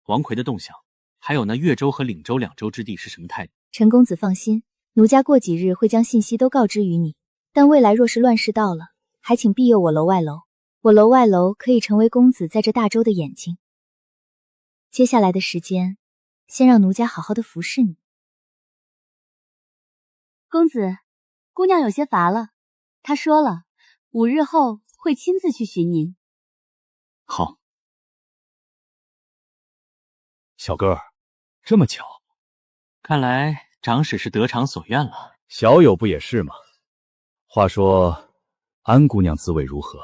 王魁的动向，还有那越州和岭州两州之地是什么态度。陈公子放心，奴家过几日会将信息都告知于你。但未来若是乱世到了，还请庇佑我楼外楼。我楼外楼可以成为公子在这大周的眼睛。接下来的时间，先让奴家好好的服侍你。公子，姑娘有些乏了，她说了，5日后会亲自去寻您。好。小哥儿，这么巧，看来长史是得偿所愿了。小友不也是吗？话说，安姑娘滋味如何？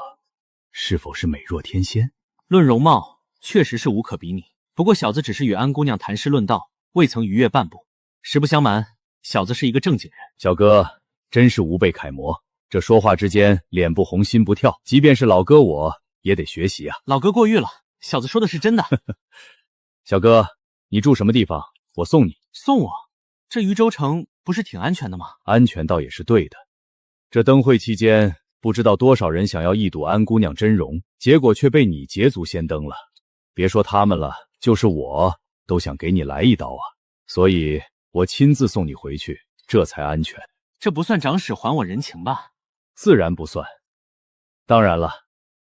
是否是美若天仙？论容貌，确实是无可比拟。不过小子只是与安姑娘谈诗论道，未曾逾越半步。实不相瞒，小子是一个正经人。小哥真是吾辈楷模，这说话之间脸不红心不跳，即便是老哥我也得学习啊。老哥过誉了，小子说的是真的。小哥，你住什么地方？我送你。送我？这渝州城不是挺安全的吗？安全倒也是对的。这灯会期间，不知道多少人想要一睹安姑娘真容，结果却被你捷足先登了。别说他们了，就是我都想给你来一刀啊！所以我亲自送你回去，这才安全。这不算长史还我人情吧？自然不算。当然了，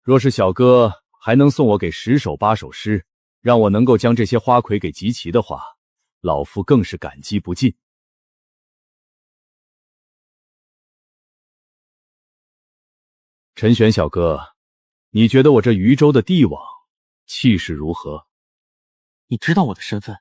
若是小哥还能送我给10首8首诗，让我能够将这些花魁给集齐的话，老夫更是感激不尽。陈玄小哥，你觉得我这渝州的地网气势如何？你知道我的身份？